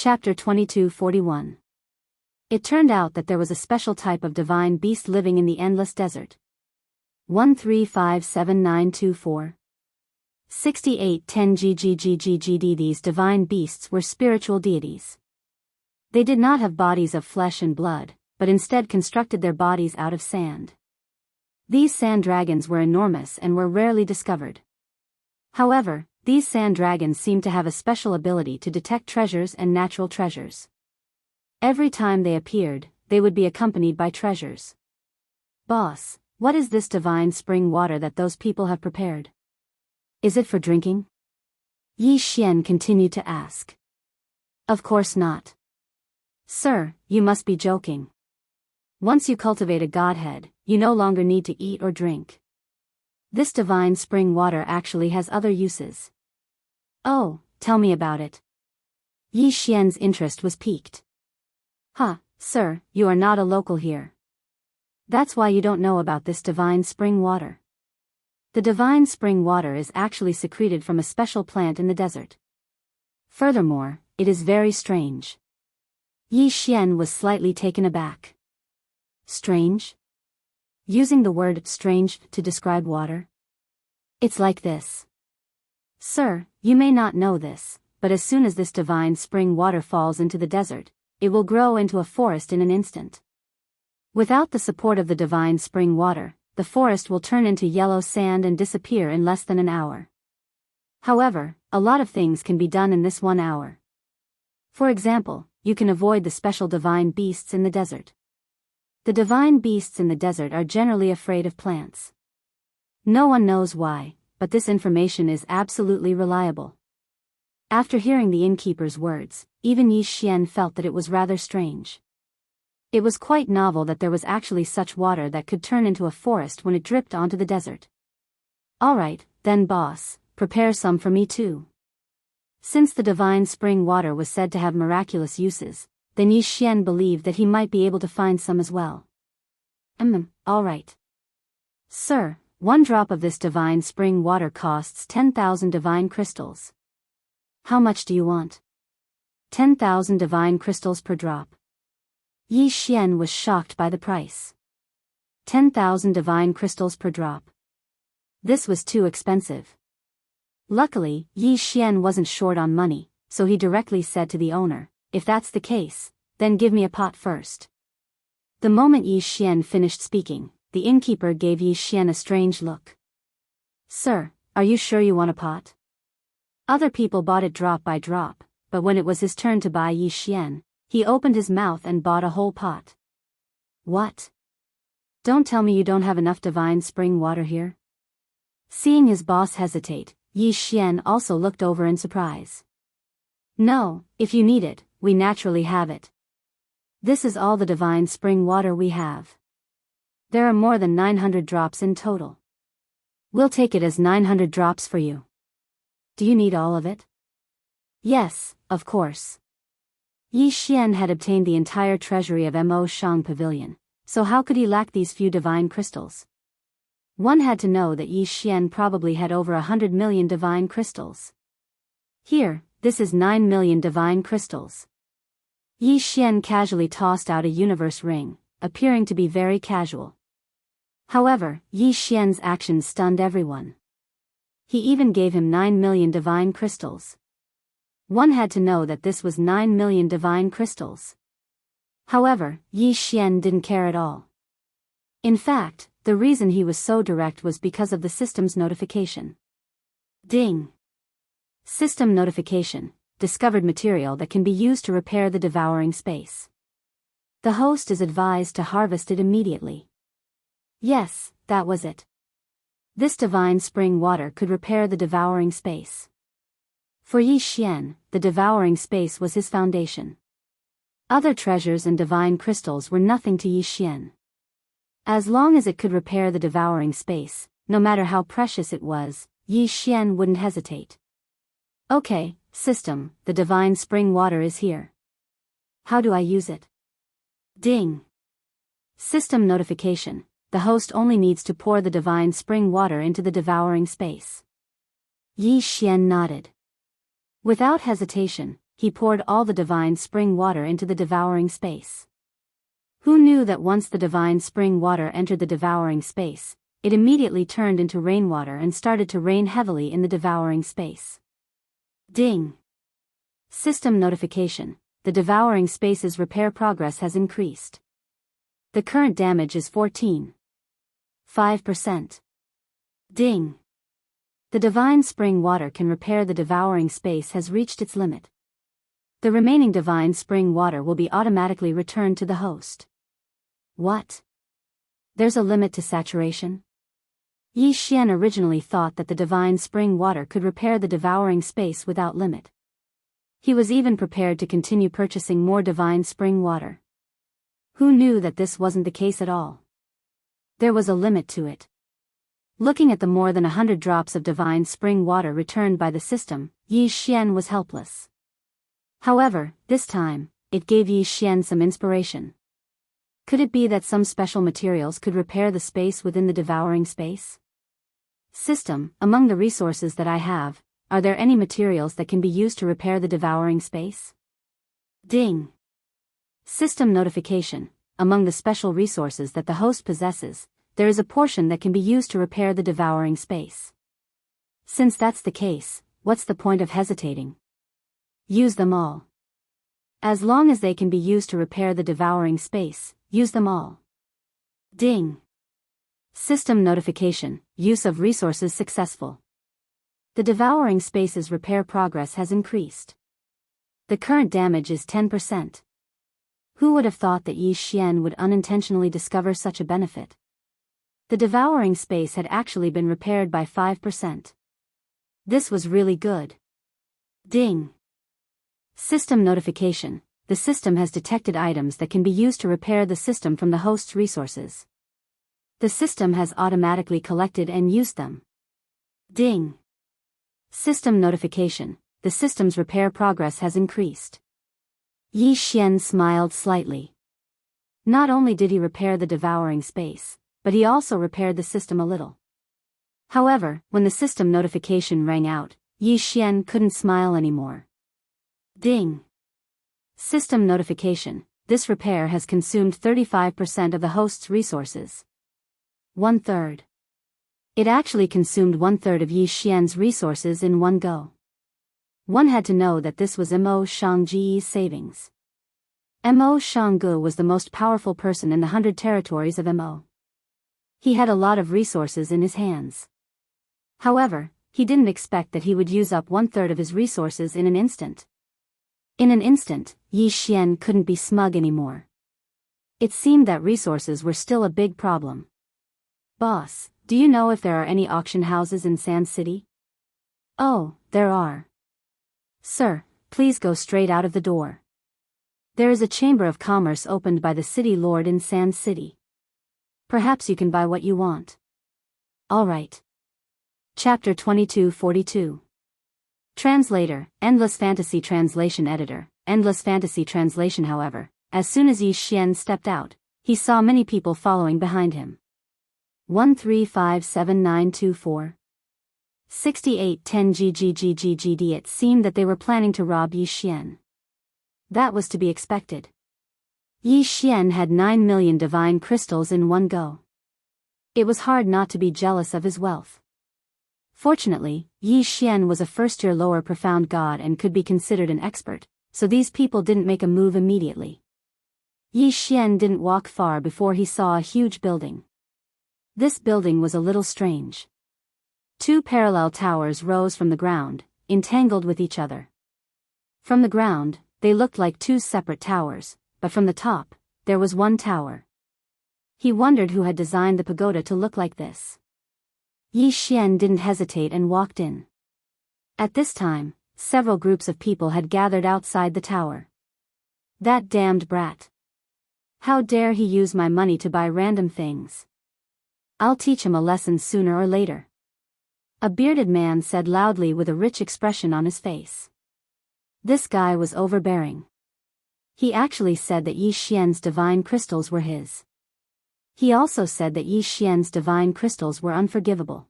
Chapter 2241. It turned out that there was a special type of divine beast living in the endless desert. 1357924. 6810 GGGGGD. These divine beasts were spiritual deities. They did not have bodies of flesh and blood, but instead constructed their bodies out of sand. These sand dragons were enormous and were rarely discovered. However, these sand dragons seemed to have a special ability to detect treasures and natural treasures. Every time they appeared, they would be accompanied by treasures. Boss, what is this divine spring water that those people have prepared? Is it for drinking? Yi Xian continued to ask. Of course not. Sir, you must be joking. Once you cultivate a godhead, you no longer need to eat or drink. This divine spring water actually has other uses. Oh, tell me about it. Yi Xian's interest was piqued. Sir, you are not a local here. That's why you don't know about this divine spring water. The divine spring water is actually secreted from a special plant in the desert. Furthermore, it is very strange. Yi Xian was slightly taken aback. Strange? Using the word strange to describe water? It's like this. Sir, you may not know this, but as soon as this divine spring water falls into the desert, it will grow into a forest in an instant. Without the support of the divine spring water, the forest will turn into yellow sand and disappear in less than an hour. However, a lot of things can be done in this 1 hour. For example, you can avoid the special divine beasts in the desert. The divine beasts in the desert are generally afraid of plants. No one knows why, but this information is absolutely reliable. After hearing the innkeeper's words, even Yi Xian felt that it was rather strange. It was quite novel that there was actually such water that could turn into a forest when it dripped onto the desert. Alright, then boss, prepare some for me too. Since the divine spring water was said to have miraculous uses, then Yi Xian believed that he might be able to find some as well. Alright. Sir, 1 drop of this divine spring water costs 10,000 divine crystals. How much do you want? 10,000 divine crystals per drop. Yi Xian was shocked by the price. 10,000 divine crystals per drop. This was too expensive. Luckily, Yi Xian wasn't short on money, so he directly said to the owner, if that's the case, then give me a pot first. The moment Yi Xian finished speaking, the innkeeper gave Yi Xian a strange look. Sir, are you sure you want a pot? Other people bought it drop by drop, but when it was his turn to buy Yi Xian, he opened his mouth and bought a whole pot. What? Don't tell me you don't have enough divine spring water here? Seeing his boss hesitate, Yi Xian also looked over in surprise. No, if you need it, we naturally have it. This is all the divine spring water we have. There are more than 900 drops in total. We'll take it as 900 drops for you. Do you need all of it? Yes, of course. Yi Xian had obtained the entire treasury of Mo Shang Pavilion, so how could he lack these few divine crystals? One had to know that Yi Xian probably had over 100 million divine crystals. Here, this is 9 million divine crystals. Yi Xian casually tossed out a universe ring, appearing to be very casual. However, Yi Xian's actions stunned everyone. He even gave him 9 million divine crystals. One had to know that this was 9 million divine crystals. However, Yi Xian didn't care at all. In fact, the reason he was so direct was because of the system's notification. Ding! System notification. Discovered material that can be used to repair the devouring space. The host is advised to harvest it immediately. Yes, that was it. This divine spring water could repair the devouring space. For Yi Xian, the devouring space was his foundation. Other treasures and divine crystals were nothing to Yi Xian. As long as it could repair the devouring space, no matter how precious it was, Yi Xian wouldn't hesitate. Okay, system, the divine spring water is here. How do I use it? Ding! System notification. The host only needs to pour the divine spring water into the devouring space. Yi Xian nodded. Without hesitation, he poured all the divine spring water into the devouring space. Who knew that once the divine spring water entered the devouring space, it immediately turned into rainwater and started to rain heavily in the devouring space. Ding! System notification: the devouring space's repair progress has increased. The current damage is 14.5%. Ding! The divine spring water can repair the devouring space has reached its limit. The remaining divine spring water will be automatically returned to the host. What? There's a limit to saturation? Yi Xian originally thought that the divine spring water could repair the devouring space without limit. He was even prepared to continue purchasing more divine spring water. Who knew that this wasn't the case at all? There was a limit to it. Looking at the more than 100 drops of divine spring water returned by the system, Yi Xian was helpless. However, this time, it gave Yi Xian some inspiration. Could it be that some special materials could repair the space within the devouring space? System: among the resources that I have, are there any materials that can be used to repair the devouring space? Ding! System notification: among the special resources that the host possesses, there is a portion that can be used to repair the devouring space. Since that's the case, what's the point of hesitating? Use them all. As long as they can be used to repair the devouring space, use them all. Ding! System notification: use of resources successful. The devouring space's repair progress has increased. The current damage is 10%. Who would have thought that Yi Xian would unintentionally discover such a benefit? The devouring space had actually been repaired by 5%. This was really good. Ding! System notification: the system has detected items that can be used to repair the system from the host's resources. The system has automatically collected and used them. Ding! System notification: the system's repair progress has increased. Yi Xian smiled slightly. Not only did he repair the devouring space, but he also repaired the system a little. However, when the system notification rang out, Yi Xian couldn't smile anymore. Ding! System notification: this repair has consumed 35% of the host's resources. 1/3. It actually consumed 1/3 of Yi Xian's resources in one go. One had to know that this was Mo Shangji's savings. Mo Shangge was the most powerful person in the 100 territories of Mo. He had a lot of resources in his hands. However, he didn't expect that he would use up 1/3 of his resources in an instant. In an instant, Yi Xian couldn't be smug anymore. It seemed that resources were still a big problem. Boss, do you know if there are any auction houses in Sand City? Oh, there are. Sir, please go straight out of the door. There is a chamber of commerce opened by the city lord in Sand City. Perhaps you can buy what you want. All right. Chapter 2242. Translator, Endless Fantasy Translation Editor, Endless Fantasy Translation. However, as soon as Yi Xian stepped out, he saw many people following behind him. 1357924. 6810 GGGGGD. It seemed that they were planning to rob Yi Xian. That was to be expected. Yi Xian had 9 million divine crystals in one go. It was hard not to be jealous of his wealth. Fortunately, Yi Xian was a first-year lower profound god and could be considered an expert, so these people didn't make a move immediately. Yi Xian didn't walk far before he saw a huge building. This building was a little strange. Two parallel towers rose from the ground, entangled with each other. From the ground, they looked like two separate towers, but from the top, there was one tower. He wondered who had designed the pagoda to look like this. Yi Xian didn't hesitate and walked in. At this time, several groups of people had gathered outside the tower. That damned brat. How dare he use my money to buy random things? I'll teach him a lesson sooner or later. A bearded man said loudly with a rich expression on his face. This guy was overbearing. He actually said that Yi Xian's divine crystals were his. He also said that Yi Xian's divine crystals were unforgivable.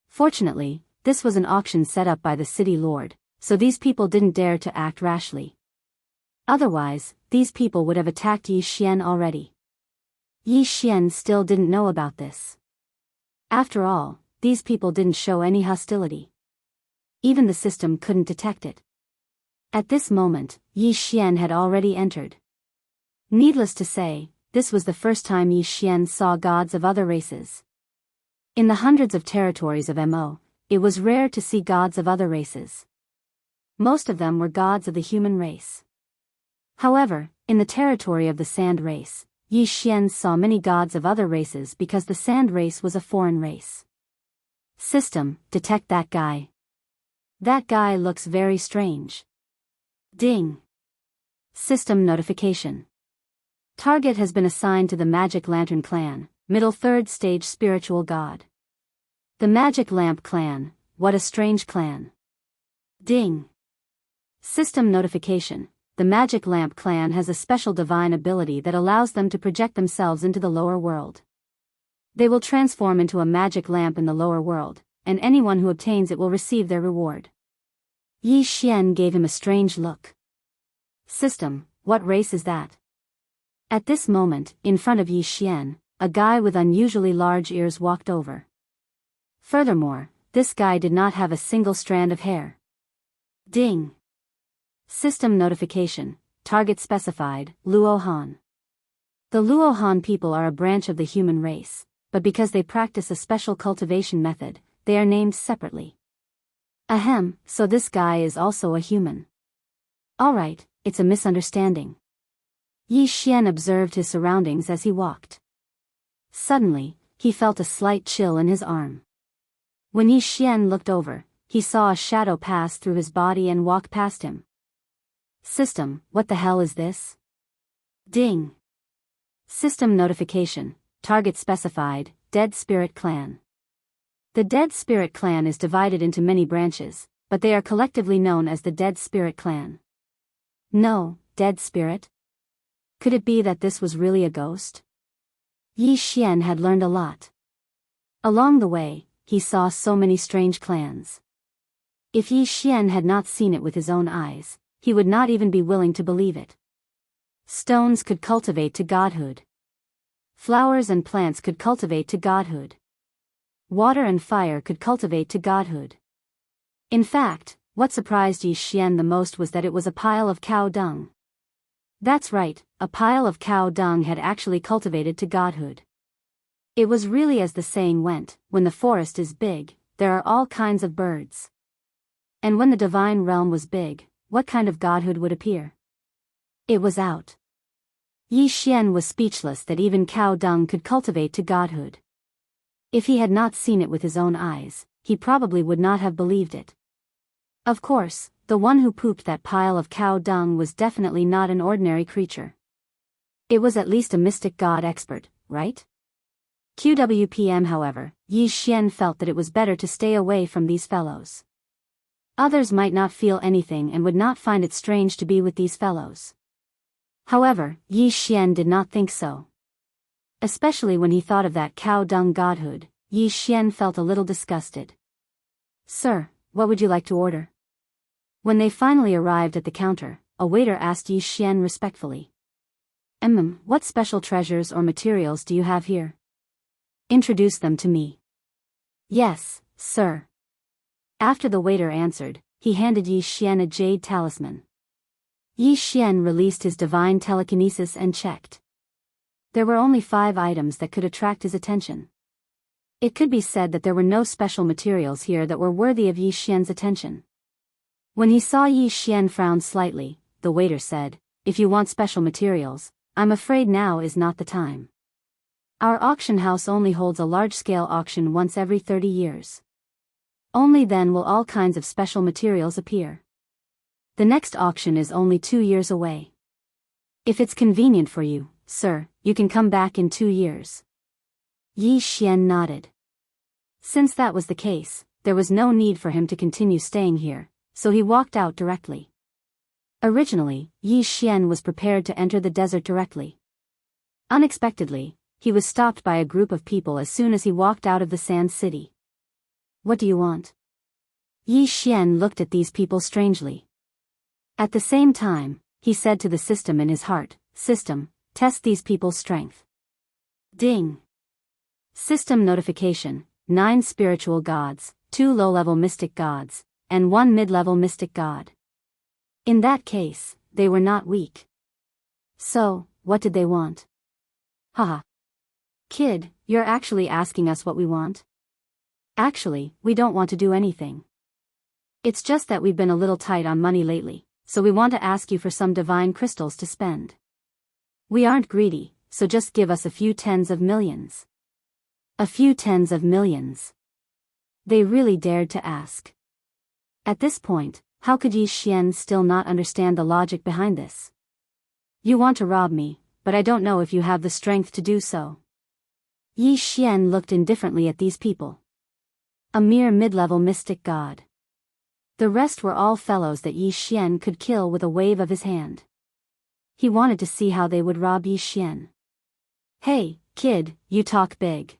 Fortunately, this was an auction set up by the city lord, so these people didn't dare to act rashly. Otherwise, these people would have attacked Yi Xian already. Yi Xian still didn't know about this. After all, these people didn't show any hostility. Even the system couldn't detect it. At this moment, Yi Xian had already entered. Needless to say, this was the first time Yi Xian saw gods of other races. In the hundreds of territories of Mo, it was rare to see gods of other races. Most of them were gods of the human race. However, in the territory of the sand race, Yi Xian saw many gods of other races because the sand race was a foreign race. System, detect that guy. That guy looks very strange. Ding. System notification. Target has been assigned to the Magic Lantern Clan, middle third stage spiritual god. The Magic Lamp Clan, what a strange clan. Ding. System notification. The Magic Lamp Clan has a special divine ability that allows them to project themselves into the lower world. They will transform into a magic lamp in the lower world, and anyone who obtains it will receive their reward. Yi Xian gave him a strange look. System, what race is that? At this moment, in front of Yi Xian, a guy with unusually large ears walked over. Furthermore, this guy did not have a single strand of hair. Ding. System notification, target specified, Luo Han. The Luo Han people are a branch of the human race, but because they practice a special cultivation method, they are named separately. Ahem, so this guy is also a human. Alright, it's a misunderstanding. Yi Xian observed his surroundings as he walked. Suddenly, he felt a slight chill in his arm. When Yi Xian looked over, he saw a shadow pass through his body and walk past him. System, what the hell is this? Ding. System notification, target specified, Dead Spirit Clan. The Dead Spirit Clan is divided into many branches, but they are collectively known as the Dead Spirit Clan. No, Dead Spirit? Could it be that this was really a ghost? Yi Xian had learned a lot. Along the way, he saw so many strange clans. If Yi Xian had not seen it with his own eyes, he would not even be willing to believe it. Stones could cultivate to godhood. Flowers and plants could cultivate to godhood. Water and fire could cultivate to godhood. In fact, what surprised Yi Xian the most was that it was a pile of cow dung. That's right, a pile of cow dung had actually cultivated to godhood. It was really as the saying went, when the forest is big, there are all kinds of birds. And when the divine realm was big, what kind of godhood would appear? It was out. Yi Xian was speechless that even cow dung could cultivate to godhood. If he had not seen it with his own eyes, he probably would not have believed it. Of course, the one who pooped that pile of cow dung was definitely not an ordinary creature. It was at least a mystic god expert, right? QWPM however, Yi Xian felt that it was better to stay away from these fellows. Others might not feel anything and would not find it strange to be with these fellows. However, Yi Xian did not think so. Especially when he thought of that cow dung godhood, Yi Xian felt a little disgusted. Sir, what would you like to order? When they finally arrived at the counter, a waiter asked Yi Xian respectfully. What special treasures or materials do you have here? Introduce them to me. Yes, sir. After the waiter answered, he handed Yi Xian a jade talisman. Yi Xian released his divine telekinesis and checked. There were only 5 items that could attract his attention. It could be said that there were no special materials here that were worthy of Yi Xian's attention. When he saw Yi Xian frown slightly, the waiter said, "If you want special materials, I'm afraid now is not the time. Our auction house only holds a large-scale auction once every 30 years. Only then will all kinds of special materials appear. The next auction is only 2 years away. If it's convenient for you, sir, you can come back in 2 years." Yi Xian nodded. Since that was the case, there was no need for him to continue staying here, so he walked out directly. Originally, Yi Xian was prepared to enter the desert directly. Unexpectedly, he was stopped by a group of people as soon as he walked out of the Sand City. "What do you want?" Yi Xian looked at these people strangely. At the same time, he said to the system in his heart, "System, test these people's strength." Ding. System notification: 9 spiritual gods, 2 low-level mystic gods, and 1 mid-level mystic god. In that case, they were not weak. So, what did they want? Haha. Kid, you're actually asking us what we want? Actually, we don't want to do anything. It's just that we've been a little tight on money lately, so we want to ask you for some divine crystals to spend. We aren't greedy, so just give us a few tens of millions. A few tens of millions. They really dared to ask. At this point, how could Yi Xian still not understand the logic behind this? You want to rob me, but I don't know if you have the strength to do so. Yi Xian looked indifferently at these people. A mere mid-level mystic god. The rest were all fellows that Yi Xian could kill with a wave of his hand. He wanted to see how they would rob Yi Xian. Hey, kid, you talk big.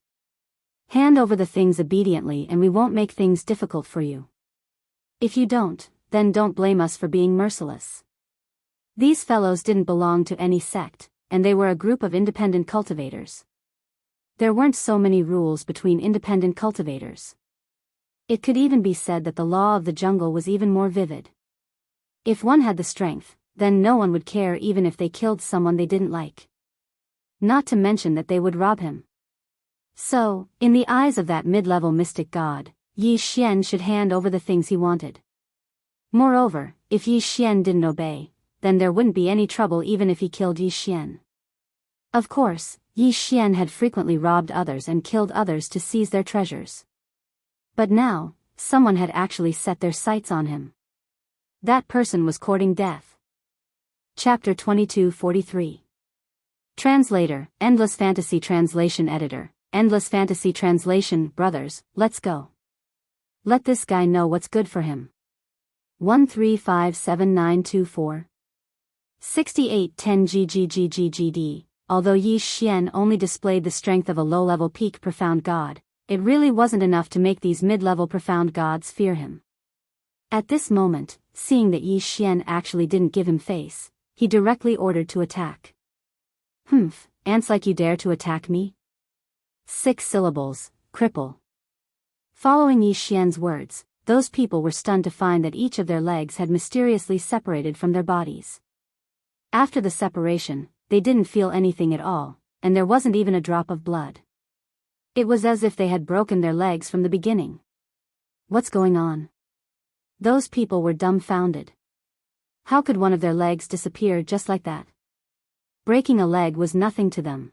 Hand over the things obediently and we won't make things difficult for you. If you don't, then don't blame us for being merciless. These fellows didn't belong to any sect, and they were a group of independent cultivators. There weren't so many rules between independent cultivators. It could even be said that the law of the jungle was even more vivid. If one had the strength, then no one would care even if they killed someone they didn't like. Not to mention that they would rob him. So, in the eyes of that mid-level mystic god, Yi Xian should hand over the things he wanted. Moreover, if Yi Xian didn't obey, then there wouldn't be any trouble even if he killed Yi Xian. Of course, Yi Xian had frequently robbed others and killed others to seize their treasures. But now, someone had actually set their sights on him. That person was courting death. Chapter 2243. Translator, Endless Fantasy Translation Editor, Endless Fantasy Translation. Brothers, let's go. Let this guy know what's good for him. 1357924. 6810 GGGGGD. Although Yi Xian only displayed the strength of a low-level peak profound god, it really wasn't enough to make these mid-level profound gods fear him. At this moment, seeing that Yi Xian actually didn't give him face, he directly ordered to attack. Humph, ants like you dare to attack me? 6 syllables, cripple. Following Yi Xian's words, those people were stunned to find that each of their legs had mysteriously separated from their bodies. After the separation, they didn't feel anything at all, and there wasn't even a drop of blood. It was as if they had broken their legs from the beginning. What's going on? Those people were dumbfounded. How could one of their legs disappear just like that? Breaking a leg was nothing to them.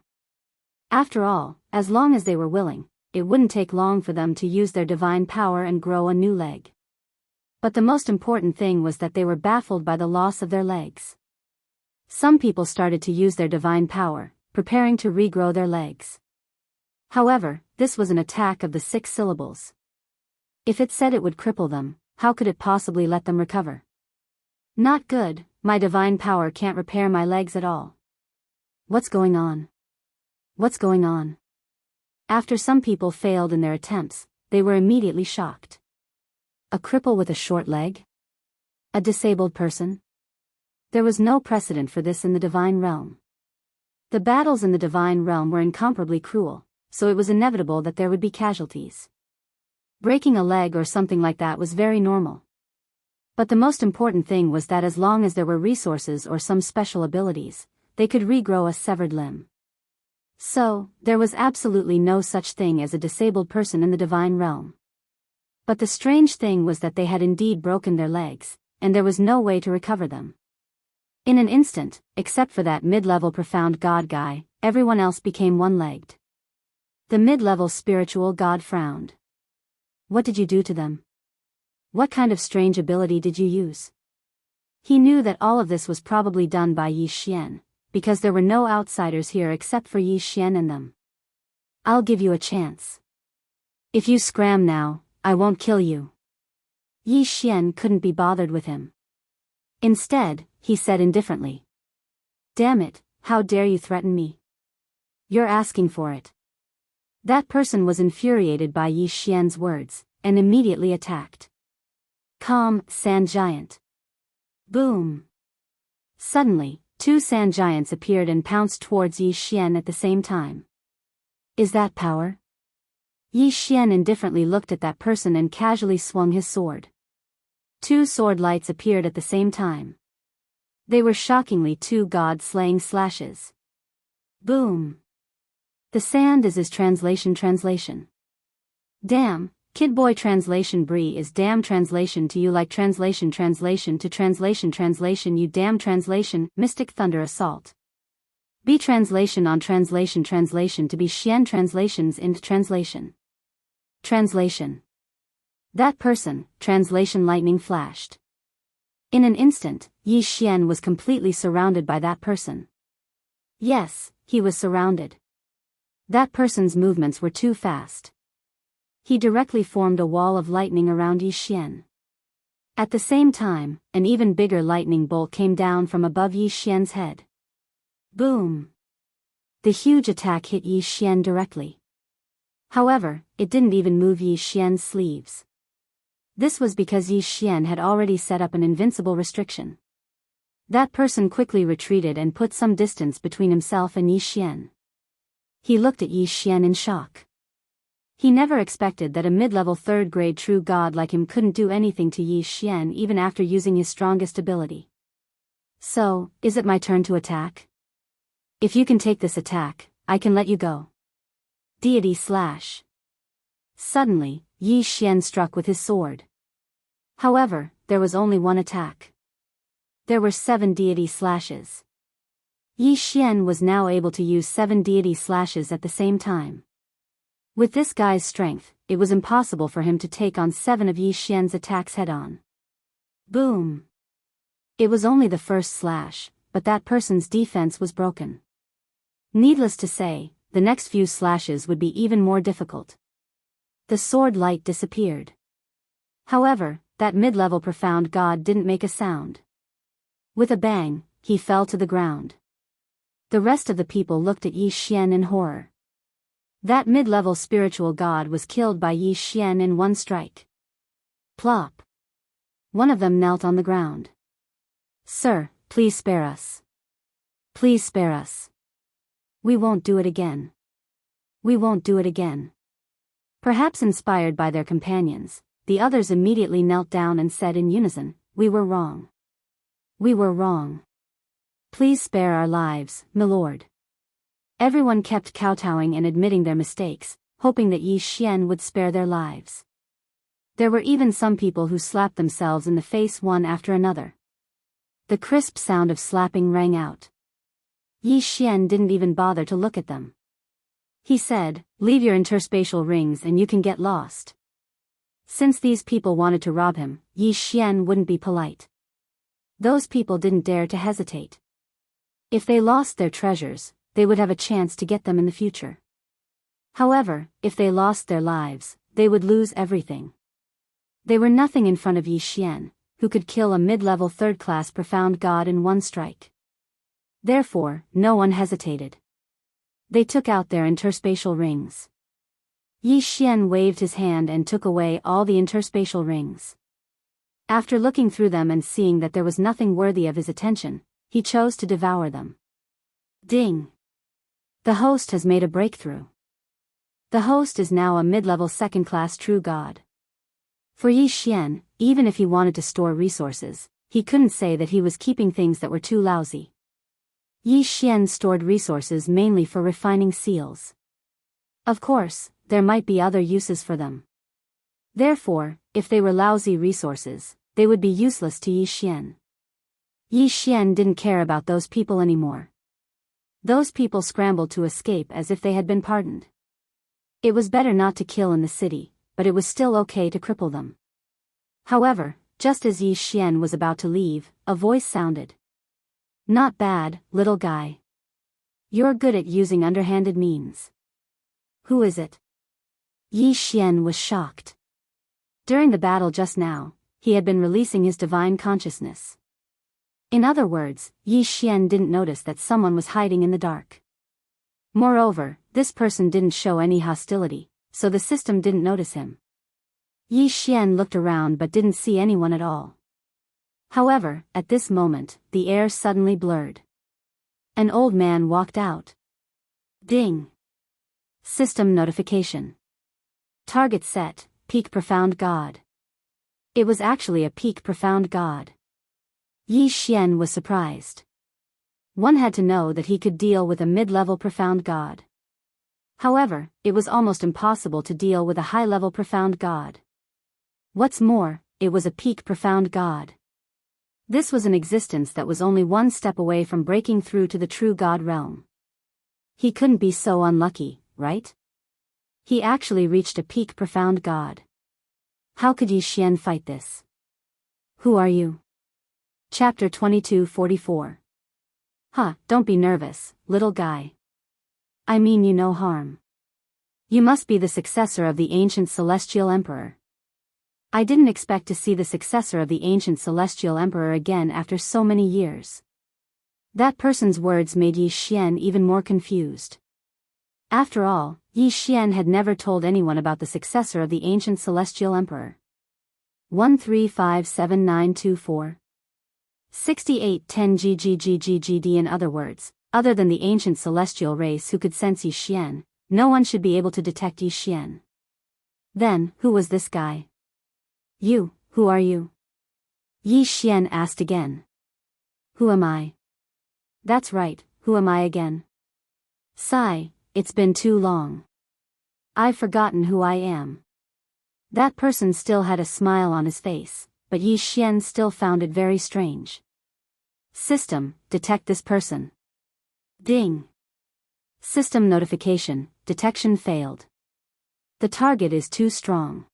After all, as long as they were willing, it wouldn't take long for them to use their divine power and grow a new leg. But the most important thing was that they were baffled by the loss of their legs. Some people started to use their divine power, preparing to regrow their legs. However, this was an attack of the 6 syllables. If it said it would cripple them, how could it possibly let them recover? Not good, my divine power can't repair my legs at all. What's going on? What's going on? After some people failed in their attempts, they were immediately shocked. A cripple with a short leg? A disabled person? There was no precedent for this in the divine realm. The battles in the divine realm were incomparably cruel, so it was inevitable that there would be casualties. Breaking a leg or something like that was very normal. But the most important thing was that as long as there were resources or some special abilities, they could regrow a severed limb. So, there was absolutely no such thing as a disabled person in the divine realm. But the strange thing was that they had indeed broken their legs, and there was no way to recover them. In an instant, except for that mid-level profound god guy, everyone else became one-legged. The mid-level spiritual god frowned. What did you do to them? What kind of strange ability did you use? He knew that all of this was probably done by Yi Xian, because there were no outsiders here except for Yi Xian and them. I'll give you a chance. If you scram now, I won't kill you. Yi Xian couldn't be bothered with him. Instead, he said indifferently. Damn it, how dare you threaten me? You're asking for it. That person was infuriated by Yi Xian's words, and immediately attacked. Calm, sand giant. Boom. Suddenly, two sand giants appeared and pounced towards Yi Xian at the same time. Is that power? Yi Xian indifferently looked at that person and casually swung his sword. Two sword lights appeared at the same time. They were shockingly two god-slaying slashes. Boom. The sand is his translation. Damn, kid boy translation Bree is damn translation to you like translation to translation you damn translation mystic thunder assault. Be translation on translation to be Xian translations into translation. Translation. That person, translation lightning flashed. In an instant, Yi Xian was completely surrounded by that person. Yes, he was surrounded. That person's movements were too fast. He directly formed a wall of lightning around Yi Xian. At the same time, an even bigger lightning bolt came down from above Yi Xian's head. Boom! The huge attack hit Yi Xian directly. However, it didn't even move Yi Xian's sleeves. This was because Yi Xian had already set up an invincible restriction. That person quickly retreated and put some distance between himself and Yi Xian. He looked at Yi Xian in shock. He never expected that a mid-level third-grade true god like him couldn't do anything to Yi Xian even after using his strongest ability. So, is it my turn to attack? If you can take this attack, I can let you go. Deity slash. Suddenly, Yi Xian struck with his sword. However, there was only one attack. There were 7 deity slashes. Yi Xian was now able to use 7 deity slashes at the same time. With this guy's strength, it was impossible for him to take on 7 of Yi Xian's attacks head-on. Boom! It was only the first slash, but that person's defense was broken. Needless to say, the next few slashes would be even more difficult. The sword light disappeared. However, that mid-level profound god didn't make a sound. With a bang, he fell to the ground. The rest of the people looked at Yi Xian in horror. That mid-level spiritual god was killed by Yi Xian in one strike. Plop. One of them knelt on the ground. Sir, please spare us. Please spare us. We won't do it again. We won't do it again. Perhaps inspired by their companions, the others immediately knelt down and said in unison, "We were wrong. We were wrong. Please spare our lives, my lord." Everyone kept kowtowing and admitting their mistakes, hoping that Yi Xian would spare their lives. There were even some people who slapped themselves in the face one after another. The crisp sound of slapping rang out. Yi Xian didn't even bother to look at them. He said, "Leave your interspatial rings and you can get lost." Since these people wanted to rob him, Yi Xian wouldn't be polite. Those people didn't dare to hesitate. If they lost their treasures, they would have a chance to get them in the future. However, if they lost their lives, they would lose everything. They were nothing in front of Yi Xian, who could kill a mid-level third-class profound god in one strike. Therefore, no one hesitated. They took out their interspatial rings. Yi Xian waved his hand and took away all the interspatial rings. After looking through them and seeing that there was nothing worthy of his attention, he chose to devour them. Ding! The host has made a breakthrough. The host is now a mid-level second-class true god. For Yi Xian, even if he wanted to store resources, he couldn't say that he was keeping things that were too lousy. Yi Xian stored resources mainly for refining seals. Of course, there might be other uses for them. Therefore, if they were lousy resources, they would be useless to Yi Xian. Yi Xian didn't care about those people anymore. Those people scrambled to escape as if they had been pardoned. It was better not to kill in the city, but it was still okay to cripple them. However, just as Yi Xian was about to leave, a voice sounded. "Not bad, little guy. You're good at using underhanded means." "Who is it?" Yi Xian was shocked. During the battle just now, he had been releasing his divine consciousness. In other words, Yi Xian didn't notice that someone was hiding in the dark. Moreover, this person didn't show any hostility, so the system didn't notice him. Yi Xian looked around but didn't see anyone at all. However, at this moment, the air suddenly blurred. An old man walked out. Ding! System notification. Target set, Peak Profound God. It was actually a Peak Profound God. Yi Xian was surprised. One had to know that he could deal with a mid-level Profound God. However, it was almost impossible to deal with a high-level Profound God. What's more, it was a Peak Profound God. This was an existence that was only one step away from breaking through to the true God realm. He couldn't be so unlucky, right? He actually reached a Peak Profound God. How could Yi Xian fight this? Who are you? Chapter 22:44. Huh, don't be nervous, little guy. I mean you no harm. You must be the successor of the ancient celestial emperor. I didn't expect to see the successor of the ancient celestial emperor again after so many years. That person's words made Yi Xian even more confused. After all, Yi Xian had never told anyone about the successor of the ancient celestial emperor. 1357924 6810 GGGGGD. In other words, other than the ancient celestial race who could sense Yi Xian, no one should be able to detect Yi Xian. Then, who was this guy? You, who are you? Yi Xian asked again. Who am I? That's right, who am I again? Sigh, it's been too long. I've forgotten who I am. That person still had a smile on his face, but Yi Xian still found it very strange. System, detect this person. Ding. System notification, detection failed. The target is too strong.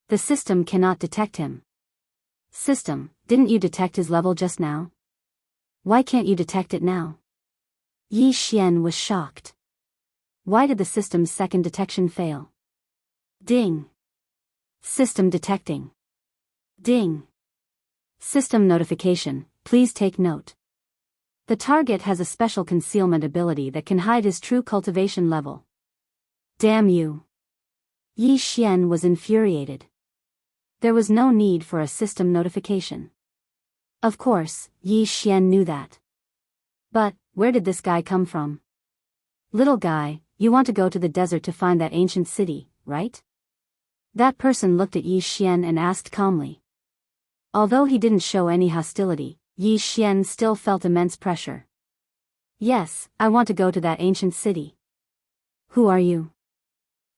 The system cannot detect him. System, didn't you detect his level just now? Why can't you detect it now? Yi Xian was shocked. Why did the system's second detection fail? Ding. System detecting. Ding. System notification, please take note. The target has a special concealment ability that can hide his true cultivation level. Damn you. Yi Xian was infuriated. There was no need for a system notification. Of course, Yi Xian knew that. But, where did this guy come from? Little guy, you want to go to the desert to find that ancient city, right? That person looked at Yi Xian and asked calmly. Although he didn't show any hostility, Yi Xian still felt immense pressure. Yes, I want to go to that ancient city. Who are you?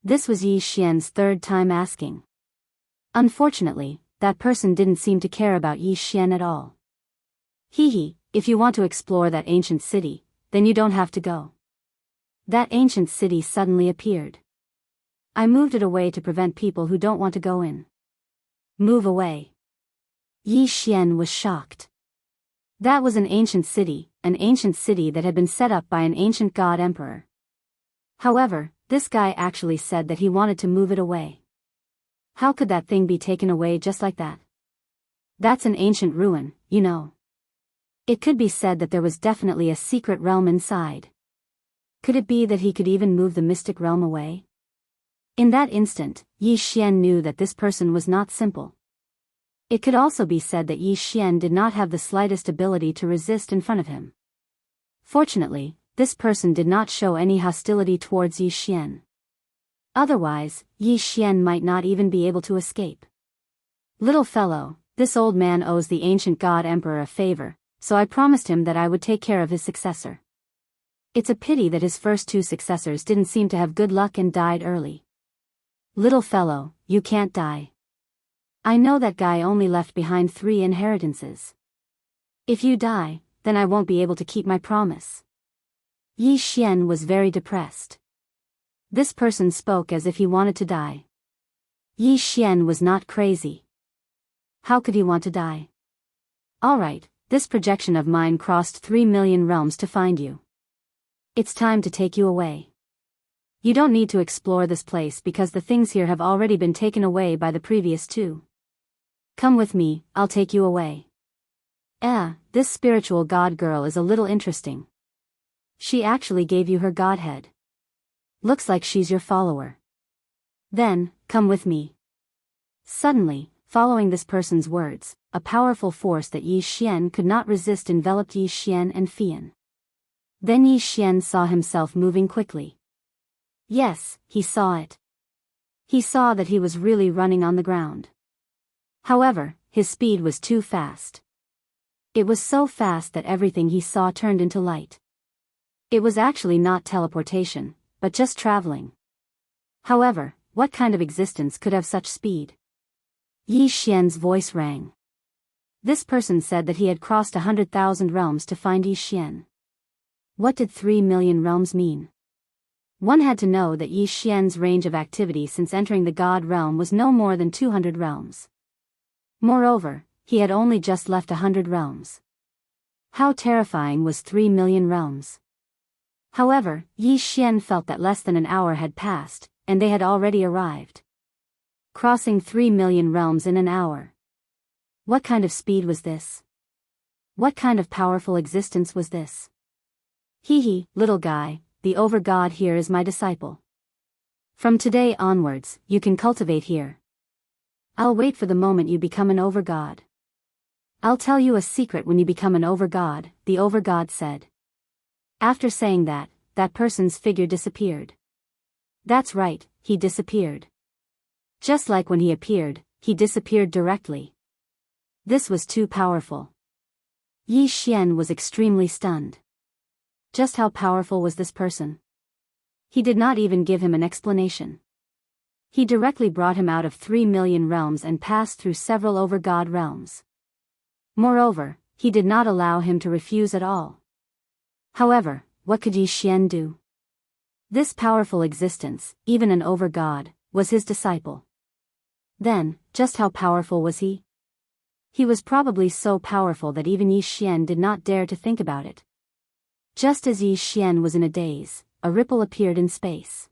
This was Yi Xian's third time asking. Unfortunately, that person didn't seem to care about Yi Xian at all. Hee, if you want to explore that ancient city, then you don't have to go. That ancient city suddenly appeared. I moved it away to prevent people who don't want to go in. Move away. Yi Xian was shocked. That was an ancient city that had been set up by an ancient god emperor. However, this guy actually said that he wanted to move it away. How could that thing be taken away just like that? That's an ancient ruin, you know. It could be said that there was definitely a secret realm inside. Could it be that he could even move the mystic realm away? In that instant, Yi Xian knew that this person was not simple. It could also be said that Yi Xian did not have the slightest ability to resist in front of him. Fortunately, this person did not show any hostility towards Yi Xian. Otherwise, Yi Xian might not even be able to escape. Little fellow, this old man owes the ancient god emperor a favor, so I promised him that I would take care of his successor. It's a pity that his first two successors didn't seem to have good luck and died early. Little fellow, you can't die. I know that guy only left behind 3 inheritances. If you die, then I won't be able to keep my promise. Yi Xian was very depressed. This person spoke as if he wanted to die. Yi Xian was not crazy. How could he want to die? Alright, this projection of mine crossed 3 million realms to find you. It's time to take you away. You don't need to explore this place because the things here have already been taken away by the previous 2. Come with me, I'll take you away. This spiritual god girl is a little interesting. She actually gave you her godhead. Looks like she's your follower. Then, come with me. Suddenly, following this person's words, a powerful force that Yi Xian could not resist enveloped Yi Xian and Fian. Then Yi Xian saw himself moving quickly. Yes, he saw it. He saw that he was really running on the ground. However, his speed was too fast. It was so fast that everything he saw turned into light. It was actually not teleportation, but just traveling. However, what kind of existence could have such speed? Yi Xian's voice rang. This person said that he had crossed 100,000 realms to find Yi Xian. What did 3 million realms mean? One had to know that Yi Xian's range of activity since entering the God realm was no more than 200 realms. Moreover, he had only just left 100 realms. How terrifying was 3 million realms? However, Yi Xian felt that less than an hour had passed, and they had already arrived. Crossing 3 million realms in an hour. What kind of speed was this? What kind of powerful existence was this? Hee, little guy, the over-god here is my disciple. From today onwards, you can cultivate here. I'll wait for the moment you become an over-god. I'll tell you a secret when you become an over-god, the over-god said. After saying that, that person's figure disappeared. That's right, he disappeared. Just like when he appeared, he disappeared directly. This was too powerful. Yi Xian was extremely stunned. Just how powerful was this person? He did not even give him an explanation. He directly brought him out of 3 million realms and passed through several over-god realms. Moreover, he did not allow him to refuse at all. However, what could Yi Xian do? This powerful existence, even an over-god, was his disciple. Then, just how powerful was he? He was probably so powerful that even Yi Xian did not dare to think about it. Just as Yi Xian was in a daze, a ripple appeared in space.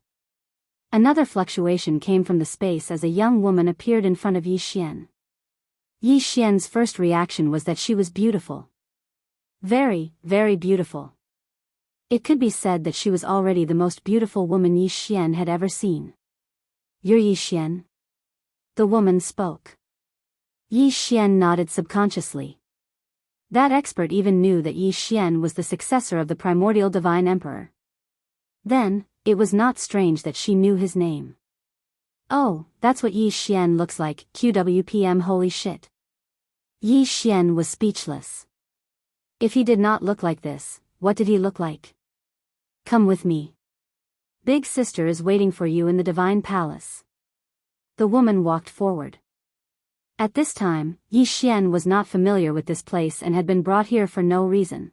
Another fluctuation came from the space as a young woman appeared in front of Yi Xian. Yi Xian's first reaction was that she was beautiful. Very, very beautiful. It could be said that she was already the most beautiful woman Yi Xian had ever seen. You're Yi Xian? The woman spoke. Yi Xian nodded subconsciously. That expert even knew that Yi Xian was the successor of the primordial divine emperor. Then, it was not strange that she knew his name. Oh, that's what Yi Xian looks like, QWPM holy shit. Yi Xian was speechless. If he did not look like this, what did he look like? Come with me. Big sister is waiting for you in the divine palace. The woman walked forward. At this time, Yi Xian was not familiar with this place and had been brought here for no reason.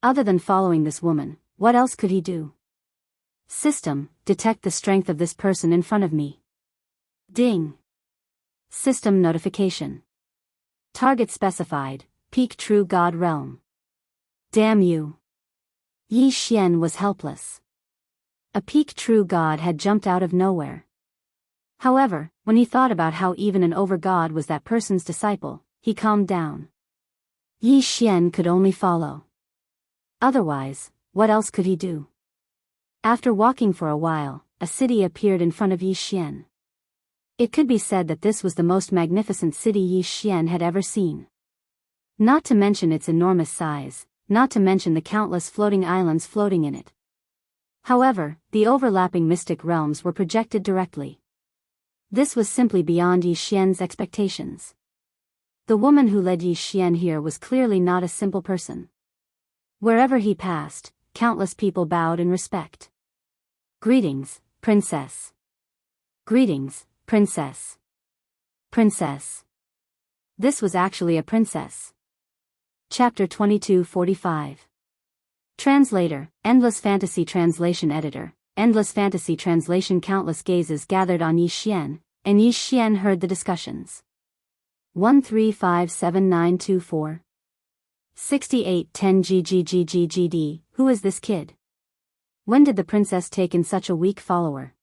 Other than following this woman, what else could he do? System, detect the strength of this person in front of me. Ding. System notification. Target specified, Peak True God Realm. Damn you. Yi Xian was helpless. A peak true god had jumped out of nowhere. However, when he thought about how even an over-god was that person's disciple, he calmed down. Yi Xian could only follow. Otherwise, what else could he do? After walking for a while, a city appeared in front of Yi Xian. It could be said that this was the most magnificent city Yi Xian had ever seen. Not to mention its enormous size, not to mention the countless floating islands floating in it. However, the overlapping mystic realms were projected directly. This was simply beyond Yi Xian's expectations. The woman who led Yi Xian here was clearly not a simple person. Wherever he passed, countless people bowed in respect. Greetings, princess. Greetings, princess. Princess. This was actually a princess. Chapter 2245. Translator, Endless Fantasy Translation Editor, Endless Fantasy Translation. Countless gazes gathered on Yi Xian, and Yi Xian heard the discussions. 1357924. 6810 GGGGGD, who is this kid? When did the princess take in such a weak follower?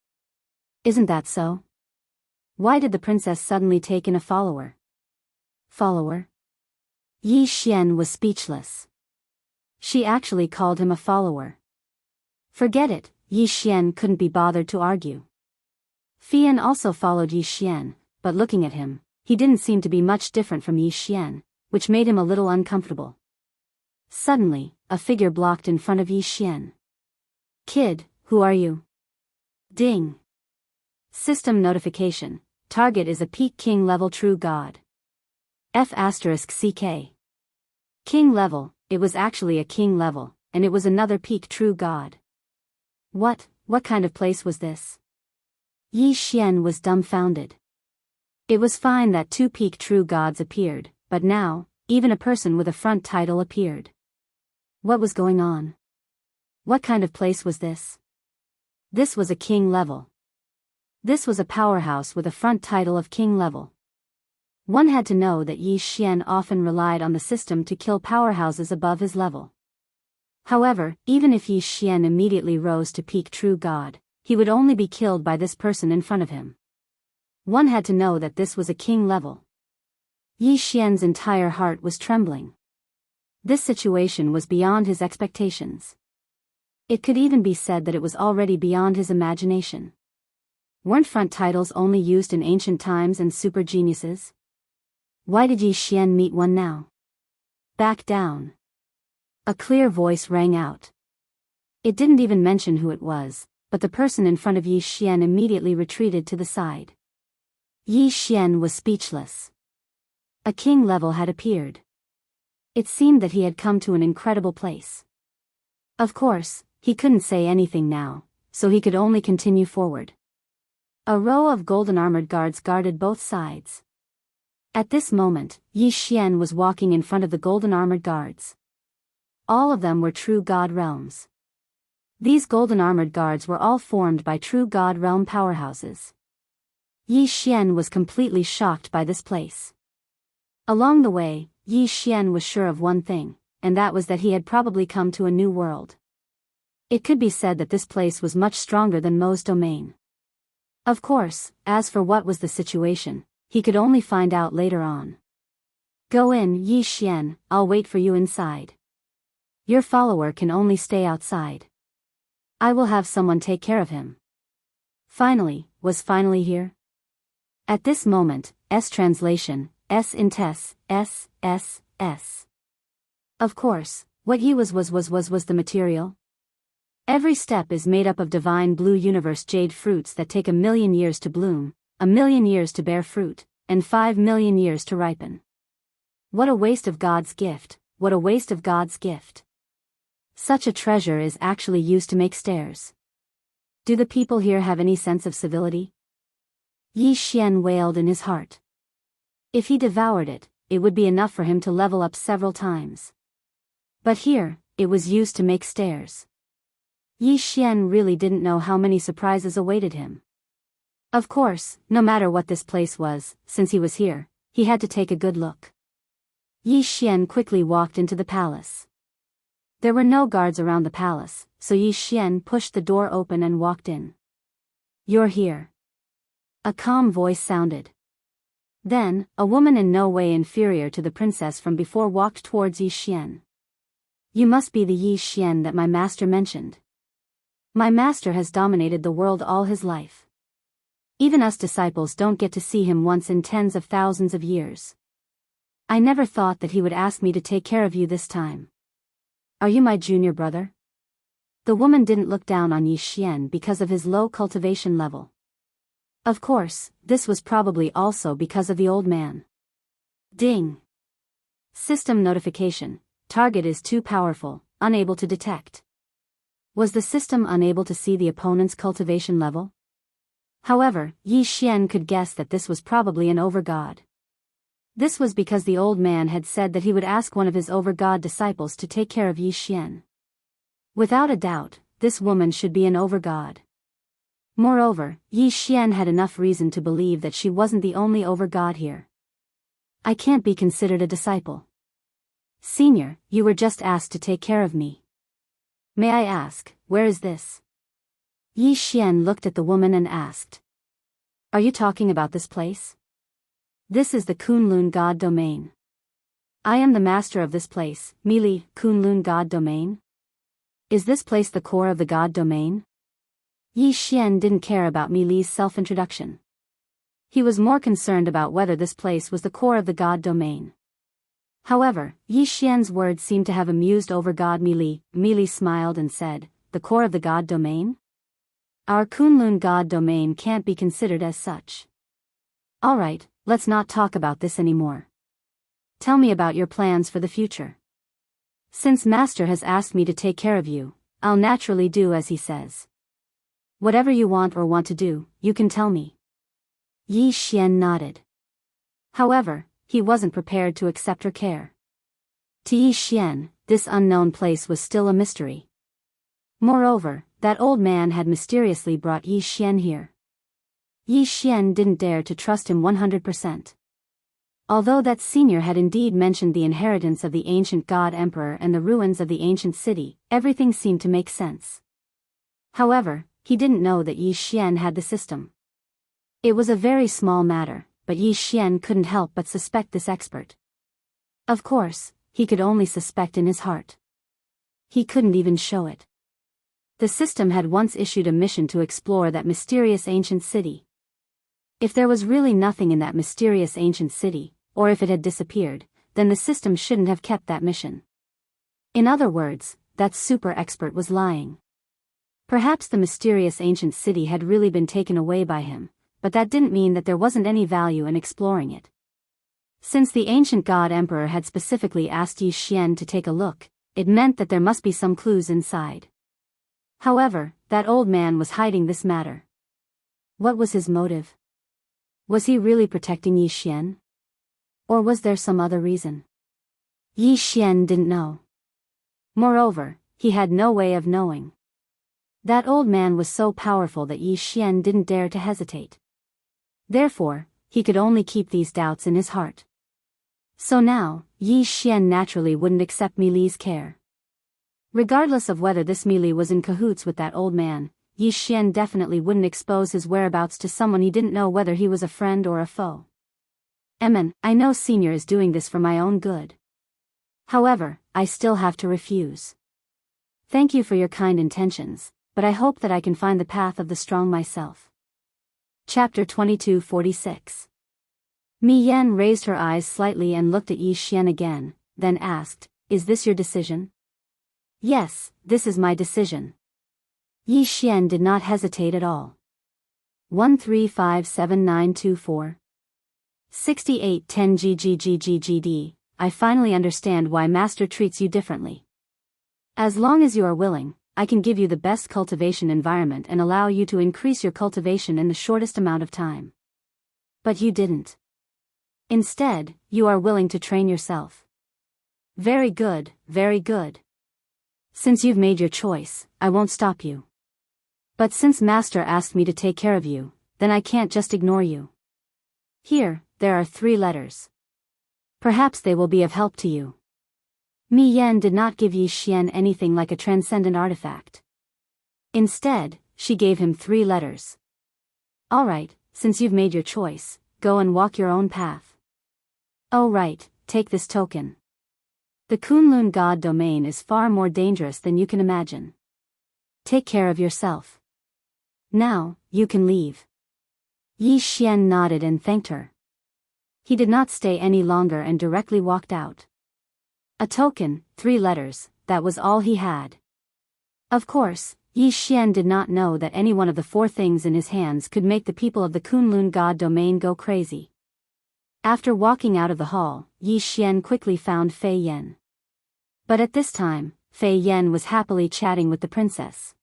Isn't that so? Why did the princess suddenly take in a follower? Follower? Yi Xian was speechless. She actually called him a follower. Forget it, Yi Xian couldn't be bothered to argue. Fian also followed Yi Xian, but looking at him, he didn't seem to be much different from Yi Xian, which made him a little uncomfortable. Suddenly, a figure blocked in front of Yi Xian. "Kid, who are you?" Ding. System notification. Target is a peak king level true god. F***CK. King level, it was actually a king level, and it was another peak true god. What kind of place was this? Yi Xian was dumbfounded. It was fine that 2 peak true gods appeared, but now, even a person with a front title appeared. What was going on? What kind of place was this? This was a king level. This was a powerhouse with a front title of king level. One had to know that Yi Xian often relied on the system to kill powerhouses above his level. However, even if Yi Xian immediately rose to peak true god, he would only be killed by this person in front of him. One had to know that this was a king level. Yi Xian's entire heart was trembling. This situation was beyond his expectations. It could even be said that it was already beyond his imagination. Weren't front titles only used in ancient times and super geniuses? Why did Yi Xian meet one now? Back down. A clear voice rang out. It didn't even mention who it was, but the person in front of Yi Xian immediately retreated to the side. Yi Xian was speechless. A king level had appeared. It seemed that he had come to an incredible place. Of course, he couldn't say anything now, so he could only continue forward. A row of golden armored guards guarded both sides. At this moment, Yi Xian was walking in front of the golden armored guards. All of them were true god realms. These golden armored guards were all formed by true god realm powerhouses. Yi Xian was completely shocked by this place. Along the way, Yi Xian was sure of one thing, and that was that he had probably come to a new world. It could be said that this place was much stronger than Mo's domain. Of course, as for what was the situation, he could only find out later on. "Go in, Yi Xian, I'll wait for you inside. Your follower can only stay outside. I will have someone take care of him." Was finally here? At this moment, translation, S in Tess, S. Of course, what Yi was the material. Every step is made up of divine blue universe jade fruits that take 1,000,000 years to bloom, 1,000,000 years to bear fruit, and 5,000,000 years to ripen. What a waste of God's gift, what a waste of God's gift. Such a treasure is actually used to make stairs. Do the people here have any sense of civility? Yi Xian wailed in his heart. If he devoured it, it would be enough for him to level up several times. But here, it was used to make stairs. Yi Xian really didn't know how many surprises awaited him. Of course, no matter what this place was, since he was here, he had to take a good look. Yi Xian quickly walked into the palace. There were no guards around the palace, so Yi Xian pushed the door open and walked in. "You're here." A calm voice sounded. Then, a woman in no way inferior to the princess from before walked towards Yi Xian. "You must be the Yi Xian that my master mentioned. My master has dominated the world all his life. Even us disciples don't get to see him once in tens of thousands of years. I never thought that he would ask me to take care of you this time. Are you my junior brother?" The woman didn't look down on Yi Xian because of his low cultivation level. Of course, this was probably also because of the old man. Ding. System notification. Target is too powerful, unable to detect. Was the system unable to see the opponent's cultivation level? However, Yi Xian could guess that this was probably an overgod. This was because the old man had said that he would ask one of his overgod disciples to take care of Yi Xian. Without a doubt, this woman should be an overgod. Moreover, Yi Xian had enough reason to believe that she wasn't the only overgod here. "I can't be considered a disciple. Senior, you were just asked to take care of me. May I ask, where is this?" Yi Xian looked at the woman and asked. "Are you talking about this place? This is the Kunlun God domain. I am the master of this place, Mili, Kunlun God domain. Is this place the core of the God domain?" Yi Xian didn't care about Mili's self-introduction. He was more concerned about whether this place was the core of the god domain. However, Yi Xian's words seemed to have amused over God Mili. Mili smiled and said, "The core of the god domain? Our Kunlun god domain can't be considered as such. Alright, let's not talk about this anymore. Tell me about your plans for the future. Since Master has asked me to take care of you, I'll naturally do as he says. Whatever you want to do, you can tell me." Yi Xian nodded. However, he wasn't prepared to accept her care. To Yi Xian, this unknown place was still a mystery. Moreover, that old man had mysteriously brought Yi Xian here. Yi Xian didn't dare to trust him 100%. Although that senior had indeed mentioned the inheritance of the ancient god emperor and the ruins of the ancient city, everything seemed to make sense. However, he didn't know that Yi Xian had the system. It was a very small matter, but Yi Xian couldn't help but suspect this expert. Of course, he could only suspect in his heart. He couldn't even show it. The system had once issued a mission to explore that mysterious ancient city. If there was really nothing in that mysterious ancient city, or if it had disappeared, then the system shouldn't have kept that mission. In other words, that super expert was lying. Perhaps the mysterious ancient city had really been taken away by him, but that didn't mean that there wasn't any value in exploring it. Since the ancient god emperor had specifically asked Yi Xian to take a look, it meant that there must be some clues inside. However, that old man was hiding this matter. What was his motive? Was he really protecting Yi Xian? Or was there some other reason? Yi Xian didn't know. Moreover, he had no way of knowing. That old man was so powerful that Yi Xian didn't dare to hesitate. Therefore, he could only keep these doubts in his heart. So now, Yi Xian naturally wouldn't accept Mili's care. Regardless of whether this Mili was in cahoots with that old man, Yi Xian definitely wouldn't expose his whereabouts to someone he didn't know whether he was a friend or a foe. I know Senior is doing this for my own good. However, I still have to refuse. Thank you for your kind intentions, but I hope that I can find the path of the strong myself. Chapter 2246. Mi Yan raised her eyes slightly and looked at Yi Xian again, then asked, "Is this your decision?" "Yes, this is my decision." Yi Xian did not hesitate at all. 1357924. 6810 GGGGGD. I finally understand why Master treats you differently. As long as you are willing, I can give you the best cultivation environment and allow you to increase your cultivation in the shortest amount of time. But you didn't. Instead, you are willing to train yourself. Very good, very good. Since you've made your choice, I won't stop you. But since Master asked me to take care of you, then I can't just ignore you. Here, there are 3 letters. Perhaps they will be of help to you. Mi Yan did not give Yi Xian anything like a transcendent artifact. Instead, she gave him 3 letters. Alright, since you've made your choice, go and walk your own path. Oh right, take this token. The Kunlun God domain is far more dangerous than you can imagine. Take care of yourself. Now, you can leave. Yi Xian nodded and thanked her. He did not stay any longer and directly walked out. A token, 3 letters, that was all he had. Of course, Yi Xian did not know that any one of the 4 things in his hands could make the people of the Kunlun God domain go crazy. After walking out of the hall, Yi Xian quickly found Fei Yan. But at this time, Fei Yan was happily chatting with the princess.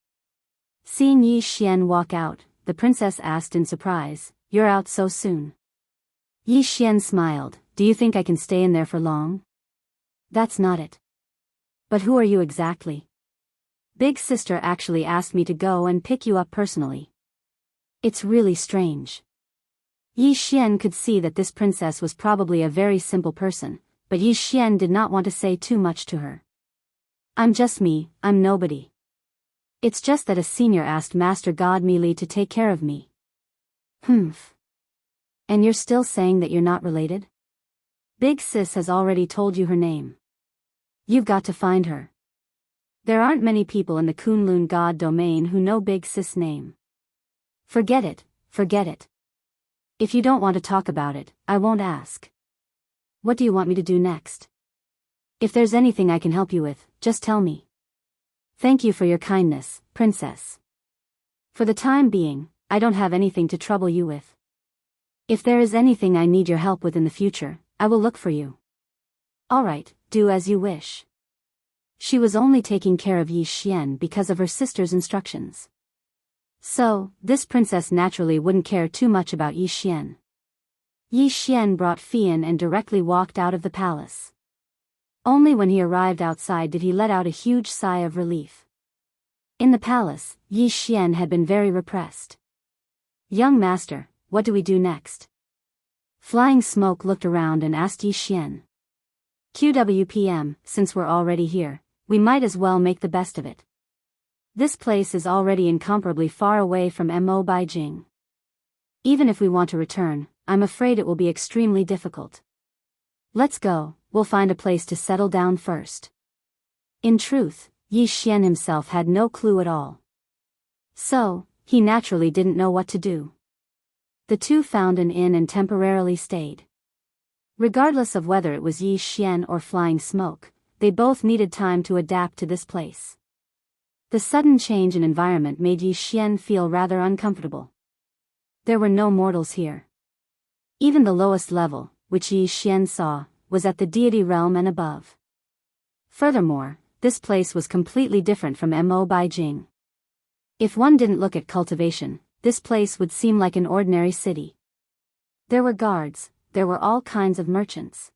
Seeing Yi Xian walk out, the princess asked in surprise, "You're out so soon?" Yi Xian smiled, "Do you think I can stay in there for long?" "That's not it. But who are you exactly?" "Big sister actually asked me to go and pick you up personally." "It's really strange." Yi Xian could see that this princess was probably a very simple person, but Yi Xian did not want to say too much to her. "I'm just me, I'm nobody. It's just that a senior asked Master God Mili to take care of me." "Humph. And you're still saying that you're not related?" "Big sis has already told you her name. You've got to find her. There aren't many people in the Kunlun God domain who know Big sis' name." "Forget it, forget it. If you don't want to talk about it, I won't ask. What do you want me to do next? If there's anything I can help you with, just tell me. Thank you for your kindness, Princess. For the time being, I don't have anything to trouble you with. If there is anything I need your help with in the future, I will look for you. Alright, do as you wish. She was only taking care of Yi Xian because of her sister's instructions. So, this princess naturally wouldn't care too much about Yi Xian. Yi Xian brought Fian and directly walked out of the palace. Only when he arrived outside did he let out a huge sigh of relief. In the palace, Yi Xian had been very repressed. Young master, what do we do next? Flying Smoke looked around and asked Yi Xian. QWPM, since we're already here, we might as well make the best of it. This place is already incomparably far away from Mo Beijing. Even if we want to return, I'm afraid it will be extremely difficult. Let's go, we'll find a place to settle down first. In truth, Yi Xian himself had no clue at all. So, he naturally didn't know what to do. The two found an inn and temporarily stayed. Regardless of whether it was Yi Xian or Flying Smoke, they both needed time to adapt to this place. The sudden change in environment made Yi Xian feel rather uncomfortable. There were no mortals here. Even the lowest level, which Yi Xian saw, was at the deity realm and above. Furthermore, this place was completely different from Mo Beijing. If one didn't look at cultivation, this place would seem like an ordinary city. There were guards, there were all kinds of merchants.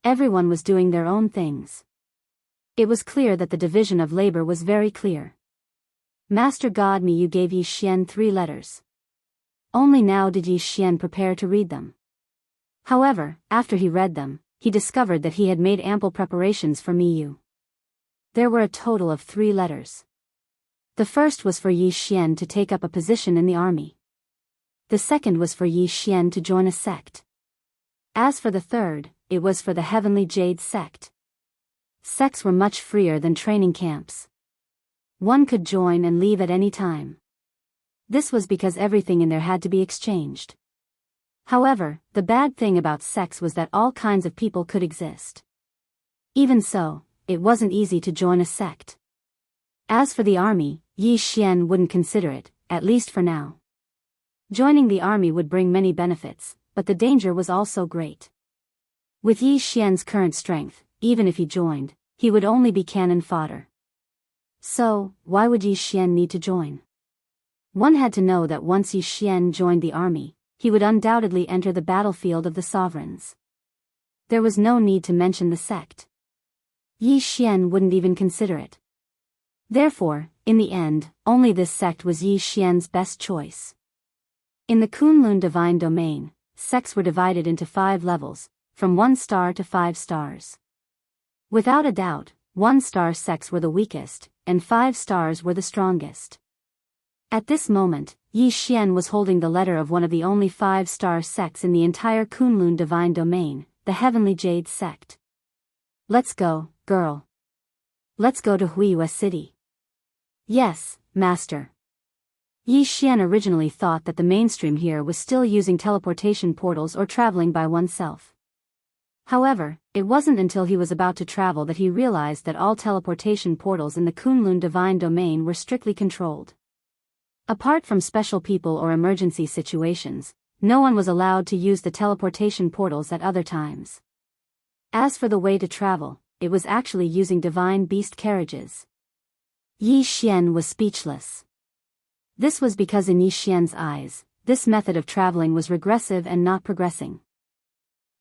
Everyone was doing their own things. It was clear that the division of labor was very clear. Master God Me, you gave Yi Xian 3 letters. Only now did Yi Xian prepare to read them. However, after he read them, he discovered that he had made ample preparations for Miyu. There were a total of 3 letters. The first was for Yi Xian to take up a position in the army. The second was for Yi Xian to join a sect. As for the third, it was for the Heavenly Jade sect. Sects were much freer than training camps. One could join and leave at any time. This was because everything in there had to be exchanged. However, the bad thing about sects was that all kinds of people could exist. Even so, it wasn't easy to join a sect. As for the army, Yi Xian wouldn't consider it, at least for now. Joining the army would bring many benefits, but the danger was also great. With Yi Xian's current strength, even if he joined, he would only be cannon fodder. So, why would Yi Xian need to join? One had to know that once Yi Xian joined the army, he would undoubtedly enter the battlefield of the sovereigns. There was no need to mention the sect. Yi Xian wouldn't even consider it. Therefore, in the end, only this sect was Yi Xian's best choice. In the Kunlun Divine Domain, sects were divided into 5 levels, from 1 star to 5 stars. Without a doubt, 1-star sects were the weakest, and 5 stars were the strongest. At this moment, Yi Xian was holding the letter of one of the only 5-star sects in the entire Kunlun Divine Domain, the Heavenly Jade sect. Let's go, girl. Let's go to Huiyue City. Yes, master. Yi Xian originally thought that the mainstream here was still using teleportation portals or traveling by oneself. However, it wasn't until he was about to travel that he realized that all teleportation portals in the Kunlun Divine Domain were strictly controlled. Apart from special people or emergency situations, no one was allowed to use the teleportation portals at other times. As for the way to travel, it was actually using divine beast carriages. Yi Xian was speechless. This was because in Yi Xian's eyes, this method of traveling was regressive and not progressing.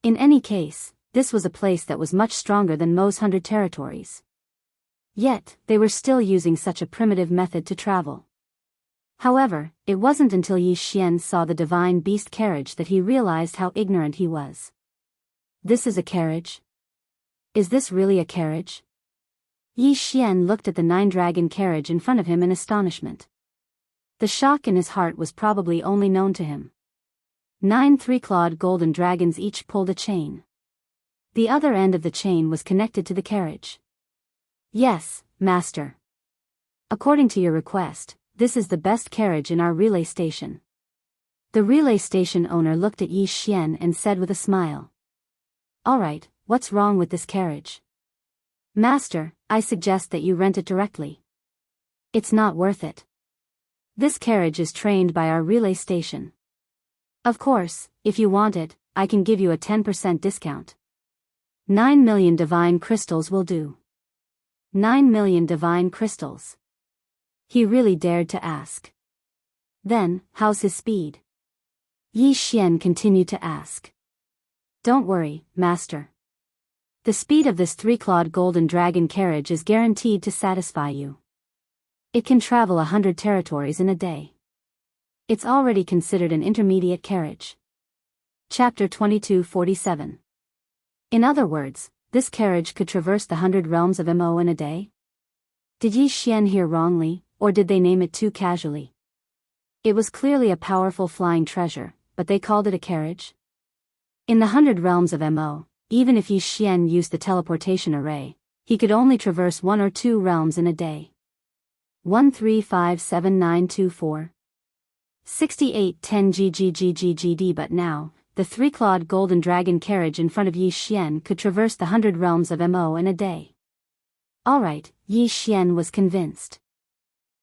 In any case, this was a place that was much stronger than Mo's 100 territories. Yet, they were still using such a primitive method to travel. However, it wasn't until Yi Xian saw the divine beast carriage that he realized how ignorant he was. This is a carriage? Is this really a carriage? Yi Xian looked at the 9-dragon carriage in front of him in astonishment. The shock in his heart was probably only known to him. 9 3-clawed golden dragons each pulled a chain. The other end of the chain was connected to the carriage. Yes, master. According to your request, this is the best carriage in our relay station. The relay station owner looked at Yi Xian and said with a smile. All right, what's wrong with this carriage? Master, I suggest that you rent it directly. It's not worth it. This carriage is trained by our relay station. Of course, if you want it, I can give you a 10% discount. 9 million divine crystals will do. 9 million divine crystals. He really dared to ask. Then, how's his speed? Yi Xian continued to ask. Don't worry, master. The speed of this three-clawed golden dragon carriage is guaranteed to satisfy you. It can travel 100 territories in a day. It's already considered an intermediate carriage. Chapter 2247. In other words, this carriage could traverse the 100 realms of Mo in a day? Did Yi Xian hear wrongly, or did they name it too casually? It was clearly a powerful flying treasure, but they called it a carriage? In the 100 realms of Mo, even if Yi Xian used the teleportation array, he could only traverse 1 or 2 realms in a day. 1357924 6810 GGGGGD. But now, the three-clawed golden dragon carriage in front of Yi Xian could traverse the 100 realms of Mo in a day. Alright, Yi Xian was convinced.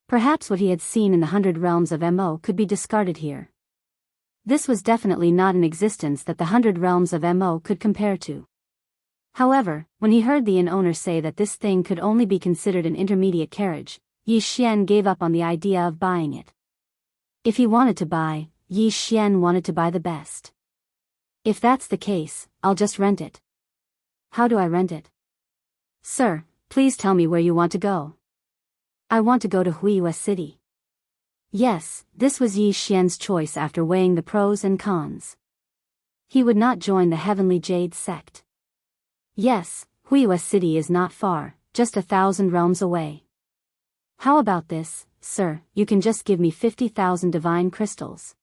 Perhaps what he had seen in the 100 realms of Mo could be discarded here. This was definitely not an existence that the 100 realms of Mo could compare to. However, when he heard the inn owner say that this thing could only be considered an intermediate carriage, Yi Xian gave up on the idea of buying it. If he wanted to buy, Yi Xian wanted to buy the best. If that's the case, I'll just rent it. How do I rent it? Sir, please tell me where you want to go. I want to go to Wuxia City. Yes, this was Yi Xian's choice after weighing the pros and cons. He would not join the Heavenly Jade sect. Yes, Wuxia City is not far, just 1,000 realms away. How about this, sir? You can just give me 50,000 divine crystals.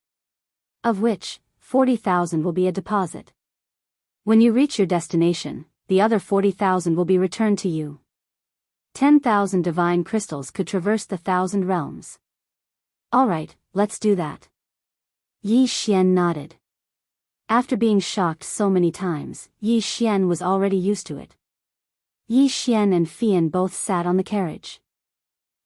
Of which, 40,000 will be a deposit. When you reach your destination, the other 40,000 will be returned to you. 10,000 divine crystals could traverse the 1,000 realms. Alright, let's do that. Yi Xian nodded. After being shocked so many times, Yi Xian was already used to it. Yi Xian and Fian both sat on the carriage.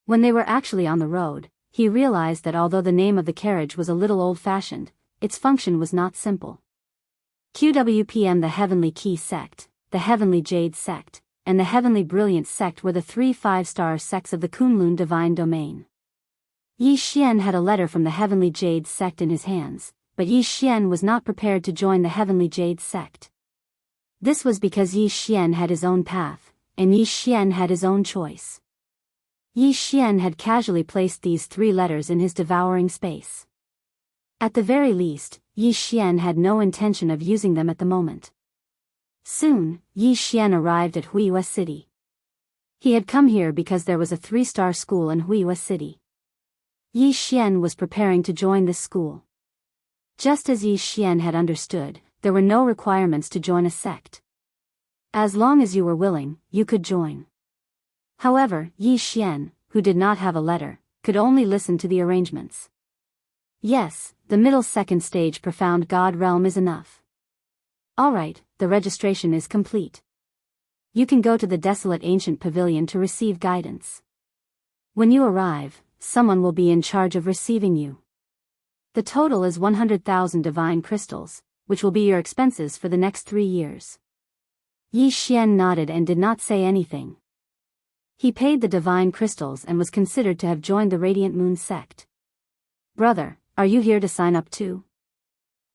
When they were actually on the road, he realized that although the name of the carriage was a little old-fashioned, its function was not simple. QWPM, the Heavenly Key sect, the Heavenly Jade sect, and the Heavenly Brilliance sect were the 3 5-star sects of the Kunlun divine domain. Yi Xian had a letter from the Heavenly Jade sect in his hands, but Yi Xian was not prepared to join the Heavenly Jade sect. This was because Yi Xian had his own path, and Yi Xian had his own choice. Yi Xian had casually placed these 3 letters in his devouring space. At the very least, Yi Xian had no intention of using them at the moment. Soon, Yi Xian arrived at Wuxia City. He had come here because there was a 3-star school in Wuxia City. Yi Xian was preparing to join this school. Just as Yi Xian had understood, there were no requirements to join a sect. As long as you were willing, you could join. However, Yi Xian, who did not have a letter, could only listen to the arrangements. Yes, the middle second stage profound God realm is enough. Alright, the registration is complete. You can go to the desolate ancient pavilion to receive guidance. When you arrive, someone will be in charge of receiving you. The total is 100,000 divine crystals, which will be your expenses for the next 3 years. Yi Xian nodded and did not say anything. He paid the divine crystals and was considered to have joined the Radiant Moon sect. Brother, are you here to sign up too?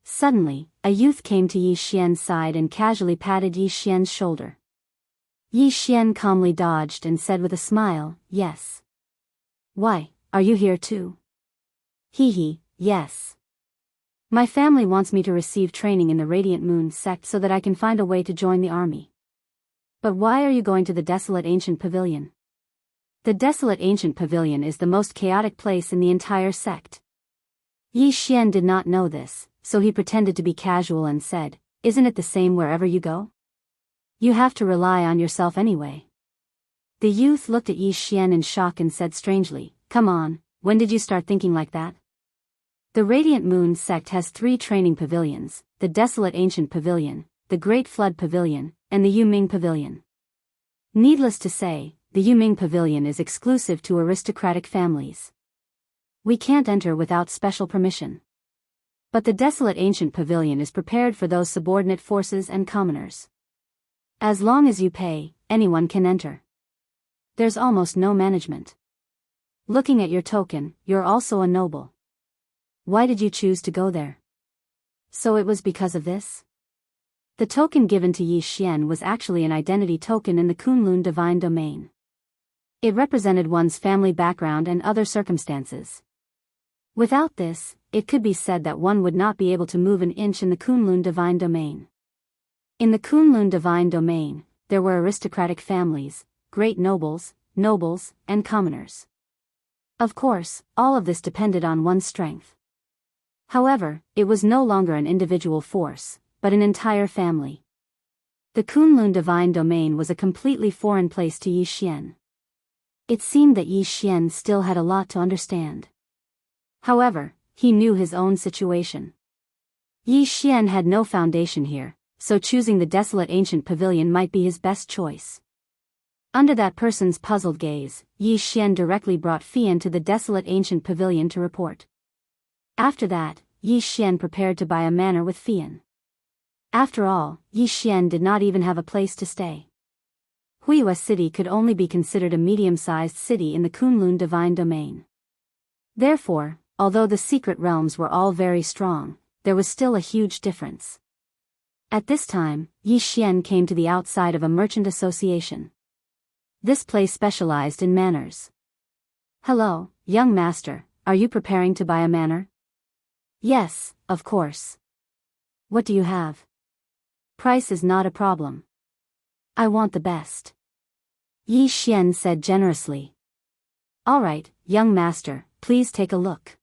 Suddenly, a youth came to Yi Xian's side and casually patted Yi Xian's shoulder. Yi Xian calmly dodged and said with a smile, yes. Why, are you here too? Hee, yes. My family wants me to receive training in the Radiant Moon sect so that I can find a way to join the army. But why are you going to the desolate ancient pavilion? The desolate ancient pavilion is the most chaotic place in the entire sect. Yi Xian did not know this, so he pretended to be casual and said, isn't it the same wherever you go? You have to rely on yourself anyway. The youth looked at Yi Xian in shock and said strangely, come on, when did you start thinking like that? The Radiant Moon sect has 3 training pavilions, the Desolate Ancient Pavilion, the Great Flood Pavilion, and the Yuming Pavilion. Needless to say, the Yuming Pavilion is exclusive to aristocratic families. We can't enter without special permission. But the Desolate Ancient Pavilion is prepared for those subordinate forces and commoners. As long as you pay, anyone can enter. There's almost no management. Looking at your token, you're also a noble. Why did you choose to go there? So it was because of this? The token given to Yi Xian was actually an identity token in the Kunlun divine domain. It represented one's family background and other circumstances. Without this, it could be said that one would not be able to move an inch in the Kunlun divine domain. In the Kunlun divine domain, there were aristocratic families, great nobles, and commoners. Of course, all of this depended on one's strength. However, it was no longer an individual force, but an entire family. The Kunlun divine domain was a completely foreign place to Yi Xian. It seemed that Yi Xian still had a lot to understand. However, he knew his own situation. Yi Xian had no foundation here, so choosing the Desolate Ancient Pavilion might be his best choice. Under that person's puzzled gaze, Yi Xian directly brought Fian to the Desolate Ancient Pavilion to report. After that, Yi Xian prepared to buy a manor with Fian. After all, Yi Xian did not even have a place to stay. Huiyue City could only be considered a medium-sized city in the Kunlun divine domain. Therefore, although the secret realms were all very strong, there was still a huge difference. At this time, Yi Xian came to the outside of a merchant association. This place specialized in manors. Hello, young master, are you preparing to buy a manor? Yes, of course. What do you have? Price is not a problem. I want the best. Yi Xian said generously. All right, young master, please take a look.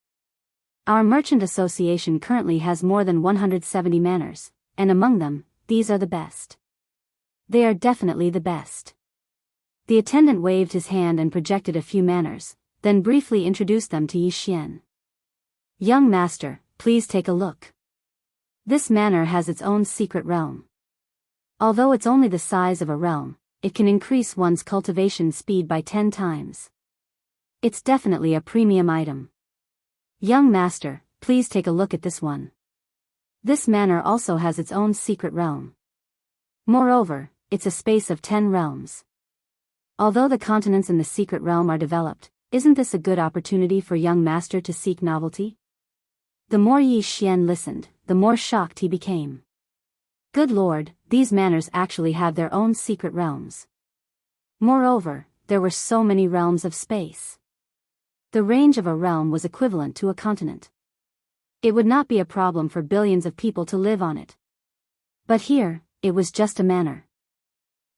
Our merchant association currently has more than 170 manors, and among them, these are the best. They are definitely the best. The attendant waved his hand and projected a few manors, then briefly introduced them to Yi Xian. Young master, please take a look. This manor has its own secret realm. Although it's only the size of a realm, it can increase one's cultivation speed by 10 times. It's definitely a premium item. Young master, please take a look at this one. This manor also has its own secret realm. Moreover, it's a space of 10 realms. Although the continents in the secret realm are developed, isn't this a good opportunity for young master to seek novelty? The more Yi Xian listened, the more shocked he became. Good lord, these manors actually have their own secret realms. Moreover, there were so many realms of space. The range of a realm was equivalent to a continent. It would not be a problem for billions of people to live on it. But here, it was just a manor.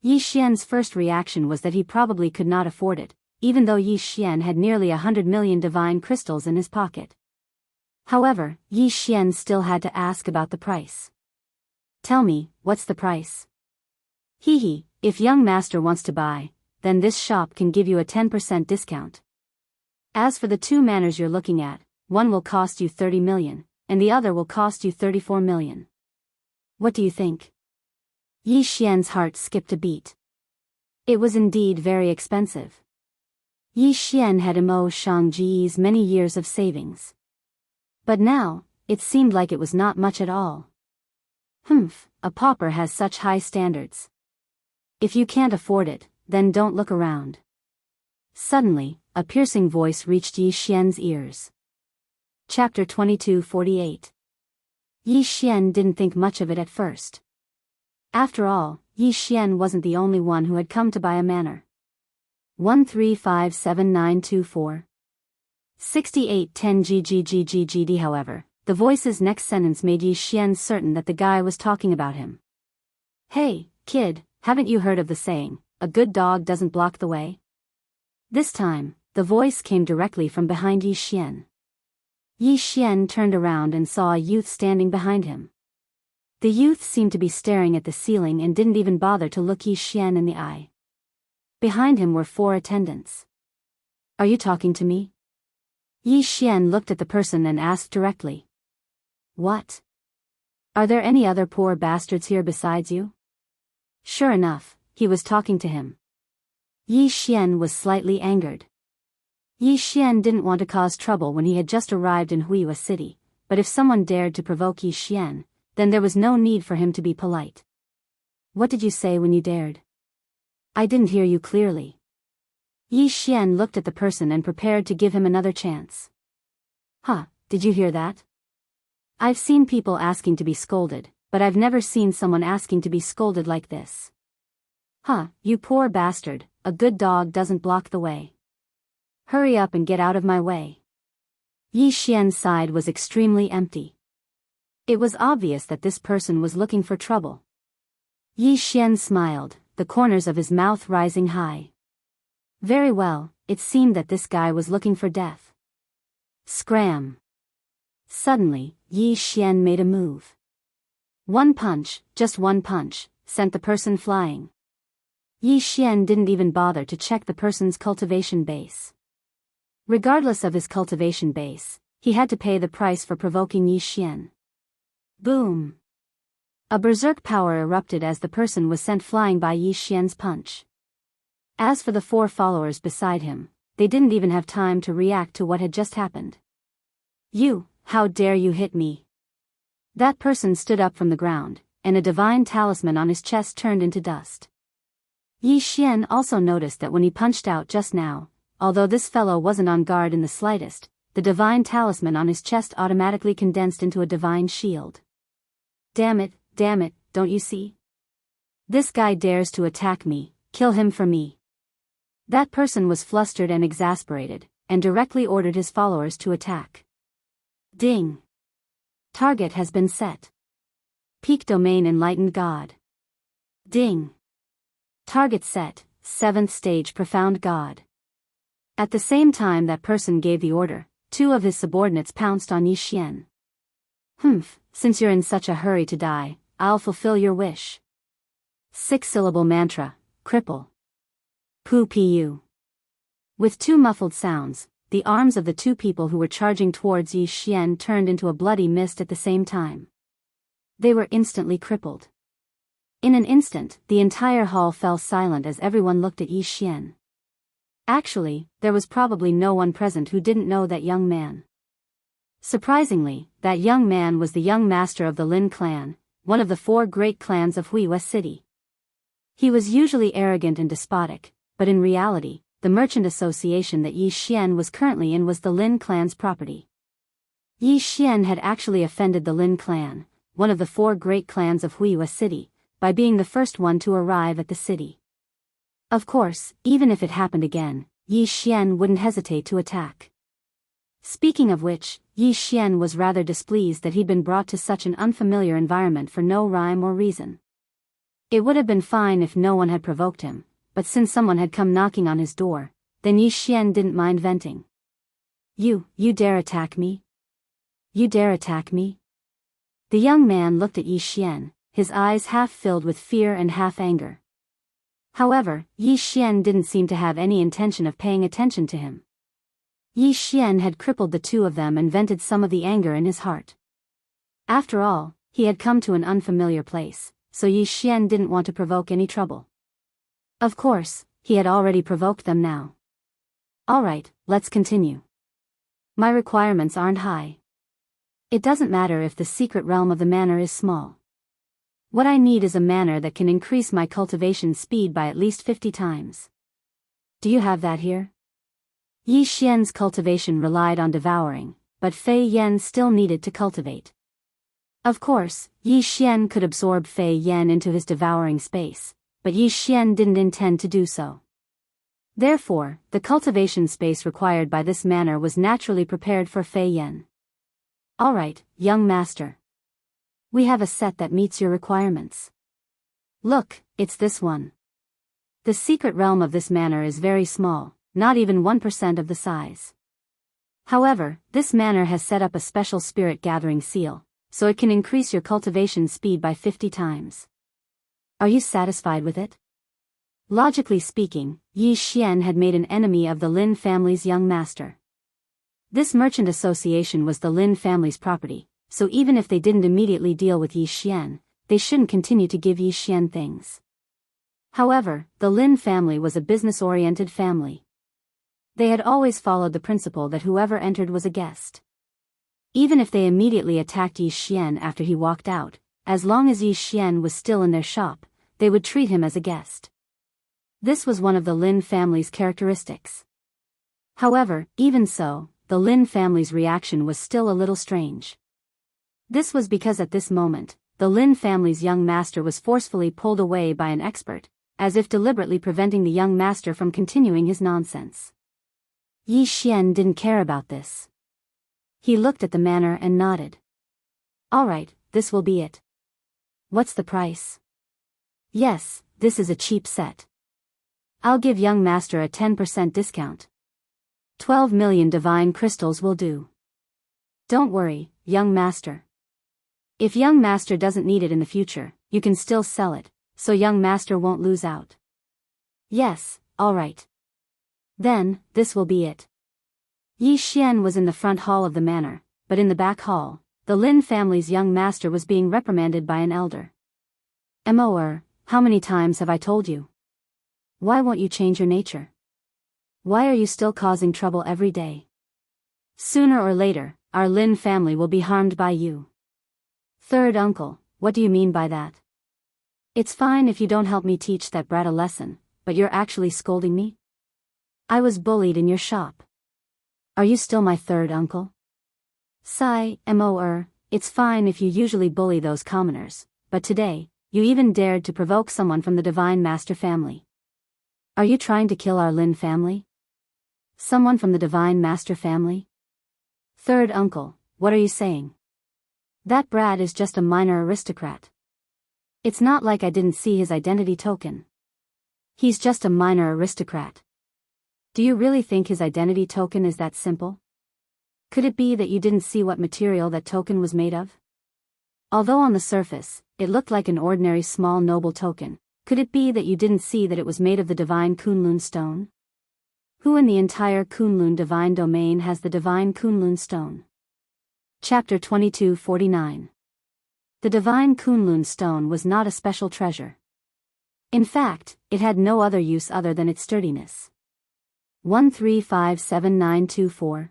Yi Xian's first reaction was that he probably could not afford it, even though Yi Xian had nearly 100 million divine crystals in his pocket. However, Yi Xian still had to ask about the price. Tell me, what's the price? Hee, if young master wants to buy, then this shop can give you a 10% discount. As for the 2 manors you're looking at, one will cost you 30 million, and the other will cost you 34 million. What do you think? Yi Xian's heart skipped a beat. It was indeed very expensive. Yi Xian had Mo Shangji's many years of savings. But now, it seemed like it was not much at all. A pauper has such high standards. If you can't afford it, then don't look around. Suddenly, a piercing voice reached Yi Xian's ears. Chapter 2248. Yi Xian didn't think much of it at first. After all, Yi Xian wasn't the only one who had come to buy a manor. 1357924. 6810 GGGGGD. However, the voice's next sentence made Yi Xian certain that the guy was talking about him. Hey, kid, haven't you heard of the saying, a good dog doesn't block the way? This time, the voice came directly from behind Yi Xian. Yi Xian turned around and saw a youth standing behind him. The youth seemed to be staring at the ceiling and didn't even bother to look Yi Xian in the eye. Behind him were 4 attendants. Are you talking to me? Yi Xian looked at the person and asked directly. What? Are there any other poor bastards here besides you? Sure enough, he was talking to him. Yi Xian was slightly angered. Yi Xian didn't want to cause trouble when he had just arrived in Huiyue City, but if someone dared to provoke Yi Xian, then there was no need for him to be polite. What did you say when you dared? I didn't hear you clearly. Yi Xian looked at the person and prepared to give him another chance. Huh, did you hear that? I've seen people asking to be scolded, but I've never seen someone asking to be scolded like this. Huh, you poor bastard, a good dog doesn't block the way. Hurry up and get out of my way. Yi Xian's side was extremely empty. It was obvious that this person was looking for trouble. Yi Xian smiled, the corners of his mouth rising high. Very well, it seemed that this guy was looking for death. Scram. Suddenly, Yi Xian made a move. One punch, just one punch, sent the person flying. Yi Xian didn't even bother to check the person's cultivation base. Regardless of his cultivation base, he had to pay the price for provoking Yi Xian. Boom! A berserk power erupted as the person was sent flying by Yi Xian's punch. As for the four followers beside him, they didn't even have time to react to what had just happened. You, how dare you hit me? That person stood up from the ground, and a divine talisman on his chest turned into dust. Yi Xian also noticed that when he punched out just now, although this fellow wasn't on guard in the slightest, the divine talisman on his chest automatically condensed into a divine shield. Damn it, don't you see? This guy dares to attack me, kill him for me. That person was flustered and exasperated, and directly ordered his followers to attack. Ding! Target has been set. Peak Domain Enlightened God. Ding! Target set, 7th Stage Profound God. At the same time that person gave the order, two of his subordinates pounced on Yi Xian. Humph, since you're in such a hurry to die, I'll fulfill your wish. 6-syllable mantra, cripple. Pu. With two muffled sounds, the arms of the two people who were charging towards Yi Xian turned into a bloody mist at the same time. They were instantly crippled. In an instant, the entire hall fell silent as everyone looked at Yi Xian. Actually, there was probably no one present who didn't know that young man. Surprisingly, that young man was the young master of the Lin clan, one of the 4 great clans of Huiyue City. He was usually arrogant and despotic, but in reality, the merchant association that Yi Xian was currently in was the Lin clan's property. Yi Xian had actually offended the Lin clan, one of the 4 great clans of Huiyue City, by being the first one to arrive at the city. Of course, even if it happened again, Yi Xian wouldn't hesitate to attack. Speaking of which, Yi Xian was rather displeased that he'd been brought to such an unfamiliar environment for no rhyme or reason. It would have been fine if no one had provoked him, but since someone had come knocking on his door, then Yi Xian didn't mind venting. You dare attack me? You dare attack me? The young man looked at Yi Xian, his eyes half filled with fear and half anger. However, Yi Xian didn't seem to have any intention of paying attention to him. Yi Xian had crippled the two of them and vented some of the anger in his heart. After all, he had come to an unfamiliar place, so Yi Xian didn't want to provoke any trouble. Of course, he had already provoked them now. Alright, let's continue. My requirements aren't high. It doesn't matter if the secret realm of the manor is small. What I need is a manor that can increase my cultivation speed by at least 50 times. Do you have that here? Yi Xian's cultivation relied on devouring, but Fei Yan still needed to cultivate. Of course, Yi Xian could absorb Fei Yan into his devouring space, but Yi Xian didn't intend to do so. Therefore, the cultivation space required by this manor was naturally prepared for Fei Yan. Alright, young master. We have a set that meets your requirements. Look, it's this one. The secret realm of this manor is very small, not even 1% of the size. However, this manor has set up a special spirit gathering seal, so it can increase your cultivation speed by 50 times. Are you satisfied with it? Logically speaking, Yi Xian had made an enemy of the Lin family's young master. This merchant association was the Lin family's property, so even if they didn't immediately deal with Yi Xian, they shouldn't continue to give Yi Xian things. However, the Lin family was a business-oriented family. They had always followed the principle that whoever entered was a guest. Even if they immediately attacked Yi Xian after he walked out, as long as Yi Xian was still in their shop, they would treat him as a guest. This was one of the Lin family's characteristics. However, even so, the Lin family's reaction was still a little strange. This was because at this moment, the Lin family's young master was forcefully pulled away by an expert, as if deliberately preventing the young master from continuing his nonsense. Yi Xian didn't care about this. He looked at the manor and nodded. "All right, this will be it." "What's the price?" "Yes, this is a cheap set. I'll give young master a 10% discount. 12 million divine crystals will do." "Don't worry, young master. If young master doesn't need it in the future, you can still sell it, so young master won't lose out." "Yes, all right. Then, this will be it." Yi Xian was in the front hall of the manor, but in the back hall, the Lin family's young master was being reprimanded by an elder. "Moer, how many times have I told you? Why won't you change your nature? Why are you still causing trouble every day? Sooner or later, our Lin family will be harmed by you." "Third uncle, what do you mean by that? It's fine if you don't help me teach that brat a lesson, but you're actually scolding me? I was bullied in your shop. Are you still my third uncle?" "Sai, Moer, it's fine if you usually bully those commoners, but today, you even dared to provoke someone from the Divine Master family. Are you trying to kill our Lin family? Someone from the Divine Master family?" "Third uncle, what are you saying? That brat is just a minor aristocrat. It's not like I didn't see his identity token. He's just a minor aristocrat. Do you really think his identity token is that simple? Could it be that you didn't see what material that token was made of? Although on the surface, it looked like an ordinary small noble token, could it be that you didn't see that it was made of the divine Kunlun stone? Who in the entire Kunlun divine domain has the divine Kunlun stone?" Chapter 2249. The divine Kunlun stone was not a special treasure. In fact, it had no other use other than its sturdiness. 1357924.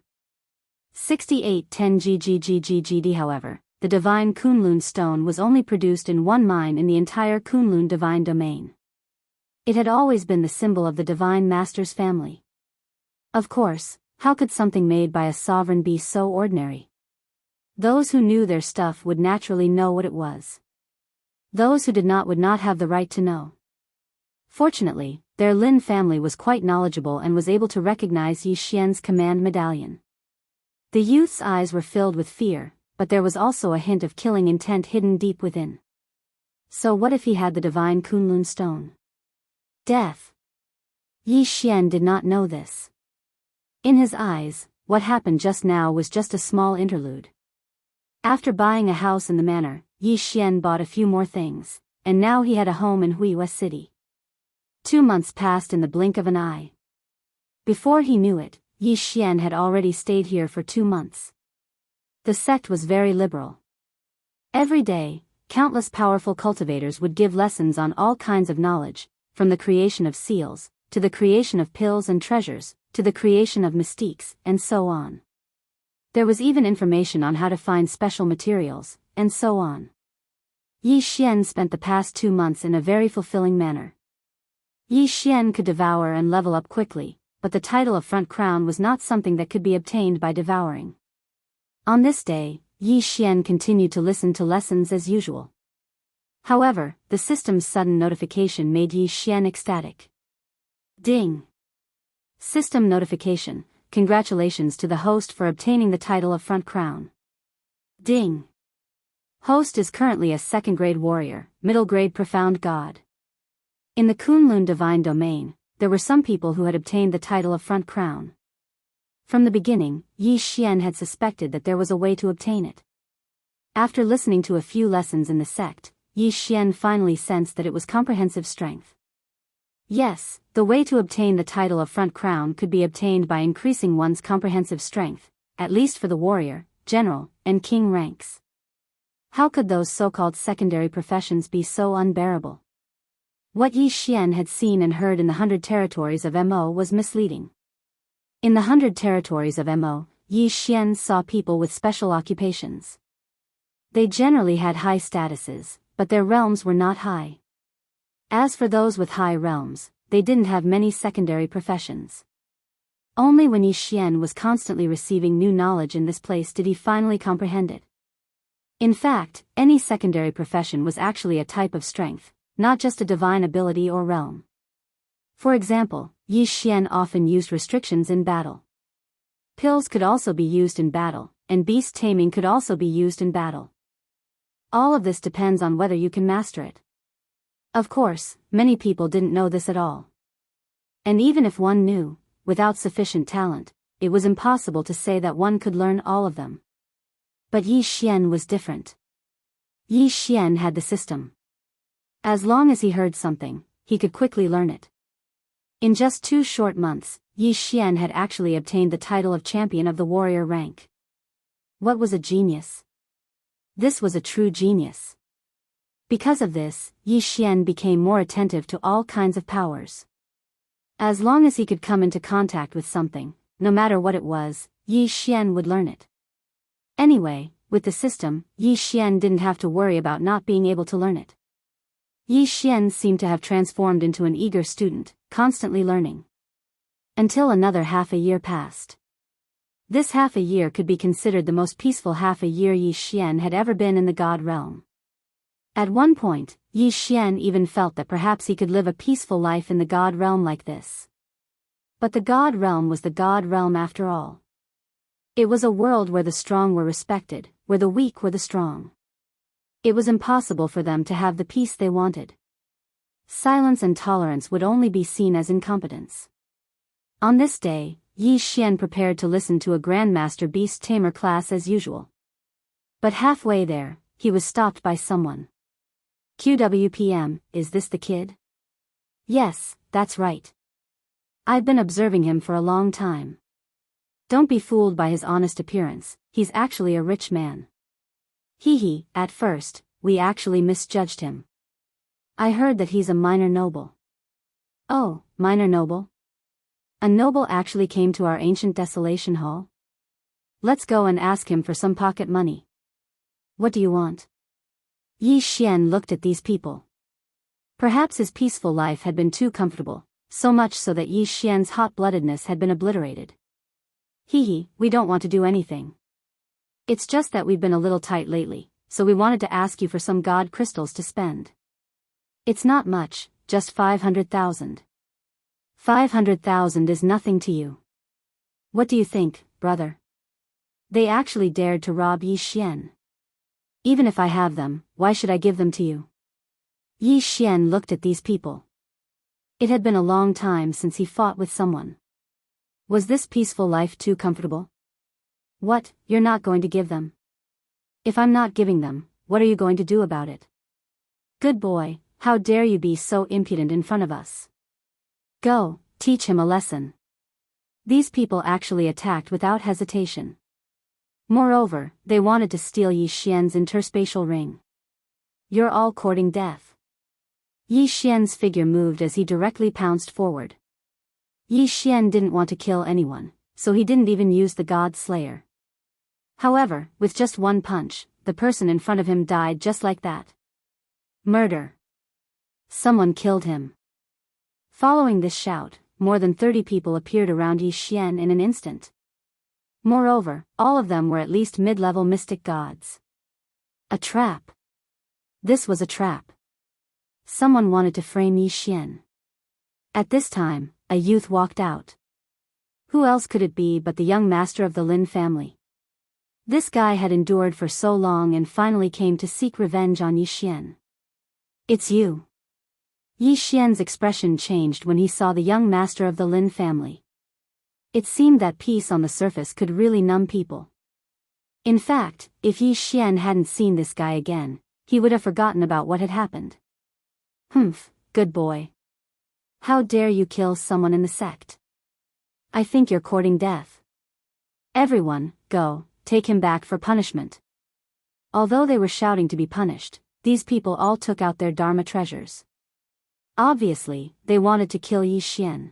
6810 GGGGGD. However, the divine Kunlun stone was only produced in one mine in the entire Kunlun divine domain. It had always been the symbol of the divine master's family. Of course, how could something made by a sovereign be so ordinary? Those who knew their stuff would naturally know what it was. Those who did not would not have the right to know. Fortunately, their Lin family was quite knowledgeable and was able to recognize Yi Xian's command medallion. The youth's eyes were filled with fear, but there was also a hint of killing intent hidden deep within. So what if he had the divine Kunlun stone? Death. Yi Xian did not know this. In his eyes, what happened just now was just a small interlude. After buying a house in the manor, Yi Xian bought a few more things, and now he had a home in Huiyue City. 2 months passed in the blink of an eye. Before he knew it, Yi Xian had already stayed here for 2 months. The sect was very liberal. Every day, countless powerful cultivators would give lessons on all kinds of knowledge, from the creation of seals, to the creation of pills and treasures, to the creation of mystiques, and so on. There was even information on how to find special materials, and so on. Yi Xian spent the past 2 months in a very fulfilling manner. Yi Xian could devour and level up quickly, but the title of Front Crown was not something that could be obtained by devouring. On this day, Yi Xian continued to listen to lessons as usual. However, the system's sudden notification made Yi Xian ecstatic. Ding! System notification. Congratulations to the host for obtaining the title of Front Crown. Ding! Host is currently a second-grade warrior, middle-grade profound god. In the Kunlun divine domain, there were some people who had obtained the title of Front Crown. From the beginning, Yi Xian had suspected that there was a way to obtain it. After listening to a few lessons in the sect, Yi Xian finally sensed that it was comprehensive strength. Yes, the way to obtain the title of Front Crown could be obtained by increasing one's comprehensive strength, at least for the warrior, general, and king ranks. How could those so-called secondary professions be so unbearable? What Yi Xian had seen and heard in the 100 territories of Mo was misleading. In the 100 territories of Mo, Yi Xian saw people with special occupations. They generally had high statuses, but their realms were not high. As for those with high realms, they didn't have many secondary professions. Only when Yi Xian was constantly receiving new knowledge in this place did he finally comprehend it. In fact, any secondary profession was actually a type of strength, not just a divine ability or realm. For example, Yi Xian often used restrictions in battle. Pills could also be used in battle, and beast taming could also be used in battle. All of this depends on whether you can master it. Of course, many people didn't know this at all. And even if one knew, without sufficient talent, it was impossible to say that one could learn all of them. But Yi Xian was different. Yi Xian had the system. As long as he heard something, he could quickly learn it. In just 2 short months, Yi Xian had actually obtained the title of champion of the warrior rank. What was a genius? This was a true genius. Because of this, Yi Xian became more attentive to all kinds of powers. As long as he could come into contact with something, no matter what it was, Yi Xian would learn it. Anyway, with the system, Yi Xian didn't have to worry about not being able to learn it. Yi Xian seemed to have transformed into an eager student, constantly learning. Until another half a year passed. This half a year could be considered the most peaceful half a year Yi Xian had ever been in the God realm. At one point, Yi Xian even felt that perhaps he could live a peaceful life in the God realm like this. But the God realm was the God realm after all. It was a world where the strong were respected, where the weak were the strong. It was impossible for them to have the peace they wanted. Silence and tolerance would only be seen as incompetence. On this day, Yi Xian prepared to listen to a Grandmaster Beast Tamer class as usual. But halfway there, he was stopped by someone. QWPM, is this the kid? Yes, that's right. I've been observing him for a long time. Don't be fooled by his honest appearance, he's actually a rich man. At first, we actually misjudged him. I heard that he's a minor noble. Oh, minor noble? A noble actually came to our ancient desolation hall? Let's go and ask him for some pocket money. What do you want? Yi Xian looked at these people. Perhaps his peaceful life had been too comfortable, so much so that Yi Xian's hot-bloodedness had been obliterated. We don't want to do anything. It's just that we've been a little tight lately, so we wanted to ask you for some god crystals to spend. It's not much, just 500,000. 500,000 is nothing to you. What do you think, brother? They actually dared to rob Yi Xian. Even if I have them, why should I give them to you? Yi Xian looked at these people. It had been a long time since he fought with someone. Was this peaceful life too comfortable? What, you're not going to give them? If I'm not giving them, what are you going to do about it? Good boy, how dare you be so impudent in front of us? Go, teach him a lesson. These people actually attacked without hesitation. Moreover, they wanted to steal Yi Xian's interspatial ring. You're all courting death. Yi Xian's figure moved as he directly pounced forward. Yi Xian didn't want to kill anyone, so he didn't even use the God Slayer. However, with just one punch, the person in front of him died just like that. Murder. Someone killed him. Following this shout, more than 30 people appeared around Yi Xian in an instant. Moreover, all of them were at least mid-level mystic gods. A trap. This was a trap. Someone wanted to frame Yi Xian. At this time, a youth walked out. Who else could it be but the young master of the Lin family? This guy had endured for so long and finally came to seek revenge on Yi Xian. It's you. Yi Xian's expression changed when he saw the young master of the Lin family. It seemed that peace on the surface could really numb people. In fact, if Yi Xian hadn't seen this guy again, he would have forgotten about what had happened. Good boy. How dare you kill someone in the sect? I think you're courting death. Everyone, go, take him back for punishment. Although they were shouting to be punished, these people all took out their Dharma treasures. Obviously, they wanted to kill Yi Xian.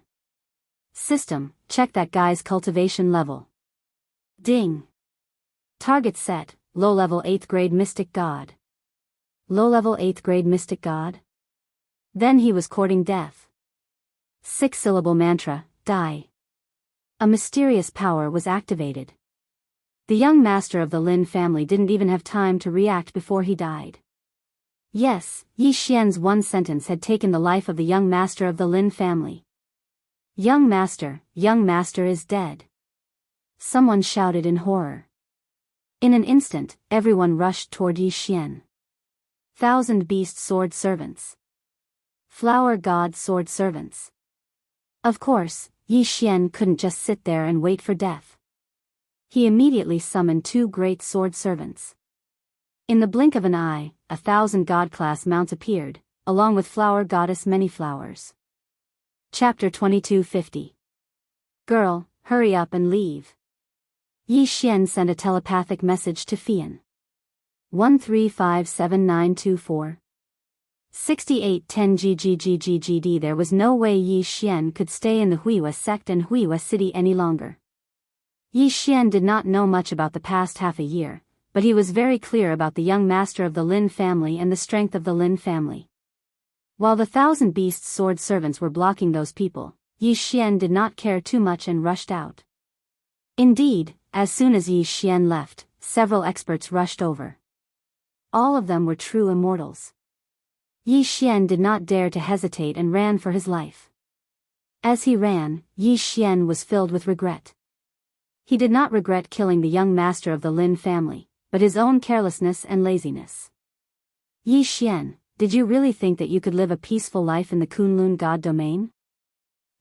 System, check that guy's cultivation level. Ding. Target set, low-level 8th grade mystic god. Low-level 8th grade mystic god? Then he was courting death. 6-syllable mantra, die. A mysterious power was activated. The young master of the Lin family didn't even have time to react before he died. Yes, Yi Xian's one sentence had taken the life of the young master of the Lin family. Young master is dead. Someone shouted in horror. In an instant, everyone rushed toward Yi Xian. 1,000 beast sword servants. Flower god sword servants. Of course, Yi Xian couldn't just sit there and wait for death. He immediately summoned 2 great sword servants. In the blink of an eye, 1,000 god-class mounts appeared, along with flower goddess Many Flowers. Chapter 2250. Girl, hurry up and leave. Yi Xian sent a telepathic message to Fian. 1357924. 6810 GGGGGD. There was no way Yi Xian could stay in the Huiwa sect and Huiwa city any longer. Yi Xian did not know much about the past half a year, but he was very clear about the young master of the Lin family and the strength of the Lin family. While the 1,000 beast sword servants were blocking those people, Yi Xian did not care too much and rushed out. Indeed, as soon as Yi Xian left, several experts rushed over. All of them were true immortals. Yi Xian did not dare to hesitate and ran for his life. As he ran, Yi Xian was filled with regret. He did not regret killing the young master of the Lin family, but his own carelessness and laziness. Yi Xian, did you really think that you could live a peaceful life in the Kunlun God domain?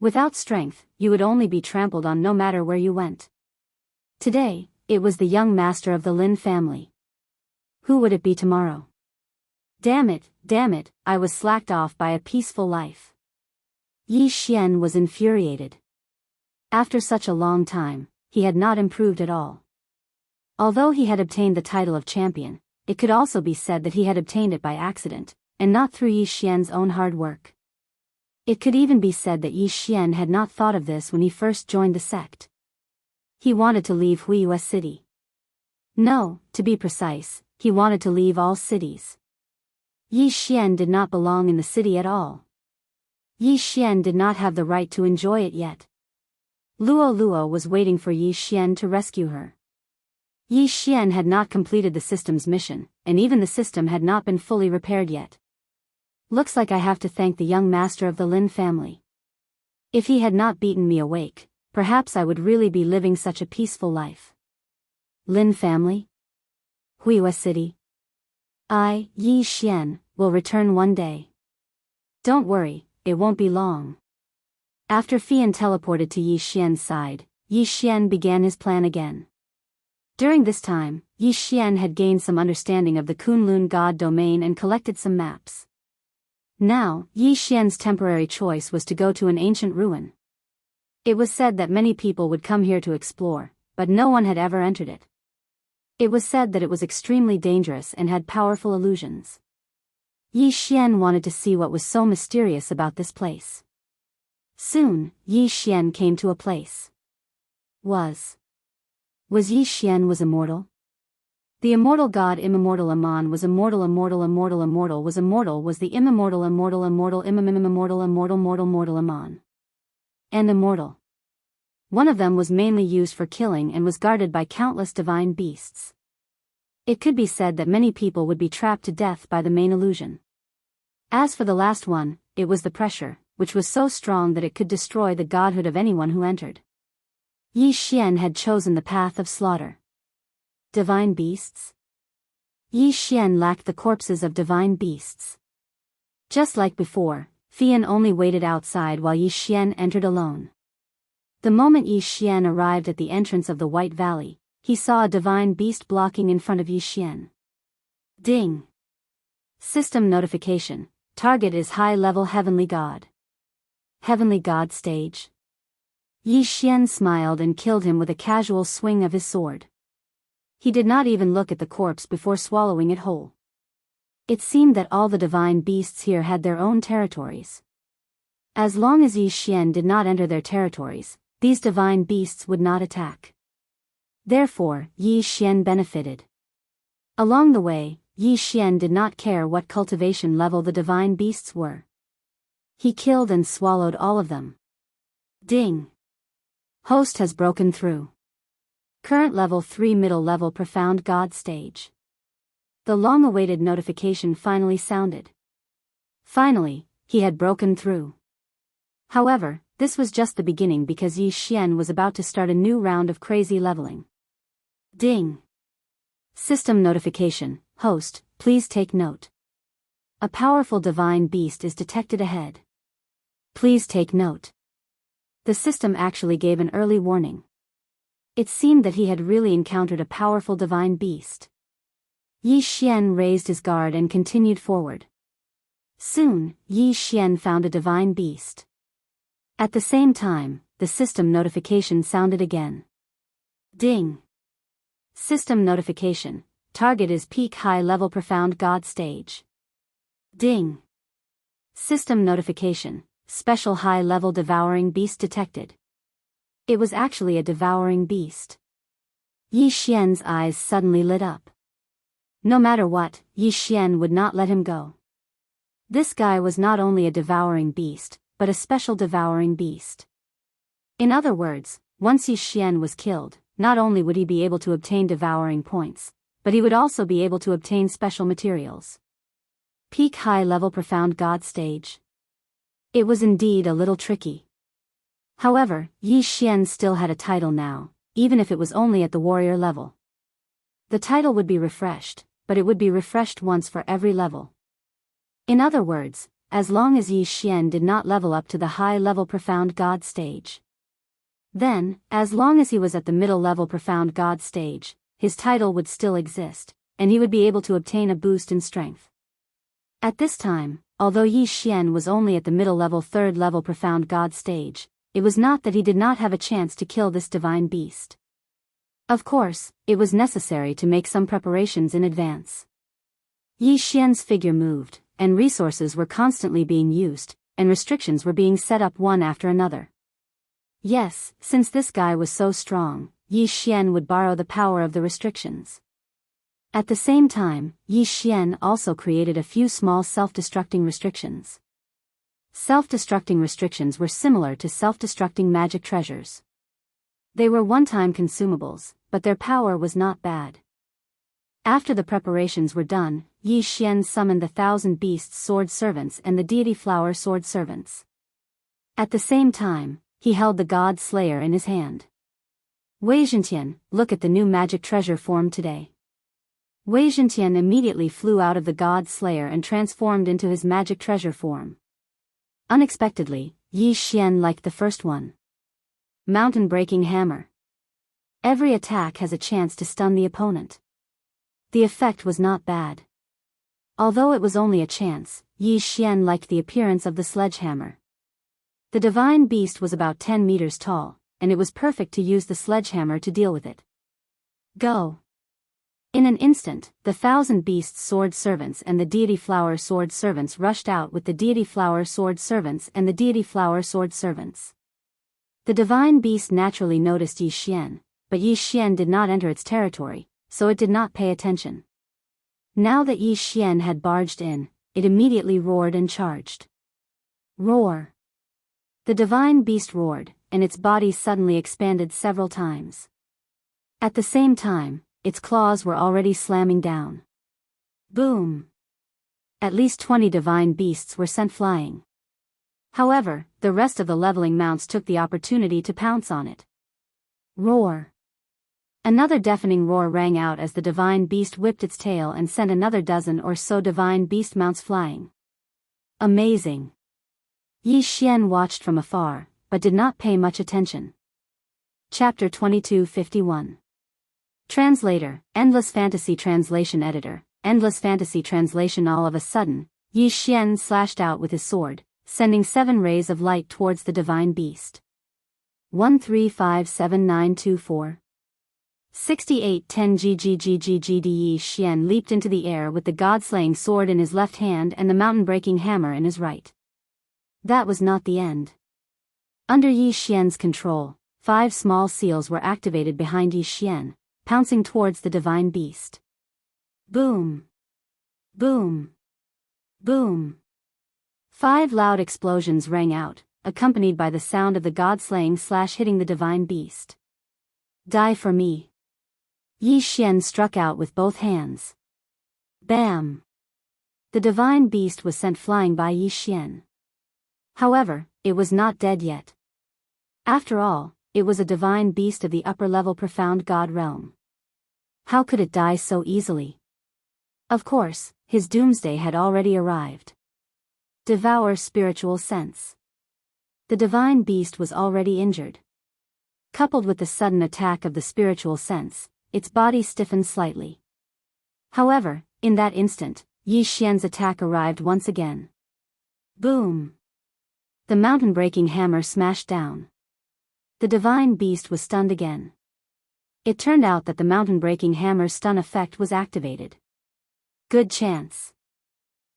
Without strength, you would only be trampled on no matter where you went. Today, it was the young master of the Lin family. Who would it be tomorrow? Damn it, I was slacked off by a peaceful life. Yi Xian was infuriated. After such a long time, he had not improved at all. Although he had obtained the title of champion, it could also be said that he had obtained it by accident, and not through Yi Xian's own hard work. It could even be said that Yi Xian had not thought of this when he first joined the sect. He wanted to leave Huiwa city. No, to be precise, he wanted to leave all cities. Yi Xian did not belong in the city at all. Yi Xian did not have the right to enjoy it yet. Luo was waiting for Yi Xian to rescue her. Yi Xian had not completed the system's mission, and even the system had not been fully repaired yet. Looks like I have to thank the young master of the Lin family. If he had not beaten me awake, perhaps I would really be living such a peaceful life. Lin family? Huiwa city. I, Yi Xian, will return one day. Don't worry, it won't be long. After Fian teleported to Yi Xian's side, Yi Xian began his plan again. During this time, Yi Xian had gained some understanding of the Kunlun God domain and collected some maps. Now, Yi Xian's temporary choice was to go to an ancient ruin. It was said that many people would come here to explore, but no one had ever entered it. It was said that it was extremely dangerous and had powerful illusions. Yi Xian wanted to see what was so mysterious about this place. Soon, Yi Xian came to a place. Was Yi Xian was immortal? The immortal god immortal Aman was immortal was immortal was the immortal mortal Aman. And immortal. One of them was mainly used for killing and was guarded by countless divine beasts. It could be said that many people would be trapped to death by the main illusion. As for the last one, it was the pressure, which was so strong that it could destroy the godhood of anyone who entered. Yi Xian had chosen the path of slaughter. Divine beasts? Yi Xian lacked the corpses of divine beasts. Just like before, Fian only waited outside while Yi Xian entered alone. The moment Yi Xian arrived at the entrance of the White Valley, he saw a divine beast blocking in front of Yi Xian. Ding! System notification. Target is high-level Heavenly God. Heavenly God stage. Yi Xian smiled and killed him with a casual swing of his sword. He did not even look at the corpse before swallowing it whole. It seemed that all the divine beasts here had their own territories. As long as Yi Xian did not enter their territories, these divine beasts would not attack. Therefore, Yi Xian benefited. Along the way, Yi Xian did not care what cultivation level the divine beasts were. He killed and swallowed all of them. Ding! Host has broken through. Current level 3 middle level profound God stage. The long-awaited notification finally sounded. Finally, he had broken through. However, this was just the beginning because Yi Xian was about to start a new round of crazy leveling. Ding! System notification, host, please take note. A powerful divine beast is detected ahead. Please take note. The system actually gave an early warning. It seemed that he had really encountered a powerful divine beast. Yi Xian raised his guard and continued forward. Soon, Yi Xian found a divine beast. At the same time, the system notification sounded again. Ding! System notification, target is peak high-level profound God stage. Ding! System notification, special high-level devouring beast detected. It was actually a devouring beast. Yi Xian's eyes suddenly lit up. No matter what, Yi Xian would not let him go. This guy was not only a devouring beast, but a special devouring beast. In other words, once Yi Xian was killed, not only would he be able to obtain devouring points, but he would also be able to obtain special materials. Peak high-level profound God stage. It was indeed a little tricky. However, Yi Xian still had a title now, even if it was only at the warrior level. The title would be refreshed, but it would be refreshed once for every level. In other words, as long as Yi Xian did not level up to the high-level profound God stage. Then, as long as he was at the middle-level profound God stage, his title would still exist, and he would be able to obtain a boost in strength. At this time, although Yi Xian was only at the middle-level third-level profound God stage, it was not that he did not have a chance to kill this divine beast. Of course, it was necessary to make some preparations in advance. Yi Xian's figure moved, and resources were constantly being used, and restrictions were being set up one after another. Yes, since this guy was so strong, Yi Xian would borrow the power of the restrictions. At the same time, Yi Xian also created a few small self-destructing restrictions. Self-destructing restrictions were similar to self-destructing magic treasures. They were one-time consumables, but their power was not bad. After the preparations were done, Yi Xian summoned the 1,000 Beasts Sword Servants and the Deity Flower Sword Servants. At the same time, he held the God Slayer in his hand. Wei Zhentian, look at the new magic treasure formed today. Wei Zhentian immediately flew out of the God Slayer and transformed into his magic treasure form. Unexpectedly, Yi Xian liked the first one. Mountain-breaking hammer. Every attack has a chance to stun the opponent. The effect was not bad. Although it was only a chance, Yi Xian liked the appearance of the sledgehammer. The divine beast was about 10 meters tall, and it was perfect to use the sledgehammer to deal with it. Go! In an instant, the 1,000 Beasts Sword Servants and the Deity Flower Sword Servants rushed out with the Deity Flower Sword Servants and the Deity Flower Sword Servants. The divine beast naturally noticed Yi Xian, but Yi Xian did not enter its territory, so it did not pay attention. Now that Yi Xian had barged in, it immediately roared and charged. Roar! The divine beast roared, and its body suddenly expanded several times. At the same time, its claws were already slamming down. Boom! At least 20 divine beasts were sent flying. However, the rest of the leveling mounts took the opportunity to pounce on it. Roar! Another deafening roar rang out as the divine beast whipped its tail and sent another dozen or so divine beast mounts flying. Amazing! Yi Xian watched from afar, but did not pay much attention. Chapter 2251. Translator, Endless Fantasy Translation Editor, Endless Fantasy Translation. All of a sudden, Yi Xian slashed out with his sword, sending 7 rays of light towards the divine beast. 1357924. 6810 GGGGGD. Yi Xian leaped into the air with the god-slaying sword in his left hand and the mountain-breaking hammer in his right. That was not the end. Under Yi Xian's control, 5 small seals were activated behind Yi Xian, pouncing towards the divine beast. Boom! Boom! Boom! 5 loud explosions rang out, accompanied by the sound of the god-slaying slash hitting the divine beast. Die for me. Yi Xian struck out with both hands. Bam! The divine beast was sent flying by Yi Xian. However, it was not dead yet. After all, it was a divine beast of the upper-level profound god realm. How could it die so easily? Of course, his doomsday had already arrived. Devour spiritual sense. The divine beast was already injured. Coupled with the sudden attack of the spiritual sense, its body stiffened slightly. However, in that instant, Yi Xian's attack arrived once again. Boom! The mountain-breaking hammer smashed down. The divine beast was stunned again. It turned out that the mountain-breaking hammer's stun effect was activated. Good chance.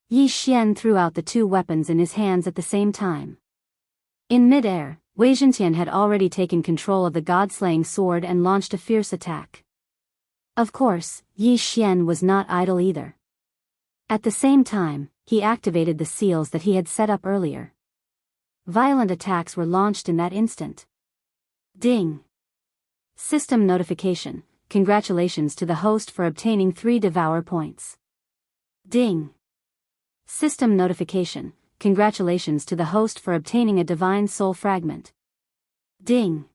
Yi Xian threw out the 2 weapons in his hands at the same time. In mid-air, Wei Zhentian had already taken control of the god-slaying sword and launched a fierce attack. Of course, Yi Xian was not idle either. At the same time, he activated the seals that he had set up earlier. Violent attacks were launched in that instant. Ding! System notification: congratulations to the host for obtaining 3 Devour points. Ding! System notification: congratulations to the host for obtaining a Divine Soul Fragment. Ding!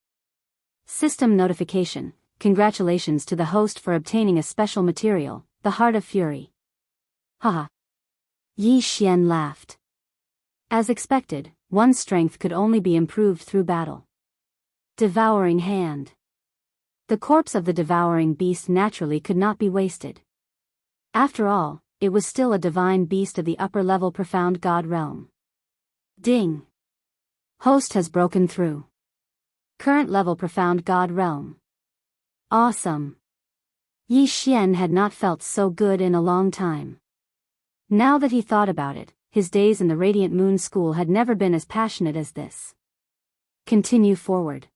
System notification: congratulations to the host for obtaining a special material, the Heart of Fury. Haha! Yi Xian laughed. As expected, one's strength could only be improved through battle. Devouring Hand. The corpse of the devouring beast naturally could not be wasted. After all, it was still a divine beast of the upper-level profound god realm. Ding! Host has broken through. Current level profound god realm. Awesome! Yi Xian had not felt so good in a long time. Now that he thought about it, his days in the Radiant Moon School had never been as passionate as this. Continue forward.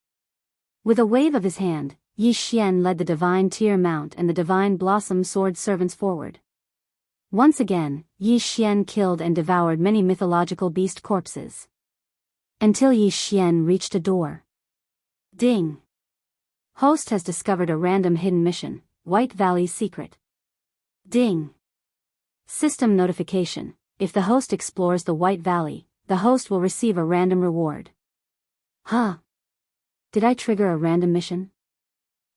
With a wave of his hand, Yi Xian led the Divine Tear Mount and the Divine Blossom Sword servants forward. Once again, Yi Xian killed and devoured many mythological beast corpses. Until Yi Xian reached a door. Ding! Host has discovered a random hidden mission, White Valley's secret. Ding! System notification: if the host explores the White Valley, the host will receive a random reward. Huh? Did I trigger a random mission?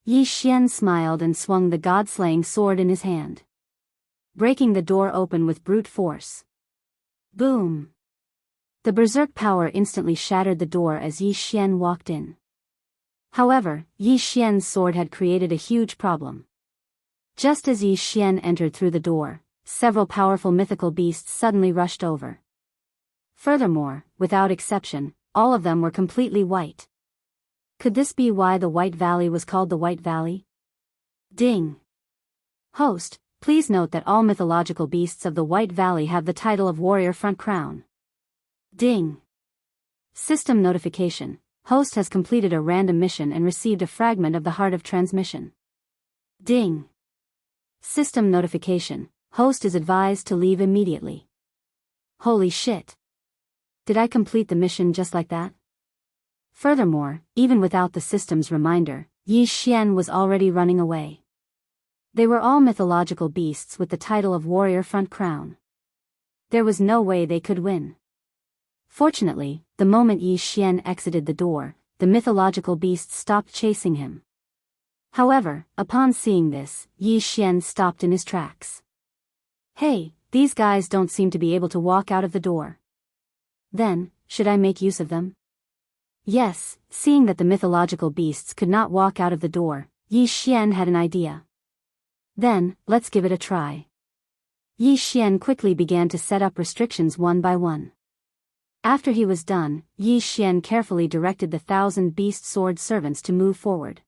Yi Xian smiled and swung the god-slaying sword in his hand, breaking the door open with brute force. Boom! The berserk power instantly shattered the door as Yi Xian walked in. However, Yi Xian's sword had created a huge problem. Just as Yi Xian entered through the door, several powerful mythical beasts suddenly rushed over. Furthermore, without exception, all of them were completely white. Could this be why the White Valley was called the White Valley? Ding! Host, please note that all mythological beasts of the White Valley have the title of Warrior Front Crown. Ding! System notification: host has completed a random mission and received a fragment of the Heart of Transmission. Ding! System notification: host is advised to leave immediately. Holy shit! Did I complete the mission just like that? Furthermore, even without the system's reminder, Yi Xian was already running away. They were all mythological beasts with the title of Warrior Front Crown. There was no way they could win. Fortunately, the moment Yi Xian exited the door, the mythological beasts stopped chasing him. However, upon seeing this, Yi Xian stopped in his tracks. Hey, these guys don't seem to be able to walk out of the door. Then, should I make use of them? Yes, seeing that the mythological beasts could not walk out of the door, Yi Xian had an idea. Then, let's give it a try. Yi Xian quickly began to set up restrictions one by one. After he was done, Yi Xian carefully directed the 1,000 beast sword servants to move forward.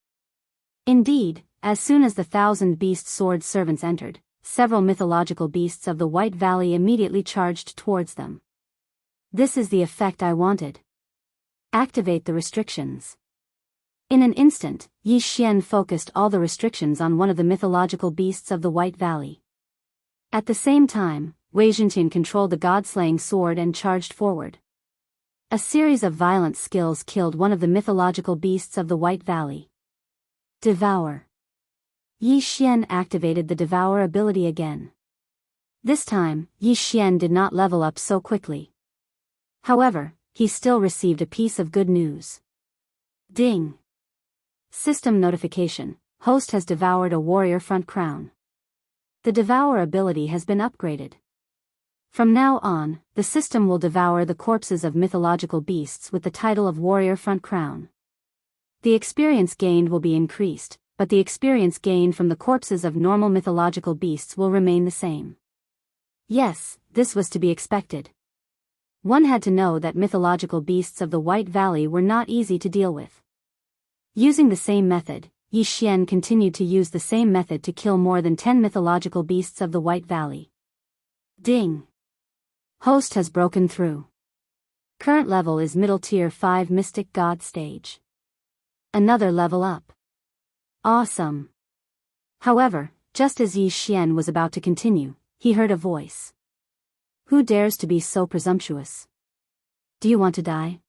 Indeed, as soon as the 1,000 beast sword servants entered, several mythological beasts of the White Valley immediately charged towards them. This is the effect I wanted. Activate the restrictions. In an instant, Yi Xian focused all the restrictions on one of the mythological beasts of the White Valley. At the same time, Wei Zhentian controlled the god-slaying sword and charged forward. A series of violent skills killed one of the mythological beasts of the White Valley. Devour. Yi Xian activated the Devourer ability again. This time, Yi Xian did not level up so quickly. However, he still received a piece of good news. Ding! System notification: Host has devoured a warrior front crown. The Devourer ability has been upgraded. From now on, the system will devour the corpses of mythological beasts with the title of Warrior Front Crown. The experience gained will be increased, but the experience gained from the corpses of normal mythological beasts will remain the same. Yes, this was to be expected. One had to know that mythological beasts of the White Valley were not easy to deal with. Using the same method, Yi Xian continued to use the same method to kill more than 10 mythological beasts of the White Valley. Ding! Host has broken through. Current level is Middle Tier 5 Mystic God Stage. Another level up. Awesome. However, just as Yi Xian was about to continue, he heard a voice. Who dares to be so presumptuous? Do you want to die?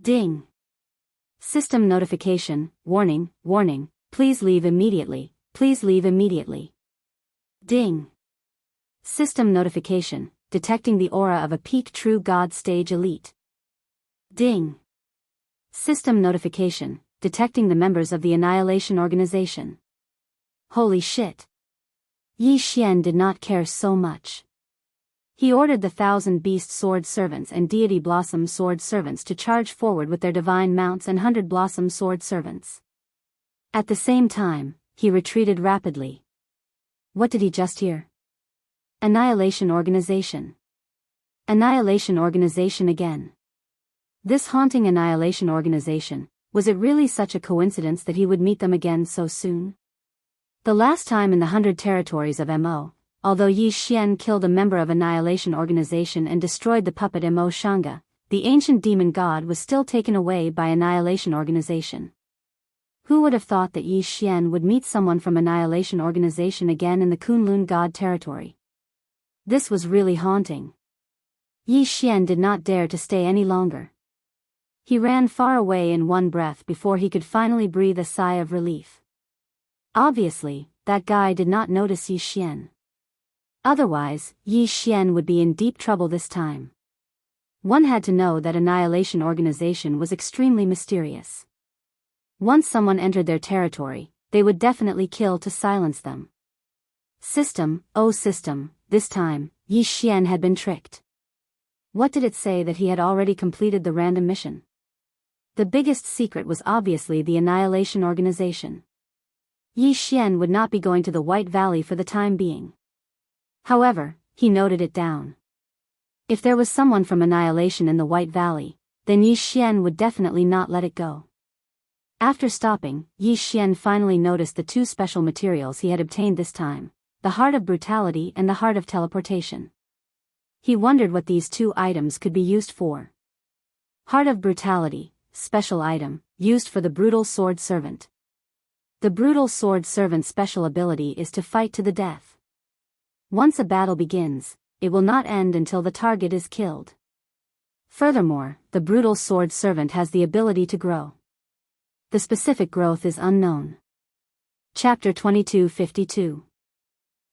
Ding. System notification: warning, warning, please leave immediately, please leave immediately. Ding. System notification: detecting the aura of a peak true God stage elite. Ding. System notification: detecting the members of the Annihilation Organization. Holy shit. Yi Xian did not care so much. He ordered the 1,000 Beast Sword Servants and Deity Blossom Sword Servants to charge forward with their divine mounts and 100 Blossom Sword Servants. At the same time, he retreated rapidly. What did he just hear? Annihilation Organization. Annihilation Organization again. This haunting Annihilation Organization, was it really such a coincidence that he would meet them again so soon? The last time in the 100 territories of Mo, although Yi Xian killed a member of Annihilation Organization and destroyed the puppet Mo Shanga, the ancient demon god was still taken away by Annihilation Organization. Who would have thought that Yi Xian would meet someone from Annihilation Organization again in the Kunlun god territory? This was really haunting. Yi Xian did not dare to stay any longer. He ran far away in one breath before he could finally breathe a sigh of relief. Obviously, that guy did not notice Yi Xian. Otherwise, Yi Xian would be in deep trouble this time. One had to know that Annihilation Organization was extremely mysterious. Once someone entered their territory, they would definitely kill to silence them. System, oh system, this time, Yi Xian had been tricked. What did it say that he had already completed the random mission? The biggest secret was obviously the Annihilation Organization. Yi Xian would not be going to the White Valley for the time being. However, he noted it down. If there was someone from Annihilation in the White Valley, then Yi Xian would definitely not let it go. After stopping, Yi Xian finally noticed the two special materials he had obtained this time, the Heart of Brutality and the Heart of Teleportation. He wondered what these two items could be used for. Heart of Brutality, special item, used for the Brutal Sword Servant. The Brutal Sword Servant's special ability is to fight to the death. Once a battle begins, it will not end until the target is killed. Furthermore, the Brutal Sword Servant has the ability to grow. The specific growth is unknown. Chapter 2252.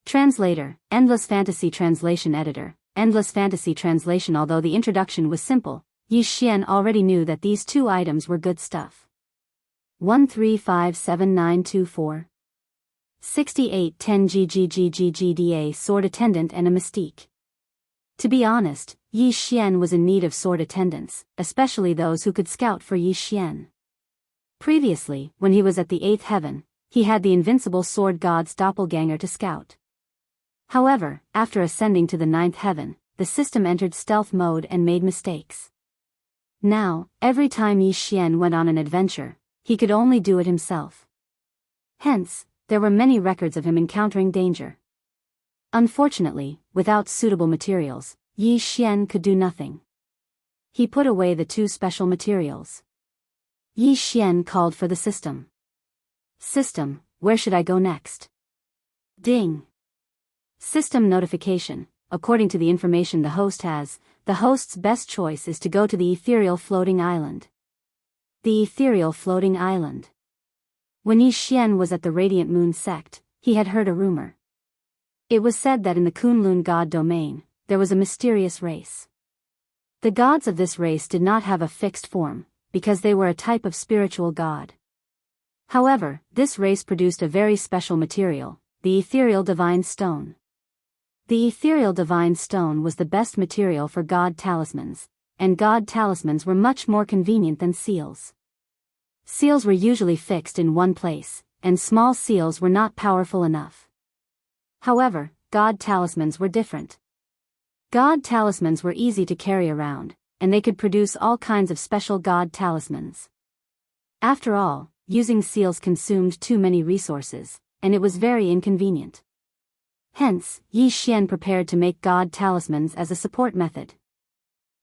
Translator, Endless Fantasy Translation Editor, Endless Fantasy Translation. Although the introduction was simple, Yi Xian already knew that these two items were good stuff. 1357924 6810 GGGGGDA Sword Attendant and a Mystique. To be honest, Yi Xian was in need of sword attendants, especially those who could scout for Yi Xian. Previously, when he was at the 8th heaven, he had the invincible sword god's doppelganger to scout. However, after ascending to the 9th heaven, the system entered stealth mode and made mistakes. Now, every time Yi Xian went on an adventure, he could only do it himself. Hence, there were many records of him encountering danger. Unfortunately, without suitable materials, Yi Xian could do nothing. He put away the 2 special materials. Yi Xian called for the system. System, where should I go next? Ding. System notification. According to the information the host has, the host's best choice is to go to the ethereal floating island. The ethereal floating island. When Yi Xian was at the Radiant Moon sect, he had heard a rumor. It was said that in the Kunlun god domain, there was a mysterious race. The gods of this race did not have a fixed form, because they were a type of spiritual god. However, this race produced a very special material, the ethereal divine stone. The ethereal divine stone was the best material for god talismans, and god talismans were much more convenient than seals. Seals were usually fixed in one place, and small seals were not powerful enough. However, god talismans were different. God talismans were easy to carry around, and they could produce all kinds of special god talismans. After all, using seals consumed too many resources, and it was very inconvenient. Hence, Yi Xian prepared to make god talismans as a support method.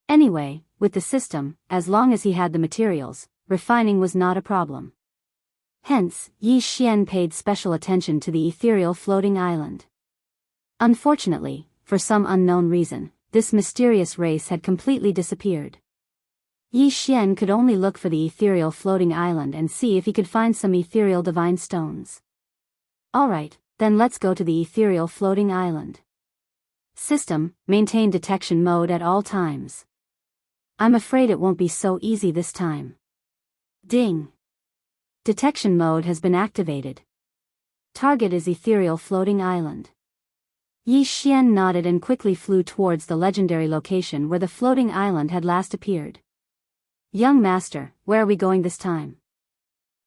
Anyway, with the system, as long as he had the materials, refining was not a problem. Hence, Yi Xian paid special attention to the ethereal floating island. Unfortunately, for some unknown reason, this mysterious race had completely disappeared. Yi Xian could only look for the ethereal floating island and see if he could find some ethereal divine stones. Alright, then let's go to the ethereal floating island. System, maintain detection mode at all times. I'm afraid it won't be so easy this time. Ding. Detection mode has been activated. Target is ethereal floating island. Yi Xian nodded and quickly flew towards the legendary location where the floating island had last appeared. Young master, where are we going this time?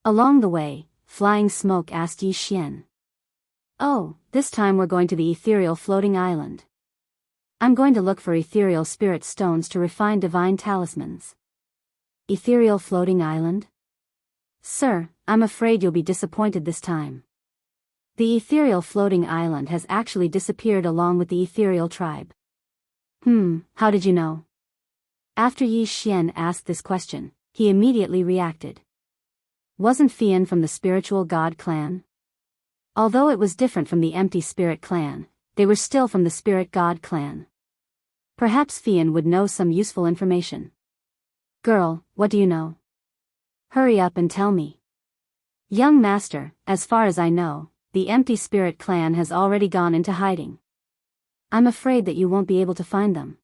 Along the way, Flying Smoke asked Yi Xian. Oh, this time we're going to the ethereal floating island. I'm going to look for ethereal spirit stones to refine divine talismans. Ethereal floating island? Sir, I'm afraid you'll be disappointed this time. The ethereal floating island has actually disappeared along with the ethereal tribe. How did you know? After Yi Xian asked this question, he immediately reacted. Wasn't Fian from the spiritual god clan? Although it was different from the empty spirit clan, they were still from the spirit god clan. Perhaps Fian would know some useful information. Girl, what do you know? Hurry up and tell me. Young master, as far as I know, the empty spirit clan has already gone into hiding. I'm afraid that you won't be able to find them.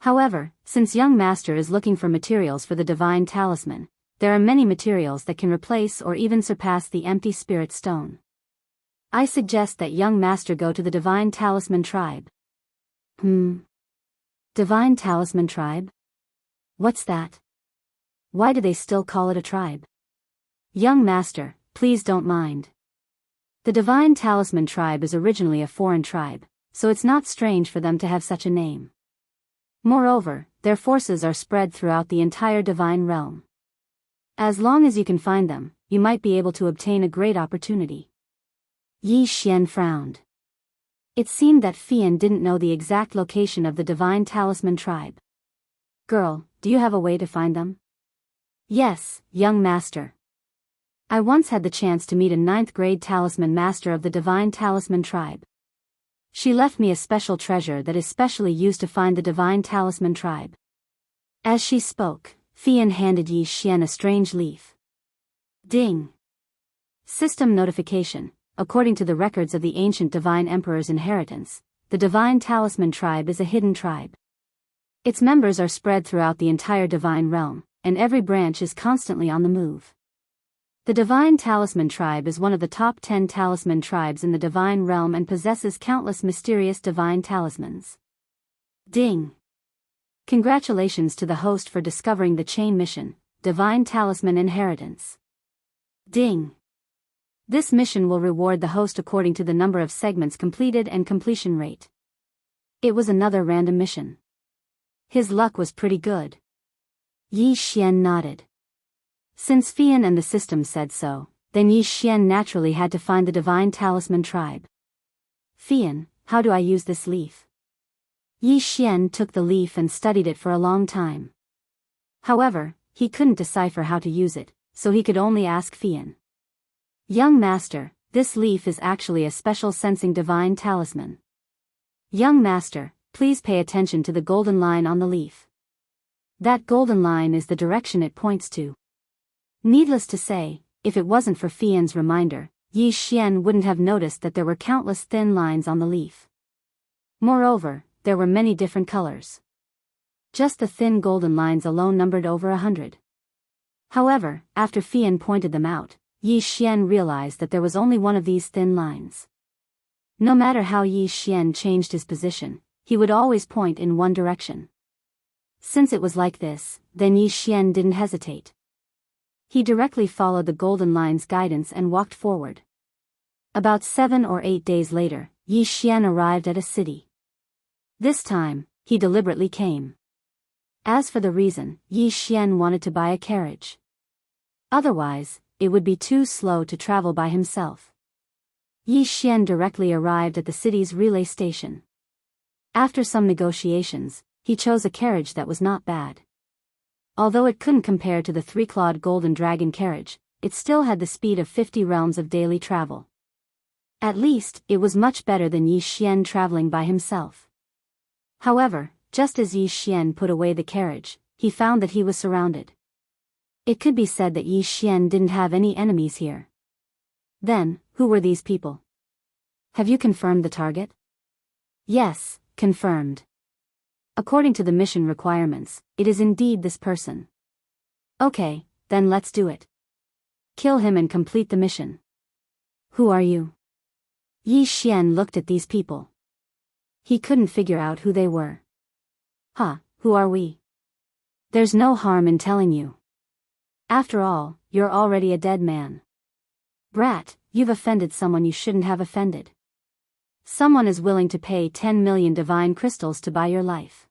However, since young master is looking for materials for the divine talisman, there are many materials that can replace or even surpass the empty spirit stone. I suggest that young master go to the divine talisman tribe. Divine talisman tribe? What's that? Why do they still call it a tribe? Young master, please don't mind. The divine talisman tribe is originally a foreign tribe, so it's not strange for them to have such a name. Moreover, their forces are spread throughout the entire divine realm. As long as you can find them, you might be able to obtain a great opportunity. Yi Xian frowned. It seemed that Fian didn't know the exact location of the divine talisman tribe. Girl, do you have a way to find them? Yes, young master. I once had the chance to meet a 9th grade talisman master of the divine talisman tribe. She left me a special treasure that is specially used to find the divine talisman tribe. As she spoke, Fian handed Yi Xian a strange leaf. Ding. System notification. According to the records of the ancient divine emperor's inheritance, the divine talisman tribe is a hidden tribe. Its members are spread throughout the entire divine realm, and every branch is constantly on the move. The divine talisman tribe is one of the top 10 talisman tribes in the divine realm and possesses countless mysterious divine talismans. Ding! Congratulations to the host for discovering the chain mission, Divine Talisman Inheritance. Ding! This mission will reward the host according to the number of segments completed and completion rate. It was another random mission. His luck was pretty good. Yi Xian nodded. Since Fian and the system said so, then Yi Xian naturally had to find the divine talisman tribe. Fian, how do I use this leaf? Yi Xian took the leaf and studied it for a long time. However, he couldn't decipher how to use it, so he could only ask Fian. Young master, this leaf is actually a special sensing divine talisman. Young master, please pay attention to the golden line on the leaf. That golden line is the direction it points to. Needless to say, if it wasn't for Fian's reminder, Yi Xian wouldn't have noticed that there were countless thin lines on the leaf. Moreover, there were many different colors. Just the thin golden lines alone numbered over 100. However, after Fian pointed them out, Yi Xian realized that there was only one of these thin lines. No matter how Yi Xian changed his position, he would always point in one direction. Since it was like this, then Yi Xian didn't hesitate. He directly followed the golden line's guidance and walked forward. About 7 or 8 days later, Yi Xian arrived at a city. This time, he deliberately came. As for the reason, Yi Xian wanted to buy a carriage. Otherwise, it would be too slow to travel by himself. Yi Xian directly arrived at the city's relay station. After some negotiations, he chose a carriage that was not bad. Although it couldn't compare to the 3-clawed golden dragon carriage, it still had the speed of 50 realms of daily travel. At least, it was much better than Yi Xian traveling by himself. However, just as Yi Xian put away the carriage, he found that he was surrounded. It could be said that Yi Xian didn't have any enemies here. Then, who were these people? Have you confirmed the target? Yes, confirmed. According to the mission requirements, it is indeed this person. Okay, then let's do it. Kill him and complete the mission. Who are you? Yi Xian looked at these people. He couldn't figure out who they were. Who are we? There's no harm in telling you. After all, you're already a dead man. Brat, you've offended someone you shouldn't have offended. Someone is willing to pay 10 million divine crystals to buy your life.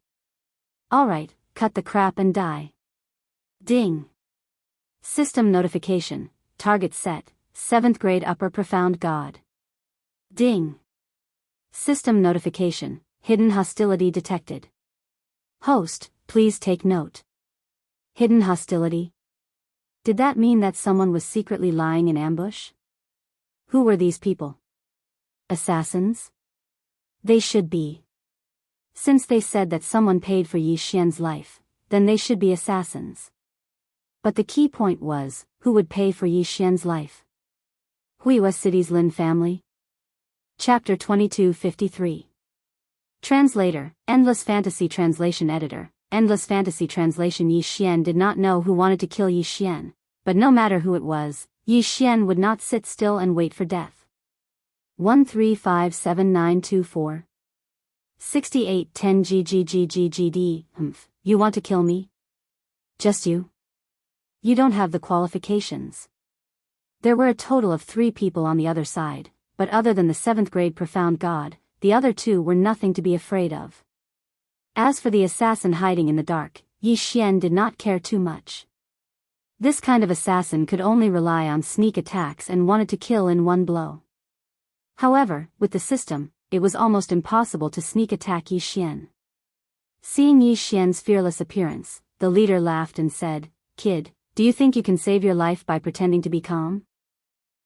Alright, cut the crap and die. Ding. System notification, target set, 7th grade upper profound god. Ding. System notification, hidden hostility detected. Host, please take note. Hidden hostility? Did that mean that someone was secretly lying in ambush? Who were these people? Assassins? They should be. Since they said that someone paid for Yi Xian's life, then they should be assassins. But the key point was, who would pay for Yi Xian's life? Huiwa City's Lin family? Chapter 2253. Translator, Endless Fantasy Translation Editor, Endless Fantasy Translation. Yi Xian did not know who wanted to kill Yi Xian, but no matter who it was, Yi Xian would not sit still and wait for death. 1357924 6810 GGGGGD. You want to kill me? Just you? You don't have the qualifications. There were a total of 3 people on the other side, but other than the 7th grade profound god, the other 2 were nothing to be afraid of. As for the assassin hiding in the dark, Yi Xian did not care too much. This kind of assassin could only rely on sneak attacks and wanted to kill in one blow. However, with the system, it was almost impossible to sneak attack Yi Xian. Seeing Yi Xian's fearless appearance, the leader laughed and said, "Kid, do you think you can save your life by pretending to be calm?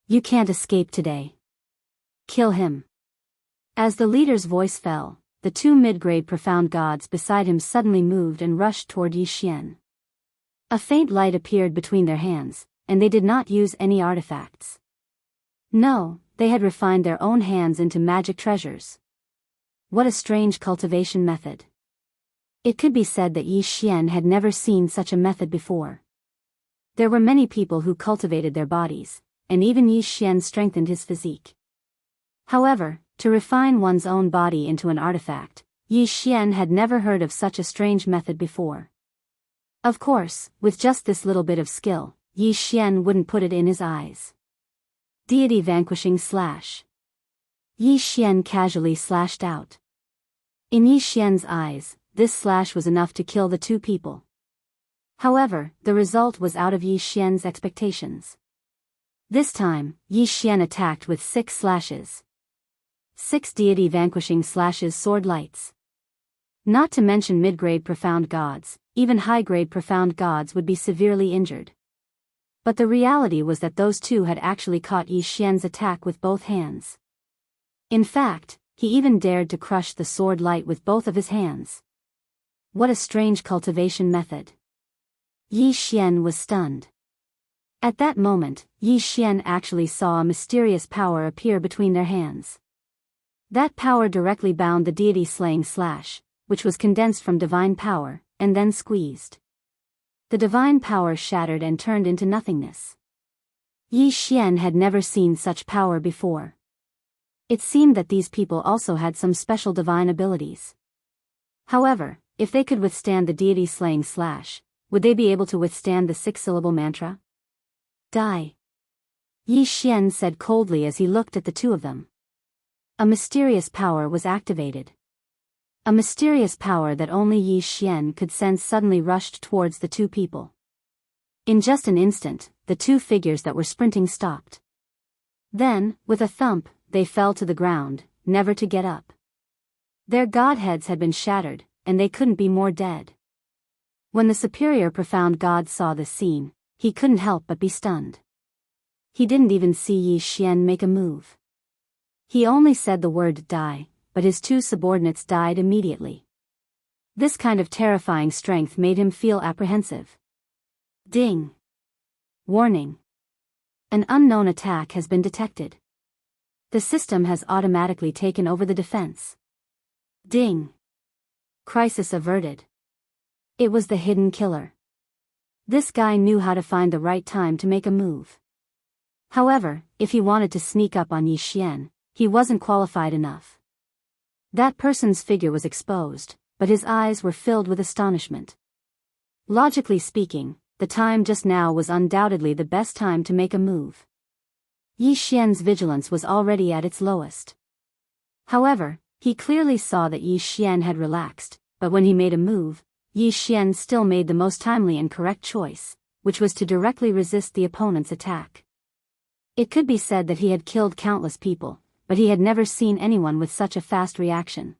You can't escape today. Kill him." As the leader's voice fell, the 2 mid-grade profound gods beside him suddenly moved and rushed toward Yi Xian. A faint light appeared between their hands, and they did not use any artifacts. No, they had refined their own hands into magic treasures. What a strange cultivation method. It could be said that Yi Xian had never seen such a method before. There were many people who cultivated their bodies, and even Yi Xian strengthened his physique. However, to refine one's own body into an artifact, Yi Xian had never heard of such a strange method before. Of course, with just this little bit of skill, Yi Xian wouldn't put it in his eyes. Deity vanquishing slash. Yi Xian casually slashed out. In Yi Xian's eyes, this slash was enough to kill the two people. However, the result was out of Yi Xian's expectations. This time, Yi Xian attacked with 6 slashes. 6 deity vanquishing slashes, sword lights. Not to mention mid-grade profound gods, even high-grade profound gods would be severely injured. But the reality was that those two had actually caught Yi Xian's attack with both hands. In fact, he even dared to crush the sword light with both of his hands. What a strange cultivation method. Yi Xian was stunned. At that moment, Yi Xian actually saw a mysterious power appear between their hands. That power directly bound the deity-slaying slash, which was condensed from divine power, and then squeezed. The divine power shattered and turned into nothingness. Yi Xian had never seen such power before. It seemed that these people also had some special divine abilities. However, if they could withstand the deity-slaying slash, would they be able to withstand the 6-syllable mantra? Die. Yi Xian said coldly as he looked at the two of them. A mysterious power was activated. A mysterious power that only Yi Xian could sense suddenly rushed towards the two people. In just an instant, the two figures that were sprinting stopped. Then, with a thump, they fell to the ground, never to get up. Their godheads had been shattered, and they couldn't be more dead. When the superior profound god saw this scene, he couldn't help but be stunned. He didn't even see Yi Xian make a move. He only said the word die, but his two subordinates died immediately. This kind of terrifying strength made him feel apprehensive. Ding! Warning! An unknown attack has been detected. The system has automatically taken over the defense. Ding! Crisis averted. It was the hidden killer. This guy knew how to find the right time to make a move. However, if he wanted to sneak up on Yi Xian, he wasn't qualified enough. That person's figure was exposed, but his eyes were filled with astonishment. Logically speaking, the time just now was undoubtedly the best time to make a move. Yi Xian's vigilance was already at its lowest. However, he clearly saw that Yi Xian had relaxed, but when he made a move, Yi Xian still made the most timely and correct choice, which was to directly resist the opponent's attack. It could be said that he had killed countless people, but he had never seen anyone with such a fast reaction.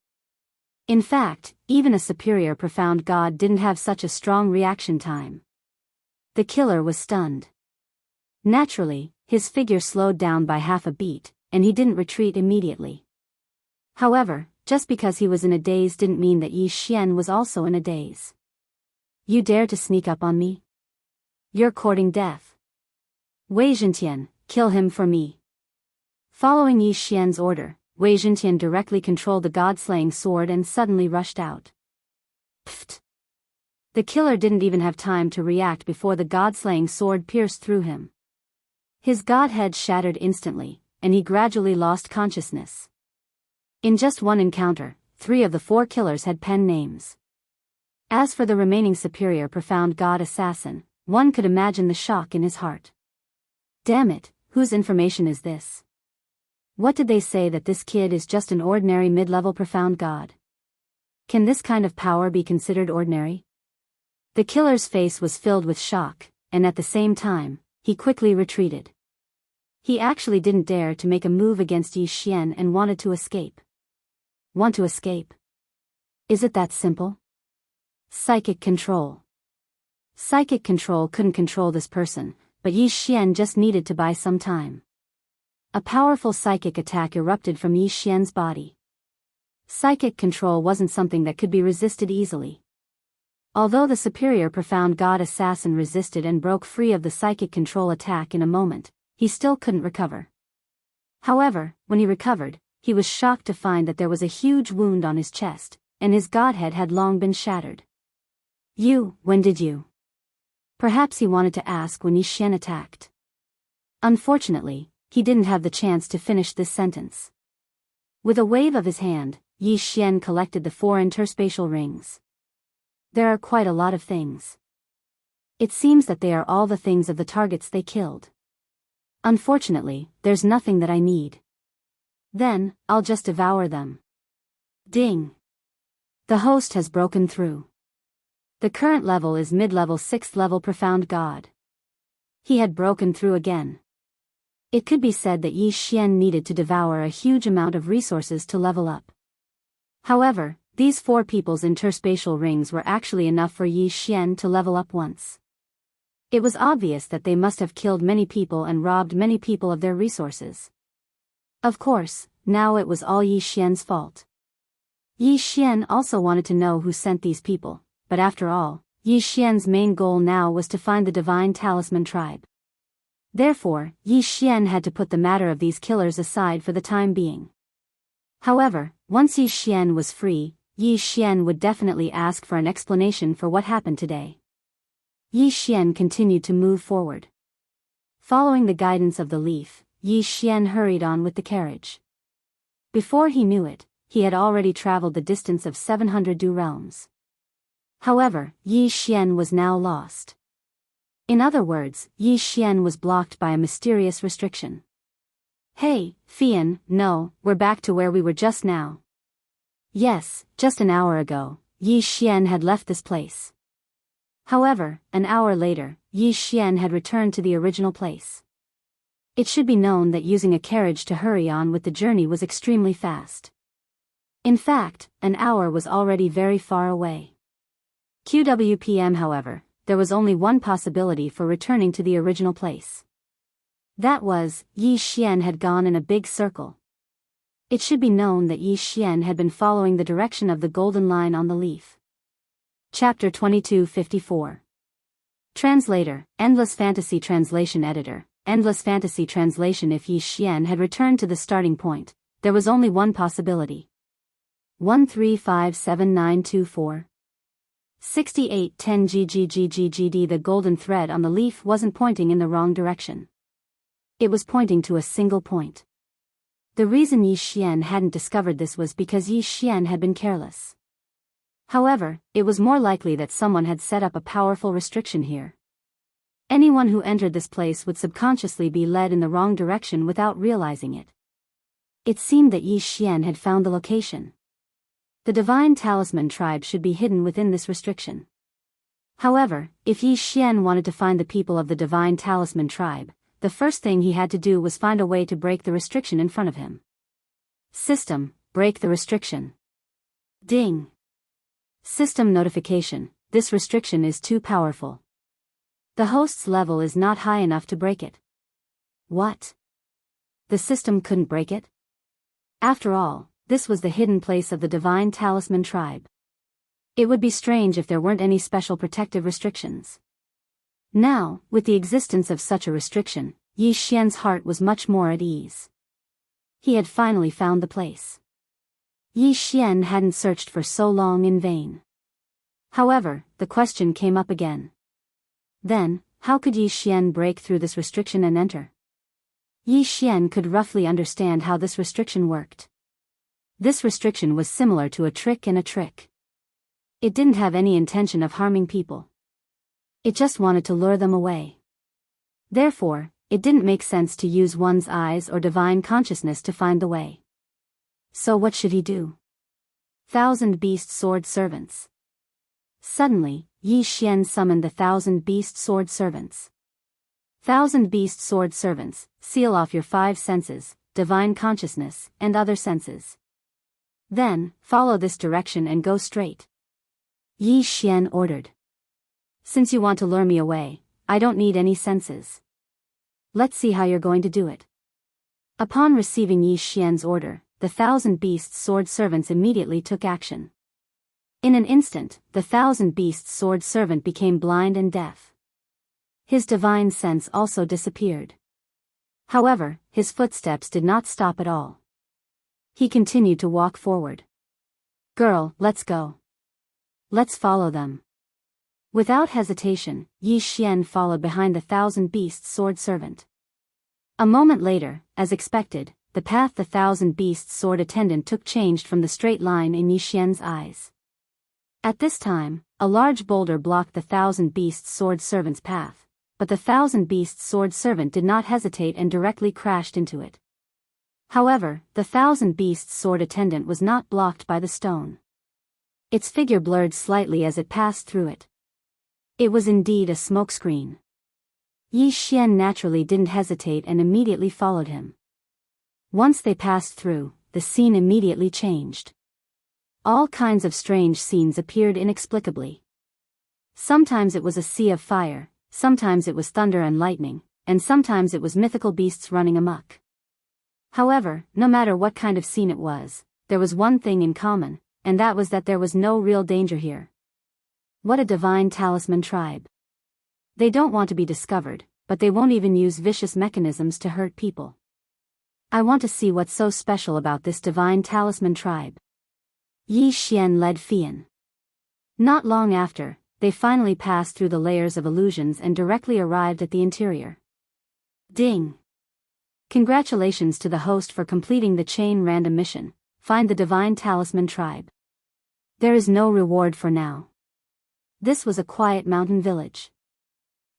In fact, even a superior profound god didn't have such a strong reaction time. The killer was stunned. Naturally, his figure slowed down by half a beat, and he didn't retreat immediately. However, just because he was in a daze didn't mean that Yi Xian was also in a daze. You dare to sneak up on me? You're courting death. Wei Zhentian, kill him for me. Following Yi Xian's order, Wei Zhentian directly controlled the god-slaying sword and suddenly rushed out. Pfft! The killer didn't even have time to react before the god-slaying sword pierced through him. His godhead shattered instantly, and he gradually lost consciousness. In just one encounter, 3 of the 4 killers had pen names. As for the remaining superior profound god assassin, one could imagine the shock in his heart. Damn it, whose information is this? What did they say that this kid is just an ordinary mid-level profound god? Can this kind of power be considered ordinary? The killer's face was filled with shock, and at the same time, he quickly retreated. He actually didn't dare to make a move against Yi Xian and wanted to escape. Want to escape? Is it that simple? Psychic control. Psychic control couldn't control this person, but Yi Xian just needed to buy some time. A powerful psychic attack erupted from Yi Xian's body. Psychic control wasn't something that could be resisted easily. Although the superior profound god assassin resisted and broke free of the psychic control attack in a moment, he still couldn't recover. However, when he recovered, he was shocked to find that there was a huge wound on his chest, and his godhead had long been shattered. When did you? Perhaps he wanted to ask when Yi Xian attacked. Unfortunately, he didn't have the chance to finish this sentence. With a wave of his hand, Yi Xian collected the 4 interspatial rings. There are quite a lot of things. It seems that they are all the things of the targets they killed. Unfortunately, there's nothing that I need. Then, I'll just devour them. Ding! The host has broken through. The current level is mid-level 6th level Profound God. He had broken through again. It could be said that Yi Xian needed to devour a huge amount of resources to level up. However, these 4 people's interspatial rings were actually enough for Yi Xian to level up once. It was obvious that they must have killed many people and robbed many people of their resources. Of course, now it was all Yi Xian's fault. Yi Xian also wanted to know who sent these people, but after all, Yi Xian's main goal now was to find the Divine Talisman tribe. Therefore, Yi Xian had to put the matter of these killers aside for the time being. However, once Yi Xian was free, Yi Xian would definitely ask for an explanation for what happened today. Yi Xian continued to move forward. Following the guidance of the leaf, Yi Xian hurried on with the carriage. Before he knew it, he had already traveled the distance of 700 Du realms. However, Yi Xian was now lost. In other words, Yi Xian was blocked by a mysterious restriction. Hey, Fian, no, we're back to where we were just now. Yes, just an hour ago, Yi Xian had left this place. However, an hour later, Yi Xian had returned to the original place. It should be known that using a carriage to hurry on with the journey was extremely fast. In fact, an hour was already very far away. QWPM, however, there was only one possibility for returning to the original place. That was, Yi Xian had gone in a big circle. It should be known that Yi Xian had been following the direction of the golden line on the leaf. Chapter 2254. Translator, Endless Fantasy Translation Editor, Endless Fantasy Translation. If Yi Xian had returned to the starting point, there was only one possibility. 1357924. 6810 GGGGGD. The golden thread on the leaf wasn't pointing in the wrong direction. It was pointing to a single point. The reason Yi Xian hadn't discovered this was because Yi Xian had been careless. However, it was more likely that someone had set up a powerful restriction here. Anyone who entered this place would subconsciously be led in the wrong direction without realizing it. It seemed that Yi Xian had found the location. The Divine Talisman tribe should be hidden within this restriction. However, if Yi Xian wanted to find the people of the Divine Talisman tribe, the first thing he had to do was find a way to break the restriction in front of him. System, break the restriction. Ding. System notification, this restriction is too powerful. The host's level is not high enough to break it. What? The system couldn't break it? After all, this was the hidden place of the Divine Talisman tribe. It would be strange if there weren't any special protective restrictions. Now, with the existence of such a restriction, Yi Xian's heart was much more at ease. He had finally found the place. Yi Xian hadn't searched for so long in vain. However, the question came up again. Then, how could Yi Xian break through this restriction and enter? Yi Xian could roughly understand how this restriction worked. This restriction was similar to a trick in a trick. It didn't have any intention of harming people. It just wanted to lure them away. Therefore, it didn't make sense to use one's eyes or divine consciousness to find the way. So what should he do? 1,000 Beast Sword Servants. Suddenly, Yi Xian summoned the 1,000 Beast Sword Servants. 1,000 Beast Sword Servants, seal off your 5 senses, divine consciousness, and other senses. Then, follow this direction and go straight. Yi Xian ordered. Since you want to lure me away, I don't need any senses. Let's see how you're going to do it. Upon receiving Yi Xian's order, the 1,000 Beast Sword Servants immediately took action. In an instant, the 1,000 Beast Sword Servant became blind and deaf. His divine sense also disappeared. However, his footsteps did not stop at all. He continued to walk forward. Girl, let's go. Let's follow them. Without hesitation, Yi Xian followed behind the 1,000 Beast Sword Servant. A moment later, as expected, the path the 1,000 Beast Sword Attendant took changed from the straight line in Yi Xian's eyes. At this time, a large boulder blocked the 1,000 Beast Sword Servant's path, but the 1,000 Beast Sword Servant did not hesitate and directly crashed into it. However, the 1,000 Beast Sword Attendant was not blocked by the stone. Its figure blurred slightly as it passed through it. It was indeed a smokescreen. Yi Xian naturally didn't hesitate and immediately followed him. Once they passed through, the scene immediately changed. All kinds of strange scenes appeared inexplicably. Sometimes it was a sea of fire, sometimes it was thunder and lightning, and sometimes it was mythical beasts running amok. However, no matter what kind of scene it was, there was one thing in common, and that was that there was no real danger here. What a divine talisman tribe. They don't want to be discovered, but they won't even use vicious mechanisms to hurt people. I want to see what's so special about this divine talisman tribe. Yi Xian led Fian. Not long after, they finally passed through the layers of illusions and directly arrived at the interior. Ding! Congratulations to the host for completing the chain random mission. Find the divine talisman tribe. There is no reward for now. This was a quiet mountain village.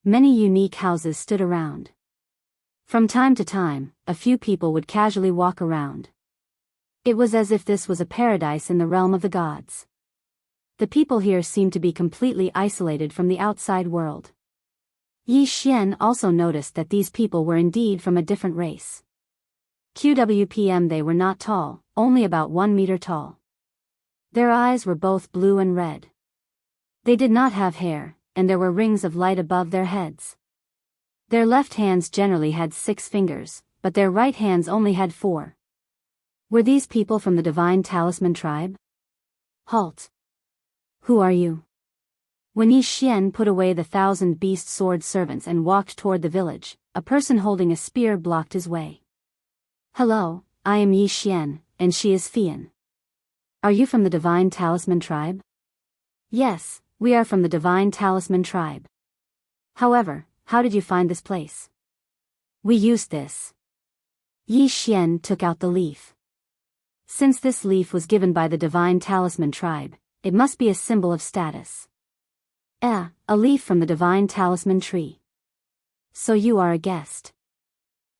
Many unique houses stood around. From time to time, a few people would casually walk around. It was as if this was a paradise in the realm of the gods. The people here seemed to be completely isolated from the outside world. Yi Xian also noticed that these people were indeed from a different race. QWPM, they were not tall, only about 1 meter tall. Their eyes were both blue and red. They did not have hair, and there were rings of light above their heads. Their left hands generally had 6 fingers, but their right hands only had 4. Were these people from the divine talisman tribe? Halt! Who are you? When Yi Xian put away the 1,000 beast sword servants and walked toward the village, a person holding a spear blocked his way. Hello, I am Yi Xian, and she is Fian. Are you from the divine talisman tribe? Yes, we are from the divine talisman tribe. However, how did you find this place? We used this. Yi Xian took out the leaf. Since this leaf was given by the divine talisman tribe, it must be a symbol of status. A leaf from the divine talisman tree. So you are a guest.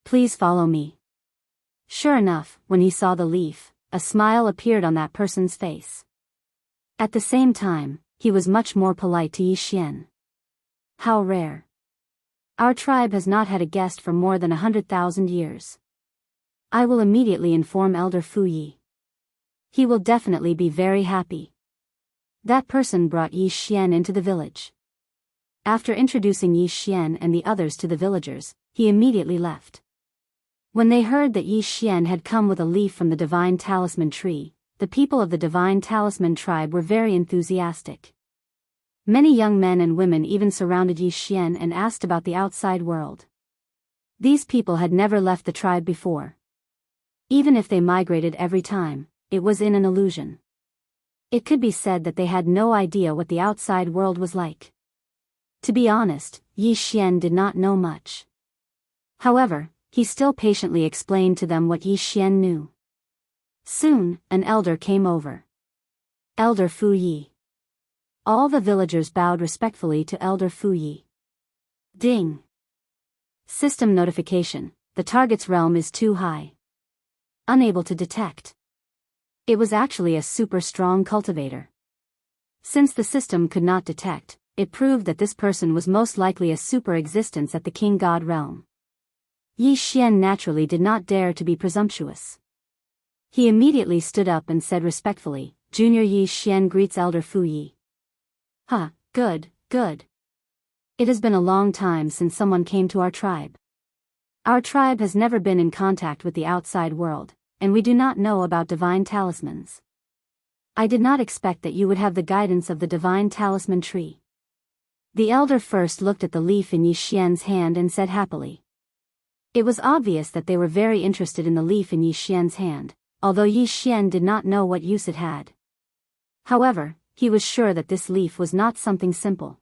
Please follow me. Sure enough, when he saw the leaf, a smile appeared on that person's face. At the same time, he was much more polite to Yi Xian. How rare. Our tribe has not had a guest for more than 100,000 years. I will immediately inform Elder Fu Yi. He will definitely be very happy. That person brought Yi Xian into the village. After introducing Yi Xian and the others to the villagers, he immediately left. When they heard that Yi Xian had come with a leaf from the divine talisman tree, the people of the divine talisman tribe were very enthusiastic. Many young men and women even surrounded Yi Xian and asked about the outside world. These people had never left the tribe before. Even if they migrated every time, it was in an illusion. It could be said that they had no idea what the outside world was like. To be honest, Yi Xian did not know much. However, he still patiently explained to them what Yi Xian knew. Soon, an elder came over. Elder Fu Yi. All the villagers bowed respectfully to Elder Fu Yi. Ding! System notification, the target's realm is too high. Unable to detect. It was actually a super strong cultivator. Since the system could not detect, it proved that this person was most likely a super existence at the King God realm. Yi Xian naturally did not dare to be presumptuous. He immediately stood up and said respectfully, Junior Yi Xian greets Elder Fu Yi. Good, good. It has been a long time since someone came to our tribe. Our tribe has never been in contact with the outside world, and we do not know about divine talismans. I did not expect that you would have the guidance of the divine talisman tree. The elder first looked at the leaf in Yi Xian's hand and said happily. It was obvious that they were very interested in the leaf in Yi Xian's hand, although Yi Xian did not know what use it had. However, he was sure that this leaf was not something simple.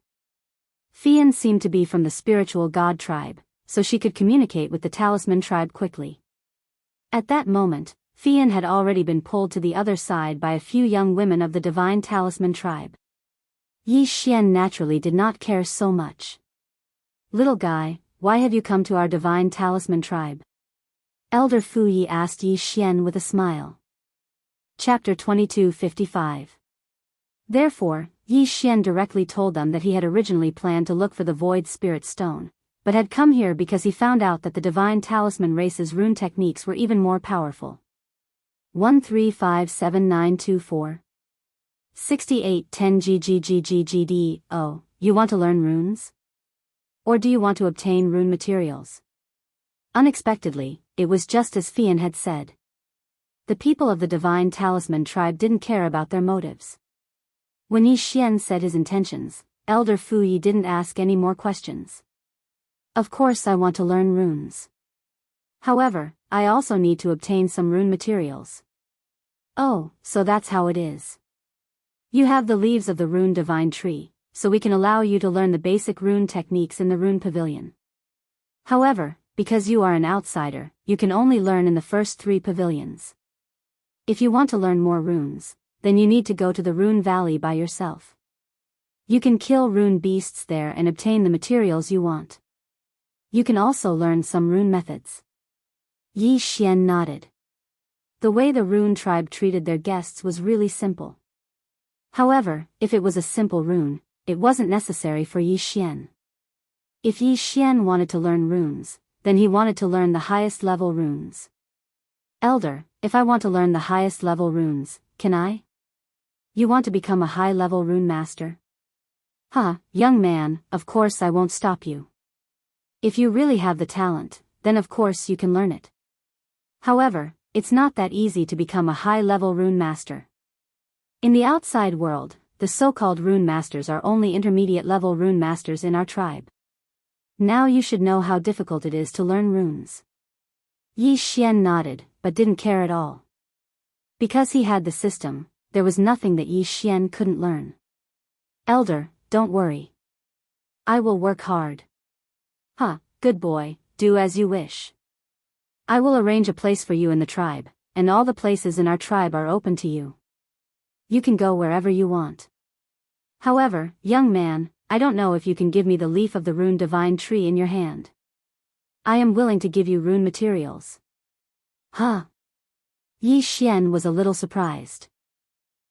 Fian seemed to be from the spiritual god tribe, so she could communicate with the talisman tribe quickly. At that moment, Fian had already been pulled to the other side by a few young women of the divine talisman tribe. Yi Xian naturally did not care so much. Little guy, why have you come to our divine talisman tribe? Elder Fu Yi asked Yi Xian with a smile. Chapter 22:55. Therefore, Yi Xian directly told them that he had originally planned to look for the Void Spirit Stone, but had come here because he found out that the Divine Talisman race's rune techniques were even more powerful. 1357924 6810 GGGGGD. Oh, you want to learn runes? Or do you want to obtain rune materials? Unexpectedly, it was just as Fian had said. The people of the Divine Talisman tribe didn't care about their motives. When Yi Xian said his intentions, Elder Fu Yi didn't ask any more questions. Of course I want to learn runes. However, I also need to obtain some rune materials. Oh, so that's how it is. You have the leaves of the rune divine tree, so we can allow you to learn the basic rune techniques in the rune pavilion. However, because you are an outsider, you can only learn in the first 3 pavilions. If you want to learn more runes, then you need to go to the Rune Valley by yourself. You can kill rune beasts there and obtain the materials you want. You can also learn some rune methods. Yi Xian nodded. The way the rune tribe treated their guests was really simple. However, if it was a simple rune, it wasn't necessary for Yi Xian. If Yi Xian wanted to learn runes, then he wanted to learn the highest level runes. Elder, if I want to learn the highest level runes, can I? You want to become a high-level rune master? Young man, of course I won't stop you. If you really have the talent, then of course you can learn it. However, it's not that easy to become a high-level rune master. In the outside world, the so-called rune masters are only intermediate-level rune masters in our tribe. Now you should know how difficult it is to learn runes. Yi Xian nodded, but didn't care at all. Because he had the system, there was nothing that Yi Xian couldn't learn. Elder, don't worry. I will work hard. Good boy, do as you wish. I will arrange a place for you in the tribe, and all the places in our tribe are open to you. You can go wherever you want. However, young man, I don't know if you can give me the leaf of the rune divine tree in your hand. I am willing to give you rune materials. Yi Xian was a little surprised.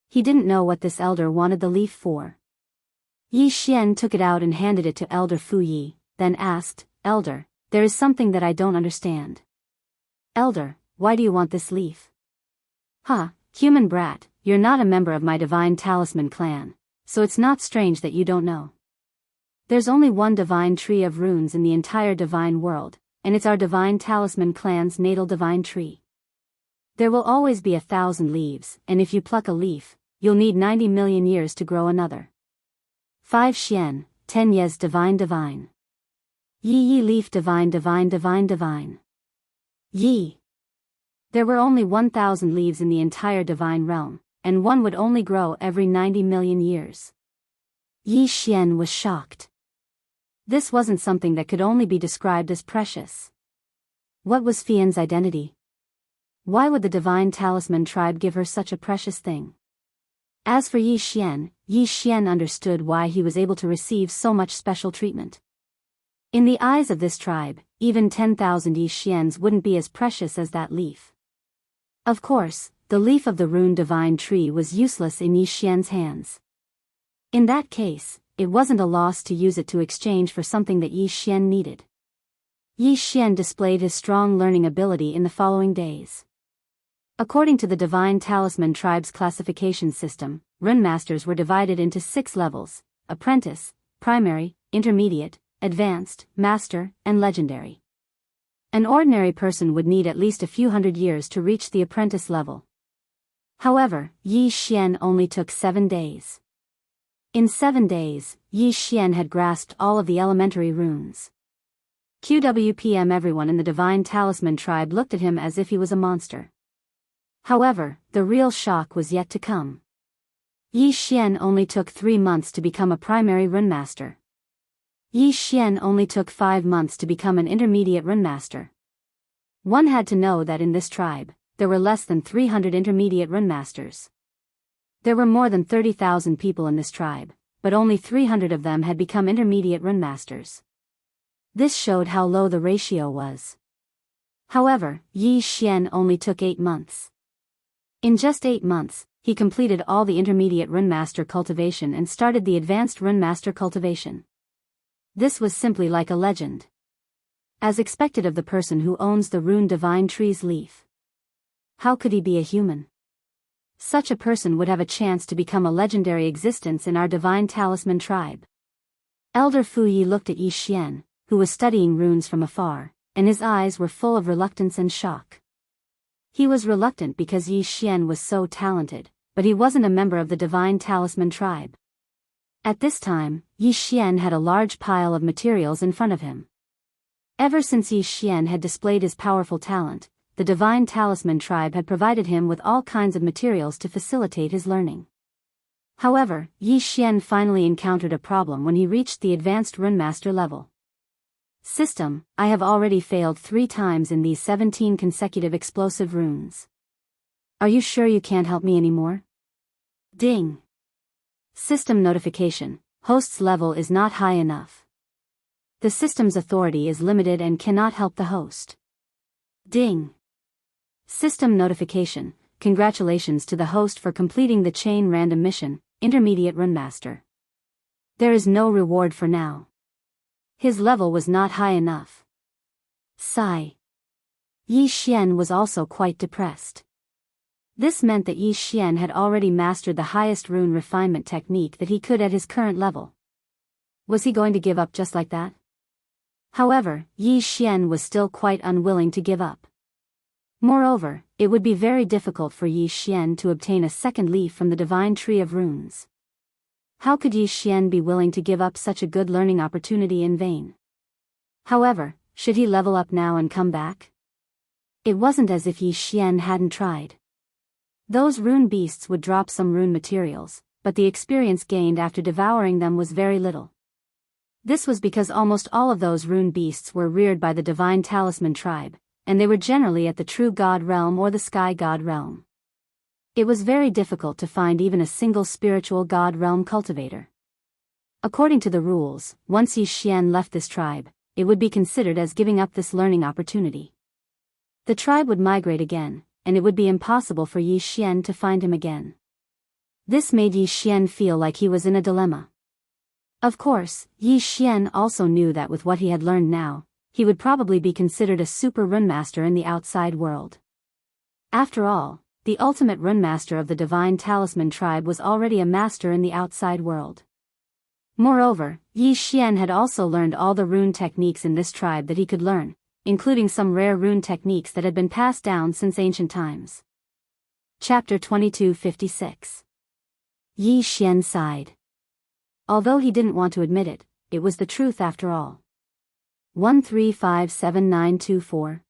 He didn't know what this elder wanted the leaf for. Yi Xian took it out and handed it to Elder Fu Yi, then asked, Elder, there is something that I don't understand. Elder, why do you want this leaf? Human brat, you're not a member of my Divine Talisman clan, so it's not strange that you don't know. There's only one divine tree of runes in the entire divine world, and it's our Divine Talisman clan's natal divine tree. There will always be 1,000 leaves, and if you pluck a leaf, you'll need 90 million years to grow another. 5 Xian, 10 Yes divine. Yi leaf divine. Yi. There were only 1,000 leaves in the entire divine realm, and one would only grow every 90 million years. Yi Xian was shocked. This wasn't something that could only be described as precious. What was Fian's identity? Why would the Divine Talisman tribe give her such a precious thing? As for Yi Xian understood why he was able to receive so much special treatment. In the eyes of this tribe, even 10,000 Yi Xians wouldn't be as precious as that leaf. Of course, the leaf of the rune divine tree was useless in Yi Xian's hands. In that case, it wasn't a loss to use it to exchange for something that Yi Xian needed. Yi Xian displayed his strong learning ability in the following days. According to the Divine Talisman tribe's classification system, rune masters were divided into 6 levels: apprentice, primary, intermediate, advanced, master, and legendary. An ordinary person would need at least a few hundred years to reach the apprentice level. However, Yi Xian only took 7 days. In 7 days, Yi Xian had grasped all of the elementary runes. QWPM everyone in the Divine Talisman tribe looked at him as if he was a monster. However, the real shock was yet to come. Yi Xian only took 3 months to become a primary rune master. Yi Xian only took 5 months to become an intermediate rune master. One had to know that in this tribe, there were less than 300 intermediate rune masters. There were more than 30,000 people in this tribe, but only 300 of them had become intermediate rune masters. This showed how low the ratio was. However, Yi Xian only took 8 months. In just 8 months, he completed all the intermediate runemaster cultivation and started the advanced runemaster cultivation. This was simply like a legend, as expected of the person who owns the rune divine tree's leaf. How could he be a human? Such a person would have a chance to become a legendary existence in our divine talisman tribe. Elder Fu Yi looked at Yi Xian, who was studying runes from afar, and his eyes were full of reluctance and shock. He was reluctant because Yi Xian was so talented, but he wasn't a member of the divine talisman tribe. At this time, Yi Xian had a large pile of materials in front of him. Ever since Yi Xian had displayed his powerful talent, the divine talisman tribe had provided him with all kinds of materials to facilitate his learning. However, Yi Xian finally encountered a problem when he reached the advanced runemaster level. System, I have already failed 3 times in these 17 consecutive explosive runes. Are you sure you can't help me anymore? Ding. System notification, host's level is not high enough. The system's authority is limited and cannot help the host. Ding. System notification, congratulations to the host for completing the chain random mission, intermediate runemaster. There is no reward for now. His level was not high enough. Sigh. Yi Xian was also quite depressed. This meant that Yi Xian had already mastered the highest rune refinement technique that he could at his current level. Was he going to give up just like that? However, Yi Xian was still quite unwilling to give up. Moreover, it would be very difficult for Yi Xian to obtain a second leaf from the divine tree of runes. How could Yi Xian be willing to give up such a good learning opportunity in vain? However, should he level up now and come back? It wasn't as if Yi Xian hadn't tried. Those rune beasts would drop some rune materials, but the experience gained after devouring them was very little. This was because almost all of those rune beasts were reared by the divine talisman tribe, and they were generally at the true god realm or the sky god realm. It was very difficult to find even a single spiritual god realm cultivator. According to the rules, once Yi Xian left this tribe, it would be considered as giving up this learning opportunity. The tribe would migrate again, and it would be impossible for Yi Xian to find him again. This made Yi Xian feel like he was in a dilemma. Of course, Yi Xian also knew that with what he had learned now, he would probably be considered a super runemaster in the outside world. After all, the ultimate runemaster of the divine talisman tribe was already a master in the outside world. Moreover, Yi Xian had also learned all the rune techniques in this tribe that he could learn, including some rare rune techniques that had been passed down since ancient times. Chapter 2256. Yi Xian sighed. Although he didn't want to admit it, it was the truth after all. 1357924.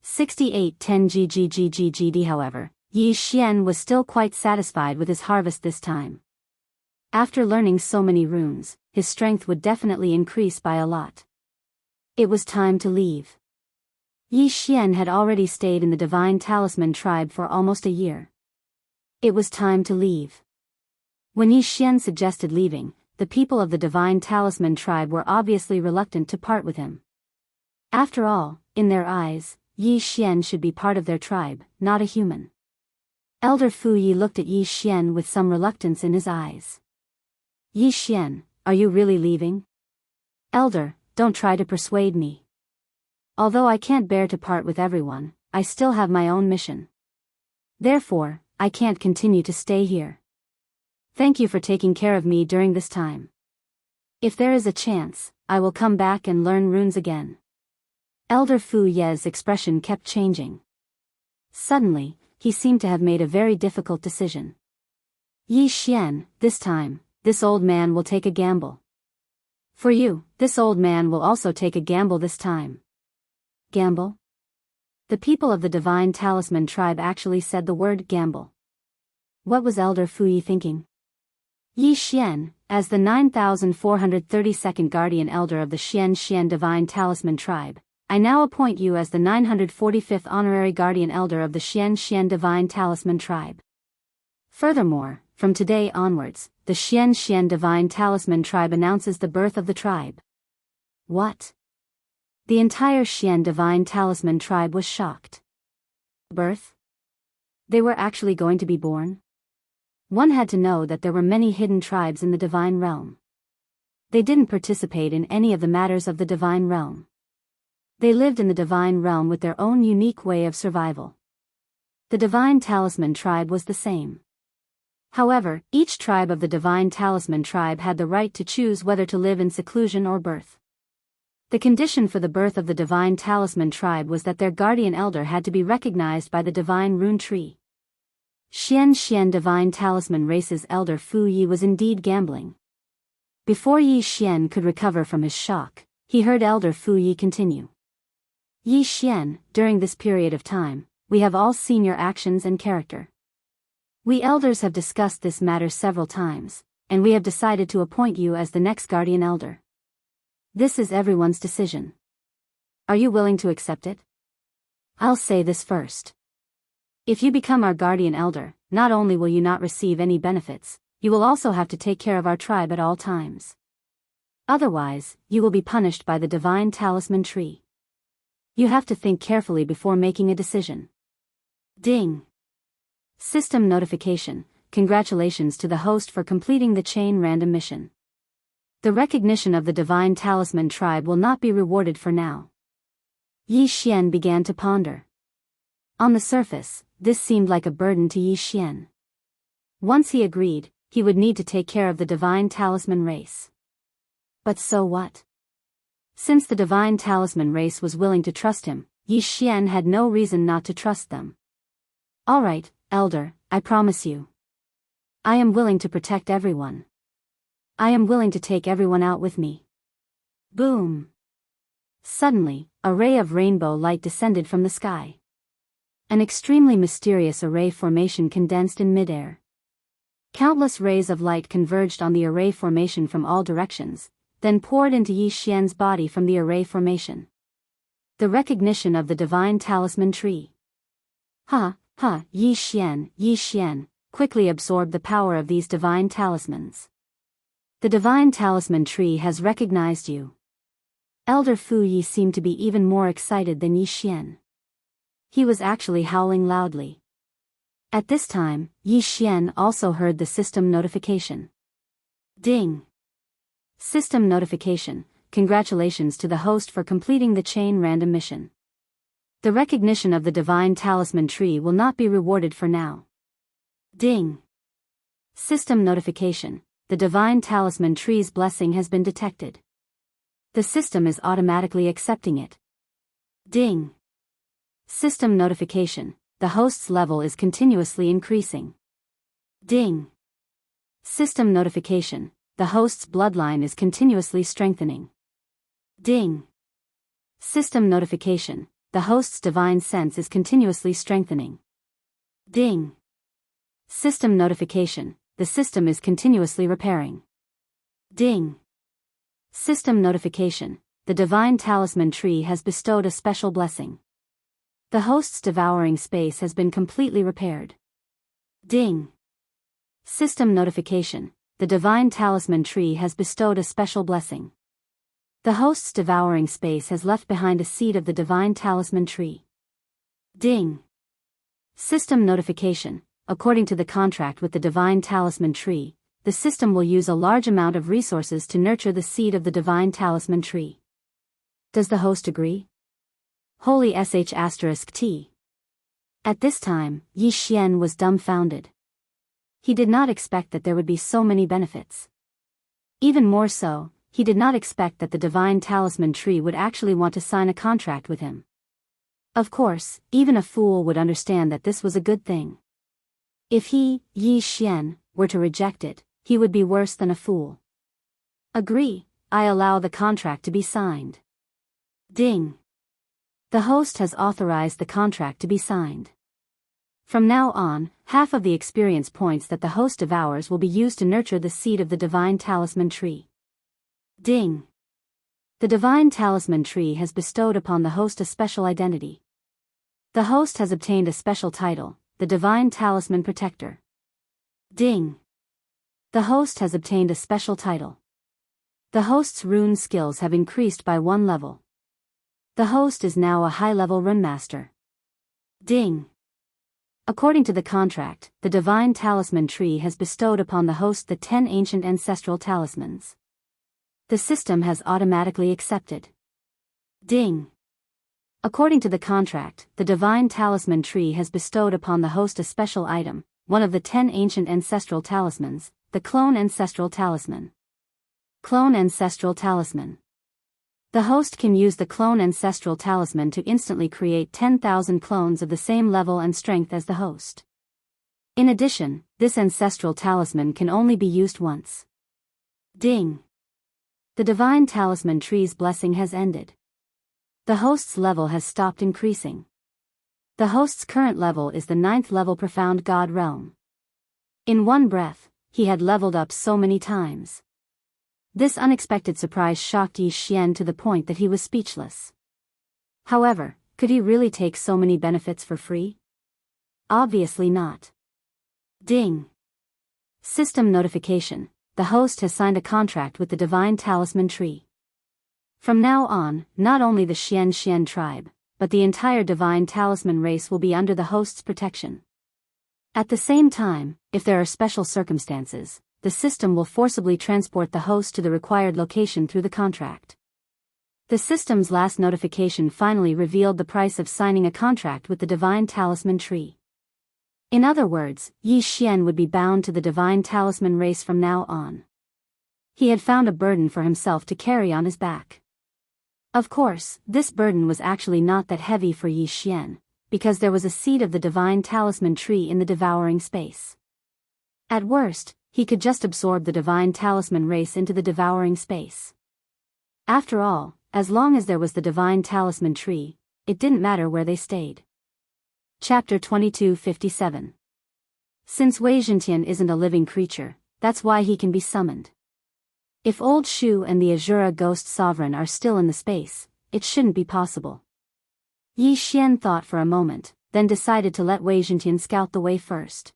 6810 GGGGGD. However, Yi Xian was still quite satisfied with his harvest this time. After learning so many runes, his strength would definitely increase by a lot. It was time to leave. Yi Xian had already stayed in the divine talisman tribe for almost a year. It was time to leave. When Yi Xian suggested leaving, the people of the divine talisman tribe were obviously reluctant to part with him. After all, in their eyes, Yi Xian should be part of their tribe, not a human. Elder Fu Yi looked at Yi Xian with some reluctance in his eyes. Yi Xian, are you really leaving? Elder, don't try to persuade me. Although I can't bear to part with everyone, I still have my own mission. Therefore, I can't continue to stay here. Thank you for taking care of me during this time. If there is a chance, I will come back and learn runes again. Elder Fu Ye's expression kept changing. Suddenly, he seemed to have made a very difficult decision. Yi Xian, this time, this old man will take a gamble. For you, this old man will also take a gamble this time. Gamble? The people of the divine talisman tribe actually said the word gamble. What was Elder Fu Yi thinking? Yi Xian, as the 9432nd guardian elder of the Xian divine talisman tribe, I now appoint you as the 945th honorary guardian elder of the Xian divine talisman tribe. Furthermore, from today onwards, the Xian divine talisman tribe announces the birth of the tribe. What? The entire Xian divine talisman tribe was shocked. Birth? They were actually going to be born? One had to know that there were many hidden tribes in the divine realm. They didn't participate in any of the matters of the divine realm. They lived in the divine realm with their own unique way of survival. The divine talisman tribe was the same. However, each tribe of the divine talisman tribe had the right to choose whether to live in seclusion or birth. The condition for the birth of the divine talisman tribe was that their guardian elder had to be recognized by the divine rune tree. Xian divine talisman race's elder Fu Yi was indeed gambling. Before Yi Xian could recover from his shock, he heard elder Fu Yi continue. Yi Xian, during this period of time, we have all seen your actions and character. We elders have discussed this matter several times, and we have decided to appoint you as the next guardian elder. This is everyone's decision. Are you willing to accept it? I'll say this first. If you become our guardian elder, not only will you not receive any benefits, you will also have to take care of our tribe at all times. Otherwise, you will be punished by the divine talisman tree. You have to think carefully before making a decision. Ding. System notification. Congratulations to the host for completing the chain random mission. The recognition of the divine talisman tribe will not be rewarded for now. Yi Xian began to ponder. On the surface, this seemed like a burden to Yi Xian. Once he agreed, he would need to take care of the divine talisman race. But so what? Since the divine talisman race was willing to trust him, Yi Xian had no reason not to trust them. All right, elder, I promise you. I am willing to protect everyone. I am willing to take everyone out with me. Boom! Suddenly, a ray of rainbow light descended from the sky. An extremely mysterious array formation condensed in midair. Countless rays of light converged on the array formation from all directions, then poured into Yi Xian's body from the array formation. The recognition of the divine talisman tree. Yi Xian, quickly absorbed the power of these divine talismans. The divine talisman tree has recognized you. Elder Fu Yi seemed to be even more excited than Yi Xian. He was actually howling loudly. At this time, Yi Xian also heard the system notification. Ding! System notification. Congratulations to the host for completing the chain random mission. The recognition of the divine talisman tree will not be rewarded for now. Ding! System notification. The divine talisman tree's blessing has been detected. The system is automatically accepting it. Ding! System notification. The host's level is continuously increasing. Ding! System notification. The host's bloodline is continuously strengthening. Ding! System notification. The host's divine sense is continuously strengthening. Ding! System notification. The system is continuously repairing. Ding! System notification. The divine talisman tree has bestowed a special blessing. The host's devouring space has been completely repaired. Ding! System notification. The divine talisman tree has bestowed a special blessing. The host's devouring space has left behind a seed of the divine talisman tree. Ding! System notification. According to the contract with the divine talisman tree, the system will use a large amount of resources to nurture the seed of the divine talisman tree. Does the host agree? Holy **T. At this time, Yi Xian was dumbfounded. He did not expect that there would be so many benefits. Even more so, he did not expect that the divine talisman tree would actually want to sign a contract with him. Of course, even a fool would understand that this was a good thing. If he, Yi Xian, were to reject it, he would be worse than a fool. Agree, I allow the contract to be signed. Ding! The host has authorized the contract to be signed. From now on, half of the experience points that the host devours will be used to nurture the seed of the divine talisman tree. Ding! The divine talisman tree has bestowed upon the host a special identity. The host has obtained a special title, the Divine Talisman Protector. Ding! The host has obtained a special title. The host's rune skills have increased by 1 level. The host is now a high-level rune master. Ding! According to the contract, the divine talisman tree has bestowed upon the host the 10 ancient ancestral talismans. The system has automatically accepted. Ding. According to the contract, the divine talisman tree has bestowed upon the host a special item, one of the 10 ancient ancestral talismans, the clone ancestral talisman. Clone ancestral talisman. The host can use the clone ancestral talisman to instantly create 10,000 clones of the same level and strength as the host. In addition, this ancestral talisman can only be used once. Ding. The divine talisman tree's blessing has ended. The host's level has stopped increasing. The host's current level is the 9th level profound God realm. In one breath, he had leveled up so many times. This unexpected surprise shocked Yi Xian to the point that he was speechless. However, could he really take so many benefits for free? Obviously not. Ding. System notification. The host has signed a contract with the divine talisman tree. From now on, not only the Xian tribe, but the entire divine talisman race will be under the host's protection. At the same time, if there are special circumstances, the system will forcibly transport the host to the required location through the contract. The system's last notification finally revealed the price of signing a contract with the divine talisman tree. In other words, Yi Xian would be bound to the divine talisman race from now on. He had found a burden for himself to carry on his back. Of course, this burden was actually not that heavy for Yi Xian, because there was a seed of the divine talisman tree in the devouring space. At worst, he could just absorb the divine talisman race into the devouring space. After all, as long as there was the divine talisman tree, it didn't matter where they stayed. Chapter 2257. Since Wei Zhentian isn't a living creature, that's why he can be summoned. If Old Shu and the Azura Ghost Sovereign are still in the space, it shouldn't be possible. Yi Xian thought for a moment, then decided to let Wei Zhentian scout the way first.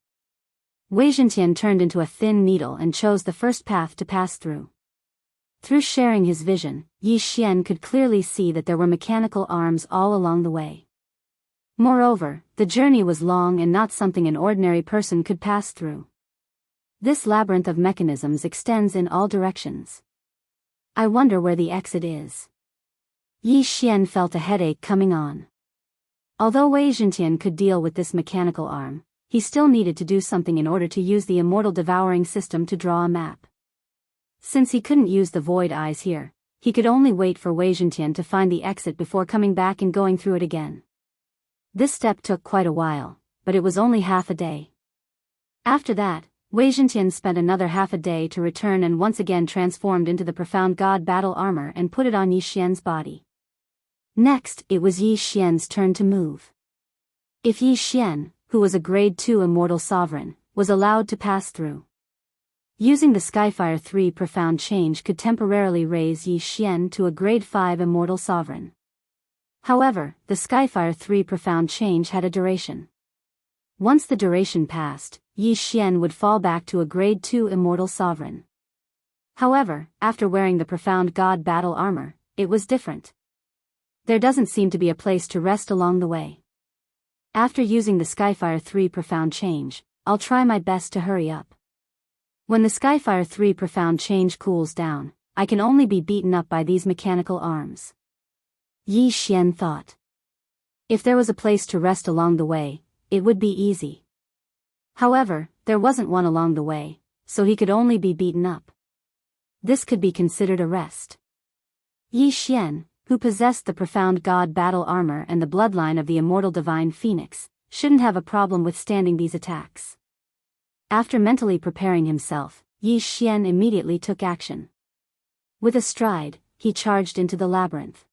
Wei Zhentian turned into a thin needle and chose the first path to pass through. Through sharing his vision, Yi Xian could clearly see that there were mechanical arms all along the way. Moreover, the journey was long and not something an ordinary person could pass through. This labyrinth of mechanisms extends in all directions. I wonder where the exit is. Yi Xian felt a headache coming on. Although Wei Zhentian could deal with this mechanical arm, he still needed to do something in order to use the immortal devouring system to draw a map. Since he couldn't use the void eyes here, he could only wait for Wei Zhentian to find the exit before coming back and going through it again. This step took quite a while, but it was only half a day. After that, Wei Zhentian spent another half a day to return and once again transformed into the profound god battle armor and put it on Yi Xian's body. Next, it was Yi Xian's turn to move. If Yi Xian, who was a grade 2 immortal sovereign, was allowed to pass through, using the Skyfire 3 profound change could temporarily raise Yi Xian to a grade 5 immortal sovereign. However, the Skyfire 3 profound change had a duration. Once the duration passed, Yi Xian would fall back to a grade 2 immortal sovereign. However, after wearing the profound god battle armor, it was different. There doesn't seem to be a place to rest along the way. After using the Skyfire 3 profound change, I'll try my best to hurry up. When the Skyfire 3 profound change cools down, I can only be beaten up by these mechanical arms. Yi Xian thought. If there was a place to rest along the way, it would be easy. However, there wasn't one along the way, so he could only be beaten up. This could be considered a rest. Yi Xian, who possessed the profound god battle armor and the bloodline of the immortal divine phoenix, shouldn't have a problem withstanding these attacks. After mentally preparing himself, Yi Xian immediately took action. With a stride, he charged into the labyrinth.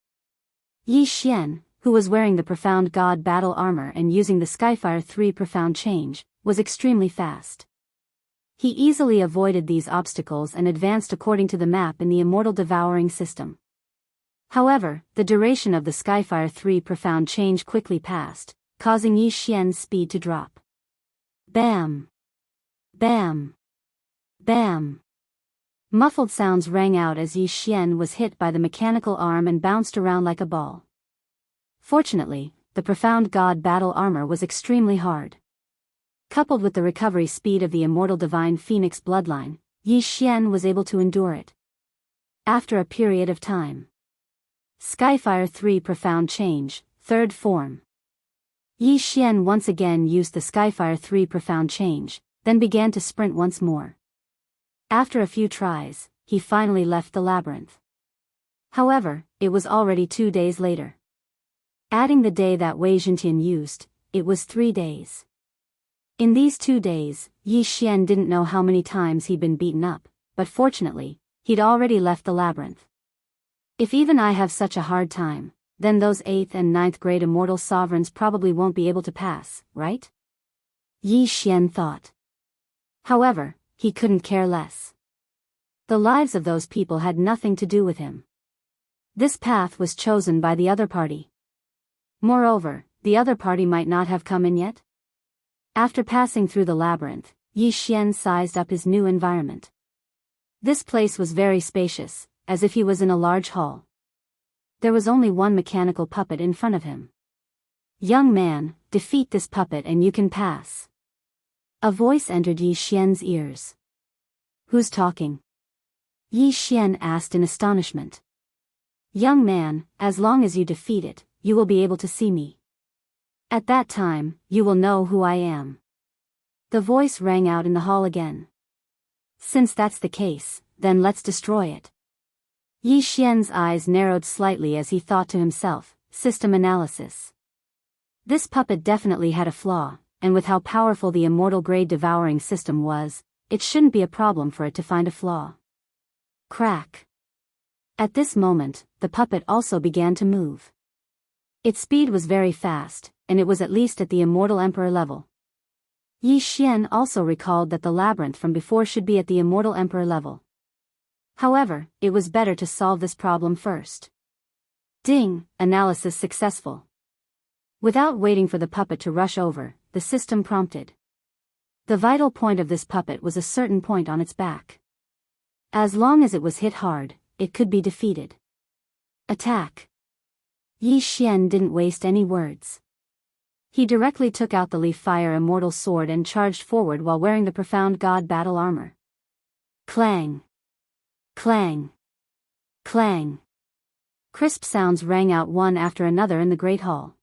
Yi Xian, who was wearing the profound god battle armor and using the Skyfire 3 profound change, was extremely fast. He easily avoided these obstacles and advanced according to the map in the immortal devouring system. However, the duration of the Skyfire 3 profound change quickly passed, causing Yi Xian's speed to drop. Bam! Bam! Bam! Muffled sounds rang out as Yi Xian was hit by the mechanical arm and bounced around like a ball. Fortunately, the profound god battle armor was extremely hard. Coupled with the recovery speed of the immortal divine phoenix bloodline, Yi Xian was able to endure it. After a period of time. Skyfire 3 Profound Change, Third Form. Yi Xian once again used the Skyfire 3 Profound Change, then began to sprint once more. After a few tries, he finally left the labyrinth. However, it was already 2 days later. Adding the day that Wei Zhentian used, it was 3 days. In these 2 days, Yi Xian didn't know how many times he'd been beaten up, but fortunately, he'd already left the labyrinth. If even I have such a hard time, then those 8th and 9th grade immortal sovereigns probably won't be able to pass, right? Yi Xian thought. However, he couldn't care less. The lives of those people had nothing to do with him. This path was chosen by the other party. Moreover, the other party might not have come in yet. After passing through the labyrinth, Yi Xian sized up his new environment. This place was very spacious, as if he was in a large hall. There was only one mechanical puppet in front of him. Young man, defeat this puppet and you can pass. A voice entered Yi Xian's ears. Who's talking? Yi Xian asked in astonishment. Young man, as long as you defeat it, you will be able to see me. At that time, you will know who I am. The voice rang out in the hall again. Since that's the case, then let's destroy it. Yi Xian's eyes narrowed slightly as he thought to himself, system analysis. This puppet definitely had a flaw, and with how powerful the immortal grade devouring system was, it shouldn't be a problem for it to find a flaw. Crack. At this moment, the puppet also began to move. Its speed was very fast, and it was at least at the immortal emperor level. Yi Xian also recalled that the labyrinth from before should be at the immortal emperor level. However, it was better to solve this problem first. Ding, analysis successful. Without waiting for the puppet to rush over, the system prompted. The vital point of this puppet was a certain point on its back. As long as it was hit hard, it could be defeated. Attack. Yi Xian didn't waste any words. He directly took out the Leaf Fire Immortal Sword and charged forward while wearing the Profound God Battle Armor. Clang. Clang. Clang. Crisp sounds rang out one after another in the Great Hall.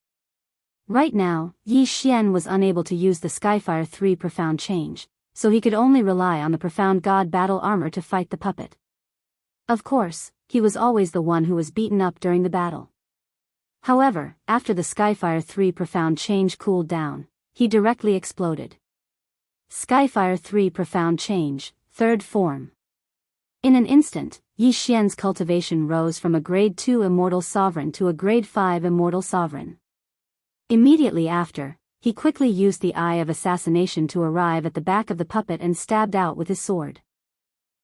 Right now, Yi Xian was unable to use the Skyfire 3 Profound Change, so he could only rely on the Profound God Battle Armor to fight the puppet. Of course, he was always the one who was beaten up during the battle. However, after the Skyfire 3 Profound Change cooled down, he directly exploded. Skyfire 3 Profound Change, Third Form. In an instant, Yi Xian's cultivation rose from a Grade 2 Immortal Sovereign to a Grade 5 Immortal Sovereign. Immediately after, he quickly used the Eye of Assassination to arrive at the back of the puppet and stabbed out with his sword.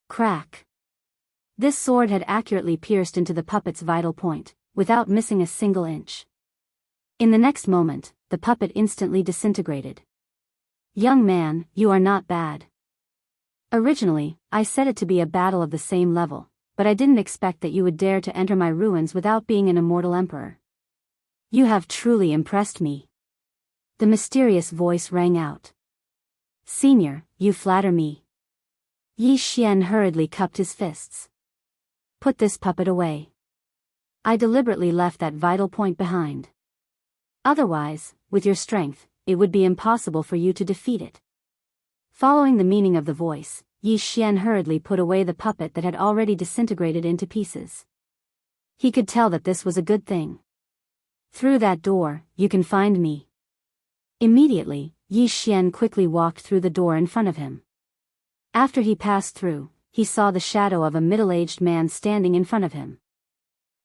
Crack. This sword had accurately pierced into the puppet's vital point, without missing a single inch. In the next moment, the puppet instantly disintegrated. Young man, you are not bad. Originally, I set it to be a battle of the same level, but I didn't expect that you would dare to enter my ruins without being an immortal emperor. You have truly impressed me. The mysterious voice rang out. Senior, you flatter me. Yi Xian hurriedly cupped his fists. Put this puppet away. I deliberately left that vital point behind. Otherwise, with your strength, it would be impossible for you to defeat it. Following the meaning of the voice, Yi Xian hurriedly put away the puppet that had already disintegrated into pieces. He could tell that this was a good thing. Through that door, you can find me. Immediately, Yi Xian quickly walked through the door in front of him. After he passed through, he saw the shadow of a middle-aged man standing in front of him.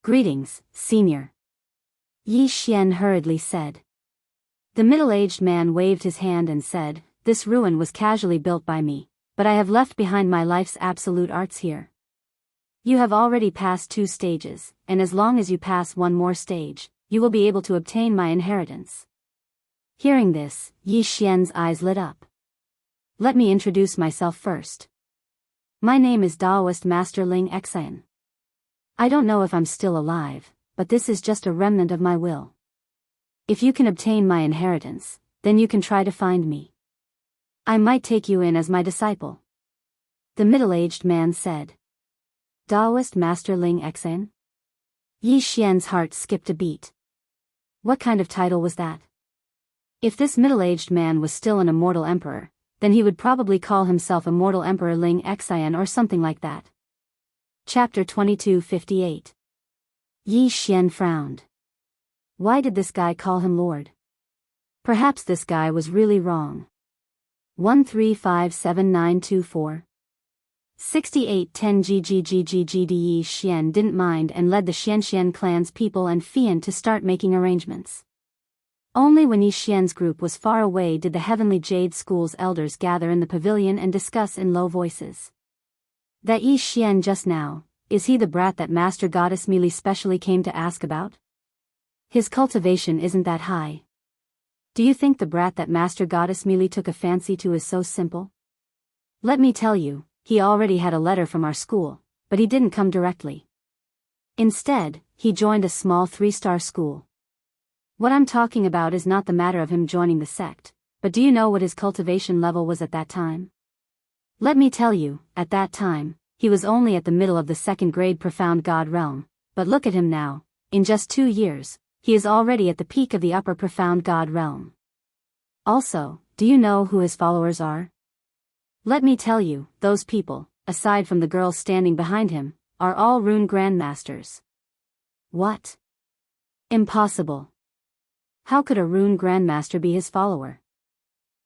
Greetings, senior. Yi Xian hurriedly said. The middle-aged man waved his hand and said, This ruin was casually built by me, but I have left behind my life's absolute arts here. You have already passed 2 stages, and as long as you pass 1 more stage, you will be able to obtain my inheritance. Hearing this, Yi Xian's eyes lit up. Let me introduce myself first. My name is Daoist Master Ling Xian. I don't know if I'm still alive, but this is just a remnant of my will. If you can obtain my inheritance, then you can try to find me. I might take you in as my disciple. The middle-aged man said. Daoist Master Ling Xen? Yi Xian's heart skipped a beat. What kind of title was that? If this middle-aged man was still an immortal emperor, then he would probably call himself Immortal Emperor Ling Xian or something like that. Chapter 2258. Yi Xian frowned. Why did this guy call him Lord? Perhaps this guy was really wrong. 1357924. 6810 GGGGGD. Yi Xian didn't mind and led the Xianxian clan's people and Fian to start making arrangements. Only when Yi Xian's group was far away did the Heavenly Jade School's elders gather in the pavilion and discuss in low voices. That Yi Xian just now, is he the brat that Master Goddess Meili specially came to ask about? His cultivation isn't that high. Do you think the brat that Master Goddess Meili took a fancy to is so simple? Let me tell you, he already had a letter from our school, but he didn't come directly. Instead, he joined a small 3-star school. What I'm talking about is not the matter of him joining the sect, but do you know what his cultivation level was at that time? Let me tell you, at that time, he was only at the middle of the 2nd grade Profound God realm, but look at him now, in just 2 years, he is already at the peak of the upper Profound God realm. Also, do you know who his followers are? Let me tell you, those people, aside from the girls standing behind him, are all rune grandmasters. What? Impossible. How could a rune grandmaster be his follower?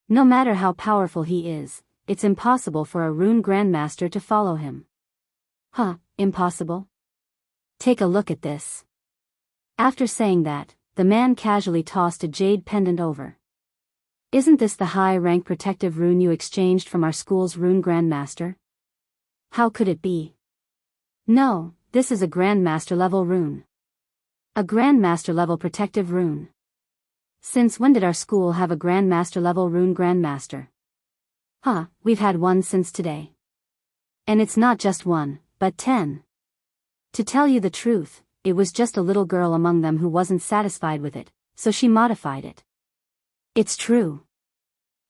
No matter how powerful he is, it's impossible for a rune grandmaster to follow him. Huh, impossible? Take a look at this. After saying that, the man casually tossed a jade pendant over. Isn't this the high-rank protective rune you exchanged from our school's rune grandmaster? How could it be? No, this is a grandmaster-level rune. A grandmaster-level protective rune. Since when did our school have a grandmaster-level rune grandmaster? Huh, we've had one since today. And it's not just one, but 10. To tell you the truth, it was just a little girl among them who wasn't satisfied with it, so she modified it. It's true.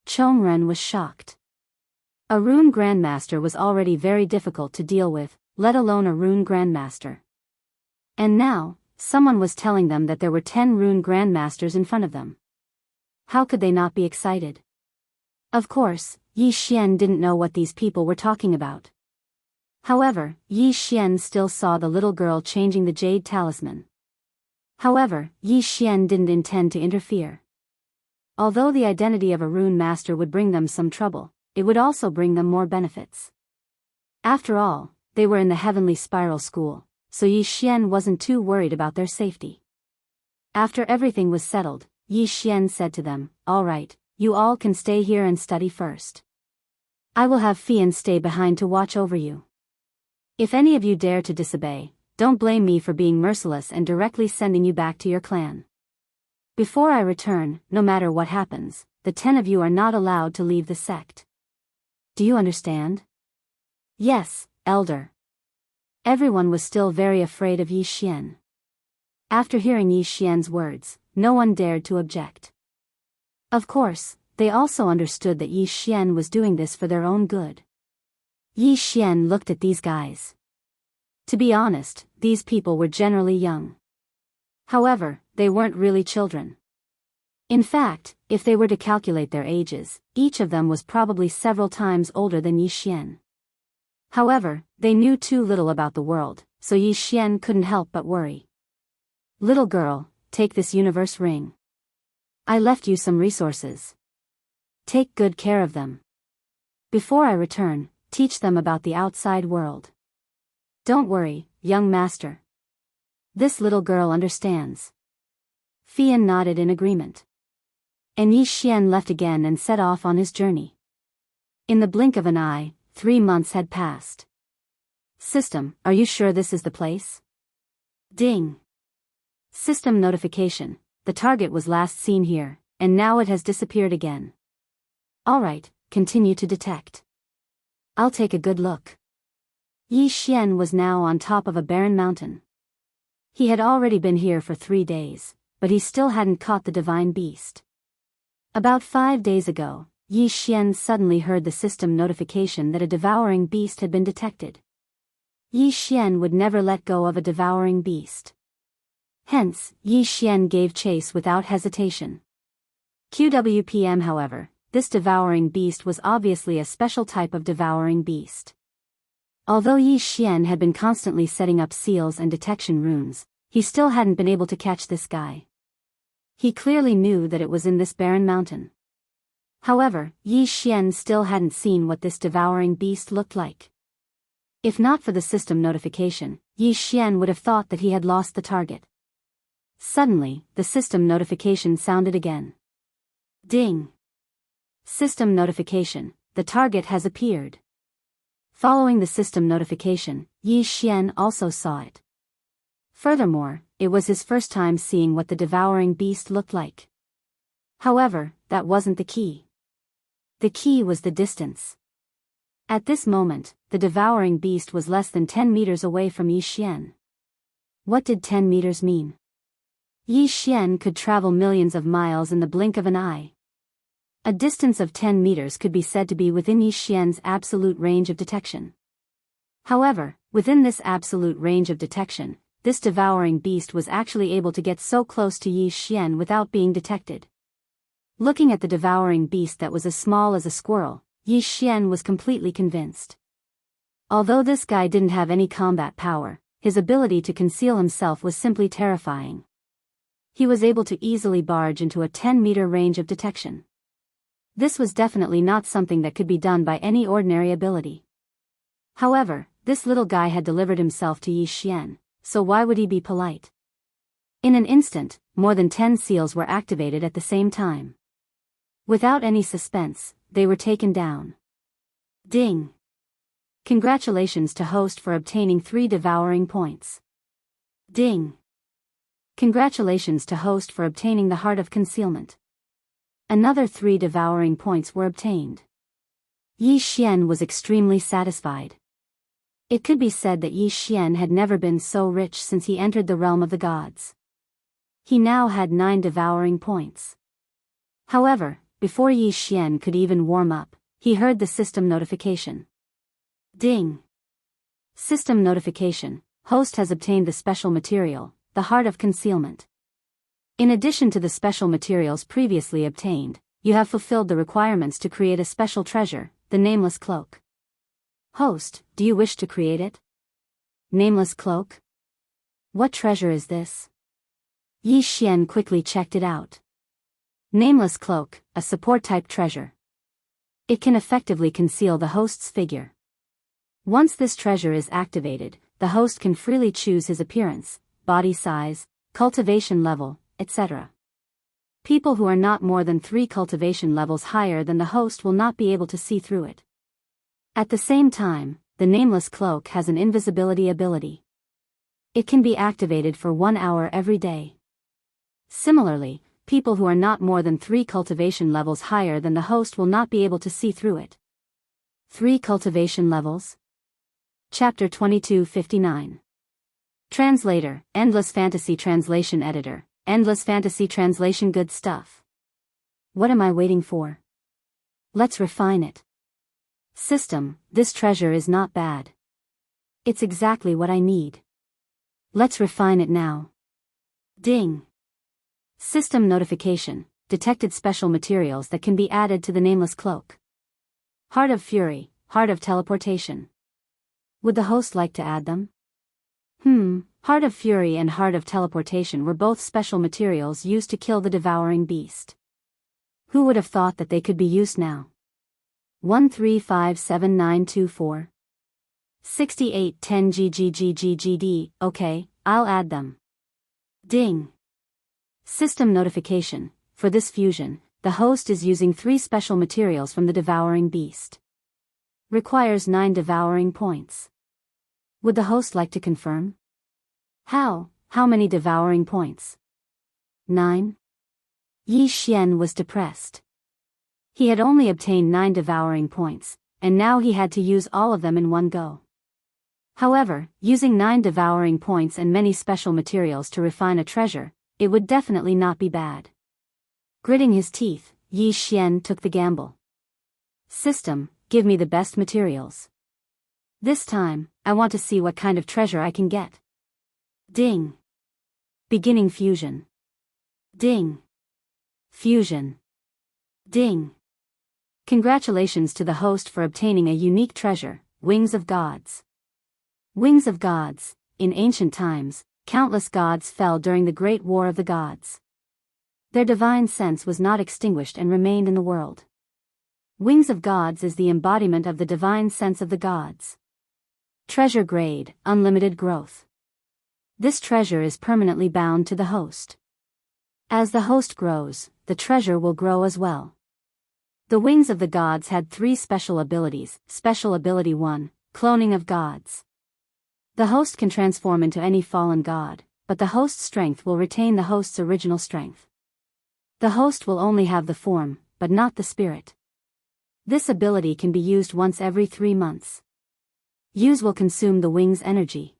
Chongren was shocked. A rune grandmaster was already very difficult to deal with, let alone a rune grandmaster. And now, someone was telling them that there were 10 rune grandmasters in front of them. How could they not be excited? Of course, Yi Xian didn't know what these people were talking about. However, Yi Xian still saw the little girl changing the jade talisman. However, Yi Xian didn't intend to interfere. Although the identity of a rune master would bring them some trouble, it would also bring them more benefits. After all, they were in the Heavenly Spiral School, so Yi Xian wasn't too worried about their safety. After everything was settled, Yi Xian said to them, "All right, you all can stay here and study first. I will have Fian stay behind to watch over you. If any of you dare to disobey, don't blame me for being merciless and directly sending you back to your clan. Before I return, no matter what happens, the 10 of you are not allowed to leave the sect. Do you understand?" "Yes, Elder." Everyone was still very afraid of Yi Xian. After hearing Yi Xian's words, no one dared to object. Of course, they also understood that Yi Xian was doing this for their own good. Yi Xian looked at these guys. To be honest, these people were generally young. However, they weren't really children. In fact, if they were to calculate their ages, each of them was probably several times older than Yi Xian. However, they knew too little about the world, so Yi Xian couldn't help but worry. "Little girl, take this universe ring. I left you some resources. Take good care of them. Before I return, teach them about the outside world. Don't worry, young master. This little girl understands." Fian nodded in agreement. And Yi Xian left again and set off on his journey. In the blink of an eye, 3 months had passed. "System, are you sure this is the place?" Ding. System notification, the target was last seen here, and now it has disappeared again. Alright, continue to detect. I'll take a good look. Yi Xian was now on top of a barren mountain. He had already been here for 3 days, but he still hadn't caught the divine beast. About 5 days ago, Yi Xian suddenly heard the system notification that a devouring beast had been detected. Yi Xian would never let go of a devouring beast. Hence, Yi Xian gave chase without hesitation. QWPM, however, this devouring beast was obviously a special type of devouring beast. Although Yi Xian had been constantly setting up seals and detection runes, he still hadn't been able to catch this guy. He clearly knew that it was in this barren mountain. However, Yi Xian still hadn't seen what this devouring beast looked like. If not for the system notification, Yi Xian would have thought that he had lost the target. Suddenly, the system notification sounded again. Ding! System notification, the target has appeared. Following the system notification, Yi Xian also saw it. Furthermore, it was his first time seeing what the devouring beast looked like. However, that wasn't the key. The key was the distance. At this moment, the devouring beast was less than 10 meters away from Yi Xian. What did 10 meters mean? Yi Xian could travel millions of miles in the blink of an eye. A distance of 10 meters could be said to be within Yi Xian's absolute range of detection. However, within this absolute range of detection, this devouring beast was actually able to get so close to Yi Xian without being detected. Looking at the devouring beast that was as small as a squirrel, Yi Xian was completely convinced. Although this guy didn't have any combat power, his ability to conceal himself was simply terrifying. He was able to easily barge into a 10-meter range of detection. This was definitely not something that could be done by any ordinary ability. However, this little guy had delivered himself to Yi Xian, so why would he be polite? In an instant, more than 10 seals were activated at the same time. Without any suspense, they were taken down. Ding! Congratulations to host for obtaining 3 devouring points. Ding! Congratulations to host for obtaining the Heart of Concealment. Another 3 devouring points were obtained. Yi Xian was extremely satisfied. It could be said that Yi Xian had never been so rich since he entered the realm of the gods. He now had 9 devouring points. However, before Yi Xian could even warm up, he heard the system notification. Ding! System notification, host has obtained the special material, the Heart of Concealment. In addition to the special materials previously obtained, you have fulfilled the requirements to create a special treasure, the Nameless Cloak. Host, do you wish to create it? Nameless Cloak? What treasure is this? Yi Xian quickly checked it out. Nameless Cloak, a support-type treasure. It can effectively conceal the host's figure. Once this treasure is activated, the host can freely choose his appearance, body size, cultivation level, etc. People who are not more than 3 cultivation levels higher than the host will not be able to see through it. At the same time, the Nameless Cloak has an invisibility ability. It can be activated for 1 hour every day. Similarly, people who are not more than 3 cultivation levels higher than the host will not be able to see through it. 3 cultivation levels? Chapter 2259. Translator, Endless Fantasy Translation Editor, Endless Fantasy Translation. Good stuff. What am I waiting for? Let's refine it. System, this treasure is not bad. It's exactly what I need. Let's refine it now. Ding! System notification, detected special materials that can be added to the Nameless Cloak. Heart of Fury, Heart of Teleportation. Would the host like to add them? Heart of Fury and Heart of Teleportation were both special materials used to kill the devouring beast. Who would have thought that they could be used now? 1357924 6810 GGGGGD. Okay, I'll add them. Ding! System notification, for this fusion, the host is using 3 special materials from the devouring beast. Requires 9 devouring points. Would the host like to confirm? How many devouring points? 9? Yi Xian was depressed. He had only obtained 9 devouring points, and now he had to use all of them in one go. However, using 9 devouring points and many special materials to refine a treasure, it would definitely not be bad. Gritting his teeth, Yi Xian took the gamble. System, give me the best materials. This time, I want to see what kind of treasure I can get. Ding. Beginning fusion. Ding. Fusion. Ding. Congratulations to the host for obtaining a unique treasure, Wings of Gods. Wings of Gods. In ancient times, countless gods fell during the Great War of the Gods. Their divine sense was not extinguished and remained in the world. Wings of Gods is the embodiment of the divine sense of the gods. Treasure grade, unlimited growth. This treasure is permanently bound to the host. As the host grows, the treasure will grow as well. The Wings of the Gods had 3 special abilities. Special ability 1, Cloning of Gods. The host can transform into any fallen god, but the host's strength will retain the host's original strength. The host will only have the form, but not the spirit. This ability can be used once every 3 months. Use will consume the wing's energy.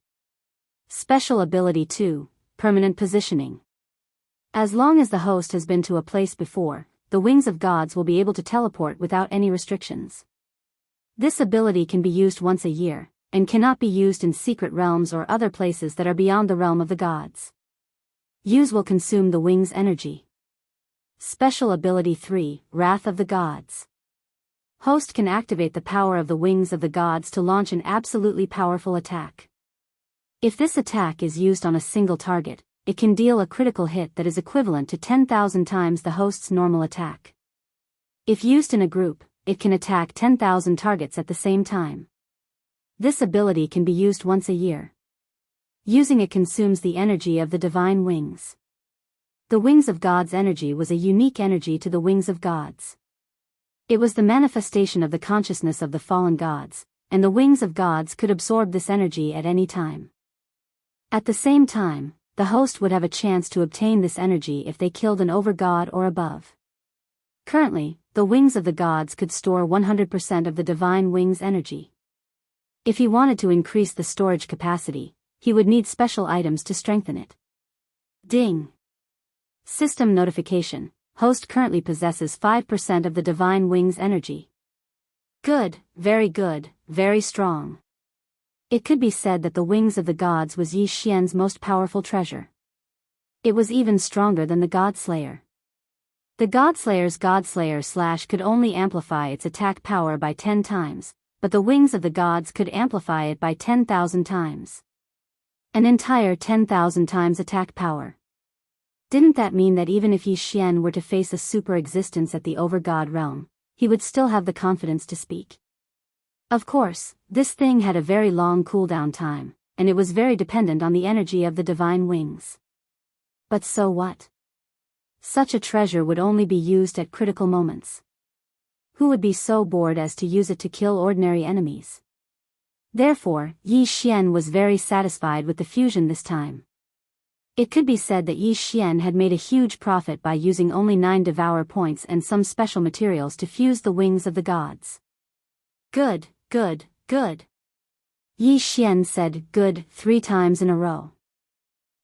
Special ability 2, Permanent Positioning. As long as the host has been to a place before, the Wings of Gods will be able to teleport without any restrictions. This ability can be used once a year, and cannot be used in secret realms or other places that are beyond the realm of the gods. Use will consume the wing's energy. Special ability 3, Wrath of the Gods. Host can activate the power of the Wings of the Gods to launch an absolutely powerful attack. If this attack is used on a single target, it can deal a critical hit that is equivalent to 10,000 times the host's normal attack. If used in a group, it can attack 10,000 targets at the same time. This ability can be used once a year. Using it consumes the energy of the divine wings. The Wings of Gods energy was a unique energy to the Wings of Gods. It was the manifestation of the consciousness of the fallen gods, and the Wings of Gods could absorb this energy at any time. At the same time, the host would have a chance to obtain this energy if they killed an overgod or above. Currently, the Wings of the Gods could store 100% of the divine wings energy. If he wanted to increase the storage capacity, he would need special items to strengthen it. Ding. System notification. Host currently possesses 5% of the divine wings energy. Good, very strong. It could be said that the Wings of the Gods was Yi Xian's most powerful treasure. It was even stronger than the Godslayer. The Godslayer's could only amplify its attack power by 10 times, but the Wings of the Gods could amplify it by 10,000 times. An entire 10,000 times attack power. Didn't that mean that even if Yi Xian were to face a super existence at the overgod realm, he would still have the confidence to speak? Of course, this thing had a very long cooldown time, and it was very dependent on the energy of the divine wings. But so what? Such a treasure would only be used at critical moments. Who would be so bored as to use it to kill ordinary enemies? Therefore, Yi Xian was very satisfied with the fusion this time. It could be said that Yi Xian had made a huge profit by using only 9 Devourer points and some special materials to fuse the Wings of the Gods. Good. Yi Xian said good 3 times in a row.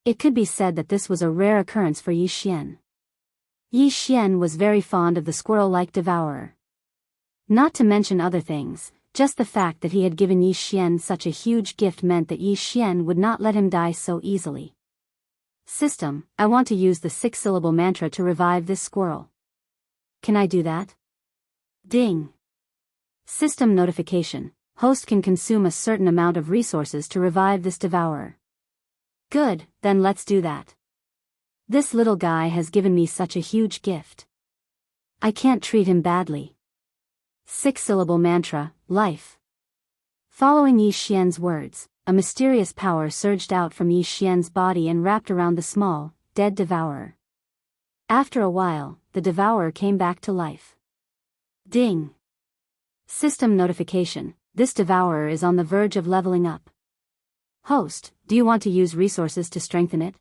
It could be said that this was a rare occurrence for Yi Xian. Yi Xian was very fond of the squirrel-like Devourer. Not to mention other things, just the fact that he had given Yi Xian such a huge gift meant that Yi Xian would not let him die so easily. System, I want to use the 6-syllable mantra to revive this squirrel. Can I do that? Ding. System notification. Host can consume a certain amount of resources to revive this Devourer. Good, then let's do that. This little guy has given me such a huge gift. I can't treat him badly. 6-syllable mantra, life. Following Yi Xian's words, a mysterious power surged out from Yi Xian's body and wrapped around the small, dead Devourer. After a while, the Devourer came back to life. Ding. System notification. This Devourer is on the verge of leveling up. Host, do you want to use resources to strengthen it?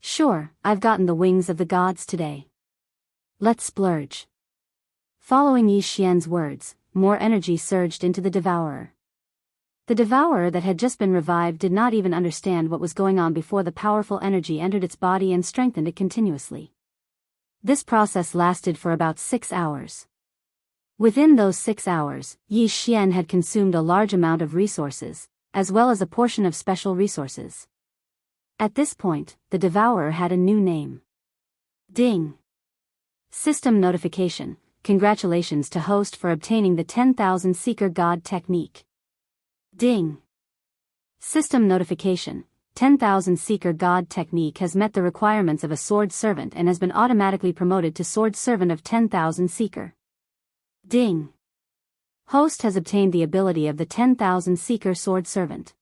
Sure, I've gotten the Wings of the Gods today. Let's splurge. Following Yi Xian's words, more energy surged into the Devourer. The Devourer that had just been revived did not even understand what was going on before the powerful energy entered its body and strengthened it continuously. This process lasted for about 6 hours. Within those 6 hours, Yi Xian had consumed a large amount of resources, as well as a portion of special resources. At this point, the Devourer had a new name. Ding! System notification. Congratulations to host for obtaining the 10,000 Seeker God technique. Ding! System notification. 10,000 Seeker God technique has met the requirements of a Sword Servant and has been automatically promoted to Sword Servant of 10,000 Seeker. Ding! Host has obtained the ability of the 10,000 Seeker Sword Servant.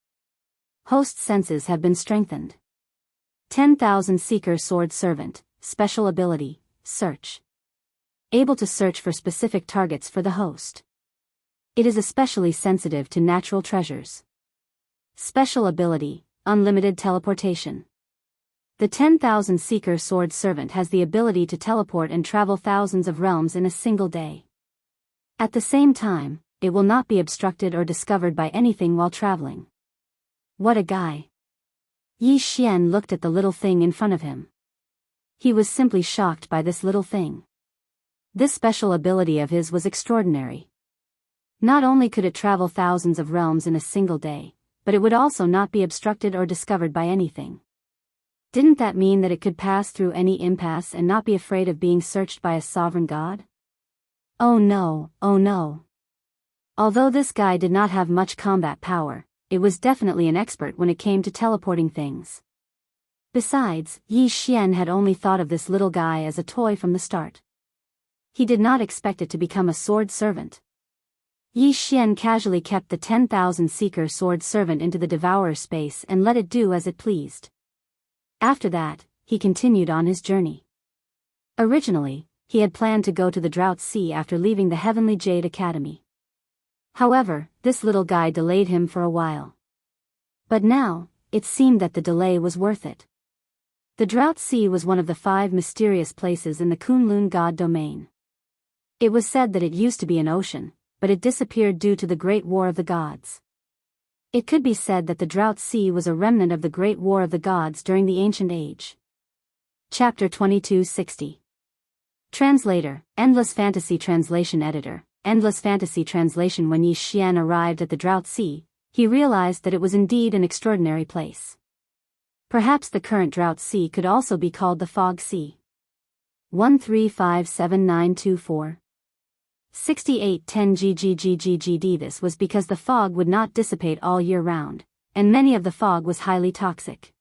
Host's senses have been strengthened. 10,000 Seeker Sword Servant, special ability, search. Able to search for specific targets for the host. It is especially sensitive to natural treasures. Special ability, unlimited teleportation. The 10,000 Seeker Sword Servant has the ability to teleport and travel thousands of realms in a single day. At the same time, it will not be obstructed or discovered by anything while traveling. What a guy! Yi Xian looked at the little thing in front of him. He was simply shocked by this little thing. This special ability of his was extraordinary. Not only could it travel thousands of realms in a single day, but it would also not be obstructed or discovered by anything. Didn't that mean that it could pass through any impasse and not be afraid of being searched by a sovereign god? Oh no, oh no. Although this guy did not have much combat power, it was definitely an expert when it came to teleporting things. Besides, Yi Xian had only thought of this little guy as a toy from the start. He did not expect it to become a sword servant. Yi Xian casually kept the 10,000 Seeker Sword Servant into the Devourer space and let it do as it pleased. After that, he continued on his journey. Originally, he had planned to go to the Drought Sea after leaving the Heavenly Jade Academy. However, this little guy delayed him for a while. But now, it seemed that the delay was worth it. The Drought Sea was one of the 5 mysterious places in the Kunlun God domain. It was said that it used to be an ocean, but it disappeared due to the Great War of the Gods. It could be said that the Drought Sea was a remnant of the Great War of the Gods during the Ancient Age. Chapter 2260. Translator, Endless Fantasy Translation Editor, Endless Fantasy Translation. When Yi Xian arrived at the Drought Sea, he realized that it was indeed an extraordinary place. Perhaps the current Drought Sea could also be called the Fog Sea. 1357924 6810 GGGGGD. This was because the fog would not dissipate all year round, and many of the fog was highly toxic.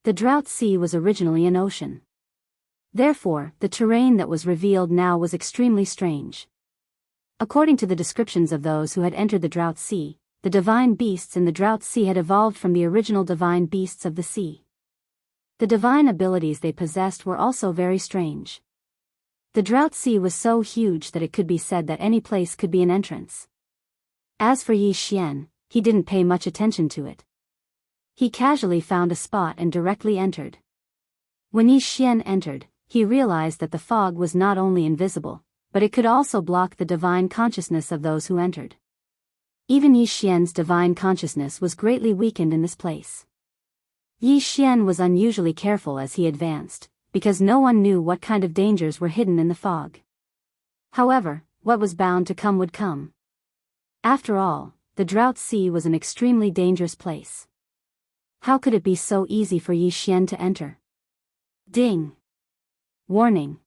The Drought Sea was originally an ocean. Therefore, the terrain that was revealed now was extremely strange. According to the descriptions of those who had entered the Drought Sea, the divine beasts in the Drought Sea had evolved from the original divine beasts of the sea. The divine abilities they possessed were also very strange. The Drought Sea was so huge that it could be said that any place could be an entrance. As for Yi Xian, he didn't pay much attention to it. He casually found a spot and directly entered. When Yi Xian entered, he realized that the fog was not only invisible, but it could also block the divine consciousness of those who entered. Even Yi Xian's divine consciousness was greatly weakened in this place. Yi Xian was unusually careful as he advanced, because no one knew what kind of dangers were hidden in the fog. However, what was bound to come would come. After all, the Drought Sea was an extremely dangerous place. How could it be so easy for Yi Xian to enter? Ding! Warning!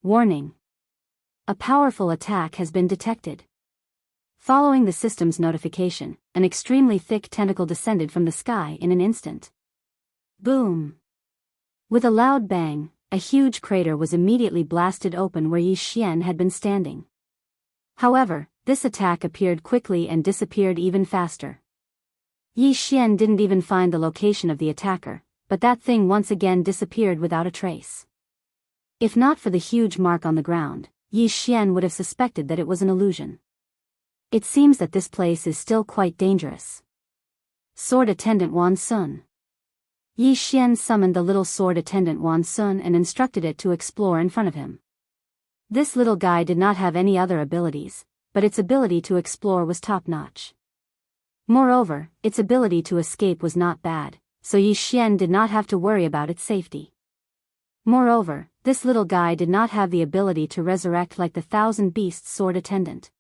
Warning! A powerful attack has been detected. Following the system's notification, an extremely thick tentacle descended from the sky in an instant. Boom! With a loud bang, a huge crater was immediately blasted open where Yi Xian had been standing. However, this attack appeared quickly and disappeared even faster. Yi Xian didn't even find the location of the attacker, but that thing once again disappeared without a trace. If not for the huge mark on the ground, Yi Xian would have suspected that it was an illusion. It seems that this place is still quite dangerous. Sword Attendant Wan Sun. Yi Xian summoned the little sword attendant Wan Sun and instructed it to explore in front of him. This little guy did not have any other abilities, but its ability to explore was top-notch. Moreover, its ability to escape was not bad, so Yi Xian did not have to worry about its safety. Moreover, this little guy did not have the ability to resurrect like the 1,000 Beasts sword attendant.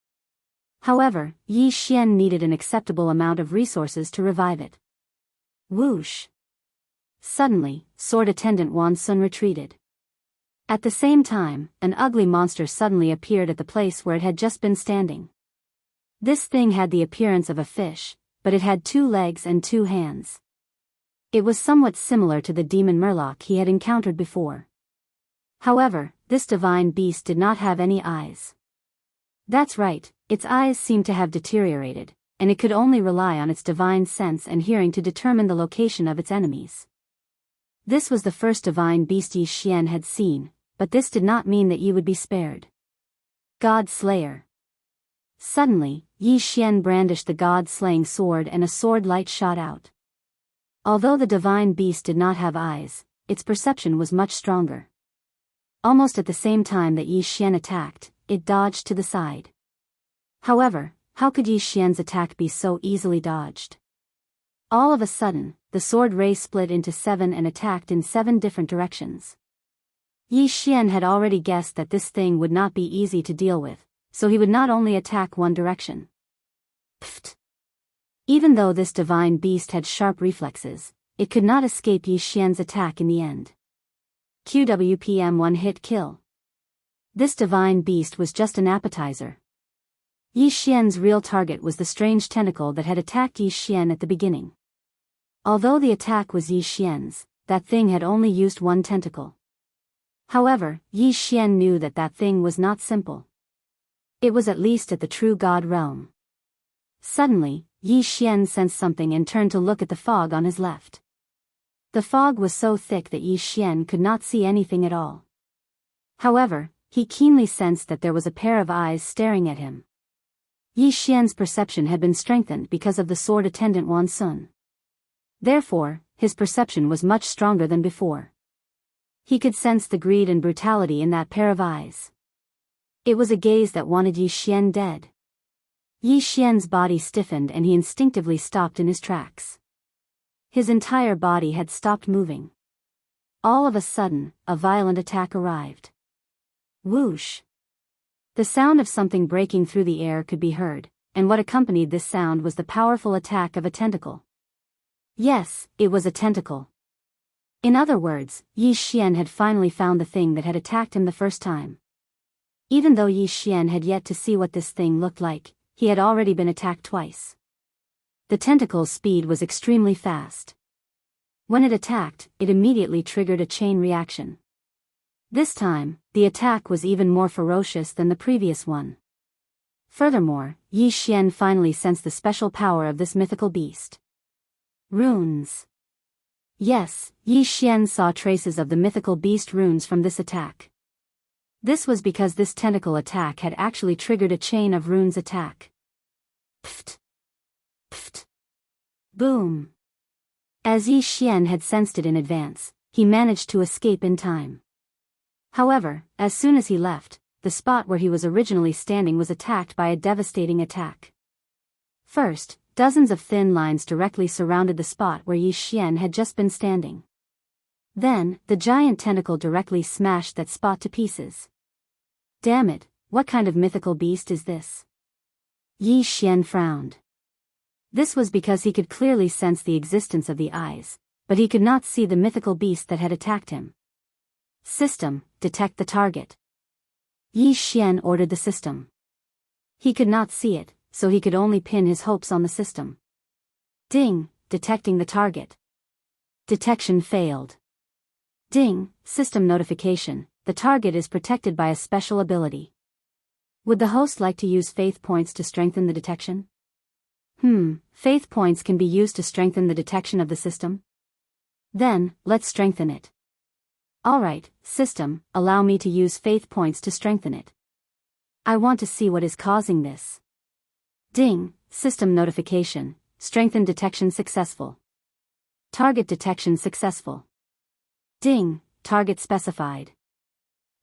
However, Yi Xian needed an acceptable amount of resources to revive it. Whoosh! Suddenly, sword attendant Wan Sun retreated. At the same time, an ugly monster suddenly appeared at the place where it had just been standing. This thing had the appearance of a fish, but it had 2 legs and 2 hands. It was somewhat similar to the demon Murloc he had encountered before. However, this divine beast did not have any eyes. That's right, its eyes seemed to have deteriorated, and it could only rely on its divine sense and hearing to determine the location of its enemies. This was the first divine beast Yi Xian had seen, but this did not mean that Yi would be spared. God Slayer. Suddenly, Yi Xian brandished the god-slaying sword and a sword light shot out. Although the divine beast did not have eyes, its perception was much stronger. Almost at the same time that Yi Xian attacked, it dodged to the side. However, how could Yi Xian's attack be so easily dodged? All of a sudden, the sword ray split into 7 and attacked in 7 different directions. Yi Xian had already guessed that this thing would not be easy to deal with, so he would not only attack one direction. Pfft! Even though this divine beast had sharp reflexes, it could not escape Yi Xian's attack in the end. QWPM one-hit kill. This divine beast was just an appetizer. Yi Xian's real target was the strange tentacle that had attacked Yi Xian at the beginning. Although the attack was Yi Xian's, that thing had only used 1 tentacle. However, Yi Xian knew that that thing was not simple. It was at least at the true god realm. Suddenly, Yi Xian sensed something and turned to look at the fog on his left. The fog was so thick that Yi Xian could not see anything at all. However, he keenly sensed that there was a pair of eyes staring at him. Yi Xian's perception had been strengthened because of the sword attendant Wan Sun. Therefore, his perception was much stronger than before. He could sense the greed and brutality in that pair of eyes. It was a gaze that wanted Yi Xian dead. Yi Xian's body stiffened and he instinctively stopped in his tracks. His entire body had stopped moving. All of a sudden, a violent attack arrived. Whoosh! The sound of something breaking through the air could be heard, and what accompanied this sound was the powerful attack of a tentacle. Yes, it was a tentacle. In other words, Yi Xian had finally found the thing that had attacked him the first time. Even though Yi Xian had yet to see what this thing looked like, he had already been attacked twice. The tentacle's speed was extremely fast. When it attacked, it immediately triggered a chain reaction. This time, the attack was even more ferocious than the previous one. Furthermore, Yi Xian finally sensed the special power of this mythical beast. Runes. Yes, Yi Xian saw traces of the mythical beast runes from this attack. This was because this tentacle attack had actually triggered a chain of runes attack. Pfft! Pfft! Boom! As Yi Xian had sensed it in advance, he managed to escape in time. However, as soon as he left, the spot where he was originally standing was attacked by a devastating attack. First, dozens of thin lines directly surrounded the spot where Yi Xian had just been standing. Then, the giant tentacle directly smashed that spot to pieces. Damn it, what kind of mythical beast is this? Yi Xian frowned. This was because he could clearly sense the existence of the eyes, but he could not see the mythical beast that had attacked him. System, detect the target. Yi Xian ordered the system. He could not see it, so he could only pin his hopes on the system. Ding, detecting the target. Detection failed. Ding, system notification, the target is protected by a special ability. Would the host like to use faith points to strengthen the detection? Faith points can be used to strengthen the detection of the system? Then, let's strengthen it. Alright, system, allow me to use faith points to strengthen it. I want to see what is causing this. Ding, system notification, strengthen detection successful. Target detection successful. Ding, target specified.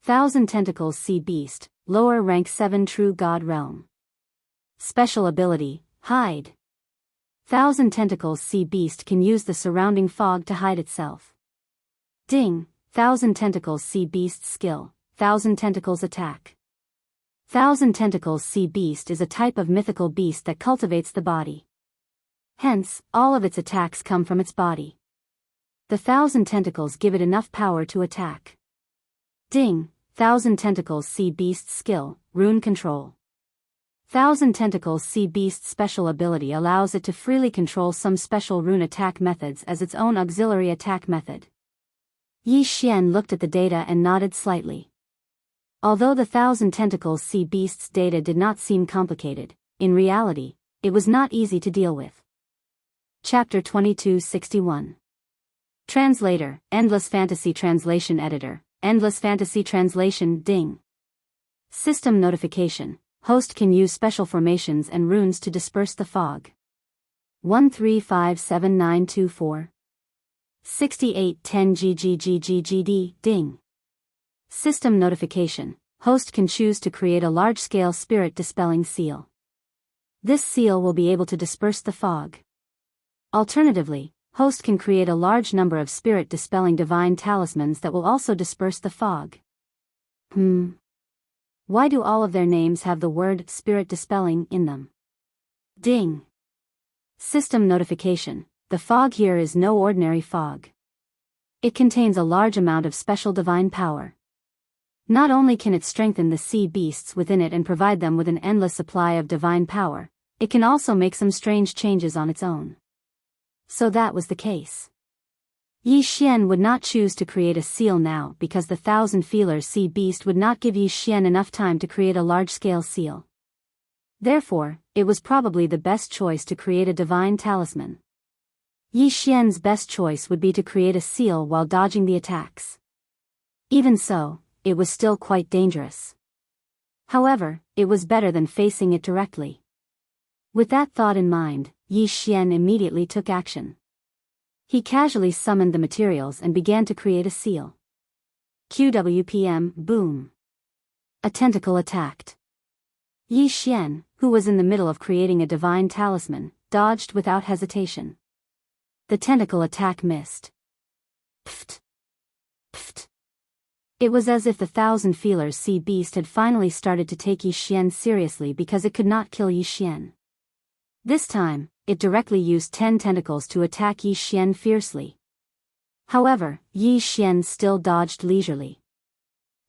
1,000 tentacles sea beast, lower rank 7 true god realm. Special ability, hide. 1,000 tentacles sea beast can use the surrounding fog to hide itself. Ding, Thousand Tentacles Sea Beast Skill, Thousand Tentacles Attack. Thousand Tentacles Sea Beast is a type of mythical beast that cultivates the body. Hence, all of its attacks come from its body. The thousand tentacles give it enough power to attack. Ding, Thousand Tentacles Sea Beast Skill, Rune Control. Thousand Tentacles Sea Beast's special ability allows it to freely control some special rune attack methods as its own auxiliary attack method. Yi Xian looked at the data and nodded slightly. Although the Thousand Tentacles Sea Beast's data did not seem complicated, in reality, it was not easy to deal with. Chapter 2261. Translator, Endless Fantasy Translation Editor, Endless Fantasy Translation Ding. System Notification. Host can use special formations and runes to disperse the fog. 1357924. 6810 GGGGGD Ding. System Notification. Host can choose to create a large-scale spirit-dispelling seal. This seal will be able to disperse the fog. Alternatively, host can create a large number of spirit-dispelling divine talismans that will also disperse the fog. Why do all of their names have the word spirit-dispelling in them? Ding. System Notification. The fog here is no ordinary fog. It contains a large amount of special divine power. Not only can it strengthen the sea beasts within it and provide them with an endless supply of divine power, it can also make some strange changes on its own. So that was the case. Yi Xian would not choose to create a seal now because the Thousand Feelers Sea Beast would not give Yi Xian enough time to create a large-scale seal. Therefore, it was probably the best choice to create a divine talisman. Yi Xian's best choice would be to create a seal while dodging the attacks. Even so, it was still quite dangerous. However, it was better than facing it directly. With that thought in mind, Yi Xian immediately took action. He casually summoned the materials and began to create a seal. QWPM, boom. A tentacle attacked. Yi Xian, who was in the middle of creating a divine talisman, dodged without hesitation. The tentacle attack missed. Pft. Pft. It was as if the Thousand Feelers Sea Beast had finally started to take Yi Xian seriously because it could not kill Yi Xian. This time, it directly used 10 tentacles to attack Yi Xian fiercely. However, Yi Xian still dodged leisurely.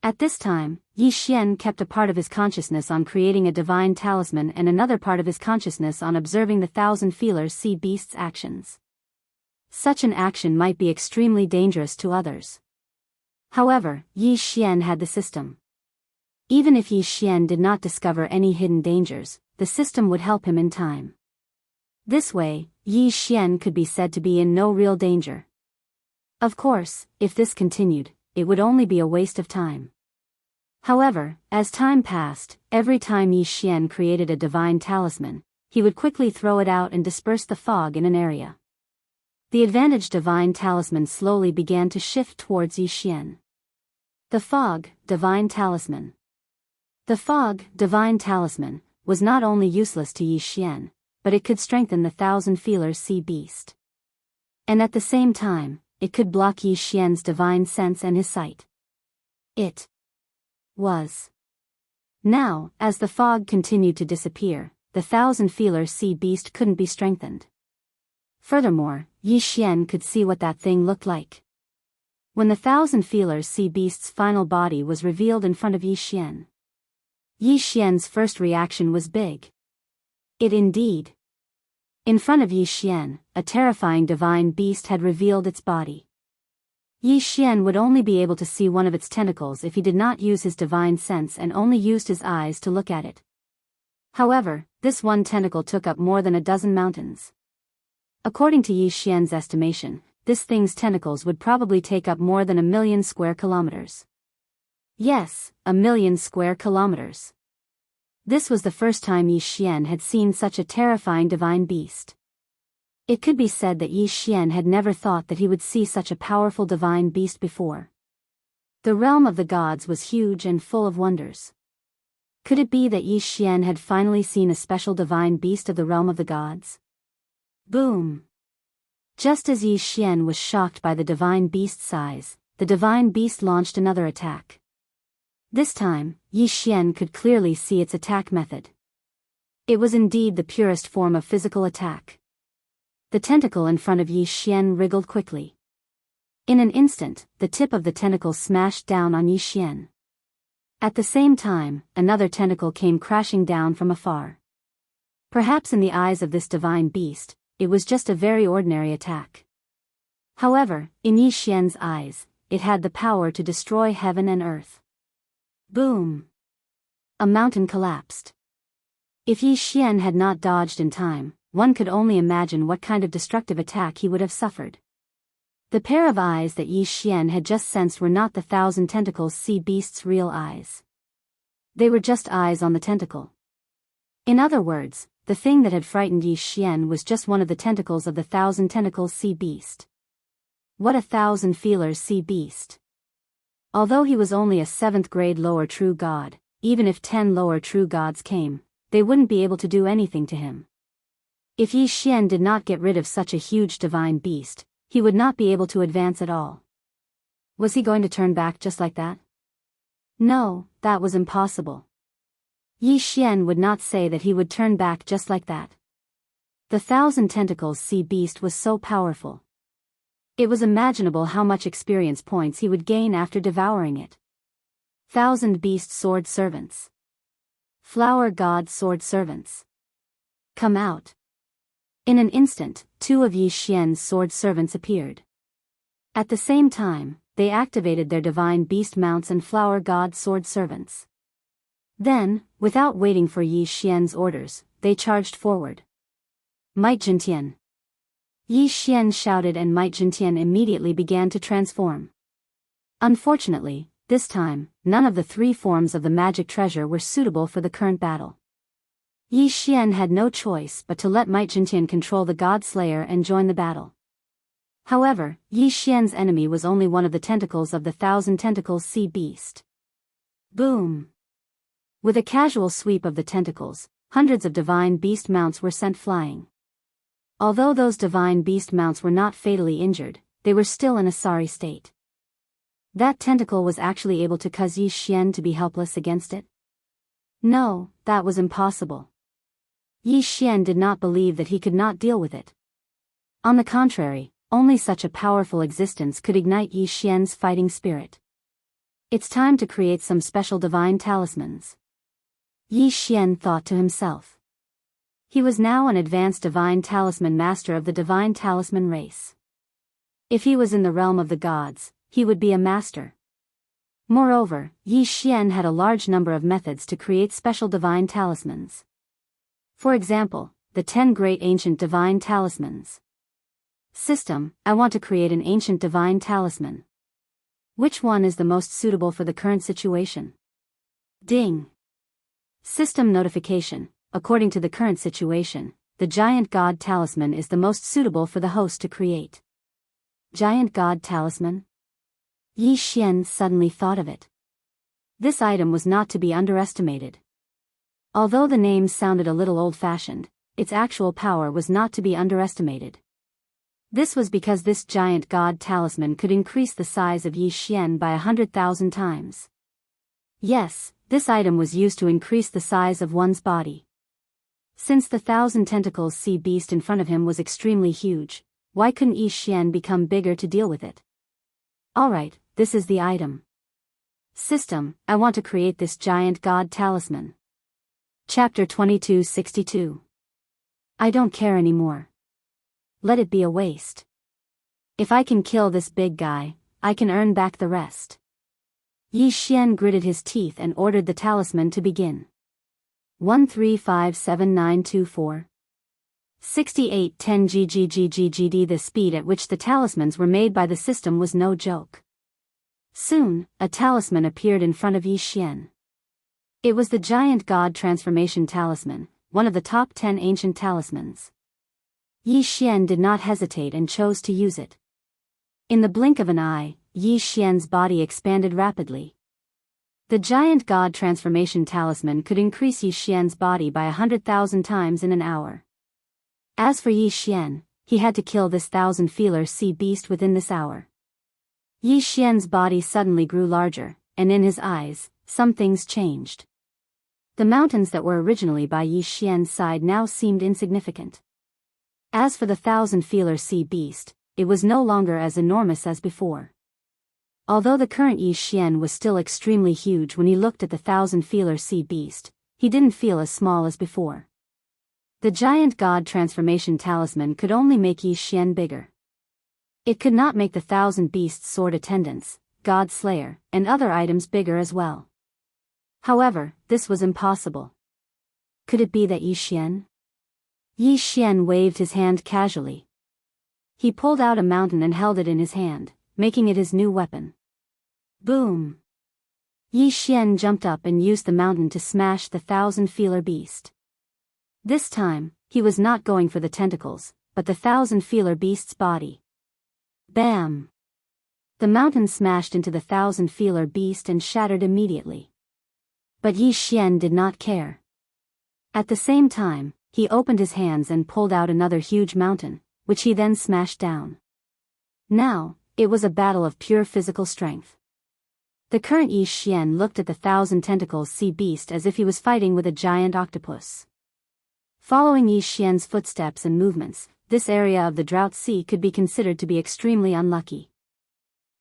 At this time, Yi Xian kept a part of his consciousness on creating a divine talisman and another part of his consciousness on observing the Thousand Feelers Sea Beast's actions. Such an action might be extremely dangerous to others. However, Yi Xian had the system. Even if Yi Xian did not discover any hidden dangers, the system would help him in time. This way, Yi Xian could be said to be in no real danger. Of course, if this continued, it would only be a waste of time. However, as time passed, every time Yi Xian created a divine talisman, he would quickly throw it out and disperse the fog in an area. The advantaged divine talisman slowly began to shift towards Yi Xian. The fog, divine talisman. The fog, divine talisman, was not only useless to Yi Xian, but it could strengthen the Thousand Feelers Sea Beast. And at the same time, it could block Yi Xian's divine sense and his sight. It was. Now, as the fog continued to disappear, the Thousand Feelers Sea Beast couldn't be strengthened. Furthermore, Yi Xian could see what that thing looked like. When the Thousand Feelers Sea Beast's final body was revealed in front of Yi Xian, Yi Xian's first reaction was big. It indeed. In front of Yi Xian, a terrifying divine beast had revealed its body. Yi Xian would only be able to see one of its tentacles if he did not use his divine sense and only used his eyes to look at it. However, this one tentacle took up more than a dozen mountains. According to Yi Xian's estimation, this thing's tentacles would probably take up more than 1,000,000 square kilometers. Yes, 1,000,000 square kilometers. This was the first time Yi Xian had seen such a terrifying divine beast. It could be said that Yi Xian had never thought that he would see such a powerful divine beast before. The realm of the gods was huge and full of wonders. Could it be that Yi Xian had finally seen a special divine beast of the realm of the gods? Boom! Just as Yi Xian was shocked by the divine beast's size, the divine beast launched another attack. This time, Yi Xian could clearly see its attack method. It was indeed the purest form of physical attack. The tentacle in front of Yi Xian wriggled quickly. In an instant, the tip of the tentacle smashed down on Yi Xian. At the same time, another tentacle came crashing down from afar. Perhaps in the eyes of this divine beast, it was just a very ordinary attack. However, in Yi Xian's eyes, it had the power to destroy heaven and earth. Boom! A mountain collapsed. If Yi Xian had not dodged in time, one could only imagine what kind of destructive attack he would have suffered. The pair of eyes that Yi Xian had just sensed were not the 1,000 tentacles sea beast's real eyes. They were just eyes on the tentacle. In other words, the thing that had frightened Yi Xian was just one of the tentacles of the 1,000 tentacles sea beast. What a 1,000 feelers sea beast! Although he was only a 7th grade lower true god, even if 10 lower true gods came, they wouldn't be able to do anything to him. If Yi Xian did not get rid of such a huge divine beast, he would not be able to advance at all. Was he going to turn back just like that? No, that was impossible. Yi Xian would not say that he would turn back just like that. The 1,000 tentacles sea beast was so powerful. It was imaginable how much experience points he would gain after devouring it. 1,000 beast sword servants. Flower god sword servants. Come out. In an instant, 2 of Yi Xian's sword servants appeared. At the same time, they activated their divine beast mounts and flower god sword servants. Then, without waiting for Yi Xian's orders, they charged forward. Might Jintian! Yi Xian shouted, and Might Jintian immediately began to transform. Unfortunately, this time, none of the 3 forms of the magic treasure were suitable for the current battle. Yi Xian had no choice but to let Might Jintian control the God Slayer and join the battle. However, Yi Xian's enemy was only one of the tentacles of the 1,000 tentacles sea beast. Boom! With a casual sweep of the tentacles, hundreds of divine beast mounts were sent flying. Although those divine beast mounts were not fatally injured, they were still in a sorry state. That tentacle was actually able to cause Yi Xian to be helpless against it? No, that was impossible. Yi Xian did not believe that he could not deal with it. On the contrary, only such a powerful existence could ignite Yi Xian's fighting spirit. It's time to create some special divine talismans. Yi Xian thought to himself. He was now an advanced divine talisman master of the divine talisman race. If he was in the realm of the gods, he would be a master. Moreover, Yi Xian had a large number of methods to create special divine talismans. For example, the 10 great ancient divine talismans. System: I want to create an ancient divine talisman. Which one is the most suitable for the current situation? Ding! System notification: according to the current situation, the giant god talisman is the most suitable for the host to create. Giant god talisman? Yi Xian suddenly thought of it. This item was not to be underestimated. Although the name sounded a little old-fashioned, its actual power was not to be underestimated. This was because this giant god talisman could increase the size of Yi Xian by 100,000 times. Yes, this item was used to increase the size of one's body. Since the 1,000 tentacles sea beast in front of him was extremely huge, why couldn't Yi Xian become bigger to deal with it? Alright, this is the item. System: I want to create this giant god talisman. Chapter 2262. I don't care anymore. Let it be a waste. If I can kill this big guy, I can earn back the rest. Yi Xian gritted his teeth and ordered the talisman to begin. 135794. 6810 GGGGGD. The speed at which the talismans were made by the system was no joke. Soon, a talisman appeared in front of Yi Xian. It was the giant god transformation talisman, one of the top 10 ancient talismans. Yi Xian did not hesitate and chose to use it. In the blink of an eye, Yi Xian's body expanded rapidly. The giant god transformation talisman could increase Yi Xian's body by 100,000 times in an hour. As for Yi Xian, he had to kill this 1,000 feeler sea beast within this hour. Yi Xian's body suddenly grew larger, and in his eyes, some things changed. The mountains that were originally by Yi Xian's side now seemed insignificant. As for the thousand-feeler sea beast, it was no longer as enormous as before. Although the current Yi Xian was still extremely huge when he looked at the thousand-feeler sea beast, he didn't feel as small as before. The giant god transformation talisman could only make Yi Xian bigger. It could not make the thousand beasts' sword attendants, god slayer, and other items bigger as well. However, this was impossible. Could it be that Yi Xian? Yi Xian waved his hand casually. He pulled out a mountain and held it in his hand, making it his new weapon. Boom! Yi Xian jumped up and used the mountain to smash the thousand-feeler beast. This time, he was not going for the tentacles, but the thousand-feeler beast's body. Bam! The mountain smashed into the thousand-feeler beast and shattered immediately. But Yi Xian did not care. At the same time, he opened his hands and pulled out another huge mountain, which he then smashed down. Now, it was a battle of pure physical strength. The current Yi Xian looked at the thousand-tentacles sea beast as if he was fighting with a giant octopus. Following Yi Xian's footsteps and movements, this area of the Drought Sea could be considered to be extremely unlucky.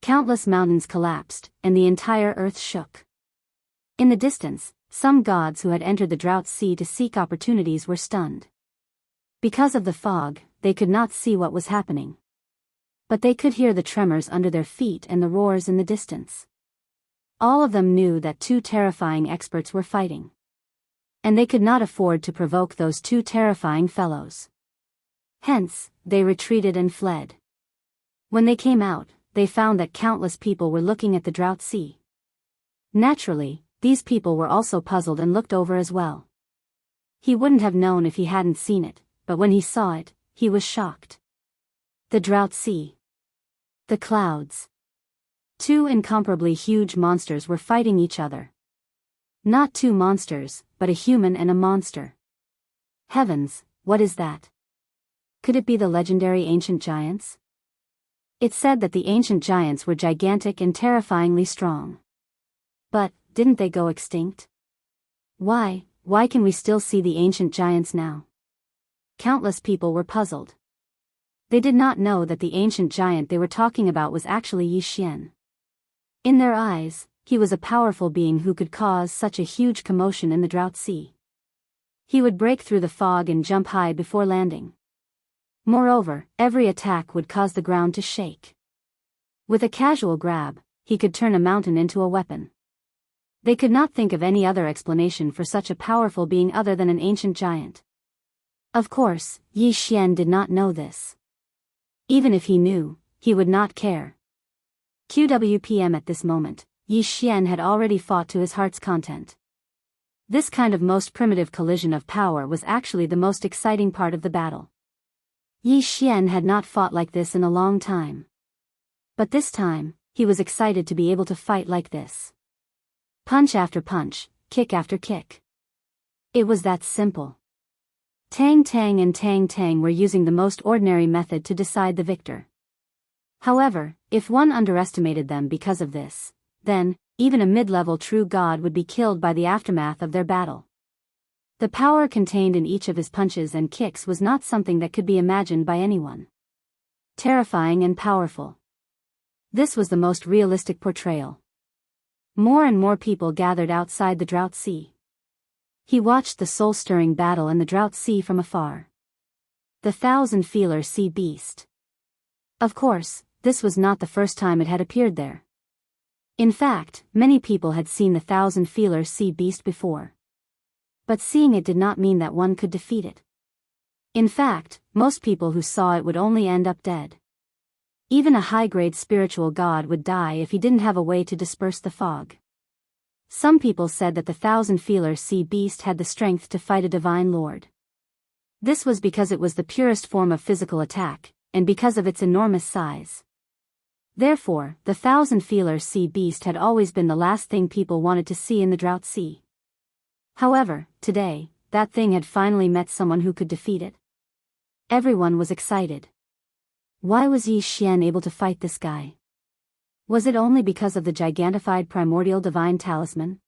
Countless mountains collapsed, and the entire earth shook. In the distance, some gods who had entered the Drought Sea to seek opportunities were stunned. Because of the fog, they could not see what was happening. But they could hear the tremors under their feet and the roars in the distance. All of them knew that two terrifying experts were fighting. And they could not afford to provoke those two terrifying fellows. Hence, they retreated and fled. When they came out, they found that countless people were looking at the Drought Sea. Naturally, these people were also puzzled and looked over as well. He wouldn't have known if he hadn't seen it, but when he saw it, he was shocked. The Drought Sea. The clouds. Two incomparably huge monsters were fighting each other. Not two monsters, but a human and a monster. Heavens, what is that? Could it be the legendary ancient giants? It said that the ancient giants were gigantic and terrifyingly strong. But, didn't they go extinct? Why can we still see the ancient giants now? Countless people were puzzled. They did not know that the ancient giant they were talking about was actually Yi Xian. In their eyes, he was a powerful being who could cause such a huge commotion in the Drought Sea. He would break through the fog and jump high before landing. Moreover, every attack would cause the ground to shake. With a casual grab, he could turn a mountain into a weapon. They could not think of any other explanation for such a powerful being other than an ancient giant. Of course, Yi Xian did not know this. Even if he knew, he would not care. QWPM at this moment, Yi Xian had already fought to his heart's content. This kind of most primitive collision of power was actually the most exciting part of the battle. Yi Xian had not fought like this in a long time. But this time, he was excited to be able to fight like this. Punch after punch, kick after kick. It was that simple. Tang Tang and Tang Tang were using the most ordinary method to decide the victor. However, if one underestimated them because of this, then, even a mid-level true god would be killed by the aftermath of their battle. The power contained in each of his punches and kicks was not something that could be imagined by anyone. Terrifying and powerful. This was the most realistic portrayal. More and more people gathered outside the Drought Sea. He watched the soul-stirring battle in the Drought Sea from afar. The thousand-feeler sea beast. Of course, this was not the first time it had appeared there. In fact, many people had seen the thousand-feeler sea beast before. But seeing it did not mean that one could defeat it. In fact, most people who saw it would only end up dead. Even a high-grade spiritual god would die if he didn't have a way to disperse the fog. Some people said that the thousand-feeler sea beast had the strength to fight a divine lord. This was because it was the purest form of physical attack, and because of its enormous size. Therefore, the thousand-feeler sea beast had always been the last thing people wanted to see in the Drought Sea. However, today, that thing had finally met someone who could defeat it. Everyone was excited. Why was Yi Xian able to fight this guy? Was it only because of the gigantified primordial divine talisman?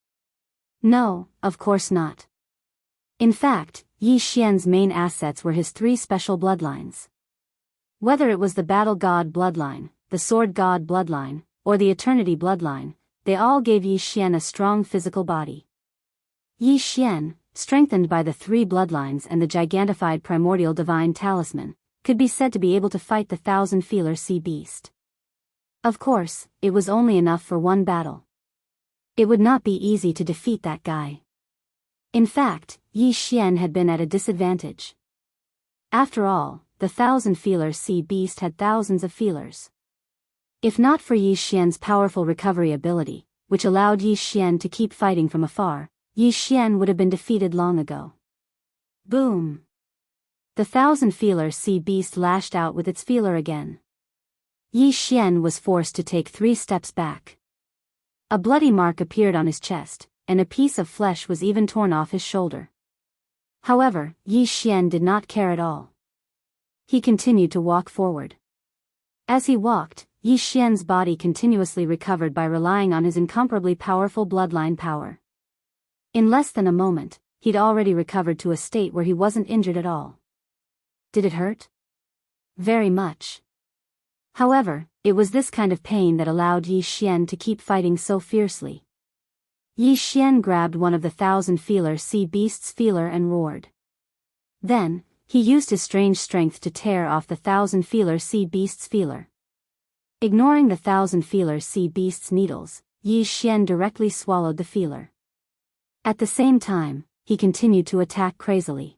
No, of course not. In fact, Yi Xian's main assets were his three special bloodlines. Whether it was the battle god bloodline, the sword god bloodline, or the eternity bloodline, they all gave Yi Xian a strong physical body. Yi Xian, strengthened by the three bloodlines and the gigantified primordial divine talisman, could be said to be able to fight the 1,000-feeler sea beast. Of course, it was only enough for one battle. It would not be easy to defeat that guy. In fact, Yi Xian had been at a disadvantage. After all, the 1,000-feeler sea beast had thousands of feelers. If not for Yi Xian's powerful recovery ability, which allowed Yi Xian to keep fighting from afar, Yi Xian would have been defeated long ago. Boom! The 1,000-feeler sea beast lashed out with its feeler again. Yi Xian was forced to take 3 steps back. A bloody mark appeared on his chest, and a piece of flesh was even torn off his shoulder. However, Yi Xian did not care at all. He continued to walk forward. As he walked, Yi Xian's body continuously recovered by relying on his incomparably powerful bloodline power. In less than a moment, he'd already recovered to a state where he wasn't injured at all. Did it hurt? Very much. However, it was this kind of pain that allowed Yi Xian to keep fighting so fiercely. Yi Xian grabbed one of the 1,000-feeler sea beast's feeler and roared. Then, he used his strange strength to tear off the 1,000-feeler sea beast's feeler. Ignoring the 1,000-feeler sea beast's needles, Yi Xian directly swallowed the feeler. At the same time, he continued to attack crazily.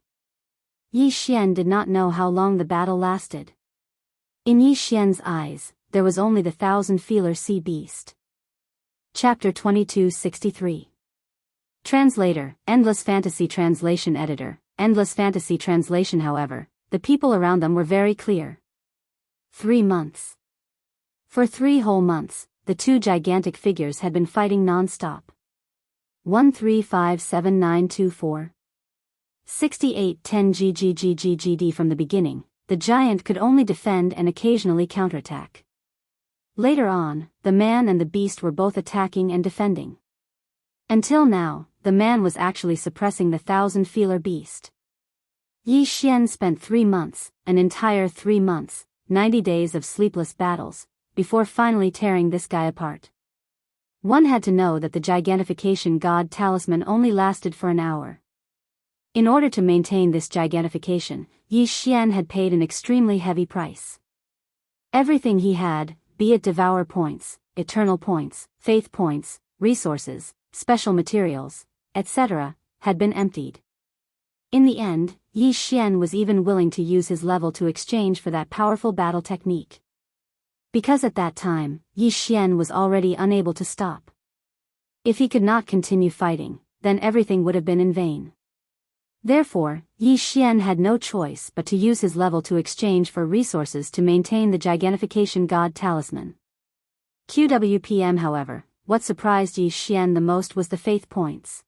Yi Xian did not know how long the battle lasted. In Yi Xian's eyes, there was only the 1,000-feeler sea beast. Chapter 2263. Translator, Endless Fantasy Translation Editor, Endless Fantasy Translation. However, the people around them were very clear. 3 months. For 3 whole months, the two gigantic figures had been fighting non-stop. 1357924. 6810 GGGGGD. From the beginning, the giant could only defend and occasionally counterattack. Later on, the man and the beast were both attacking and defending. Until now, the man was actually suppressing the 1,000-feeler beast. Yi Xian spent 3 months, an entire 3 months, 90 days of sleepless battles, before finally tearing this guy apart. One had to know that the gigantification god talisman only lasted for an hour. In order to maintain this gigantification, Yi Xian had paid an extremely heavy price. Everything he had, be it Devourer points, eternal points, faith points, resources, special materials, etc., had been emptied. In the end, Yi Xian was even willing to use his level to exchange for that powerful battle technique. Because at that time, Yi Xian was already unable to stop. If he could not continue fighting, then everything would have been in vain. Therefore, Yi Xian had no choice but to use his level to exchange for resources to maintain the gigantification god talisman. QWPM. However, what surprised Yi Xian the most was the faith points.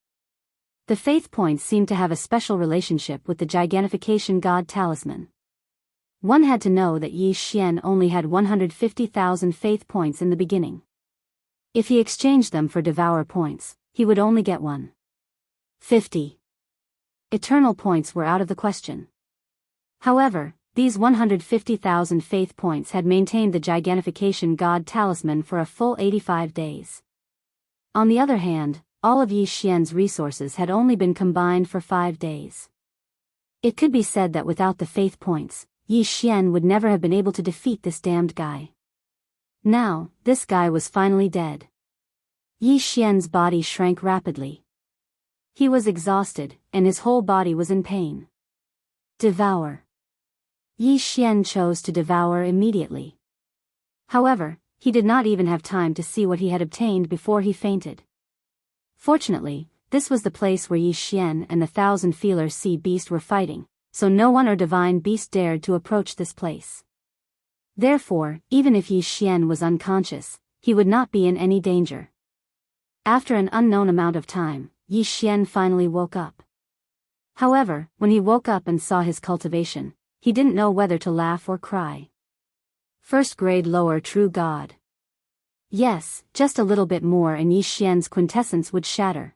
The faith points seemed to have a special relationship with the gigantification god talisman. One had to know that Yi Xian only had 150,000 faith points in the beginning. If he exchanged them for Devourer points, he would only get 150. Eternal points were out of the question. However, these 150,000 faith points had maintained the gigantification god talisman for a full 85 days. On the other hand, all of Yi Xian's resources had only been combined for 5 days. It could be said that without the faith points, Yi Xian would never have been able to defeat this damned guy. Now, this guy was finally dead. Yi Xian's body shrank rapidly. He was exhausted, and his whole body was in pain. Devour. Yi Xian chose to devour immediately. However, he did not even have time to see what he had obtained before he fainted. Fortunately, this was the place where Yi Xian and the 1,000-feeler sea beast were fighting, so no one or divine beast dared to approach this place. Therefore, even if Yi Xian was unconscious, he would not be in any danger. After an unknown amount of time, Yi Xian finally woke up. However, when he woke up and saw his cultivation, he didn't know whether to laugh or cry. First grade lower true god. Yes, just a little bit more and Yi Xian's quintessence would shatter.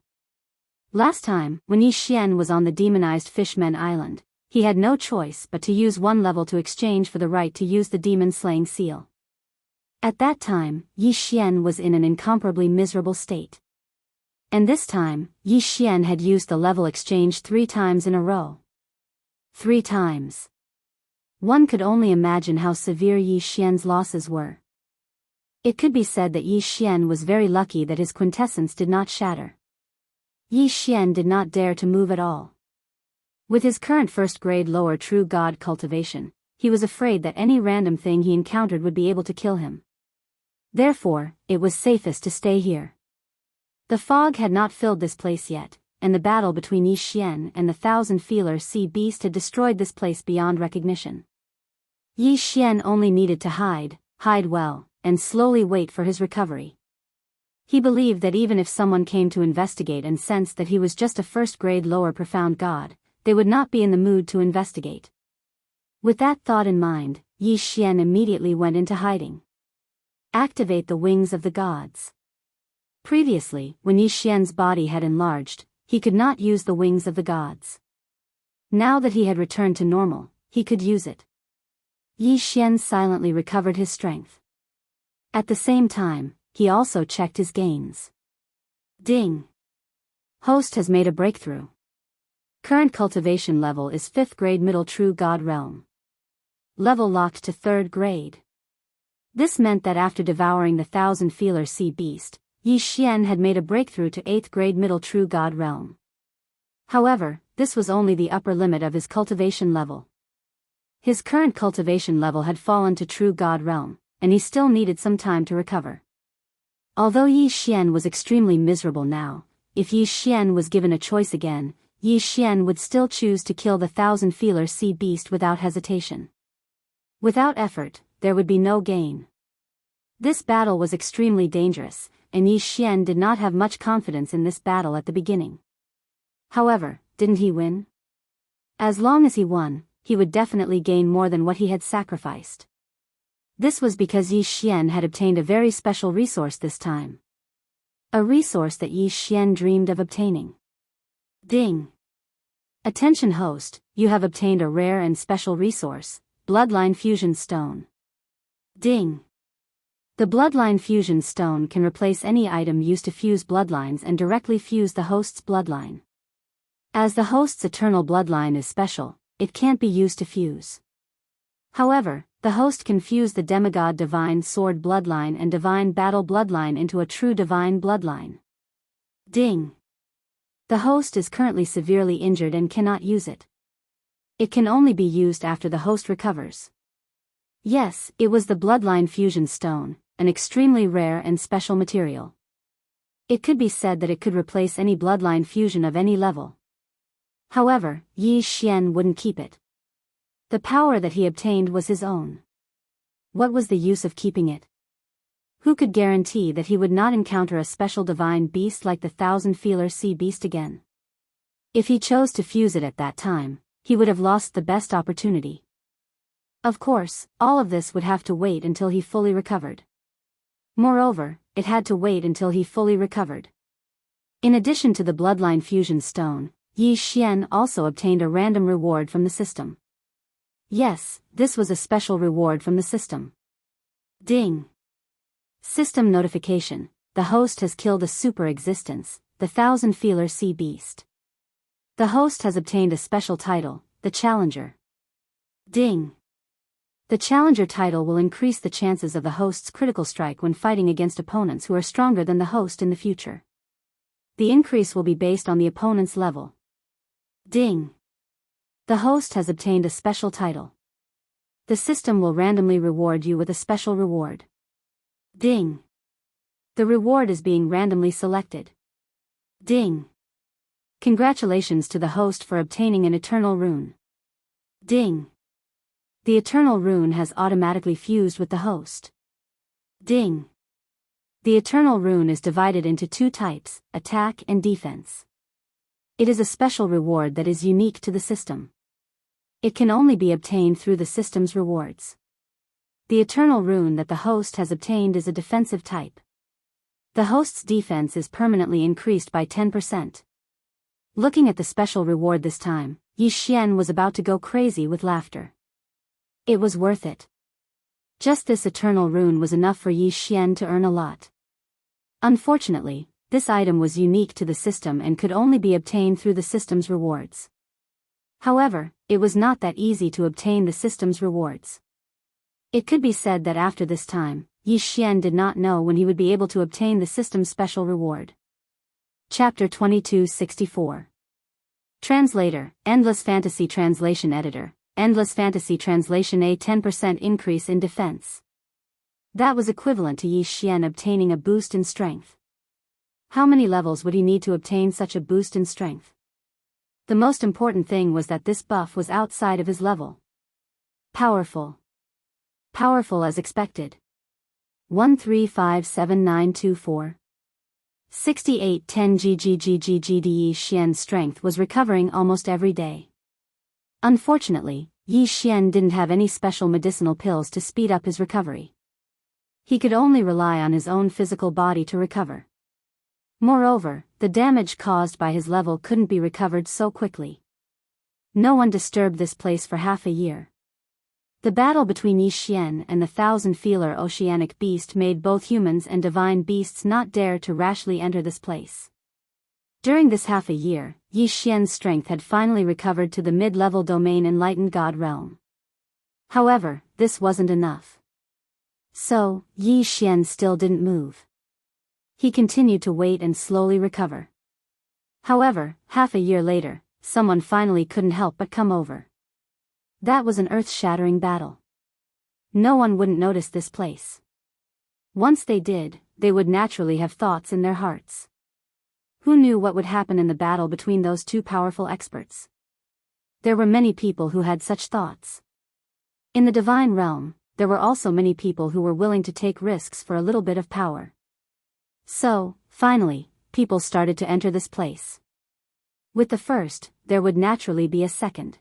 Last time, when Yi Xian was on the demonized Fishmen Island, he had no choice but to use one level to exchange for the right to use the demon-slaying seal. At that time, Yi Xian was in an incomparably miserable state. And this time, Yi Xian had used the level exchange 3 times in a row. 3 times. One could only imagine how severe Yi Xian's losses were. It could be said that Yi Xian was very lucky that his quintessence did not shatter. Yi Xian did not dare to move at all. With his current first-grade lower true god cultivation, he was afraid that any random thing he encountered would be able to kill him. Therefore, it was safest to stay here. The fog had not filled this place yet, and the battle between Yi Xian and the 1,000-feeler sea beast had destroyed this place beyond recognition. Yi Xian only needed to hide well, and slowly wait for his recovery. He believed that even if someone came to investigate and sensed that he was just a first-grade lower profound god, they would not be in the mood to investigate. With that thought in mind, Yi Xian immediately went into hiding. Activate the wings of the gods. Previously, when Yi Xian's body had enlarged, he could not use the wings of the gods. Now that he had returned to normal, he could use it. Yi Xian silently recovered his strength. At the same time, he also checked his gains. Ding! Host has made a breakthrough. Current cultivation level is 5th grade middle true god realm. Level locked to 3rd grade. This meant that after devouring the 1,000-feeler sea beast, Yi Xian had made a breakthrough to 8th grade middle true god realm. However, this was only the upper limit of his cultivation level. His current cultivation level had fallen to true god realm, and he still needed some time to recover. Although Yi Xian was extremely miserable now, if Yi Xian was given a choice again, Yi Xian would still choose to kill the 1,000-feeler sea beast without hesitation. Without effort, there would be no gain. This battle was extremely dangerous, and Yi Xian did not have much confidence in this battle at the beginning. However, didn't he win? As long as he won, he would definitely gain more than what he had sacrificed. This was because Yi Xian had obtained a very special resource this time. A resource that Yi Xian dreamed of obtaining. Ding! Attention host, you have obtained a rare and special resource, Bloodline Fusion Stone. Ding! The Bloodline Fusion Stone can replace any item used to fuse bloodlines and directly fuse the host's bloodline. As the host's eternal bloodline is special, it can't be used to fuse. However, the host can fuse the demigod divine sword bloodline and divine battle bloodline into a true divine bloodline. Ding! The host is currently severely injured and cannot use it. It can only be used after the host recovers. Yes, it was the Bloodline Fusion Stone, an extremely rare and special material. It could be said that it could replace any bloodline fusion of any level. However, Yi Xian wouldn't keep it. The power that he obtained was his own. What was the use of keeping it? Who could guarantee that he would not encounter a special divine beast like the 1,000-feeler sea beast again? If he chose to fuse it at that time, he would have lost the best opportunity. Of course, all of this would have to wait until he fully recovered. Moreover, it had to wait until he fully recovered. In addition to the Bloodline Fusion Stone, Yi Xian also obtained a random reward from the system. Yes, this was a special reward from the system. Ding! System notification, the host has killed a super existence, the 1,000-feeler sea beast. The host has obtained a special title, the Challenger. Ding! The Challenger title will increase the chances of the host's critical strike when fighting against opponents who are stronger than the host in the future. The increase will be based on the opponent's level. Ding! The host has obtained a special title. The system will randomly reward you with a special reward. Ding! The reward is being randomly selected. Ding! Congratulations to the host for obtaining an Eternal Rune. Ding! The Eternal Rune has automatically fused with the host. Ding! The Eternal Rune is divided into 2 types, attack and defense. It is a special reward that is unique to the system. It can only be obtained through the system's rewards. The Eternal Rune that the host has obtained is a defensive type. The host's defense is permanently increased by 10%. Looking at the special reward this time, Yi Xian was about to go crazy with laughter. It was worth it. Just this eternal rune was enough for Yi Xian to earn a lot. Unfortunately, this item was unique to the system and could only be obtained through the system's rewards. However, it was not that easy to obtain the system's rewards. It could be said that after this time, Yi Xian did not know when he would be able to obtain the system's special reward. Chapter 2264. Translator, Endless Fantasy Translation Editor, Endless Fantasy Translation. A 10% increase in defense. That was equivalent to Yi Xian obtaining a boost in strength. How many levels would he need to obtain such a boost in strength? The most important thing was that this buff was outside of his level. Powerful. Powerful as expected. 1357924. 6810 GGGGGD. Yi Xian's strength was recovering almost every day. Unfortunately, Yi Xian didn't have any special medicinal pills to speed up his recovery. He could only rely on his own physical body to recover. Moreover, the damage caused by his level couldn't be recovered so quickly. No one disturbed this place for half a year. The battle between Yi Xian and the thousand-feeler oceanic beast made both humans and divine beasts not dare to rashly enter this place. During this half a year, Yi Xian's strength had finally recovered to the mid-level domain enlightened god realm. However, this wasn't enough. So, Yi Xian still didn't move. He continued to wait and slowly recover. However, half a year later, someone finally couldn't help but come over. That was an earth-shattering battle. No one wouldn't notice this place. Once they did, they would naturally have thoughts in their hearts. Who knew what would happen in the battle between those two powerful experts? There were many people who had such thoughts. In the divine realm, there were also many people who were willing to take risks for a little bit of power. So, finally, people started to enter this place. With the first, there would naturally be a second.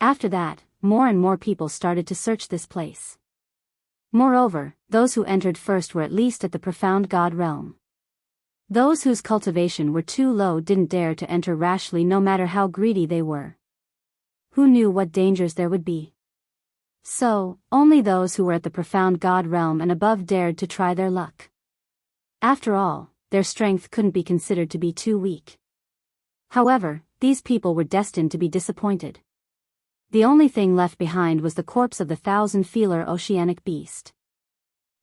After that, more and more people started to search this place. Moreover, those who entered first were at least at the profound god realm. Those whose cultivation were too low didn't dare to enter rashly no matter how greedy they were. Who knew what dangers there would be? So, only those who were at the profound god realm and above dared to try their luck. After all, their strength couldn't be considered to be too weak. However, these people were destined to be disappointed. The only thing left behind was the corpse of the thousand-feeler oceanic beast.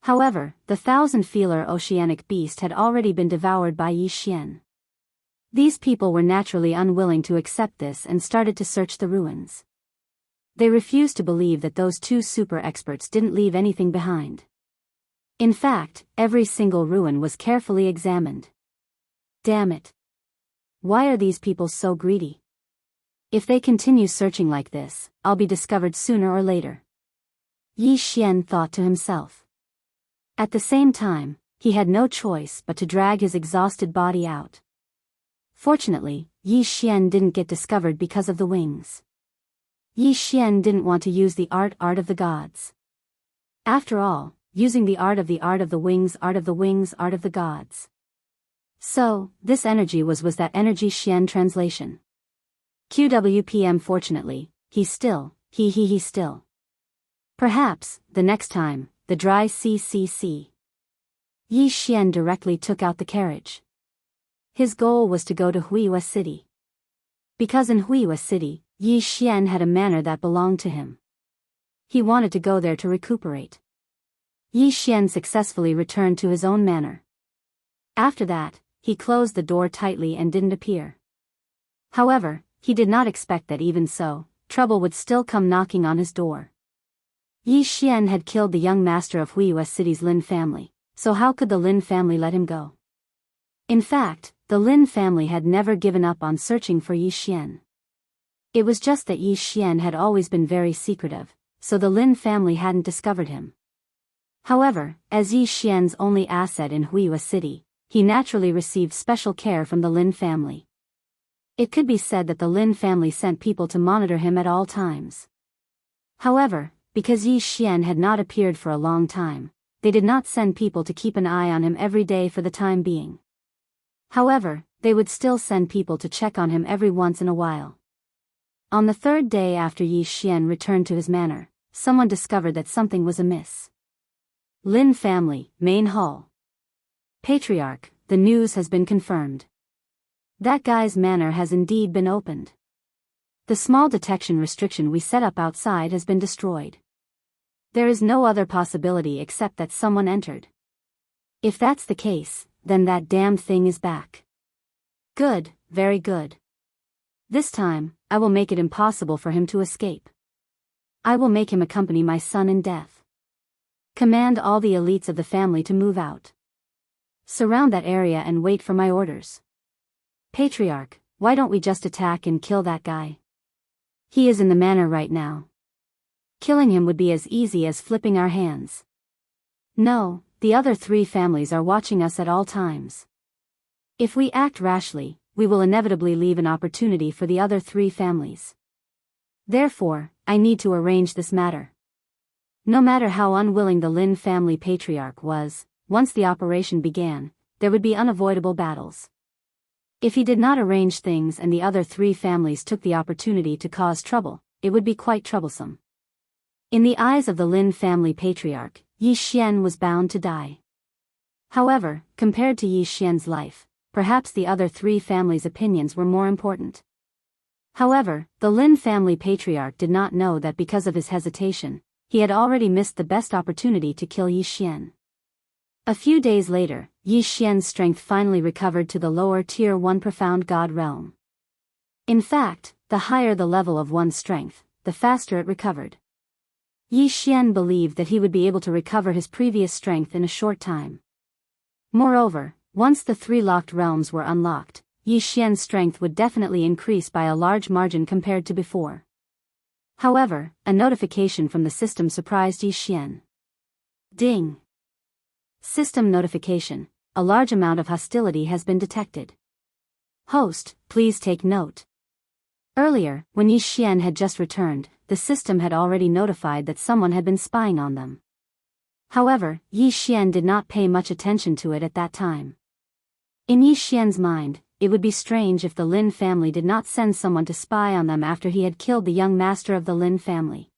However, the thousand-feeler oceanic beast had already been devoured by Yi Xian. These people were naturally unwilling to accept this and started to search the ruins. They refused to believe that those two super experts didn't leave anything behind. In fact, every single ruin was carefully examined. Damn it. Why are these people so greedy? If they continue searching like this, I'll be discovered sooner or later. Yi Xian thought to himself. At the same time, he had no choice but to drag his exhausted body out. Fortunately, Yi Xian didn't get discovered because of the wings. Yi Xian didn't want to use the art of the gods. After all, using the art of the wings, art of the gods. So, this energy was that energy Xian translation. QWPM. Fortunately, he still. Perhaps, the next time, the dry CCC. Yi Xian directly took out the carriage. His goal was to go to Wuxia City. Because in Wuxia City, Yi Xian had a manor that belonged to him. He wanted to go there to recuperate. Yi Xian successfully returned to his own manor. After that, he closed the door tightly and didn't appear. However, he did not expect that even so, trouble would still come knocking on his door. Yi Xian had killed the young master of Wuxia City's Lin family, so how could the Lin family let him go? In fact, the Lin family had never given up on searching for Yi Xian. It was just that Yi Xian had always been very secretive, so the Lin family hadn't discovered him. However, as Yi Xian's only asset in Wuxia City, he naturally received special care from the Lin family. It could be said that the Lin family sent people to monitor him at all times. However, because Yi Xian had not appeared for a long time, they did not send people to keep an eye on him every day for the time being. However, they would still send people to check on him every once in a while. On the third day after Yi Xian returned to his manor, someone discovered that something was amiss. Lin family, main hall. Patriarch, the news has bin confirmed. That guy's manor has indeed been opened. The small detection restriction we set up outside has been destroyed. There is no other possibility except that someone entered. If that's the case, then that damned thing is back. Good, very good. This time, I will make it impossible for him to escape. I will make him accompany my son in death. Command all the elites of the family to move out. Surround that area and wait for my orders. Patriarch, why don't we just attack and kill that guy? He is in the manor right now. Killing him would be as easy as flipping our hands. No, the other three families are watching us at all times. If we act rashly, we will inevitably leave an opportunity for the other three families. Therefore, I need to arrange this matter. No matter how unwilling the Lin family patriarch was, once the operation began, there would be unavoidable battles. If he did not arrange things and the other three families took the opportunity to cause trouble, it would be quite troublesome. In the eyes of the Lin family patriarch, Yi Xian was bound to die. However, compared to Yi Xian's life, perhaps the other three families' opinions were more important. However, the Lin family patriarch did not know that because of his hesitation, he had already missed the best opportunity to kill Yi Xian. A few days later, Yi Xian's strength finally recovered to the lower tier 1 profound god realm. In fact, the higher the level of one's strength, the faster it recovered. Yi Xian believed that he would be able to recover his previous strength in a short time. Moreover, once the three locked realms were unlocked, Yi Xian's strength would definitely increase by a large margin compared to before. However, a notification from the system surprised Yi Xian. Ding! System notification: a large amount of hostility has been detected. Host, please take note. Earlier, when Yi Xian had just returned, the system had already notified that someone had been spying on them. However, Yi Xian did not pay much attention to it at that time. In Yi Xian's mind, it would be strange if the Lin family did not send someone to spy on them after he had killed the young master of the Lin family.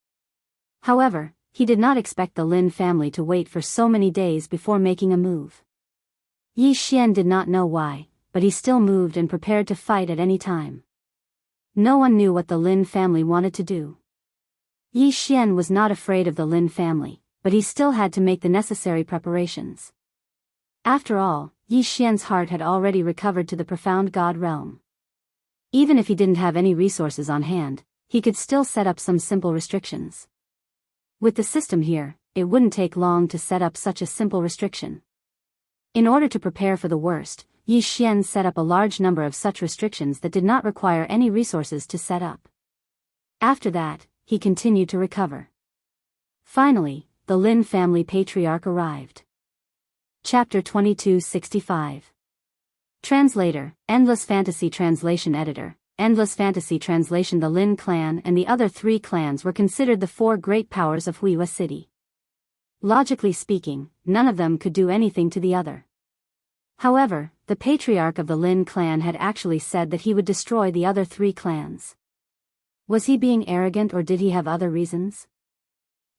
However, he did not expect the Lin family to wait for so many days before making a move. Yi Xian did not know why, but he still moved and prepared to fight at any time. No one knew what the Lin family wanted to do. Yi Xian was not afraid of the Lin family, but he still had to make the necessary preparations. After all, Yi Xian's heart had already recovered to the profound god realm. Even if he didn't have any resources on hand, he could still set up some simple restrictions. With the system here, it wouldn't take long to set up such a simple restriction. In order to prepare for the worst, Yi Xian set up a large number of such restrictions that did not require any resources to set up. After that, he continued to recover. Finally, the Lin family patriarch arrived. Chapter 2265. Translator, Endless Fantasy Translation Editor, Endless Fantasy Translation. The Lin clan and the other three clans were considered the four great powers of Huiwa City. Logically speaking, none of them could do anything to the other. However, the patriarch of the Lin clan had actually said that he would destroy the other three clans. Was he being arrogant or did he have other reasons?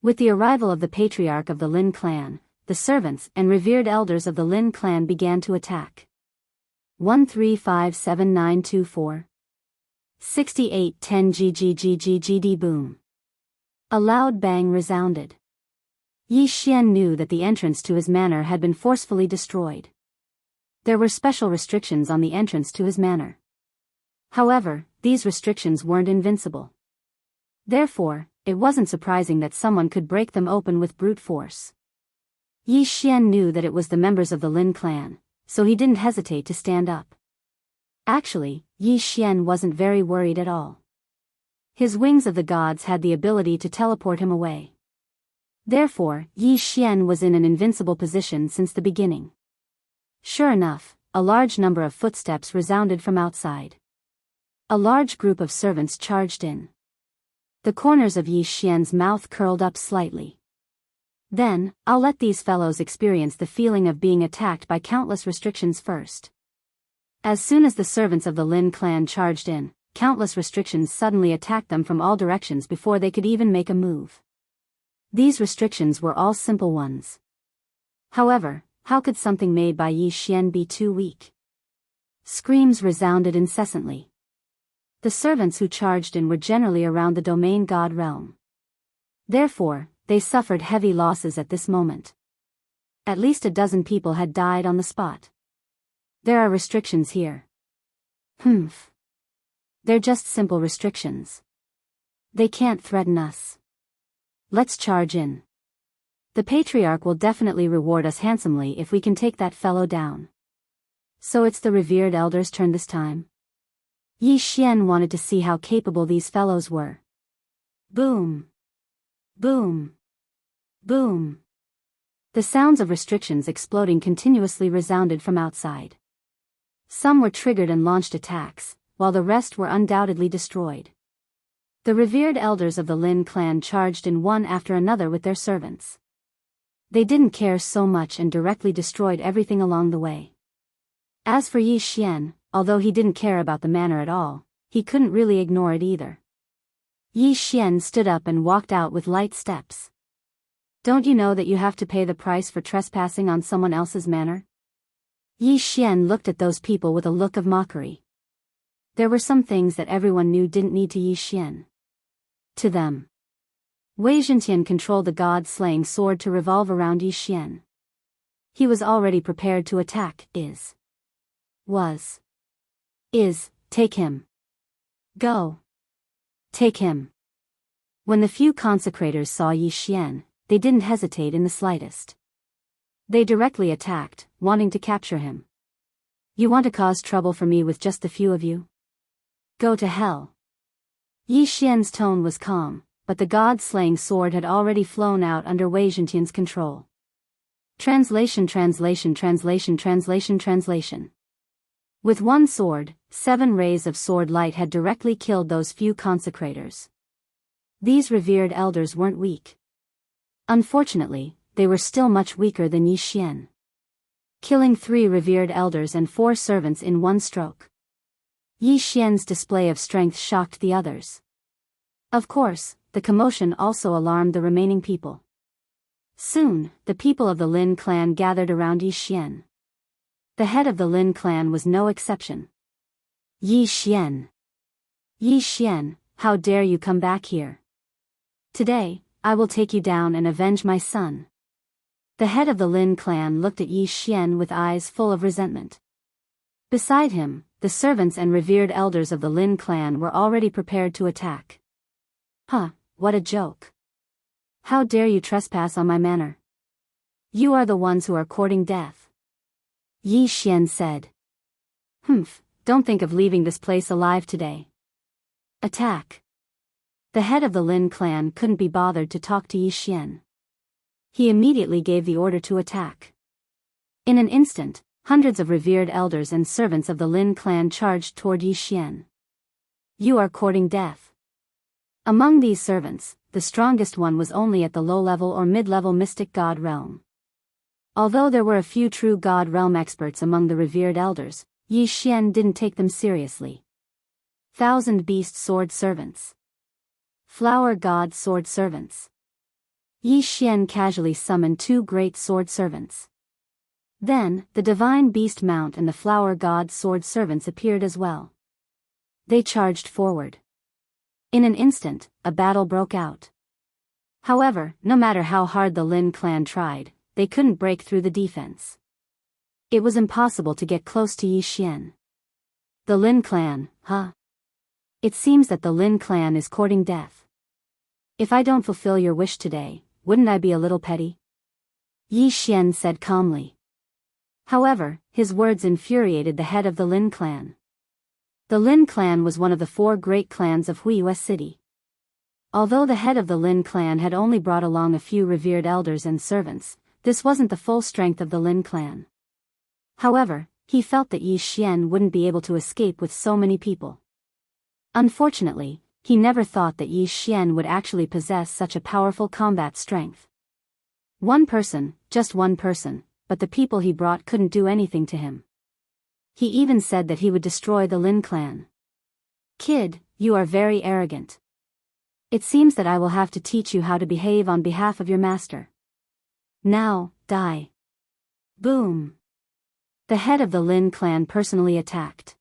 With the arrival of the patriarch of the Lin clan, the servants and revered elders of the Lin clan began to attack. 1357924 6810 GGGGGD boom. A loud bang resounded. Yi Xian knew that the entrance to his manor had been forcefully destroyed. There were special restrictions on the entrance to his manor. However, these restrictions weren't invincible. Therefore, it wasn't surprising that someone could break them open with brute force. Yi Xian knew that it was the members of the Lin clan, so he didn't hesitate to stand up. Actually, Yi Xian wasn't very worried at all. His wings of the gods had the ability to teleport him away. Therefore, Yi Xian was in an invincible position since the beginning. Sure enough, a large number of footsteps resounded from outside. A large group of servants charged in. The corners of Yi Xian's mouth curled up slightly. Then, I'll let these fellows experience the feeling of being attacked by countless restrictions first. As soon as the servants of the Lin clan charged in, countless restrictions suddenly attacked them from all directions before they could even make a move. These restrictions were all simple ones. However, how could something made by Yi Xian be too weak? Screams resounded incessantly. The servants who charged in were generally around the domain god realm. Therefore, they suffered heavy losses at this moment. At least a dozen people had died on the spot. There are restrictions here. They're just simple restrictions. They can't threaten us. Let's charge in. The Patriarch will definitely reward us handsomely if we can take that fellow down. So it's the revered elders' turn this time? Yi Xian wanted to see how capable these fellows were. Boom! Boom! Boom! The sounds of restrictions exploding continuously resounded from outside. Some were triggered and launched attacks, while the rest were undoubtedly destroyed. The revered elders of the Lin clan charged in one after another with their servants. They didn't care so much and directly destroyed everything along the way. As for Yi Xian, although he didn't care about the manner at all, he couldn't really ignore it either. Yi Xian stood up and walked out with light steps. Don't you know that you have to pay the price for trespassing on someone else's manor? Yi Xian looked at those people with a look of mockery. There were some things that everyone knew didn't need to Yi Xian. To them, Wei Zhentian controlled the god-slaying sword to revolve around Yi Xian. He was already prepared to attack. Take him. Go. Take him. When the few consecrators saw Yi Xian, they didn't hesitate in the slightest. They directly attacked, wanting to capture him. You want to cause trouble for me with just the few of you? Go to hell. Yi Xian's tone was calm, but the god-slaying sword had already flown out under Wei Zhentian's control. Translation. With one sword, 7 rays of sword light had directly killed those few consecrators. These revered elders weren't weak. Unfortunately, they were still much weaker than Yi Xian. Killing 3 revered elders and 4 servants in one stroke. Yi Xian's display of strength shocked the others. Of course, the commotion also alarmed the remaining people. Soon, the people of the Lin clan gathered around Yi Xian. The head of the Lin clan was no exception. Yi Xian! Yi Xian, how dare you come back here? Today, I will take you down and avenge my son. The head of the Lin clan looked at Yi Xian with eyes full of resentment. Beside him, the servants and revered elders of the Lin clan were already prepared to attack. What a joke. How dare you trespass on my manor? You are the ones who are courting death. Yi Xian said. Don't think of leaving this place alive today. Attack. The head of the Lin clan couldn't be bothered to talk to Yi Xian. He immediately gave the order to attack. In an instant, hundreds of revered elders and servants of the Lin clan charged toward Yi Xian. You are courting death. Among these servants, the strongest one was only at the low-level or mid-level mystic god realm. Although there were a few true god realm experts among the revered elders, Yi Xian didn't take them seriously. 1,000 beast sword servants. Flower god sword servants. Yi Xian casually summoned 2 great sword servants. Then, the divine beast mount and the flower god sword servants appeared as well. They charged forward. In an instant, a battle broke out. However, no matter how hard the Lin clan tried, they couldn't break through the defense. It was impossible to get close to Yi Xian. The Lin clan, It seems that the Lin clan is courting death. If I don't fulfill your wish today, wouldn't I be a little petty? Yi Xian said calmly. However, his words infuriated the head of the Lin clan. The Lin clan was one of the 4 great clans of Huiyue City. Although the head of the Lin clan had only brought along a few revered elders and servants, this wasn't the full strength of the Lin clan. However, he felt that Yi Xian wouldn't be able to escape with so many people. Unfortunately, he never thought that Yi Xian would actually possess such a powerful combat strength. One person, just one person, but the people he brought couldn't do anything to him. He even said that he would destroy the Lin clan. Kid, you are very arrogant. It seems that I will have to teach you how to behave on behalf of your master. Now, die. Boom. The head of the Lin clan personally attacked.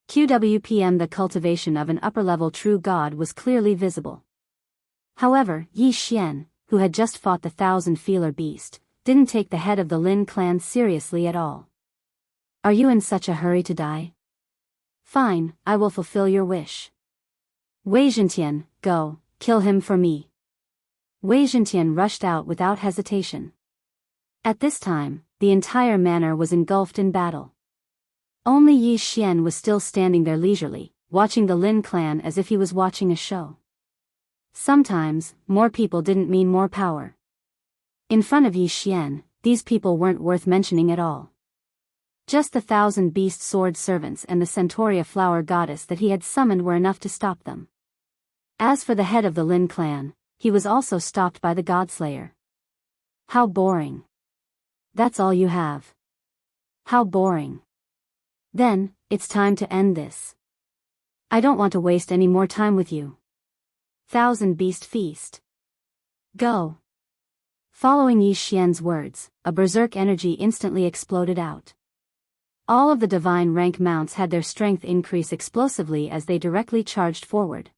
QWPM. The cultivation of an upper-level true god was clearly visible. However, Yi Xian, who had just fought the 1,000-feeler beast, didn't take the head of the Lin clan seriously at all. Are you in such a hurry to die? Fine, I will fulfill your wish. Wei Zhentian, go, kill him for me. Wei Zhentian rushed out without hesitation. At this time, the entire manor was engulfed in battle. Only Yi Xian was still standing there leisurely, watching the Lin clan as if he was watching a show. Sometimes, more people didn't mean more power. In front of Yi Xian, these people weren't worth mentioning at all. Just the 1,000 beast sword servants and the Centauria flower goddess that he had summoned were enough to stop them. As for the head of the Lin clan, he was also stopped by the Godslayer. How boring. That's all you have. How boring. Then, it's time to end this. I don't want to waste any more time with you. 1,000 beast feast. Go. Following Yi Xian's words, a berserk energy instantly exploded out. All of the divine rank mounts had their strength increase explosively as they directly charged forward.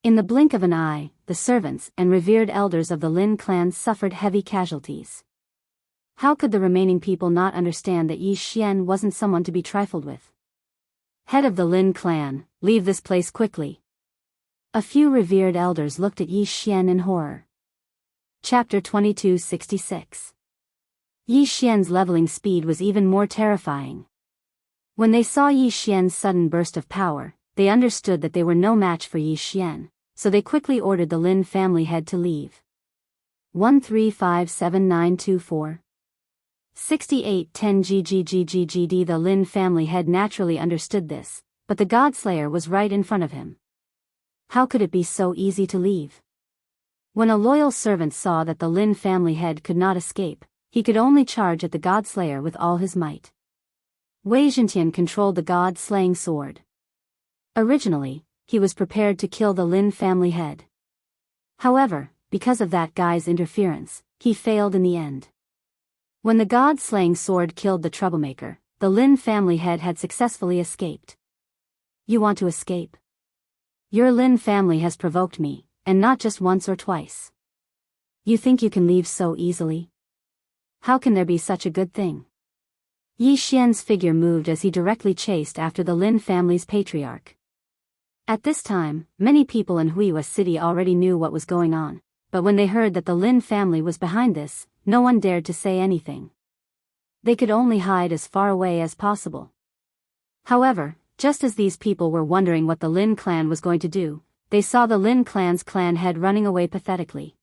In the blink of an eye, the servants and revered elders of the Lin clan suffered heavy casualties. How could the remaining people not understand that Yi Xian wasn't someone to be trifled with? Head of the Lin clan, leave this place quickly. A few revered elders looked at Yi Xian in horror. Chapter 2266. Yi Xian's leveling speed was even more terrifying. When they saw Yi Xian's sudden burst of power, they understood that they were no match for Yi Xian, so they quickly ordered the Lin family head to leave. 1357924 6810 GGGGGD. The Lin family head naturally understood this, but the Godslayer was right in front of him. How could it be so easy to leave? When a loyal servant saw that the Lin family head could not escape, he could only charge at the Godslayer with all his might. Wei Zhentian controlled the god-slaying sword. Originally, he was prepared to kill the Lin family head. However, because of that guy's interference, he failed in the end. When the god-slaying sword killed the troublemaker, the Lin family head had successfully escaped. You want to escape? Your Lin family has provoked me, and not just once or twice. You think you can leave so easily? How can there be such a good thing? Yi Xian's figure moved as he directly chased after the Lin family's patriarch. At this time, many people in Huiwa City already knew what was going on, but when they heard that the Lin family was behind this, no one dared to say anything. They could only hide as far away as possible. However, just as these people were wondering what the Lin clan was going to do, they saw the Lin clan's clan head running away pathetically.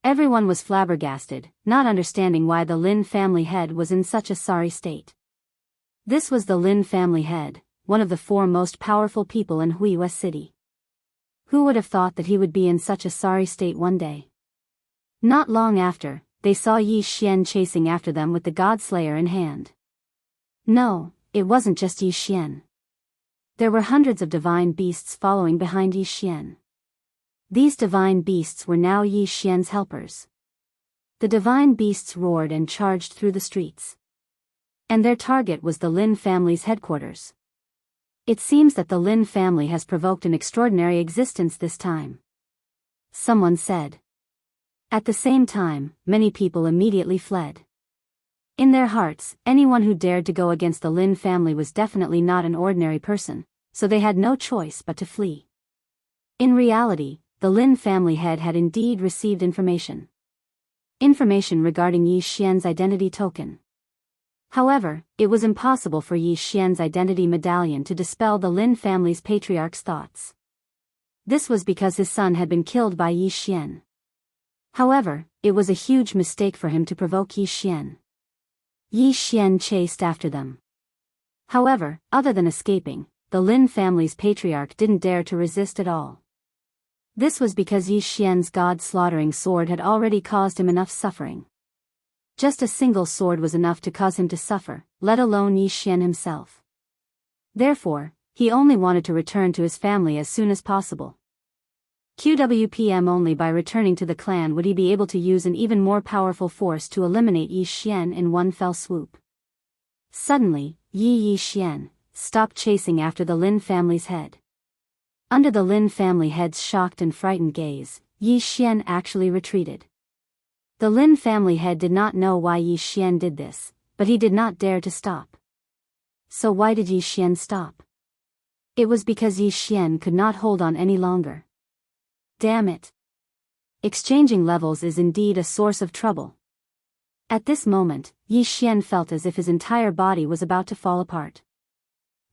Everyone was flabbergasted, not understanding why the Lin family head was in such a sorry state. This was the Lin family head, one of the 4 most powerful people in Huiwa City. Who would have thought that he would be in such a sorry state one day? Not long after, they saw Yi Xian chasing after them with the Godslayer in hand. No, it wasn't just Yi Xian. There were hundreds of divine beasts following behind Yi Xian. These divine beasts were now Yi Xian's helpers. The divine beasts roared and charged through the streets. And their target was the Lin family's headquarters. It seems that the Lin family has provoked an extraordinary existence this time. Someone said. At the same time, many people immediately fled. In their hearts, anyone who dared to go against the Lin family was definitely not an ordinary person, so they had no choice but to flee. In reality, the Lin family head had indeed received information. Information regarding Yi Xian's identity token. However, it was impossible for Yi Xian's identity medallion to dispel the Lin family's patriarch's thoughts. This was because his son had been killed by Yi Xian. However, it was a huge mistake for him to provoke Yi Xian. Yi Xian chased after them. However, other than escaping, the Lin family's patriarch didn't dare to resist at all. This was because Yi Xian's god-slaughtering sword had already caused him enough suffering. Just a single sword was enough to cause him to suffer, let alone Yi Xian himself. Therefore, he only wanted to return to his family as soon as possible. QWPM only by returning to the clan would he be able to use an even more powerful force to eliminate Yi Xian in one fell swoop. Suddenly, Yi Xian stopped chasing after the Lin family's head. Under the Lin family head's shocked and frightened gaze, Yi Xian actually retreated. The Lin family head did not know why Yi Xian did this, but he did not dare to stop. So why did Yi Xian stop? It was because Yi Xian could not hold on any longer. Damn it. Exchanging levels is indeed a source of trouble. At this moment, Yi Xian felt as if his entire body was about to fall apart.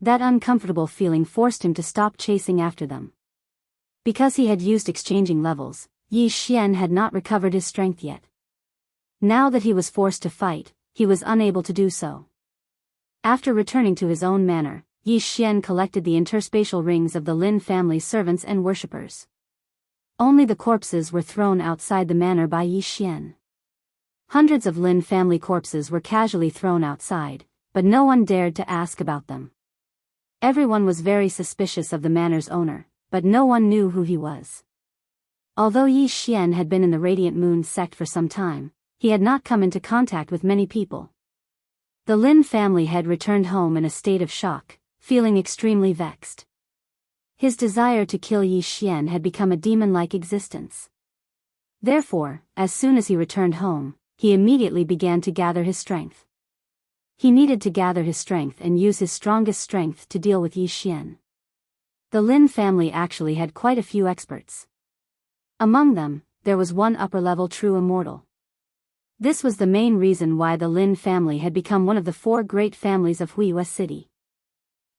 That uncomfortable feeling forced him to stop chasing after them. Because he had used exchanging levels, Yi Xian had not recovered his strength yet. Now that he was forced to fight, he was unable to do so. After returning to his own manor, Yi Xian collected the interspatial rings of the Lin family's servants and worshippers. Only the corpses were thrown outside the manor by Yi Xian. Hundreds of Lin family corpses were casually thrown outside, but no one dared to ask about them. Everyone was very suspicious of the manor's owner, but no one knew who he was. Although Yi Xian had been in the Radiant Moon sect for some time, he had not come into contact with many people. The Lin family had returned home in a state of shock, feeling extremely vexed. His desire to kill Yi Xian had become a demon-like existence. Therefore, as soon as he returned home, he immediately began to gather his strength. He needed to gather his strength and use his strongest strength to deal with Yi Xian. The Lin family actually had quite a few experts. Among them, there was one upper-level true immortal. This was the main reason why the Lin family had become one of the 4 great families of Huiyue City.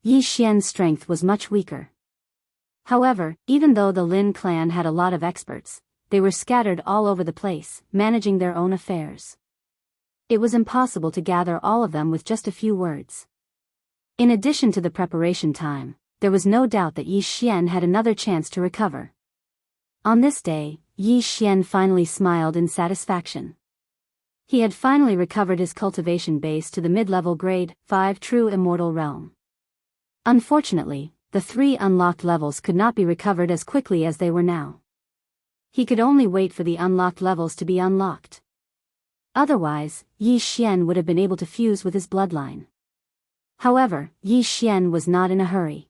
Yi Xian's strength was much weaker. However, even though the Lin clan had a lot of experts, they were scattered all over the place, managing their own affairs. It was impossible to gather all of them with just a few words. In addition to the preparation time, there was no doubt that Yi Xian had another chance to recover. On this day, Yi Xian finally smiled in satisfaction. He had finally recovered his cultivation base to the mid-level grade 5 true immortal realm. Unfortunately, the 3 unlocked levels could not be recovered as quickly as they were now. He could only wait for the unlocked levels to be unlocked. Otherwise, Yi Xian would have been able to fuse with his bloodline. However, Yi Xian was not in a hurry.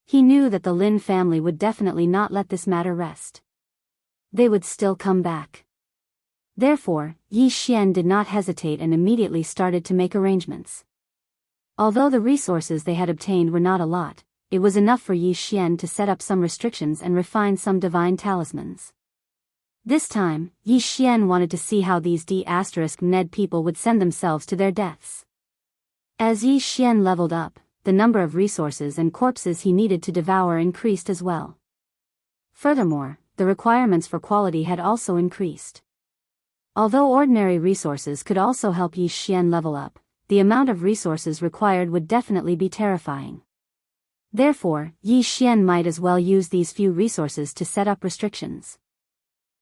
He knew that the Lin family would definitely not let this matter rest. They would still come back. Therefore, Yi Xian did not hesitate and immediately started to make arrangements. Although the resources they had obtained were not a lot, it was enough for Yi Xian to set up some restrictions and refine some divine talismans. This time, Yi Xian wanted to see how these D*Ned people would send themselves to their deaths. As Yi Xian leveled up, the number of resources and corpses he needed to devour increased as well. Furthermore, the requirements for quality had also increased. Although ordinary resources could also help Yi Xian level up, the amount of resources required would definitely be terrifying. Therefore, Yi Xian might as well use these few resources to set up restrictions.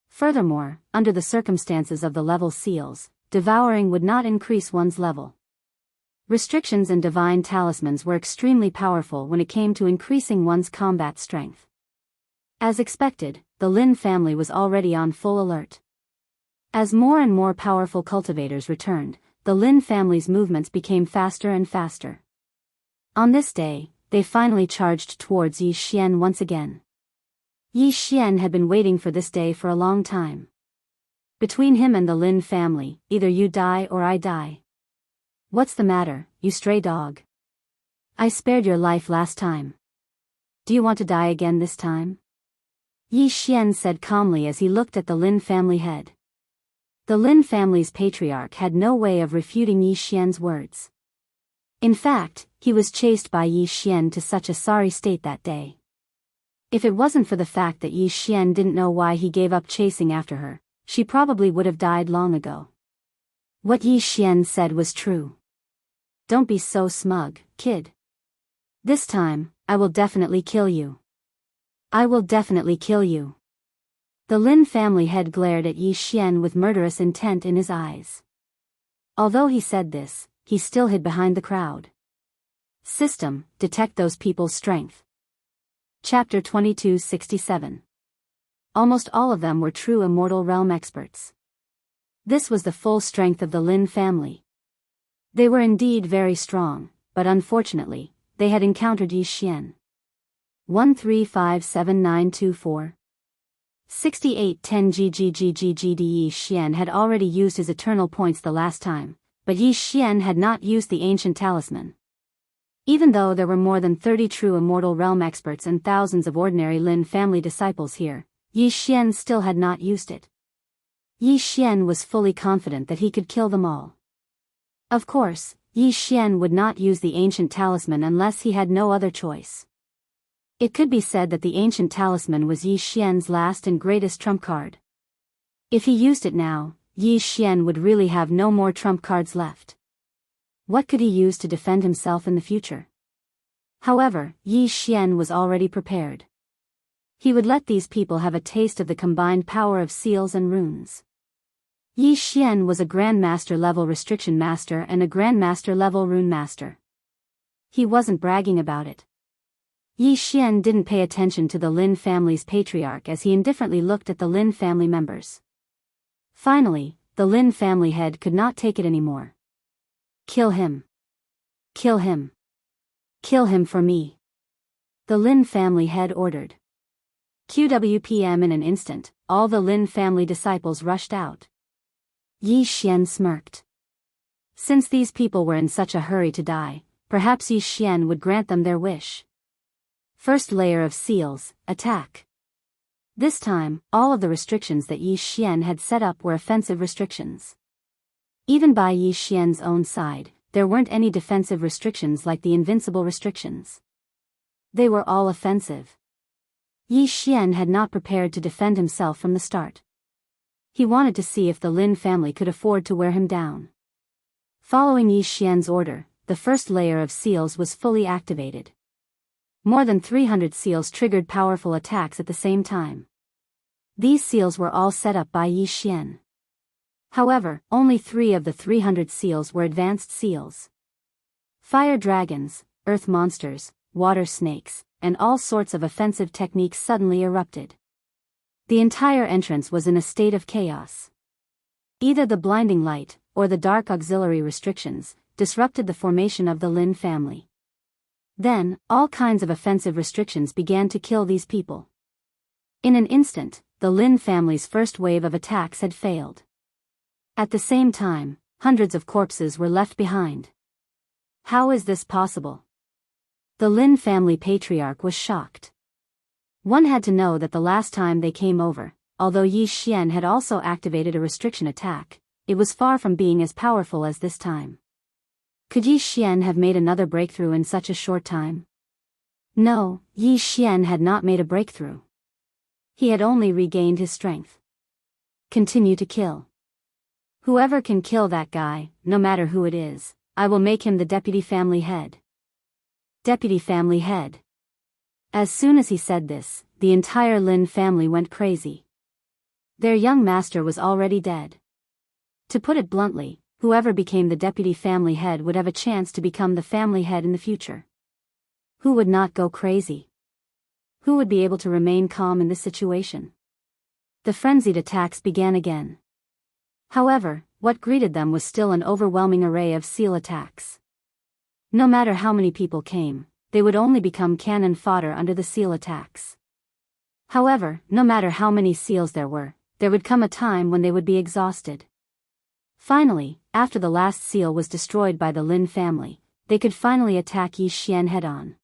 Furthermore, under the circumstances of the level seals, devouring would not increase one's level. Restrictions and divine talismans were extremely powerful when it came to increasing one's combat strength. As expected, the Lin family was already on full alert. As more and more powerful cultivators returned, the Lin family's movements became faster and faster. On this day, they finally charged towards Yi Xian once again. Yi Xian had been waiting for this day for a long time. Between him and the Lin family, either you die or I die. What's the matter, you stray dog? I spared your life last time. Do you want to die again this time? Yi Xian said calmly as he looked at the Lin family head. The Lin family's patriarch had no way of refuting Yi Xian's words. In fact, he was chased by Yi Xian to such a sorry state that day. If it wasn't for the fact that Yi Xian didn't know why he gave up chasing after her, she probably would have died long ago. What Yi Xian said was true. Don't be so smug, kid. This time, I will definitely kill you. I will definitely kill you. The Lin family head glared at Yi Xian with murderous intent in his eyes. Although he said this, he still hid behind the crowd. System, detect those people's strength. Chapter 2267. Almost all of them were true immortal realm experts. This was the full strength of the Lin family. They were indeed very strong, but unfortunately, they had encountered Yi Xian. 1357924. 6810 GGGGGD. Yi Xian had already used his eternal points the last time, but Yi Xian had not used the ancient talisman. Even though there were more than 30 true immortal realm experts and thousands of ordinary Lin family disciples here, Yi Xian still had not used it. Yi Xian was fully confident that he could kill them all. Of course, Yi Xian would not use the ancient talisman unless he had no other choice. It could be said that the ancient talisman was Yi Xian's last and greatest trump card. If he used it now, Yi Xian would really have no more trump cards left. What could he use to defend himself in the future? However, Yi Xian was already prepared. He would let these people have a taste of the combined power of seals and runes. Yi Xian was a Grandmaster level restriction master and a Grandmaster level rune master. He wasn't bragging about it. Yi Xian didn't pay attention to the Lin family's patriarch as he indifferently looked at the Lin family members. Finally, the Lin family head could not take it anymore. Kill him. Kill him. Kill him for me. The Lin family head ordered. QWPM. In an instant, all the Lin family disciples rushed out. Yi Xian smirked. Since these people were in such a hurry to die, perhaps Yi Xian would grant them their wish. First layer of seals, attack. This time, all of the restrictions that Yi Xian had set up were offensive restrictions. Even by Yi Xian's own side, there weren't any defensive restrictions like the invincible restrictions. They were all offensive. Yi Xian had not prepared to defend himself from the start. He wanted to see if the Lin family could afford to wear him down. Following Yi Xian's order, the first layer of seals was fully activated. More than 300 seals triggered powerful attacks at the same time. These seals were all set up by Yi Xian. However, only 3 of the 300 seals were advanced seals. Fire dragons, earth monsters, water snakes, and all sorts of offensive techniques suddenly erupted. The entire entrance was in a state of chaos. Either the blinding light, or the dark auxiliary restrictions, disrupted the formation of the Lin family. Then, all kinds of offensive restrictions began to kill these people. In an instant, the Lin family's first wave of attacks had failed. At the same time, hundreds of corpses were left behind. How is this possible? The Lin family patriarch was shocked. One had to know that the last time they came over, although Yi Xian had also activated a restriction attack, it was far from being as powerful as this time. Could Yi Xian have made another breakthrough in such a short time? No, Yi Xian had not made a breakthrough. He had only regained his strength. Continue to kill. Whoever can kill that guy, no matter who it is, I will make him the deputy family head. Deputy family head. As soon as he said this, the entire Lin family went crazy. Their young master was already dead. To put it bluntly, whoever became the deputy family head would have a chance to become the family head in the future. Who would not go crazy? Who would be able to remain calm in this situation? The frenzied attacks began again. However, what greeted them was still an overwhelming array of seal attacks. No matter how many people came, they would only become cannon fodder under the seal attacks. However, no matter how many seals there would come a time when they would be exhausted. Finally, after the last seal was destroyed by the Lin family, they could finally attack Yi Xian head-on.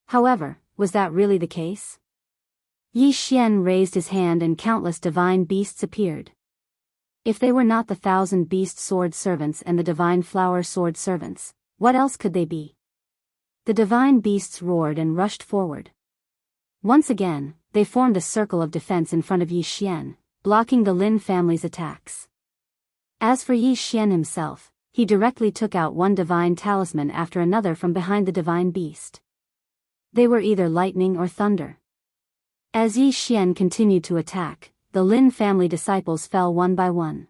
However, was that really the case? Yi Xian raised his hand and countless divine beasts appeared. If they were not the 1,000 beast sword servants and the divine flower sword servants, what else could they be? The divine beasts roared and rushed forward. Once again, they formed a circle of defense in front of Yi Xian, blocking the Lin family's attacks. As for Yi Xian himself, he directly took out one divine talisman after another from behind the divine beast. They were either lightning or thunder. As Yi Xian continued to attack, the Lin family disciples fell one by one.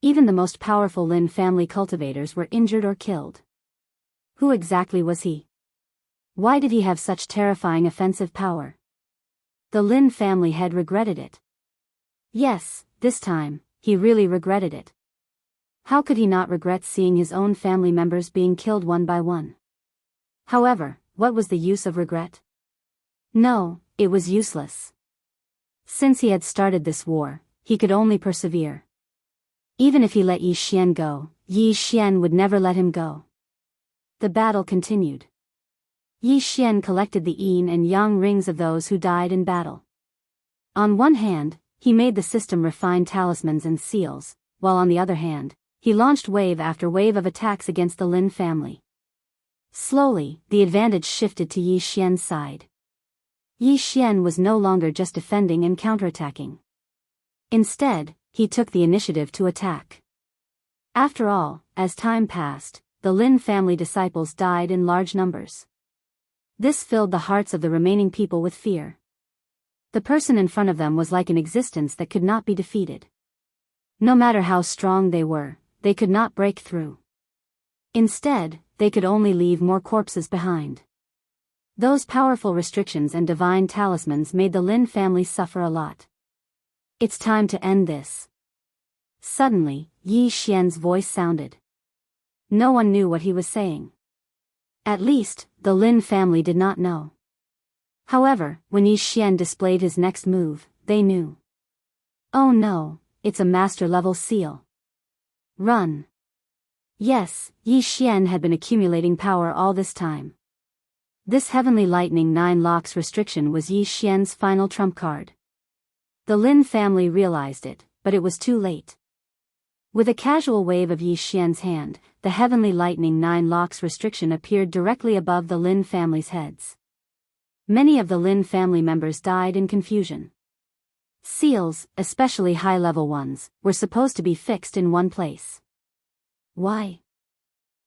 Even the most powerful Lin family cultivators were injured or killed. Who exactly was he? Why did he have such terrifying offensive power? The Lin family head regretted it. Yes, this time, he really regretted it. How could he not regret seeing his own family members being killed one by one? However, what was the use of regret? No, it was useless. Since he had started this war, he could only persevere. Even if he let Yi Xian go, Yi Xian would never let him go. The battle continued. Yi Xian collected the yin and yang rings of those who died in battle. On one hand, he made the system refine talismans and seals, while on the other hand, he launched wave after wave of attacks against the Lin family. Slowly, the advantage shifted to Yi Xian's side. Yi Xian was no longer just defending and counterattacking. Instead, he took the initiative to attack. After all, as time passed, the Lin family disciples died in large numbers. This filled the hearts of the remaining people with fear. The person in front of them was like an existence that could not be defeated. No matter how strong they were, they could not break through. Instead, they could only leave more corpses behind. Those powerful restrictions and divine talismans made the Lin family suffer a lot. It's time to end this. Suddenly, Yi Xian's voice sounded. No one knew what he was saying. At least, the Lin family did not know. However, when Yi Xian displayed his next move, they knew. Oh no, it's a master-level seal. Run. Yes, Yi Xian had been accumulating power all this time. This Heavenly Lightning 9 locks restriction was Yi Xian's final trump card. The Lin family realized it, but it was too late. With a casual wave of Yi Xian's hand, the Heavenly Lightning 9 locks restriction appeared directly above the Lin family's heads. Many of the Lin family members died in confusion. Seals, especially high-level ones, were supposed to be fixed in one place. Why?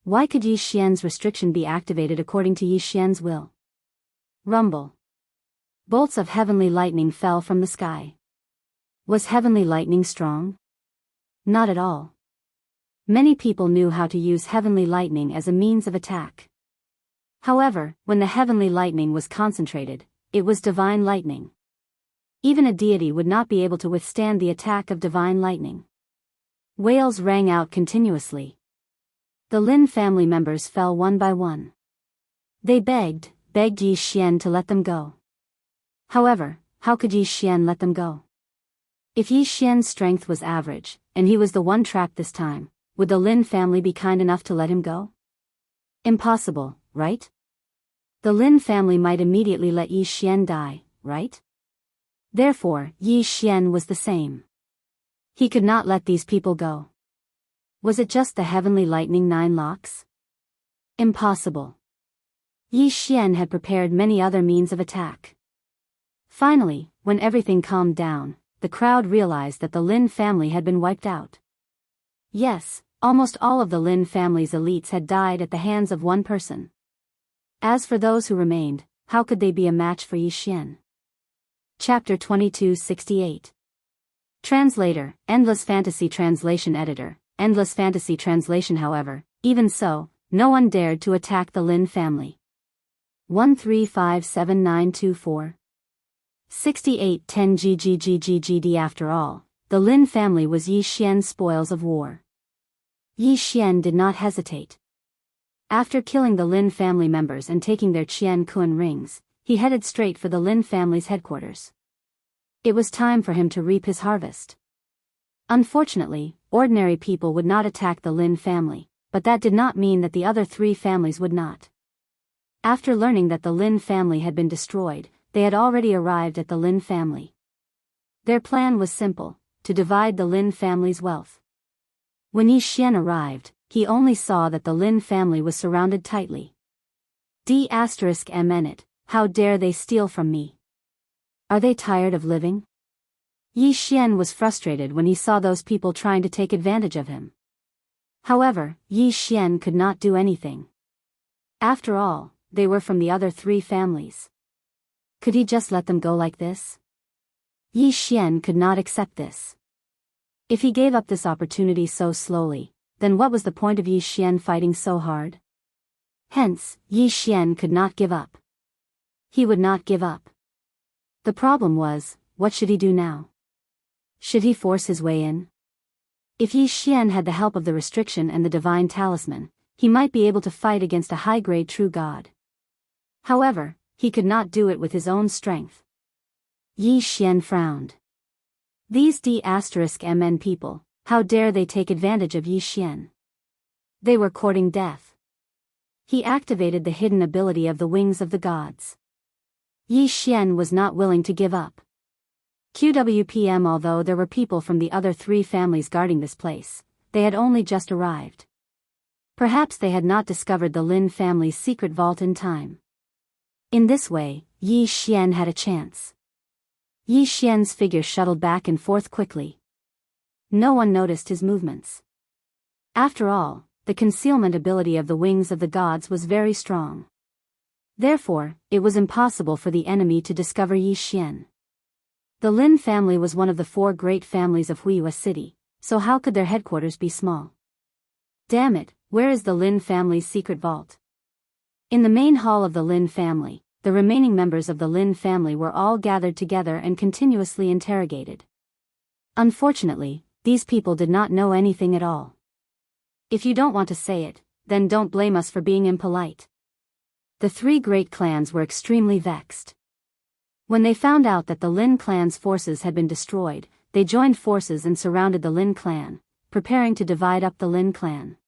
Why could Yi Xian's restriction be activated according to Yi Xian's will? Rumble. Bolts of heavenly lightning fell from the sky. Was heavenly lightning strong? Not at all. Many people knew how to use heavenly lightning as a means of attack. However, when the heavenly lightning was concentrated, it was divine lightning. Even a deity would not be able to withstand the attack of divine lightning. Wails rang out continuously. The Lin family members fell one by one. They begged Yi Xian to let them go. However, how could Yi Xian let them go? If Yi Xian's strength was average, and he was the one trapped this time, would the Lin family be kind enough to let him go? Impossible, right? The Lin family might immediately let Yi Xian die, right? Therefore, Yi Xian was the same. He could not let these people go. Was it just the Heavenly Lightning 9 locks? Impossible. Yi Xian had prepared many other means of attack. Finally, when everything calmed down, the crowd realized that the Lin family had been wiped out. Yes, almost all of the Lin family's elites had died at the hands of one person. As for those who remained, how could they be a match for Yi Xian? Chapter 2268. Translator, Endless Fantasy Translation Editor, Endless Fantasy Translation. However, even so, no one dared to attack the Lin family. 1357924 6810 GGGGGD. After all, the Lin family was Yi Xian's spoils of war. Yi Xian did not hesitate. After killing the Lin family members and taking their Qian Kun rings, he headed straight for the Lin family's headquarters. It was time for him to reap his harvest. Unfortunately, ordinary people would not attack the Lin family, but that did not mean that the other 3 families would not. After learning that the Lin family had been destroyed, they had already arrived at the Lin family. Their plan was simple, to divide the Lin family's wealth. When Yi Xian arrived, he only saw that the Lin family was surrounded tightly. D***mn it, how dare they steal from me? Are they tired of living? Yi Xian was frustrated when he saw those people trying to take advantage of him. However, Yi Xian could not do anything. After all, they were from the other 3 families. Could he just let them go like this? Yi Xian could not accept this. If he gave up this opportunity so slowly, then what was the point of Yi Xian fighting so hard? Hence, Yi Xian could not give up. He would not give up. The problem was, what should he do now? Should he force his way in? If Yi Xian had the help of the restriction and the divine talisman, he might be able to fight against a high-grade true god. However, he could not do it with his own strength. Yi Xian frowned. These D*MN people, how dare they take advantage of Yi Xian? They were courting death. He activated the hidden ability of the wings of the gods. Yi Xian was not willing to give up. QWPM. Although there were people from the other three families guarding this place, they had only just arrived. Perhaps they had not discovered the Lin family's secret vault in time. In this way, Yi Xian had a chance. Yi Xian's figure shuttled back and forth quickly. No one noticed his movements. After all, the concealment ability of the wings of the gods was very strong. Therefore, it was impossible for the enemy to discover Yi Xian. The Lin family was one of the four great families of Huiyue City, so how could their headquarters be small? Damn it, where is the Lin family's secret vault? In the main hall of the Lin family, the remaining members of the Lin family were all gathered together and continuously interrogated. Unfortunately, these people did not know anything at all. If you don't want to say it, then don't blame us for being impolite. The three great clans were extremely vexed. When they found out that the Lin clan's forces had been destroyed, they joined forces and surrounded the Lin clan, preparing to divide up the Lin clan.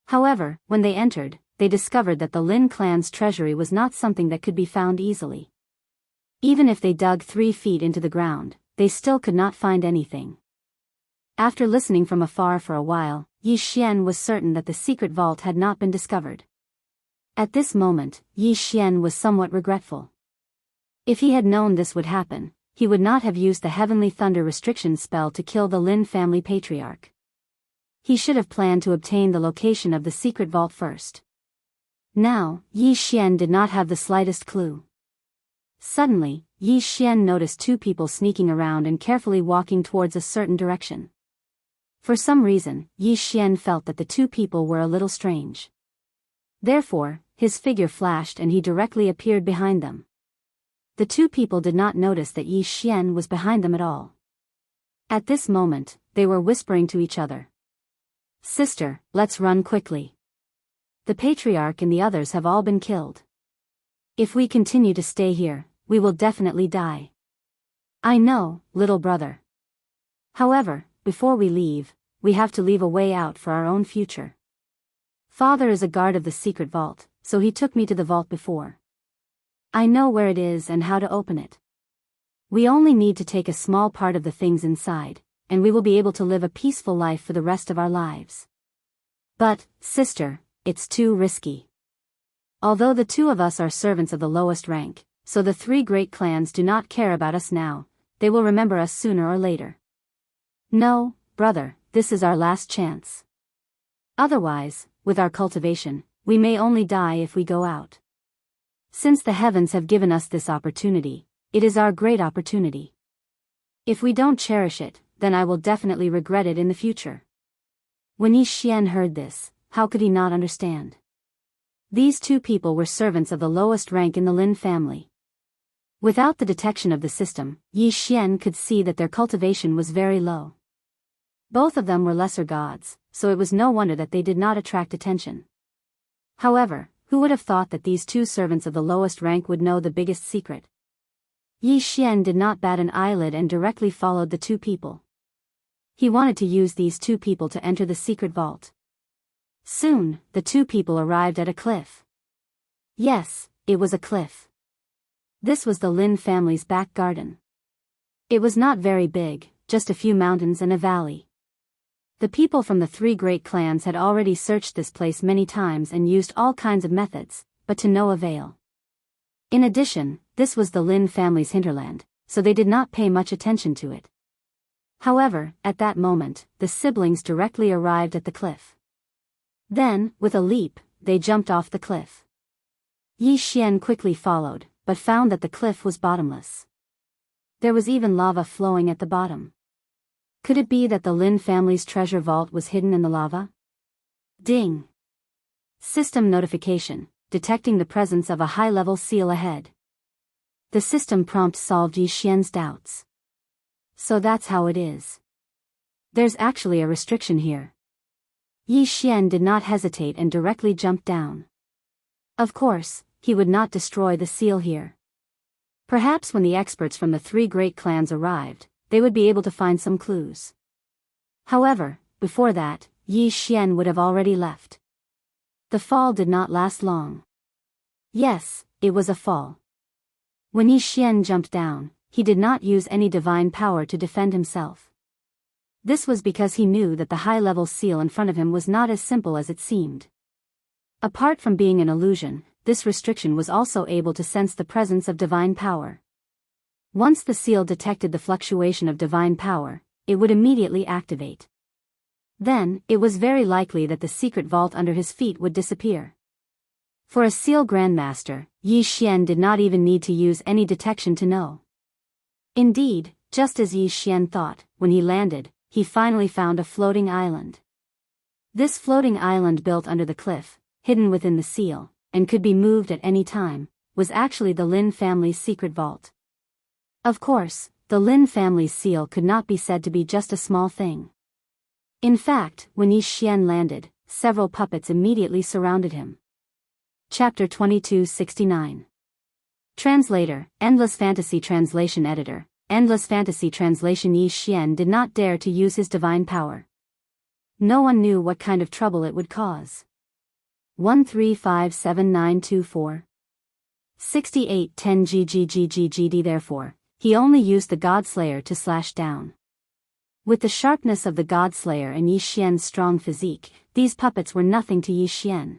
However, when they entered, they discovered that the Lin clan's treasury was not something that could be found easily. Even if they dug 3 feet into the ground, they still could not find anything. After listening from afar for a while, Yi Xian was certain that the secret vault had not been discovered. At this moment, Yi Xian was somewhat regretful. If he had known this would happen, he would not have used the Heavenly Thunder restriction spell to kill the Lin family patriarch. He should have planned to obtain the location of the secret vault first. Now, Yi Xian did not have the slightest clue. Suddenly, Yi Xian noticed 2 people sneaking around and carefully walking towards a certain direction. For some reason, Yi Xian felt that the 2 people were a little strange. Therefore, his figure flashed and he directly appeared behind them. The 2 people did not notice that Yi Xian was behind them at all. At this moment, they were whispering to each other. "Sister, let's run quickly. The patriarch and the others have all been killed. If we continue to stay here, we will definitely die." "I know, little brother. However, before we leave, we have to leave a way out for our own future. Father is a guard of the secret vault, so he took me to the vault before. I know where it is and how to open it. We only need to take a small part of the things inside, and we will be able to live a peaceful life for the rest of our lives. But, sister, it's too risky. Although the 2 of us are servants of the lowest rank, so the 3 great clans do not care about us now, they will remember us sooner or later. No, brother, this is our last chance. Otherwise, with our cultivation, we may only die if we go out. Since the heavens have given us this opportunity, it is our great opportunity. If we don't cherish it, then I will definitely regret it in the future." When Yi Xian heard this, how could he not understand? These 2 people were servants of the lowest rank in the Lin family. Without the detection of the system, Yi Xian could see that their cultivation was very low. Both of them were lesser gods, so it was no wonder that they did not attract attention. However, who would have thought that these 2 servants of the lowest rank would know the biggest secret? Yi Xian did not bat an eyelid and directly followed the 2 people. He wanted to use these 2 people to enter the secret vault. Soon, the 2 people arrived at a cliff. Yes, it was a cliff. This was the Lin family's back garden. It was not very big, just a few mountains and a valley. The people from the 3 great clans had already searched this place many times and used all kinds of methods, but to no avail. In addition, this was the Lin family's hinterland, so they did not pay much attention to it. However, at that moment, the siblings directly arrived at the cliff. Then, with a leap, they jumped off the cliff. Yi Xian quickly followed, but found that the cliff was bottomless. There was even lava flowing at the bottom. Could it be that the Lin family's treasure vault was hidden in the lava? Ding! System notification, detecting the presence of a high-level seal ahead. The system prompt solved Yi Xian's doubts. So that's how it is. There's actually a restriction here. Yi Xian did not hesitate and directly jumped down. Of course, he would not destroy the seal here. Perhaps when the experts from the three great clans arrived, they would be able to find some clues. However, before that, Yi Xian would have already left. The fall did not last long. Yes, it was a fall. When Yi Xian jumped down, he did not use any divine power to defend himself. This was because he knew that the high-level seal in front of him was not as simple as it seemed. Apart from being an illusion, this restriction was also able to sense the presence of divine power. Once the seal detected the fluctuation of divine power, it would immediately activate. Then, it was very likely that the secret vault under his feet would disappear. For a seal grandmaster, Yi Xian did not even need to use any detection to know. Indeed, just as Yi Xian thought, when he landed, he finally found a floating island. This floating island built under the cliff, hidden within the seal, and could be moved at any time, was actually the Lin family's secret vault. Of course, the Lin family's seal could not be said to be just a small thing. In fact, when Yi Xian landed, several puppets immediately surrounded him. Chapter 2269. Translator, Endless Fantasy Translation Editor, Endless Fantasy Translation. Yi Xian did not dare to use his divine power. No one knew what kind of trouble it would cause. 1357924. 6810 GGGGGD. Therefore, he only used the Godslayer to slash down. With the sharpness of the Godslayer and Yi Xian's strong physique, these puppets were nothing to Yi Xian.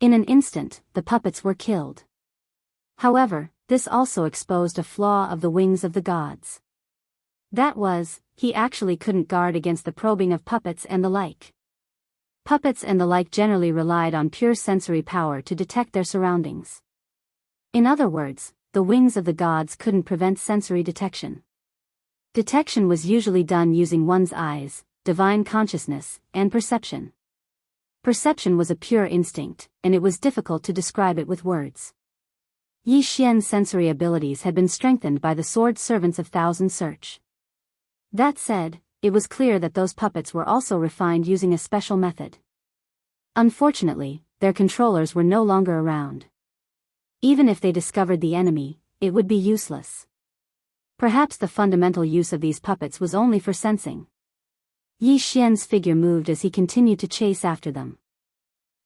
In an instant, the puppets were killed. However, this also exposed a flaw of the wings of the gods. That was, he actually couldn't guard against the probing of puppets and the like. Puppets and the like generally relied on pure sensory power to detect their surroundings. In other words, the wings of the gods couldn't prevent sensory detection. Detection was usually done using one's eyes, divine consciousness, and perception. Perception was a pure instinct, and it was difficult to describe it with words. Yi Xian's sensory abilities had been strengthened by the sword servants of Thousand Search. That said, it was clear that those puppets were also refined using a special method. Unfortunately, their controllers were no longer around. Even if they discovered the enemy, it would be useless. Perhaps the fundamental use of these puppets was only for sensing. Yi Xian's figure moved as he continued to chase after them.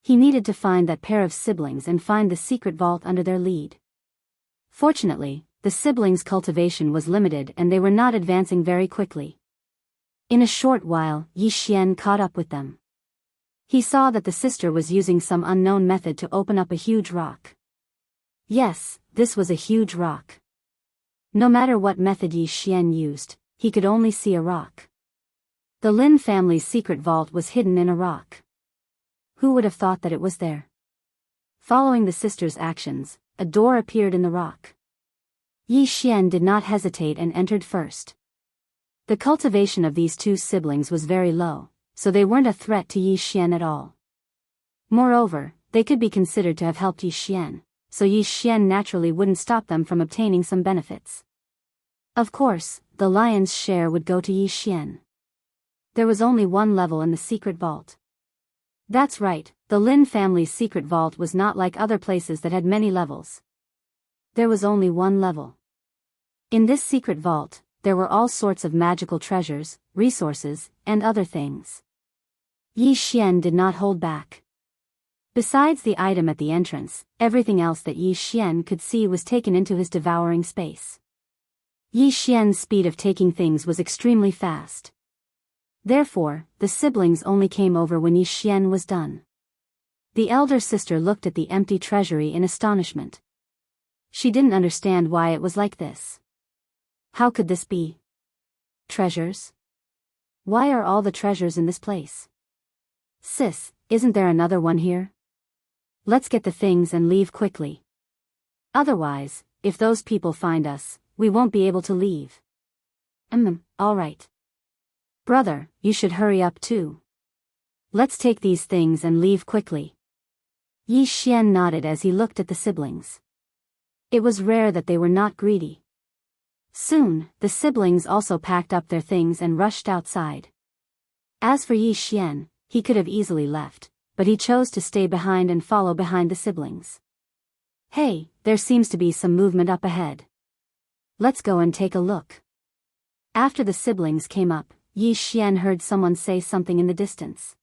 He needed to find that pair of siblings and find the secret vault under their lead. Fortunately, the siblings' cultivation was limited and they were not advancing very quickly. In a short while, Yi Xian caught up with them. He saw that the sister was using some unknown method to open up a huge rock. Yes, this was a huge rock. No matter what method Yi Xian used, he could only see a rock. The Lin family's secret vault was hidden in a rock. Who would have thought that it was there? Following the sister's actions, a door appeared in the rock. Yi Xian did not hesitate and entered first. The cultivation of these two siblings was very low, so they weren't a threat to Yi Xian at all. Moreover, they could be considered to have helped Yi Xian, so Yi Xian naturally wouldn't stop them from obtaining some benefits. Of course, the lion's share would go to Yi Xian. There was only one level in the secret vault. That's right, the Lin family's secret vault was not like other places that had many levels. There was only one level. In this secret vault, there were all sorts of magical treasures, resources, and other things. Yi Xian did not hold back. Besides the item at the entrance, everything else that Yi Xian could see was taken into his devouring space. Yi Xian's speed of taking things was extremely fast. Therefore, the siblings only came over when Yi Xian was done. The elder sister looked at the empty treasury in astonishment. She didn't understand why it was like this. How could this be? Treasures? Why are all the treasures in this place? Sis, isn't there another one here? Let's get the things and leave quickly. Otherwise, if those people find us, we won't be able to leave. All right. Brother, you should hurry up too. Let's take these things and leave quickly. Yi Xian nodded as he looked at the siblings. It was rare that they were not greedy. Soon, the siblings also packed up their things and rushed outside. As for Yi Xian, he could have easily left, but he chose to stay behind and follow behind the siblings. Hey, there seems to be some movement up ahead. Let's go and take a look. After the siblings came up, Yi Xian heard someone say something in the distance.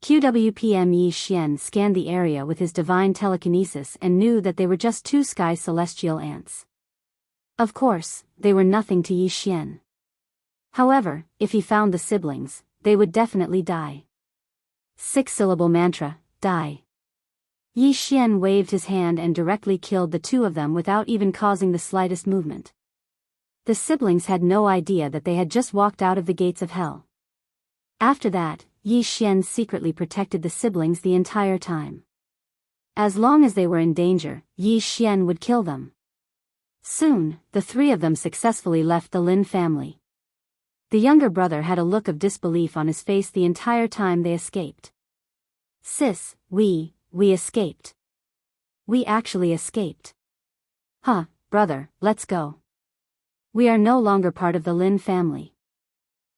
QWPM Yi Xian scanned the area with his divine telekinesis and knew that they were just two sky celestial ants. Of course, they were nothing to Yi Xian. However, if he found the siblings, they would definitely die. 6-syllable mantra, die. Yi Xian waved his hand and directly killed the two of them without even causing the slightest movement. The siblings had no idea that they had just walked out of the gates of hell. After that, Yi Xian secretly protected the siblings the entire time. As long as they were in danger, Yi Xian would kill them. Soon, the three of them successfully left the Lin family. The younger brother had a look of disbelief on his face the entire time they escaped. Sis, we escaped. We actually escaped. Huh, brother, let's go. We are no longer part of the Lin family.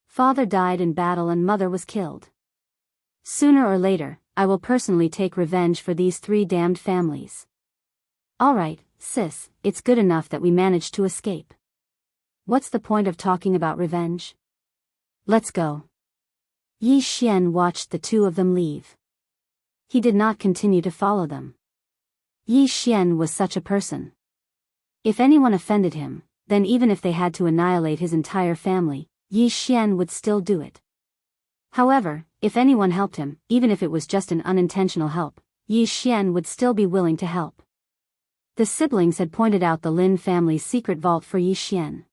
Father died in battle and mother was killed. Sooner or later, I will personally take revenge for these three damned families. Alright, sis, it's good enough that we managed to escape. What's the point of talking about revenge? Let's go. Yi Xian watched the two of them leave. He did not continue to follow them. Yi Xian was such a person. If anyone offended him, then even if they had to annihilate his entire family, Yi Xian would still do it. However, if anyone helped him, even if it was just an unintentional help, Yi Xian would still be willing to help. The siblings had pointed out the Lin family's secret vault for Yi Xian.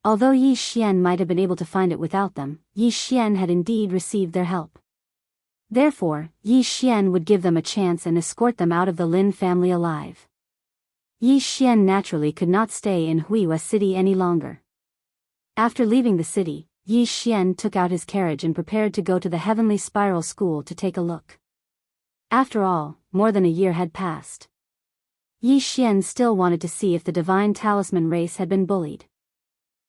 Although Yi Xian might have been able to find it without them, Yi Xian had indeed received their help. Therefore, Yi Xian would give them a chance and escort them out of the Lin family alive. Yi Xian naturally could not stay in Huiwa City any longer. After leaving the city, Yi Xian took out his carriage and prepared to go to the Heavenly Spiral School to take a look. After all, more than a year had passed. Yi Xian still wanted to see if the Divine Talisman race had been bullied.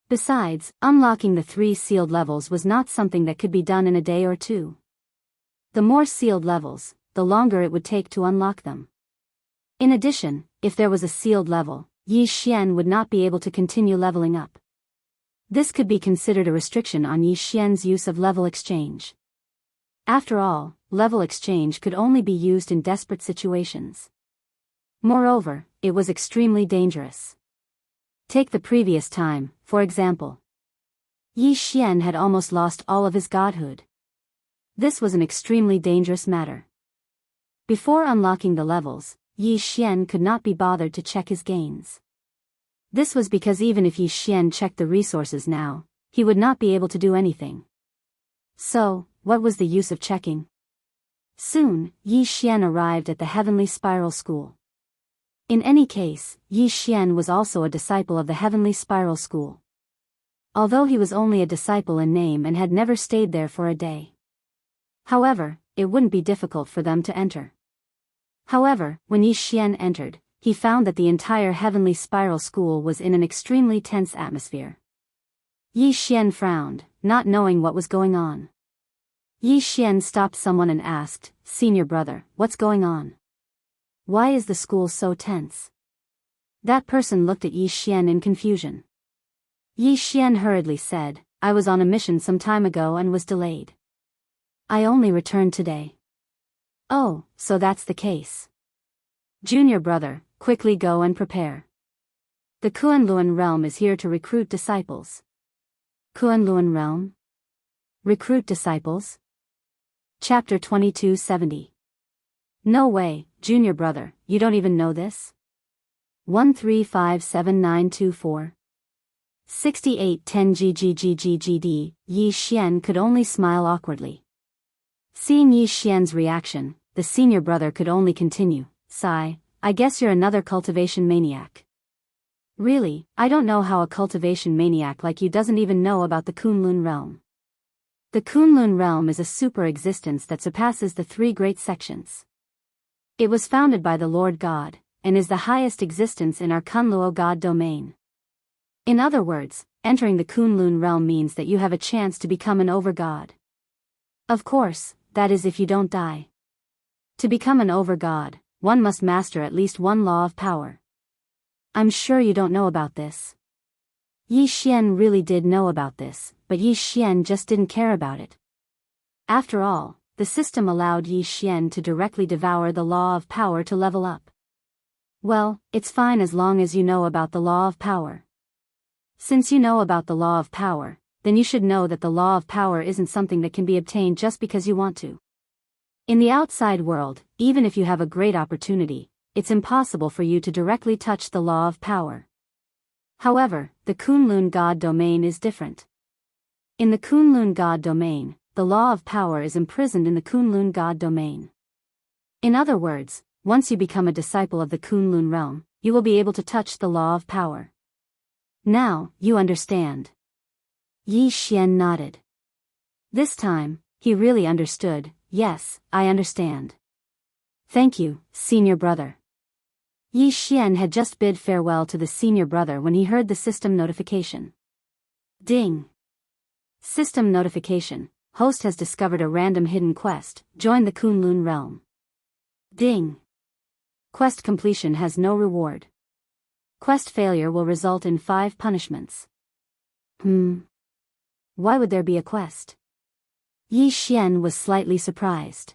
Besides, unlocking the 3 sealed levels was not something that could be done in a day or two. The more sealed levels, the longer it would take to unlock them. In addition, if there was a sealed level, Yi Xian would not be able to continue leveling up. This could be considered a restriction on Yi Xian's use of level exchange. After all, level exchange could only be used in desperate situations. Moreover, it was extremely dangerous. Take the previous time, for example. Yi Xian had almost lost all of his godhood. This was an extremely dangerous matter. Before unlocking the levels, Yi Xian could not be bothered to check his gains. This was because even if Yi Xian checked the resources now, he would not be able to do anything. So, what was the use of checking? Soon, Yi Xian arrived at the Heavenly Spiral School. In any case, Yi Xian was also a disciple of the Heavenly Spiral School. Although he was only a disciple in name and had never stayed there for a day. However, it wouldn't be difficult for them to enter. However, when Yi Xian entered, he found that the entire Heavenly Spiral School was in an extremely tense atmosphere. Yi Xian frowned, not knowing what was going on. Yi Xian stopped someone and asked, "Senior brother, what's going on? Why is the school so tense?" That person looked at Yi Xian in confusion. Yi Xian hurriedly said, "I was on a mission some time ago and was delayed. I only returned today." "Oh, so that's the case. Junior brother, quickly go and prepare. The Kuan-Luan realm is here to recruit disciples." Kuan-Luan realm? Recruit disciples? Chapter 2270. No way, junior brother, you don't even know this? 1357924. 6810 GGGGGD, Yi Xian could only smile awkwardly. Seeing Yi Xian's reaction, the senior brother could only continue, "Sigh, I guess you're another cultivation maniac. Really, I don't know how a cultivation maniac like you doesn't even know about the Kunlun realm. The Kunlun realm is a super existence that surpasses the three great sections. It was founded by the Lord God, and is the highest existence in our Kunluo God domain. In other words, entering the Kunlun realm means that you have a chance to become an overgod. Of course, that is if you don't die. To become an overgod, one must master at least one law of power. I'm sure you don't know about this. Yi Xian really did know about this, but Yi Xian just didn't care about it. After all, the system allowed Yi Xian to directly devour the law of power to level up. Well, it's fine as long as you know about the law of power. Since you know about the law of power, then you should know that the law of power isn't something that can be obtained just because you want to. In the outside world, even if you have a great opportunity, it's impossible for you to directly touch the law of power. However, the Kunlun God domain is different. In the Kunlun God domain, the law of power is imprisoned in the Kunlun God domain. In other words, once you become a disciple of the Kunlun realm, you will be able to touch the law of power. Now, you understand. Yi Xian nodded. This time, he really understood. Yes, I understand. Thank you, senior brother. Yi Xian had just bid farewell to the senior brother when he heard the system notification. Ding! System notification. Host has discovered a random hidden quest. Join the Kunlun realm. Ding! Quest completion has no reward. Quest failure will result in 5 punishments. Why would there be a quest? Yi Xian was slightly surprised.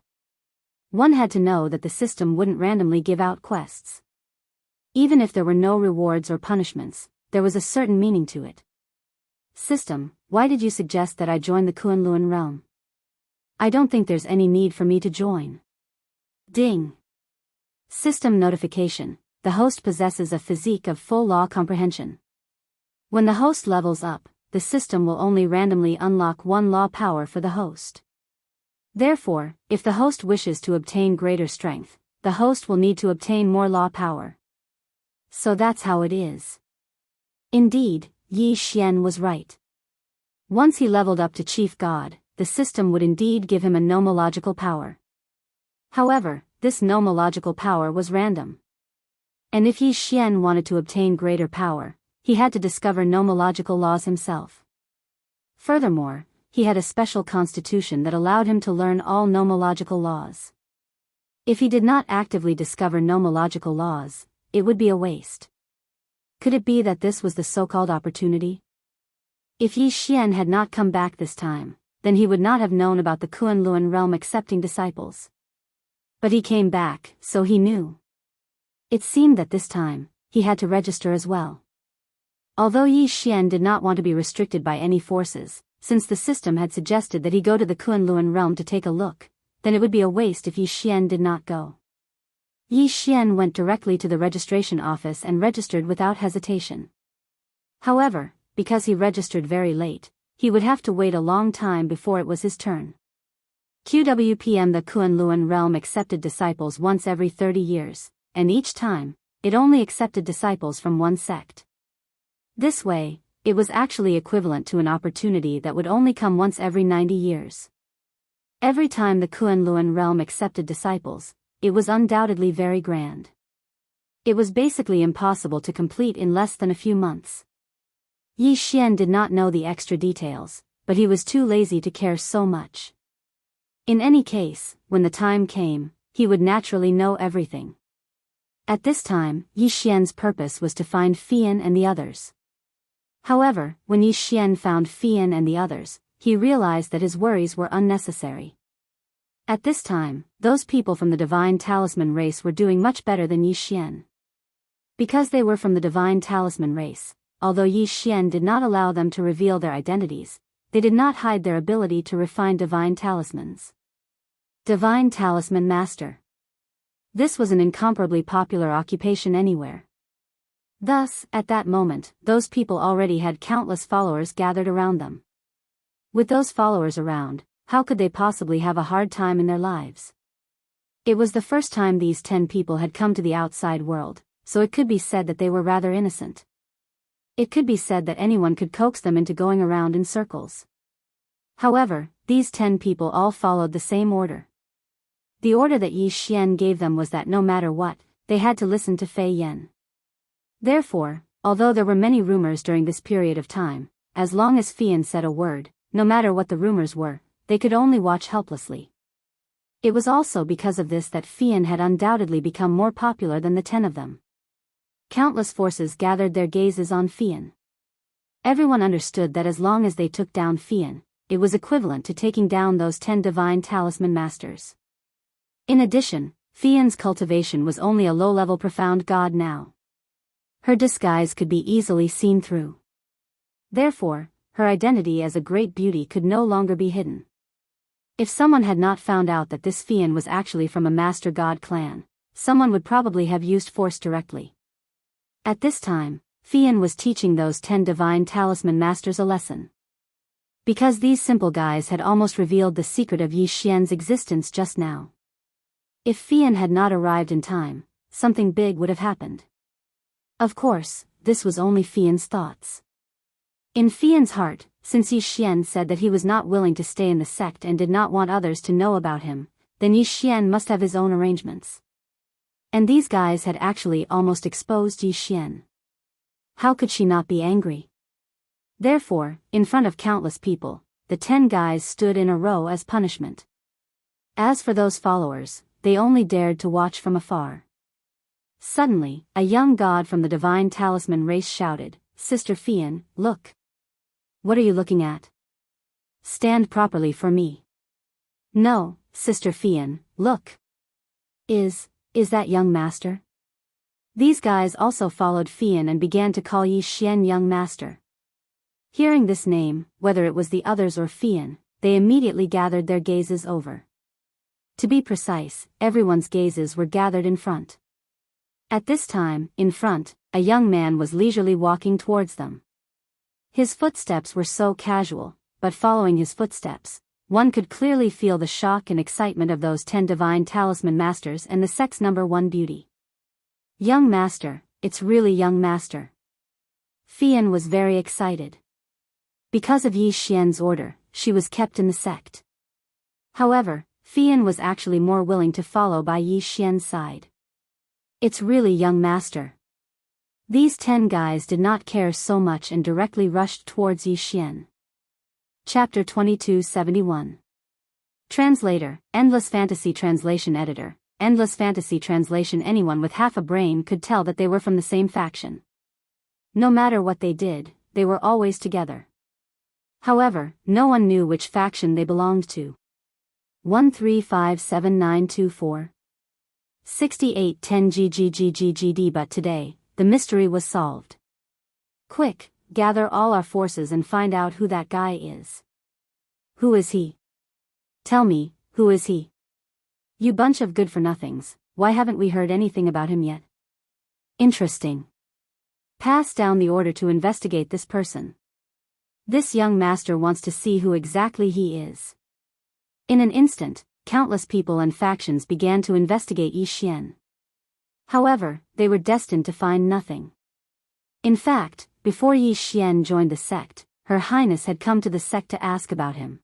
One had to know that the system wouldn't randomly give out quests. Even if there were no rewards or punishments, there was a certain meaning to it. System, why did you suggest that I join the Kunlun realm? I don't think there's any need for me to join. Ding! System notification. The host possesses a physique of full law comprehension. When the host levels up, the system will only randomly unlock one law power for the host. Therefore, if the host wishes to obtain greater strength, the host will need to obtain more law power. So that's how it is. Indeed, Yi Xian was right. Once he leveled up to Chief God, the system would indeed give him a nomological power. However, this nomological power was random. And if Yi Xian wanted to obtain greater power, he had to discover nomological laws himself. Furthermore, he had a special constitution that allowed him to learn all nomological laws. If he did not actively discover nomological laws, it would be a waste. Could it be that this was the so-called opportunity? If Yi Xian had not come back this time, then he would not have known about the Kunlun realm accepting disciples. But he came back, so he knew. It seemed that this time, he had to register as well. Although Yi Xian did not want to be restricted by any forces, since the system had suggested that he go to the Kunlun realm to take a look, then it would be a waste if Yi Xian did not go. Yi Xian went directly to the registration office and registered without hesitation. However, because he registered very late, he would have to wait a long time before it was his turn. QWPM. The Kunlun realm accepted disciples once every 30 years, and each time, it only accepted disciples from one sect. This way, it was actually equivalent to an opportunity that would only come once every 90 years. Every time the Kunlun realm accepted disciples, it was undoubtedly very grand. It was basically impossible to complete in less than a few months. Yi Xian did not know the extra details, but he was too lazy to care so much. In any case, when the time came, he would naturally know everything. At this time, Yi Xian's purpose was to find Fian and the others. However, when Yi Xian found Fian and the others, he realized that his worries were unnecessary. At this time, those people from the Divine Talisman race were doing much better than Yi Xian. Because they were from the Divine Talisman race, although Yi Xian did not allow them to reveal their identities, they did not hide their ability to refine divine talismans. Divine Talisman Master. This was an incomparably popular occupation anywhere. Thus, at that moment, those people already had countless followers gathered around them. With those followers around, how could they possibly have a hard time in their lives? It was the first time these 10 people had come to the outside world, so it could be said that they were rather innocent. It could be said that anyone could coax them into going around in circles. However, these 10 people all followed the same order. The order that Yi Xian gave them was that no matter what, they had to listen to Fei Yan. Therefore, although there were many rumors during this period of time, as long as Fei Yan said a word, no matter what the rumors were, they could only watch helplessly. It was also because of this that Fei Yan had undoubtedly become more popular than the 10 of them. Countless forces gathered their gazes on Fei Yan. Everyone understood that as long as they took down Fei Yan, it was equivalent to taking down those 10 divine talisman masters. In addition, Fei Yan's cultivation was only a low-level profound god now. Her disguise could be easily seen through. Therefore, her identity as a great beauty could no longer be hidden. If someone had not found out that this Fei Yan was actually from a master god clan, someone would probably have used force directly. At this time, Fei Yan was teaching those 10 divine talisman masters a lesson. Because these simple guys had almost revealed the secret of Yi Xian's existence just now. If Fei Yan had not arrived in time, something big would have happened. Of course, this was only Fei Yan's thoughts. In Fei Yan's heart, since Yi Xian said that he was not willing to stay in the sect and did not want others to know about him, then Yi Xian must have his own arrangements. And these guys had actually almost exposed Yi Xian. How could she not be angry? Therefore, in front of countless people, the 10 guys stood in a row as punishment. As for those followers, they only dared to watch from afar. Suddenly, a young god from the divine talisman race shouted, "Sister Fei Yan, look. What are you looking at? Stand properly for me." "No, Sister Fei Yan, look. Is that young master?" These guys also followed Fei Yan and began to call Yi Xian young master. Hearing this name, whether it was the others or Fei Yan, they immediately gathered their gazes over. To be precise, everyone's gazes were gathered in front. At this time, in front, a young man was leisurely walking towards them. His footsteps were so casual, but following his footsteps, one could clearly feel the shock and excitement of those 10 divine talisman masters and the sect's #1 beauty. "Young master, it's really young master." Fei Yan was very excited. Because of Yi Xian's order, she was kept in the sect. However, Fei Yan was actually more willing to follow by Yi Xian's side. "It's really young master." These 10 guys did not care so much and directly rushed towards Yi Xian. Chapter 2271. Translator, Endless Fantasy Translation Editor, Endless Fantasy Translation. Anyone with half a brain could tell that they were from the same faction. No matter what they did, they were always together. However, no one knew which faction they belonged to. 1357924 6810 GGGGGD. But today, the mystery was solved. Quick, gather all our forces and find out who that guy is. Who is he? Tell me, who is he? You bunch of good-for-nothings, why haven't we heard anything about him yet? Interesting. Pass down the order to investigate this person. This young master wants to see who exactly he is. In an instant, countless people and factions began to investigate Yi Xian. However, they were destined to find nothing. In fact, before Yi Xian joined the sect, Her Highness had come to the sect to ask about him.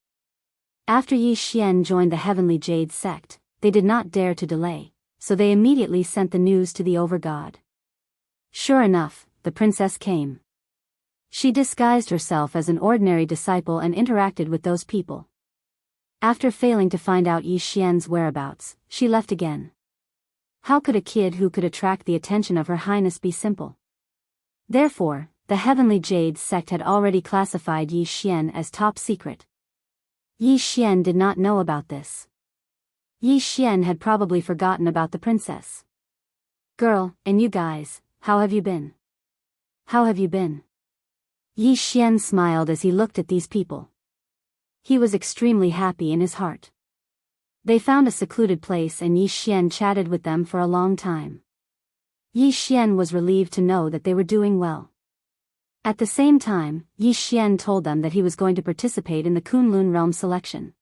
After Yi Xian joined the Heavenly Jade sect, they did not dare to delay, so they immediately sent the news to the Overgod. Sure enough, the princess came. She disguised herself as an ordinary disciple and interacted with those people. After failing to find out Yi Xian's whereabouts, she left again. How could a kid who could attract the attention of Her Highness be simple? Therefore, the Heavenly Jade sect had already classified Yi Xian as top secret. Yi Xian did not know about this. Yi Xian had probably forgotten about the princess. "Girl, and you guys, how have you been? How have you been?" Yi Xian smiled as he looked at these people. He was extremely happy in his heart. They found a secluded place and Yi Xian chatted with them for a long time. Yi Xian was relieved to know that they were doing well. At the same time, Yi Xian told them that he was going to participate in the Kunlun realm selection.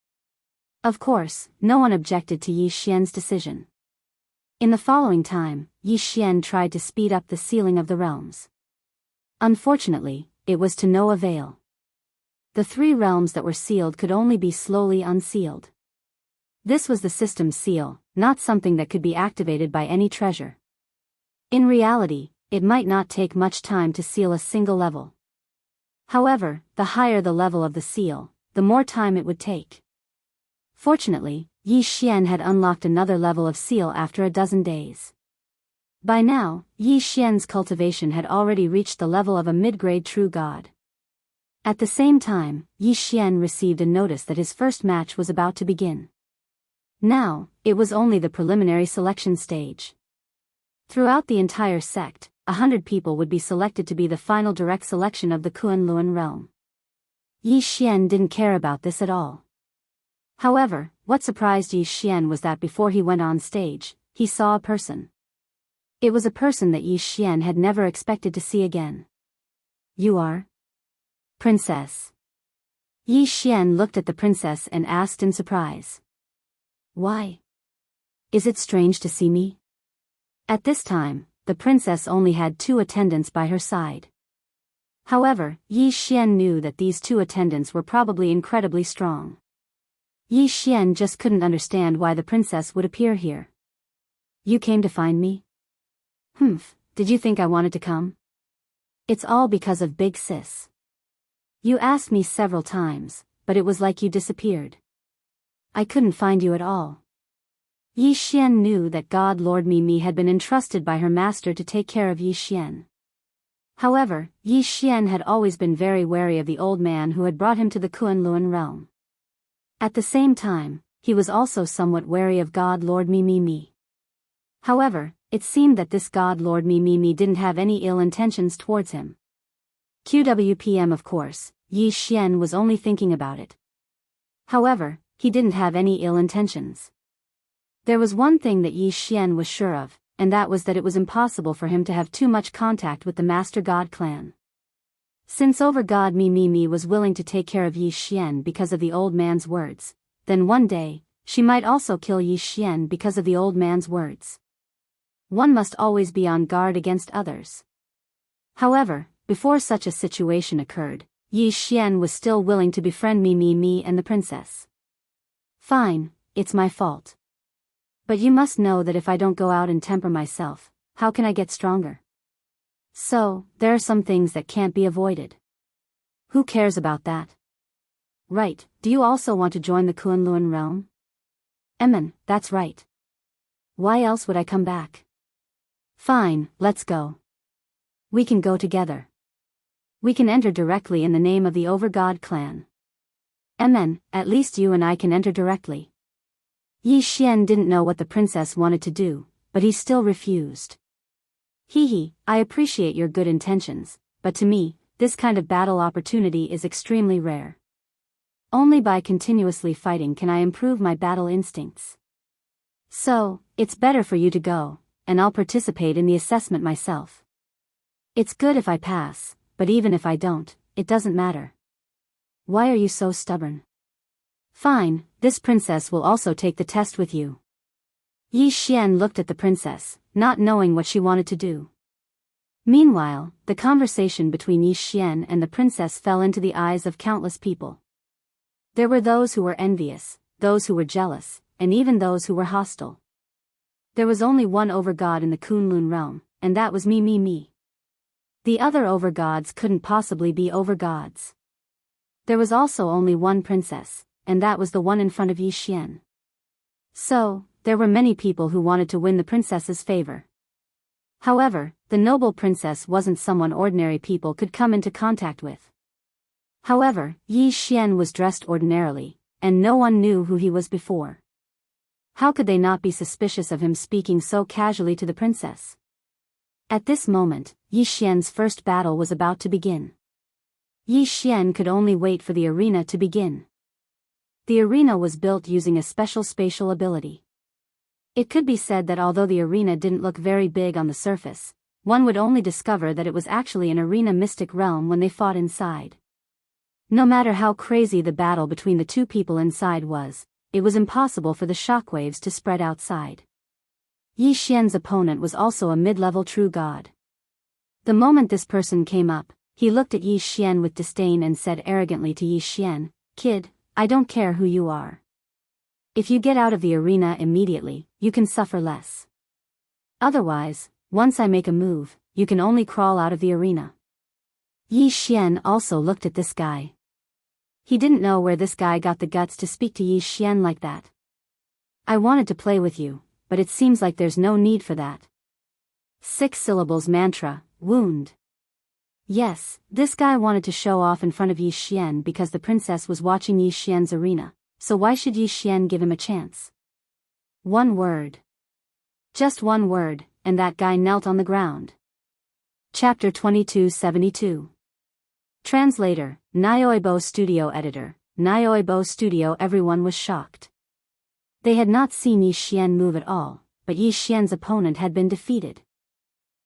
Of course, no one objected to Yi Xian's decision. In the following time, Yi Xian tried to speed up the sealing of the realms. Unfortunately, it was to no avail. The 3 realms that were sealed could only be slowly unsealed. This was the system's seal, not something that could be activated by any treasure. In reality, it might not take much time to seal a single level. However, the higher the level of the seal, the more time it would take. Fortunately, Yi Xian had unlocked another level of seal after a dozen days. By now, Yi Xian's cultivation had already reached the level of a mid-grade true god. At the same time, Yi Xian received a notice that his first match was about to begin. Now, it was only the preliminary selection stage. Throughout the entire sect, 100 people would be selected to be the final direct selection of the Kunlun realm. Yi Xian didn't care about this at all. However, what surprised Yi Xian was that before he went on stage, he saw a person. It was a person that Yi Xian had never expected to see again. "You are? Princess." Yi Xian looked at the princess and asked in surprise. "Why? Is it strange to see me?" At this time, the princess only had 2 attendants by her side. However, Yi Xian knew that these 2 attendants were probably incredibly strong. Yi Xian just couldn't understand why the princess would appear here. "You came to find me?" "Humph, did you think I wanted to come?" "It's all because of Big Sis. You asked me several times, but it was like you disappeared. I couldn't find you at all." Yi Xian knew that God Lord Mimi had been entrusted by her master to take care of Yi Xian. However, Yi Xian had always been very wary of the old man who had brought him to the Kunlun realm. At the same time, he was also somewhat wary of God Lord Mimi. However, it seemed that this God Lord Mimi didn't have any ill intentions towards him. QWPM, of course, Yi Xian was only thinking about it. However, he didn't have any ill intentions. There was one thing that Yi Xian was sure of, and that was that it was impossible for him to have too much contact with the Master God clan. Since Overgod Mimi was willing to take care of Yi Xian because of the old man's words, then one day, she might also kill Yi Xian because of the old man's words. One must always be on guard against others. However, before such a situation occurred, Yi Xian was still willing to befriend Mimi and the princess. "Fine, it's my fault. But you must know that if I don't go out and temper myself, how can I get stronger? So, there are some things that can't be avoided. Who cares about that? Right, do you also want to join the Kunlun realm?" That's right. Why else would I come back?" "Fine, let's go. We can go together. We can enter directly in the name of the Overgod clan." At least you and I can enter directly." Yi Xian didn't know what the princess wanted to do, but he still refused. I appreciate your good intentions, but to me, this kind of battle opportunity is extremely rare. Only by continuously fighting can I improve my battle instincts. So, it's better for you to go, and I'll participate in the assessment myself. It's good if I pass, but even if I don't, it doesn't matter. Why are you so stubborn? Fine, this princess will also take the test with you." Yi Xian looked at the princess, not knowing what she wanted to do. Meanwhile, the conversation between Yi Xian and the princess fell into the eyes of countless people. There were those who were envious, those who were jealous, and even those who were hostile. There was only one overgod in the Kunlun realm, and that was me. The other overgods couldn't possibly be overgods. There was also only one princess, and that was the one in front of Yi Xian. So, there were many people who wanted to win the princess's favor. However, the noble princess wasn't someone ordinary people could come into contact with. However, Yi Xian was dressed ordinarily, and no one knew who he was before. How could they not be suspicious of him speaking so casually to the princess? At this moment, Yi Xian's first battle was about to begin. Yi Xian could only wait for the arena to begin. The arena was built using a special spatial ability. It could be said that although the arena didn't look very big on the surface, one would only discover that it was actually an arena mystic realm when they fought inside. No matter how crazy the battle between the 2 people inside was, it was impossible for the shockwaves to spread outside. Yi Xian's opponent was also a mid-level true god. The moment this person came up, he looked at Yi Xian with disdain and said arrogantly to Yi Xian, "Kid, I don't care who you are. If you get out of the arena immediately, you can suffer less. Otherwise, once I make a move, you can only crawl out of the arena." Yi Xian also looked at this guy. He didn't know where this guy got the guts to speak to Yi Xian like that. "I wanted to play with you, but it seems like there's no need for that." 6 syllables mantra, wound. Yes, this guy wanted to show off in front of Yi Xian because the princess was watching Yi Xian's arena, so why should Yi Xian give him a chance? One word. Just one word, and that guy knelt on the ground. Chapter 2272. Translator, Nyoibo Studio Editor, Nyoibo Studio. Everyone was shocked. They had not seen Yi Xian move at all, but Yi Xian's opponent had been defeated.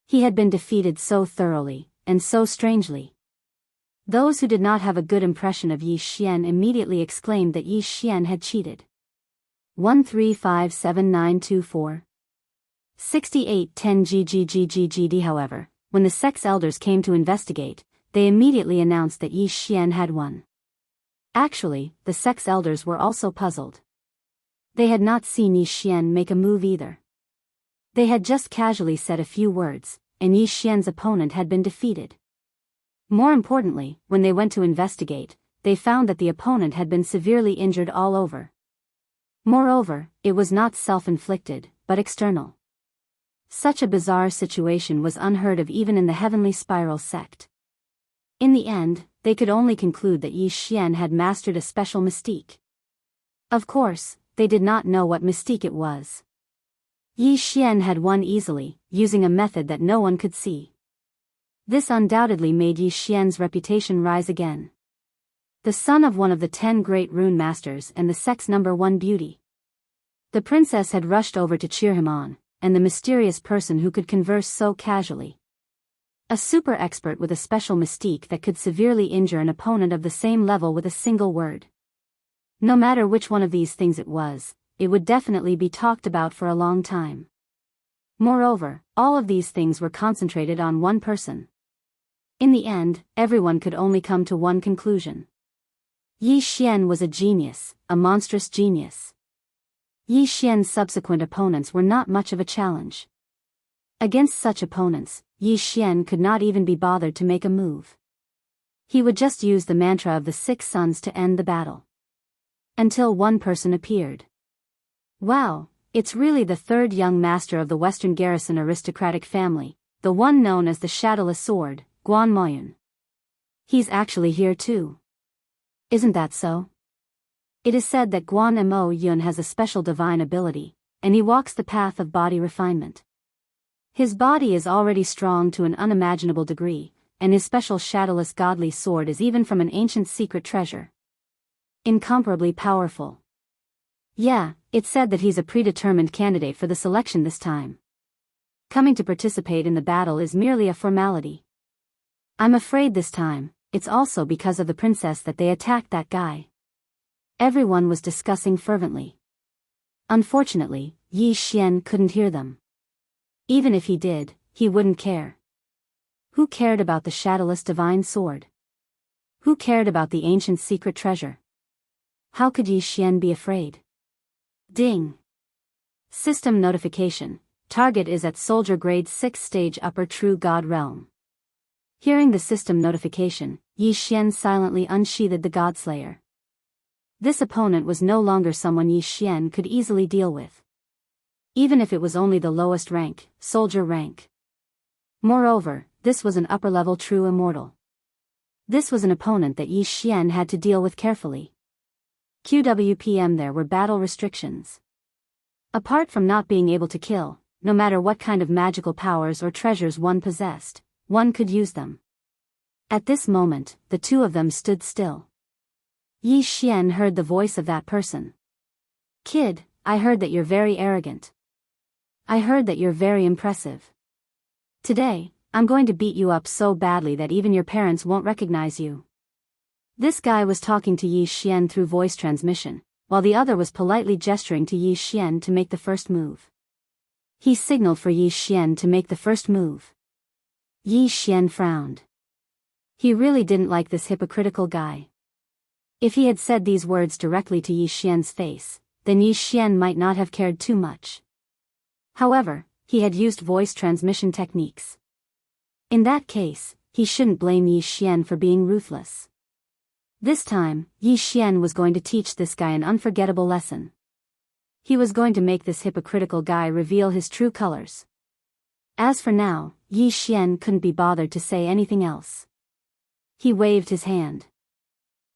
He had been defeated so thoroughly, and so strangely. Those who did not have a good impression of Yi Xian immediately exclaimed that Yi Xian had cheated. 1357924. 6810 GGGGGD. However, when the sex elders came to investigate, they immediately announced that Yi Xian had won. Actually, the sex elders were also puzzled. They had not seen Yi Xian make a move either. They had just casually said a few words, and Yi Xian's opponent had been defeated. More importantly, when they went to investigate, they found that the opponent had been severely injured all over. Moreover, it was not self-inflicted, but external. Such a bizarre situation was unheard of even in the Heavenly Spiral sect. In the end, they could only conclude that Yi Xian had mastered a special mystique. Of course, they did not know what mystique it was. Yi Xian had won easily, using a method that no one could see. This undoubtedly made Yi Xian's reputation rise again. The son of one of the 10 great rune masters and the sect's #1 beauty. The princess had rushed over to cheer him on, and the mysterious person who could converse so casually. A super expert with a special mystique that could severely injure an opponent of the same level with a single word. No matter which one of these things it was, it would definitely be talked about for a long time. Moreover, all of these things were concentrated on one person. In the end, everyone could only come to one conclusion. Yi Xian was a genius, a monstrous genius. Yi Xian's subsequent opponents were not much of a challenge. Against such opponents, Yi Xian could not even be bothered to make a move. He would just use the mantra of the 6 suns to end the battle. Until one person appeared. Wow, it's really the 3rd young master of the Western Garrison aristocratic family, the one known as the Shadowless Sword, Guan Moyun. He's actually here too. Isn't that so? It is said that Guan Mo Yun has a special divine ability, and he walks the path of body refinement. His body is already strong to an unimaginable degree, and his special shadowless godly sword is even from an ancient secret treasure. Incomparably powerful. Yeah, it's said that he's a predetermined candidate for the selection this time. Coming to participate in the battle is merely a formality. I'm afraid this time, it's also because of the princess that they attacked that guy. Everyone was discussing fervently. Unfortunately, Yi Xian couldn't hear them. Even if he did, he wouldn't care. Who cared about the shadowless divine sword? Who cared about the ancient secret treasure? How could Yi Xian be afraid? Ding. System notification. Target is at soldier grade 6 stage upper true god realm. Hearing the system notification, Yi Xian silently unsheathed the Godslayer. This opponent was no longer someone Yi Xian could easily deal with. Even if it was only the lowest rank, soldier rank. Moreover, this was an upper-level true immortal. This was an opponent that Yi Xian had to deal with carefully. QWPM. There were battle restrictions. Apart from not being able to kill, no matter what kind of magical powers or treasures one possessed, one could use them. At this moment, the two of them stood still. Yi Xian heard the voice of that person. Kid, I heard that you're very arrogant. I heard that you're very impressive. Today, I'm going to beat you up so badly that even your parents won't recognize you. This guy was talking to Yi Xian through voice transmission, while the other was politely gesturing to Yi Xian to make the first move. He signaled for Yi Xian to make the first move. Yi Xian frowned. He really didn't like this hypocritical guy. If he had said these words directly to Yi Xian's face, then Yi Xian might not have cared too much. However, he had used voice transmission techniques. In that case, he shouldn't blame Yi Xian for being ruthless. This time, Yi Xian was going to teach this guy an unforgettable lesson. He was going to make this hypocritical guy reveal his true colors. As for now, Yi Xian couldn't be bothered to say anything else. He waved his hand.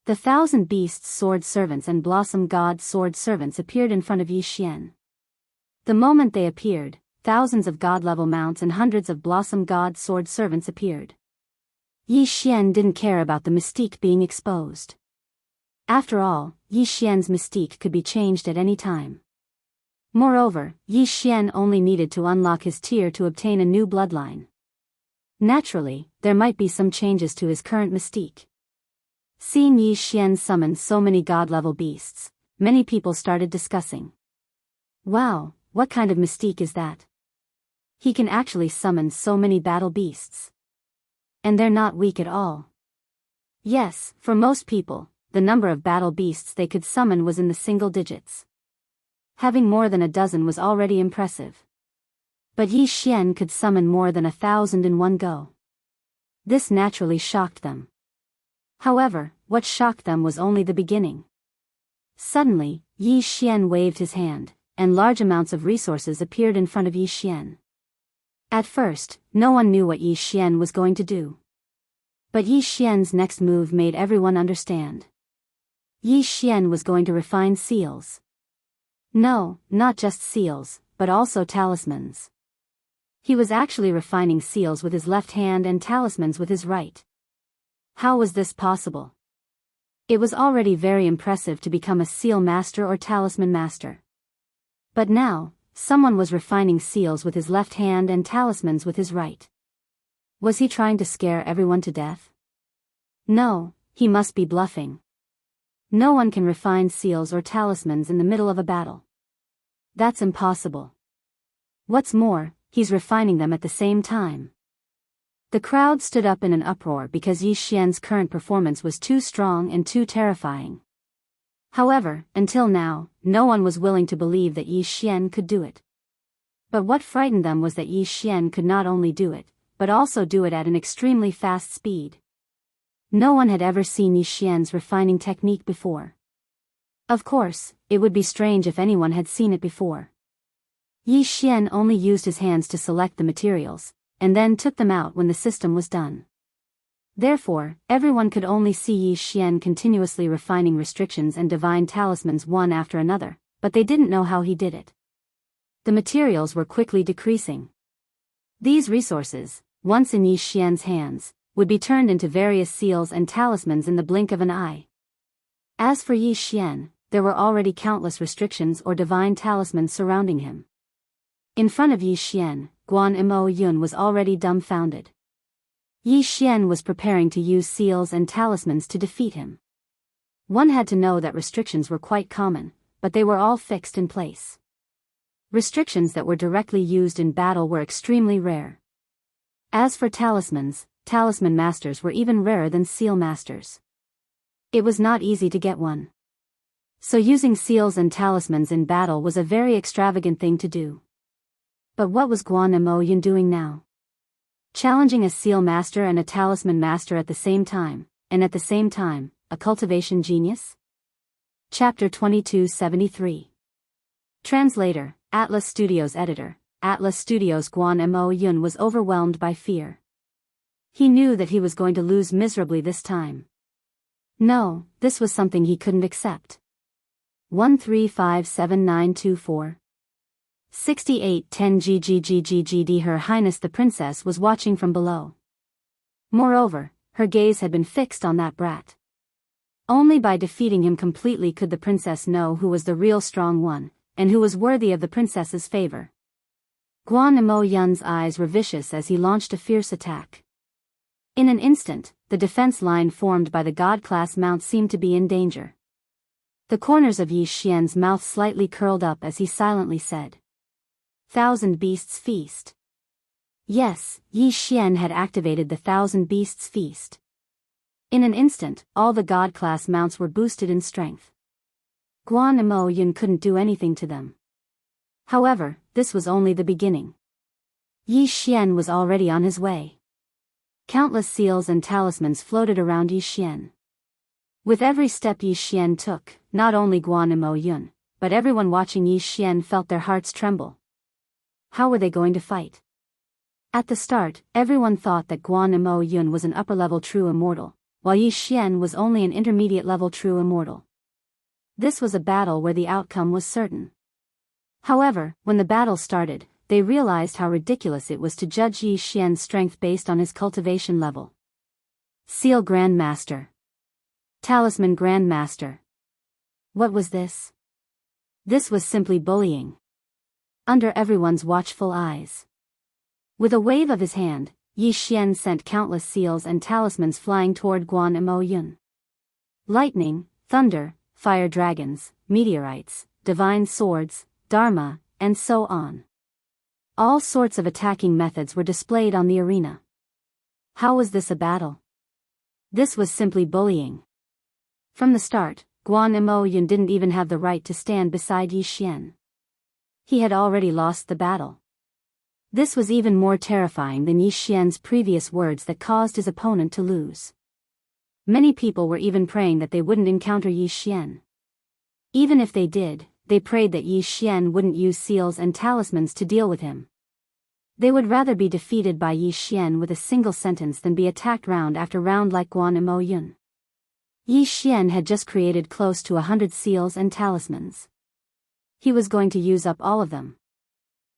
The 1,000 Beasts Sword Servants and Blossom God Sword Servants appeared in front of Yi Xian. The moment they appeared, thousands of God-level mounts and hundreds of Blossom God Sword Servants appeared. Yi Xian didn't care about the mystique being exposed. After all, Yi Xian's mystique could be changed at any time. Moreover, Yi Xian only needed to unlock his tier to obtain a new bloodline. Naturally, there might be some changes to his current mystique. Seeing Yi Xian summon so many god-level beasts, many people started discussing. Wow, what kind of mystique is that? He can actually summon so many battle beasts. And they're not weak at all. Yes, for most people, the number of battle beasts they could summon was in the single digits. Having more than a dozen was already impressive. But Yi Xian could summon more than 1,000 in one go. This naturally shocked them. However, what shocked them was only the beginning. Suddenly, Yi Xian waved his hand, and large amounts of resources appeared in front of Yi Xian. At first, no one knew what Yi Xian was going to do. But Yi Xian's next move made everyone understand. Yi Xian was going to refine seals. No, not just seals, but also talismans. He was actually refining seals with his left hand and talismans with his right. How was this possible? It was already very impressive to become a seal master or talisman master. But now, someone was refining seals with his left hand and talismans with his right. Was he trying to scare everyone to death? No, he must be bluffing. No one can refine seals or talismans in the middle of a battle. That's impossible. What's more, he's refining them at the same time. The crowd stood up in an uproar because Yi Xian's current performance was too strong and too terrifying. However, until now, no one was willing to believe that Yi Xian could do it. But what frightened them was that Yi Xian could not only do it, but also do it at an extremely fast speed. No one had ever seen Yi Xian's refining technique before. Of course, it would be strange if anyone had seen it before. Yi Xian only used his hands to select the materials, and then took them out when the system was done. Therefore, everyone could only see Yi Xian continuously refining restrictions and divine talismans one after another, but they didn't know how he did it. The materials were quickly decreasing. These resources, once in Yi Xian's hands, would be turned into various seals and talismans in the blink of an eye. As for Yi Xian, there were already countless restrictions or divine talismans surrounding him. In front of Yi Xian, Guan Yun was already dumbfounded. Yi Xian was preparing to use seals and talismans to defeat him. One had to know that restrictions were quite common, but they were all fixed in place. Restrictions that were directly used in battle were extremely rare. As for talismans, talisman masters were even rarer than seal masters. It was not easy to get one. So using seals and talismans in battle was a very extravagant thing to do. But what was Guan Yun doing now? Challenging a seal master and a talisman master at the same time, and at the same time, a cultivation genius? Chapter 2273. Translator, Atlas Studios Editor, Atlas Studios. Guan Yun was overwhelmed by fear. He knew that he was going to lose miserably this time. No, this was something he couldn't accept. 1357924 6810 GGGGGD. Her Highness the Princess was watching from below. Moreover, her gaze had been fixed on that brat. Only by defeating him completely could the princess know who was the real strong one, and who was worthy of the princess's favor. Guan Yun's eyes were vicious as he launched a fierce attack. In an instant, the defense line formed by the god-class mount seemed to be in danger. The corners of Yi Xian's mouth slightly curled up as he silently said, "Thousand Beasts Feast." Yes, Yi Xian had activated the Thousand Beasts Feast. In an instant, all the God-class mounts were boosted in strength. Guan Imo Yun couldn't do anything to them. However, this was only the beginning. Yi Xian was already on his way. Countless seals and talismans floated around Yi Xian. With every step Yi Xian took, not only Guan Imo Yun, but everyone watching Yi Xian felt their hearts tremble. How were they going to fight? At the start, everyone thought that Guan Imo Yun was an upper-level true immortal, while Yi Xian was only an intermediate-level true immortal. This was a battle where the outcome was certain. However, when the battle started, they realized how ridiculous it was to judge Yi Xian's strength based on his cultivation level. Seal Grandmaster. Talisman Grandmaster. What was this? This was simply bullying. Under everyone's watchful eyes. With a wave of his hand, Yi Xian sent countless seals and talismans flying toward Guan Imo Yun. Lightning, thunder, fire dragons, meteorites, divine swords, dharma, and so on. All sorts of attacking methods were displayed on the arena. How was this a battle? This was simply bullying. From the start, Guan Imo Yun didn't even have the right to stand beside Yi Xian. He had already lost the battle. This was even more terrifying than Yi Xian's previous words that caused his opponent to lose. Many people were even praying that they wouldn't encounter Yi Xian. Even if they did, they prayed that Yi Xian wouldn't use seals and talismans to deal with him. They would rather be defeated by Yi Xian with a single sentence than be attacked round after round like Guan Imo Yun. Yi Xian had just created close to 100 seals and talismans. He was going to use up all of them.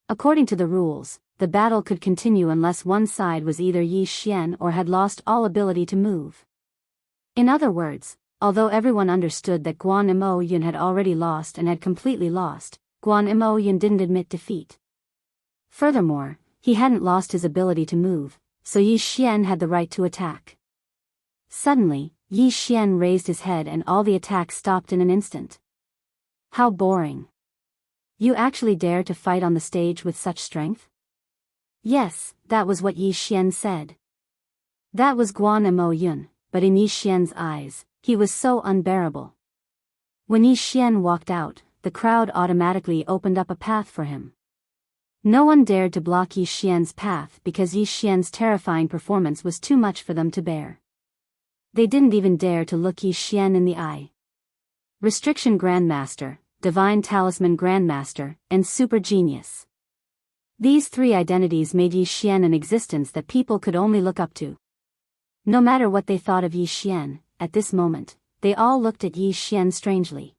According to the rules, the battle could continue unless one side was either Yi Xian or had lost all ability to move. In other words, although everyone understood that Guan Imo Yun had already lost and had completely lost, Guan Imo Yun didn't admit defeat. Furthermore, he hadn't lost his ability to move, so Yi Xian had the right to attack. Suddenly, Yi Xian raised his head and all the attacks stopped in an instant. How boring. You actually dare to fight on the stage with such strength? Yes, that was what Yi Xian said. That was Guan Imo Yun, but in Yi Xian's eyes, he was so unbearable. When Yi Xian walked out, the crowd automatically opened up a path for him. No one dared to block Yi Xian's path because Yi Xian's terrifying performance was too much for them to bear. They didn't even dare to look Yi Xian in the eye. Restriction Grandmaster, Divine Talisman Grandmaster, and Super Genius. These three identities made Yi Xian an existence that people could only look up to. No matter what they thought of Yi Xian, at this moment, they all looked at Yi Xian strangely.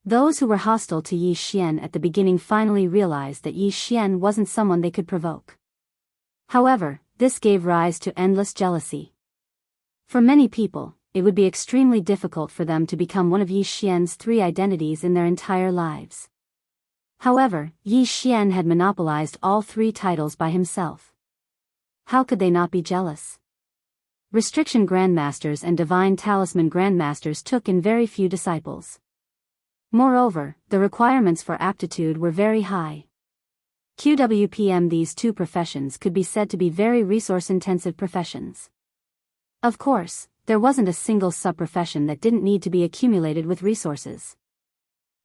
Those who were hostile to Yi Xian at the beginning finally realized that Yi Xian wasn't someone they could provoke. However, this gave rise to endless jealousy. For many people, it would be extremely difficult for them to become one of Yi Xian's three identities in their entire lives. However, Yi Xian had monopolized all three titles by himself. How could they not be jealous? Restriction Grandmasters and Divine Talisman Grandmasters took in very few disciples. Moreover, the requirements for aptitude were very high. QWPM These two professions could be said to be very resource-intensive professions. Of course, there wasn't a single sub-profession that didn't need to be accumulated with resources.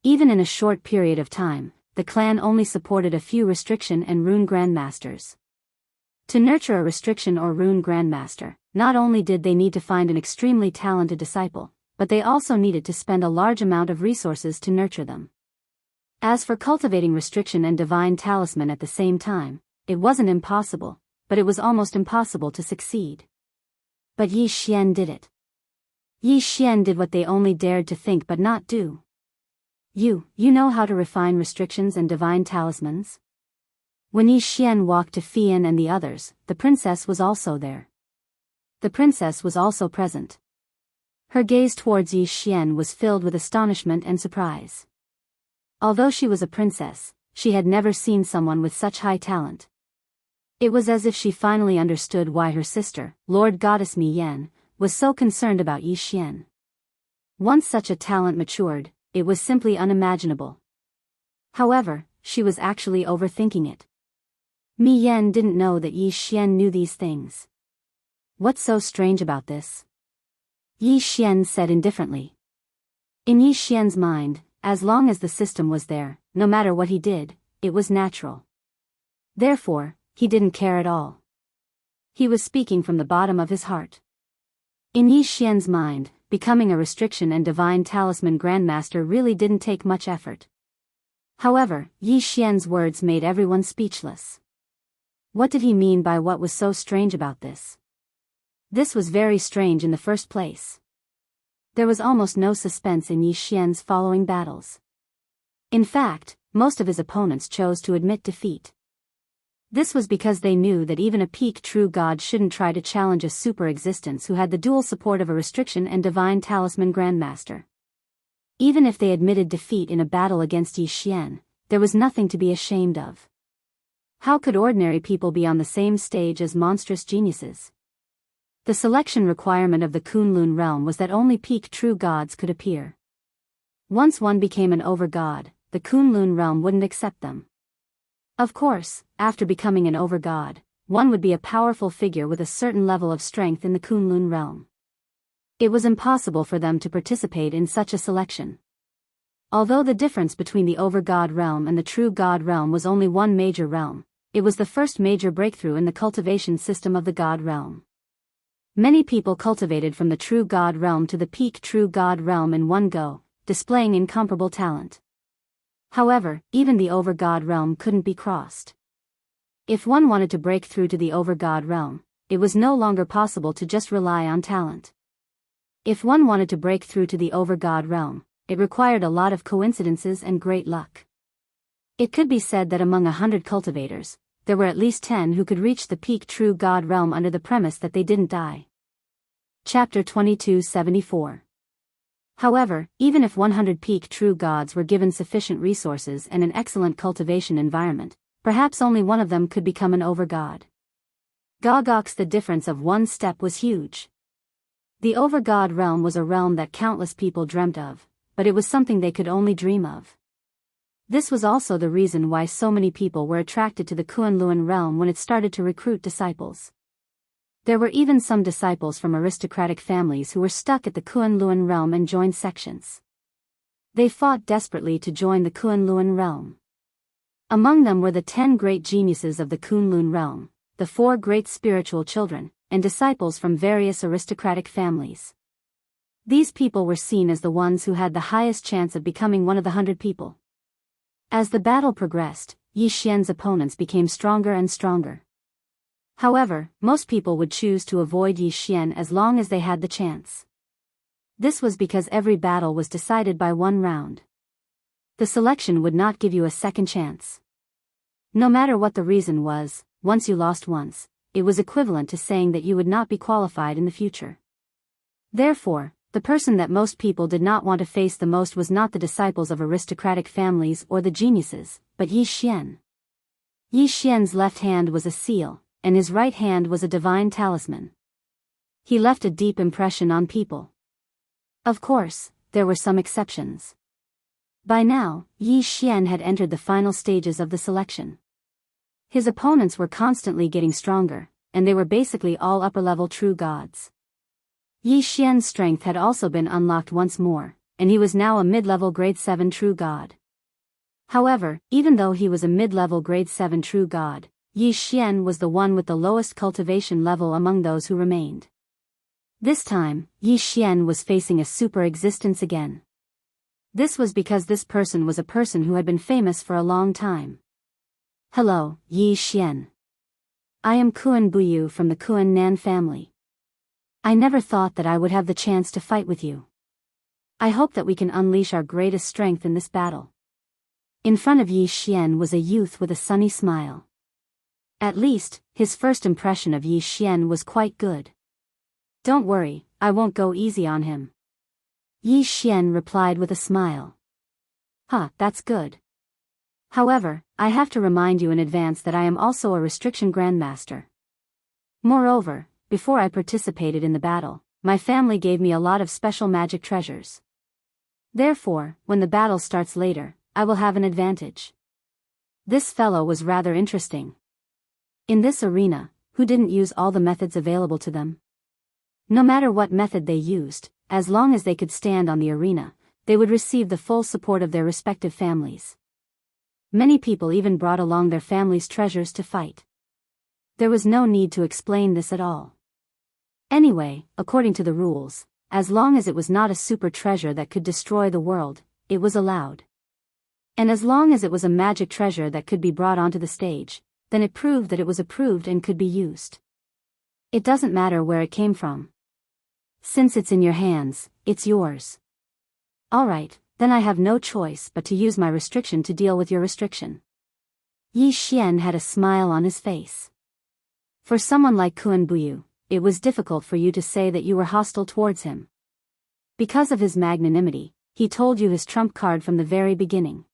Even in a short period of time, the clan only supported a few restriction and rune grandmasters. To nurture a restriction or rune grandmaster, not only did they need to find an extremely talented disciple, but they also needed to spend a large amount of resources to nurture them. As for cultivating restriction and divine talisman at the same time, it wasn't impossible, but it was almost impossible to succeed. But Yi Xian did it. Yi Xian did what they only dared to think but not do. You know how to refine restrictions and divine talismans? When Yi Xian walked to Fian and the others, the princess was also there. The princess was also present. Her gaze towards Yi Xian was filled with astonishment and surprise. Although she was a princess, she had never seen someone with such high talent. It was as if she finally understood why her sister, Lord Goddess Mi Yan, was so concerned about Yi Xian. Once such a talent matured, it was simply unimaginable. However, she was actually overthinking it. Mi Yan didn't know that Yi Xian knew these things. What's so strange about this? Yi Xian said indifferently. In Yi Xian's mind, as long as the system was there, no matter what he did, it was natural. Therefore, he didn't care at all. He was speaking from the bottom of his heart. In Yi Xian's mind, becoming a restriction and divine talisman grandmaster really didn't take much effort. However, Yi Xian's words made everyone speechless. What did he mean by what was so strange about this? This was very strange in the first place. There was almost no suspense in Yi Xian's following battles. In fact, most of his opponents chose to admit defeat. This was because they knew that even a peak true god shouldn't try to challenge a super existence who had the dual support of a restriction and divine talisman grandmaster. Even if they admitted defeat in a battle against Yi Xian, there was nothing to be ashamed of. How could ordinary people be on the same stage as monstrous geniuses? The selection requirement of the Kunlun realm was that only peak true gods could appear. Once one became an over-god, the Kunlun realm wouldn't accept them. Of course, after becoming an over-god, one would be a powerful figure with a certain level of strength in the Kunlun realm. It was impossible for them to participate in such a selection. Although the difference between the over-god realm and the true god realm was only one major realm, it was the first major breakthrough in the cultivation system of the god realm. Many people cultivated from the true god realm to the peak true god realm in one go, displaying incomparable talent. However, even the over-god realm couldn't be crossed. If one wanted to break through to the over-god realm, it was no longer possible to just rely on talent. If one wanted to break through to the over-god realm, it required a lot of coincidences and great luck. It could be said that among 100 cultivators, there were at least 10 who could reach the peak true god realm under the premise that they didn't die. Chapter 2274. However, even if 100 peak true gods were given sufficient resources and an excellent cultivation environment, perhaps only one of them could become an over-god. Gogox, the difference of one step was huge. The over-god realm was a realm that countless people dreamt of, but it was something they could only dream of. This was also the reason why so many people were attracted to the Kunlun realm when it started to recruit disciples. There were even some disciples from aristocratic families who were stuck at the Kunlun realm and joined sections. They fought desperately to join the Kunlun realm. Among them were the 10 great geniuses of the Kunlun realm, the 4 great spiritual children, and disciples from various aristocratic families. These people were seen as the ones who had the highest chance of becoming one of the 100 people. As the battle progressed, Yi Xian's opponents became stronger and stronger. However, most people would choose to avoid Yi Xian as long as they had the chance. This was because every battle was decided by one round. The selection would not give you a second chance. No matter what the reason was, once you lost once, it was equivalent to saying that you would not be qualified in the future. Therefore, the person that most people did not want to face the most was not the disciples of aristocratic families or the geniuses, but Yi Xian. Yi Xian's left hand was a seal, and his right hand was a divine talisman. He left a deep impression on people. Of course, there were some exceptions. By now, Yi Xian had entered the final stages of the selection. His opponents were constantly getting stronger, and they were basically all upper-level true gods. Yi Xian's strength had also been unlocked once more, and he was now a mid-level grade 7 true god. However, even though he was a mid-level grade 7 true god, Yi Xian was the one with the lowest cultivation level among those who remained. This time, Yi Xian was facing a super existence again. This was because this person was a person who had been famous for a long time. Hello, Yi Xian. I am Kuan Buyu from the Kuan Nan family. I never thought that I would have the chance to fight with you. I hope that we can unleash our greatest strength in this battle. In front of Yi Xian was a youth with a sunny smile. At least, his first impression of Yi Xian was quite good. Don't worry, I won't go easy on him. Yi Xian replied with a smile. That's good. However, I have to remind you in advance that I am also a restriction grandmaster. Moreover, before I participated in the battle, my family gave me a lot of special magic treasures, Therefore, when the battle starts later, I will have an advantage. This fellow was rather interesting. In this arena, who didn't use all the methods available to them? No matter what method they used, as long as they could stand on the arena, they would receive the full support of their respective families. Many people even brought along their family's treasures to fight. There was no need to explain this at all. Anyway, according to the rules, as long as it was not a super treasure that could destroy the world, it was allowed. And as long as it was a magic treasure that could be brought onto the stage, then it proved that it was approved and could be used. It doesn't matter where it came from. Since it's in your hands, it's yours. Alright, then I have no choice but to use my restriction to deal with your restriction. Yi Xian had a smile on his face. For someone like Kun Buyu, it was difficult for you to say that you were hostile towards him. Because of his magnanimity, he told you his trump card from the very beginning.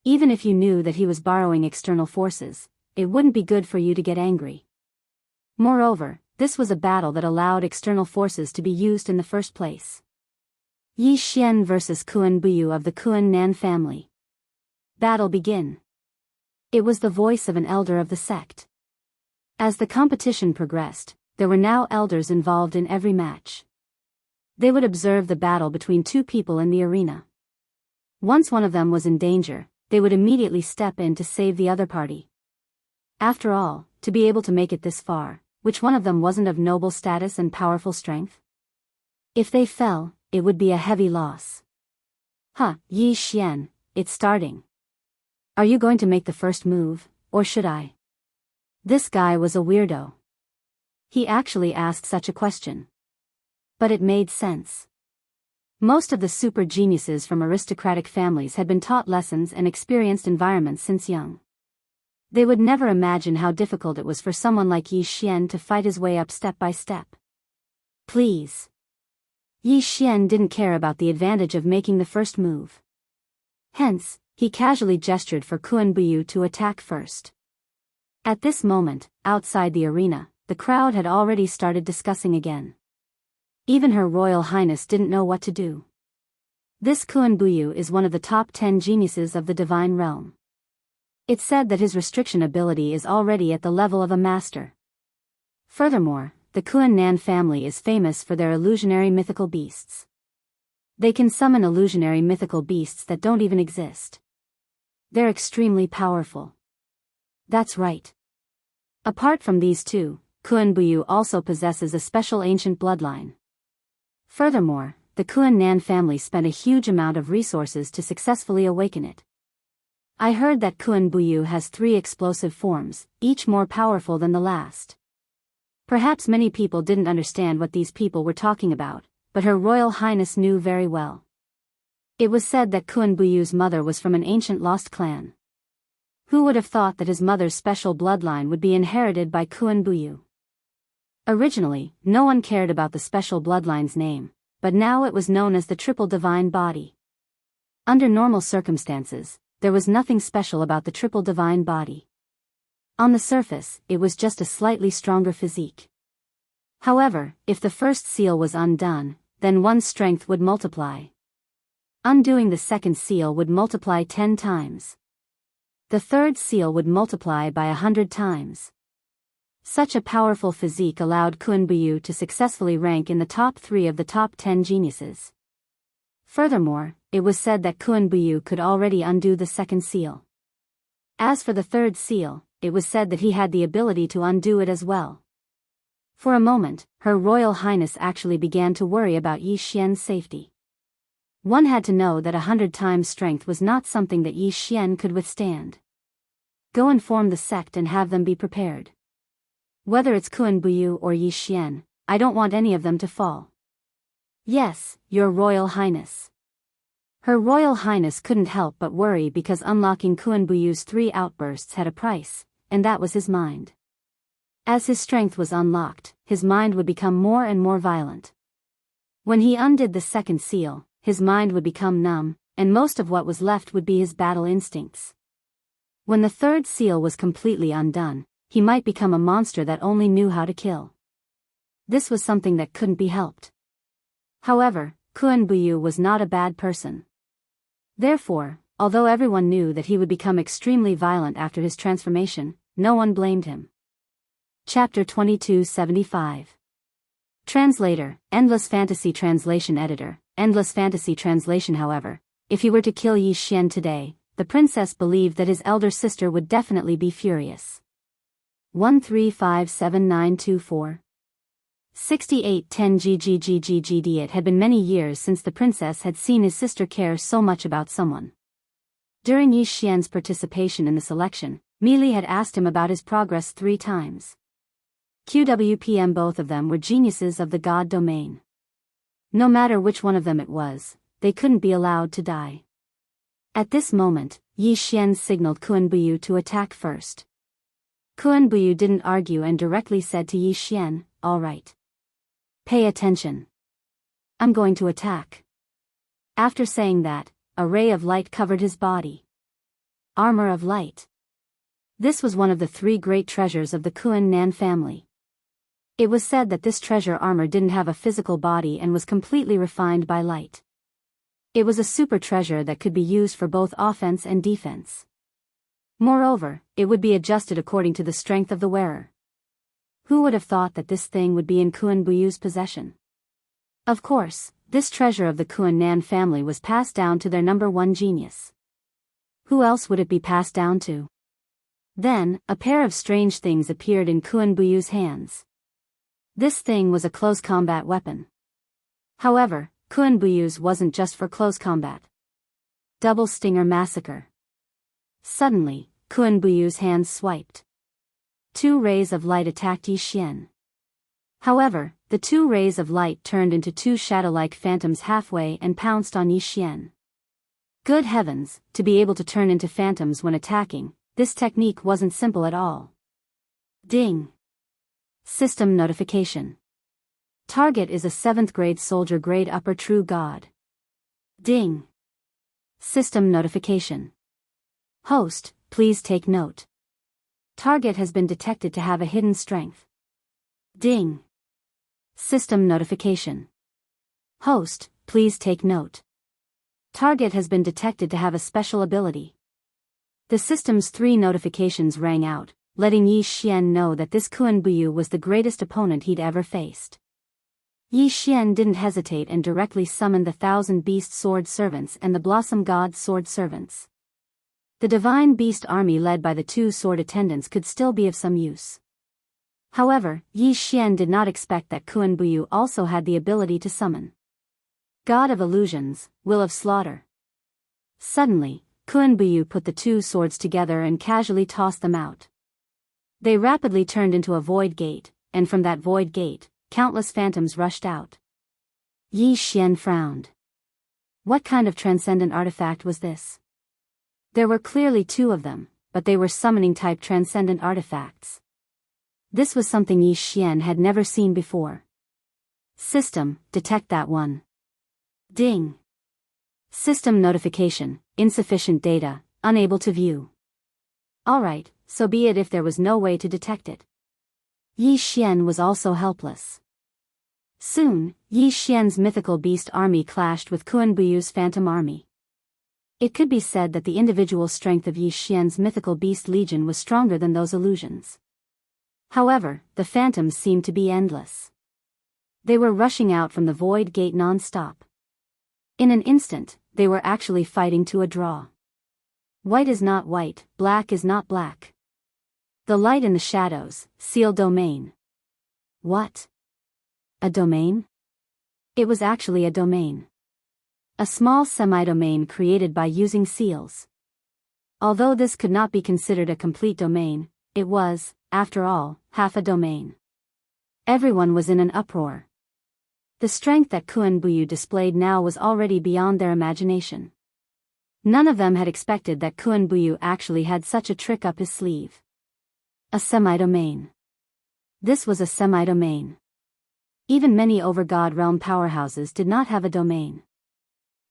Even if you knew that he was borrowing external forces, it wouldn't be good for you to get angry. Moreover, this was a battle that allowed external forces to be used in the first place. Yi Xian versus Kun Buyu of the Kun Nan family. Battle begin. It was the voice of an elder of the sect. As the competition progressed, there were now elders involved in every match. They would observe the battle between two people in the arena. Once one of them was in danger, they would immediately step in to save the other party. After all, to be able to make it this far, which one of them wasn't of noble status and powerful strength? If they fell, it would be a heavy loss. Yi Xian, it's starting. Are you going to make the first move, or should I? This guy was a weirdo. He actually asked such a question. But it made sense. Most of the super geniuses from aristocratic families had been taught lessons and experienced environments since young. They would never imagine how difficult it was for someone like Yi Xian to fight his way up step by step. Please. Yi Xian didn't care about the advantage of making the first move. Hence, he casually gestured for Kun Buyu to attack first. At this moment, outside the arena, the crowd had already started discussing again. Even Her Royal Highness didn't know what to do. This Kun Buyu is one of the top 10 geniuses of the divine realm. It's said that his restriction ability is already at the level of a master. Furthermore, the Kun Nan family is famous for their illusionary mythical beasts. They can summon illusionary mythical beasts that don't even exist. They're extremely powerful. That's right. Apart from these two, Kun Buyu also possesses a special ancient bloodline. Furthermore, the Kun Nan family spent a huge amount of resources to successfully awaken it. I heard that Kun Buyu has 3 explosive forms, each more powerful than the last. Perhaps many people didn't understand what these people were talking about, but Her Royal Highness knew very well. It was said that Kun Buyu's mother was from an ancient lost clan. Who would have thought that his mother's special bloodline would be inherited by Kun Buyu? Originally, no one cared about the special bloodline's name, but now it was known as the Triple Divine Body. Under normal circumstances, there was nothing special about the Triple Divine Body. On the surface, it was just a slightly stronger physique. However, if the first seal was undone, then one's strength would multiply. Undoing the second seal would multiply 10 times. The third seal would multiply by 100 times. Such a powerful physique allowed Kun Buyu to successfully rank in the top 3 of the top 10 geniuses. Furthermore, it was said that Kun Buyu could already undo the second seal. As for the third seal, it was said that he had the ability to undo it as well. For a moment, Her Royal Highness actually began to worry about Yi Xian's safety. One had to know that 100 times strength was not something that Yi Xian could withstand. Go inform the sect and have them be prepared. Whether it's Kun Buyu or Yi Xian, I don't want any of them to fall. Yes, Your Royal Highness. Her Royal Highness couldn't help but worry because unlocking Kun Buyu's 3 outbursts had a price, and that was his mind. As his strength was unlocked, his mind would become more and more violent. When he undid the second seal, his mind would become numb, and most of what was left would be his battle instincts. When the third seal was completely undone, he might become a monster that only knew how to kill. This was something that couldn't be helped. However, Kuan Buyu was not a bad person. Therefore, although everyone knew that he would become extremely violent after his transformation, no one blamed him. Chapter 2275. Translator, Endless Fantasy Translation Editor, Endless Fantasy Translation. However, if he were to kill Yi Xian today, the princess believed that his elder sister would definitely be furious. 1357924. 6810 GGGGGD. It had been many years since the princess had seen his sister care so much about someone. During Yi Xian's participation in the selection, Meili had asked him about his progress 3 times. QWPM. Both of them were geniuses of the god domain. No matter which one of them it was, they couldn't be allowed to die. At this moment, Yi Xian signaled Kuan Buyu to attack first. Kuan Buyu didn't argue and directly said to Yi Xian, "All right. Pay attention. I'm going to attack." After saying that, a ray of light covered his body. Armor of light. This was one of the 3 great treasures of the Kuan Nan family. It was said that this treasure armor didn't have a physical body and was completely refined by light. It was a super treasure that could be used for both offense and defense. Moreover, it would be adjusted according to the strength of the wearer. Who would have thought that this thing would be in Kuan Buyu's possession? Of course, this treasure of the Kuan Nan family was passed down to their number 1 genius. Who else would it be passed down to? Then, a pair of strange things appeared in Kuan Buyu's hands. This thing was a close combat weapon. However, Kuan Buyu's wasn't just for close combat. Double Stinger Massacre. Suddenly, Kuan Buyu's hands swiped. 2 rays of light attacked Yi Xian. However, the 2 rays of light turned into 2 shadow-like phantoms halfway and pounced on Yi Xian. Good heavens, to be able to turn into phantoms when attacking, this technique wasn't simple at all. Ding. System notification. Target is a 7th grade soldier grade upper true god. Ding. System notification. Host, please take note. Target has been detected to have a hidden strength. Ding. System notification. Host, please take note. Target has been detected to have a special ability. The system's 3 notifications rang out, letting Yi Xian know that this Kuan Buyu was the greatest opponent he'd ever faced. Yi Xian didn't hesitate and directly summoned the 1,000 Beast Sword Servants and the Blossom God Sword Servants. The Divine Beast Army led by the 2 sword attendants could still be of some use. However, Yi Xian did not expect that Kuan Buyu also had the ability to summon God of Illusions, Will of Slaughter. Suddenly, Kuan Buyu put the 2 swords together and casually tossed them out. They rapidly turned into a void gate, and from that void gate, countless phantoms rushed out. Yi Xian frowned. What kind of transcendent artifact was this? There were clearly 2 of them, but they were summoning-type transcendent artifacts. This was something Yi Xian had never seen before. System, detect that one. Ding. System notification, insufficient data, unable to view. Alright, so be it if there was no way to detect it. Yi Xian was also helpless. Soon, Yi Xian's mythical beast army clashed with Kuan Buyu's phantom army. It could be said that the individual strength of Yi Xian's mythical beast legion was stronger than those illusions. However, the phantoms seemed to be endless. They were rushing out from the void gate non-stop. In an instant, they were actually fighting to a draw. White is not white, black is not black. The light in the shadows, seal domain. What? A domain? It was actually a domain. A small semi-domain created by using seals. Although this could not be considered a complete domain, it was, after all, half a domain. Everyone was in an uproar. The strength that Kuan Buyu displayed now was already beyond their imagination. None of them had expected that Kuan Buyu actually had such a trick up his sleeve. A semi-domain. This was a semi-domain. Even many over-god realm powerhouses did not have a domain.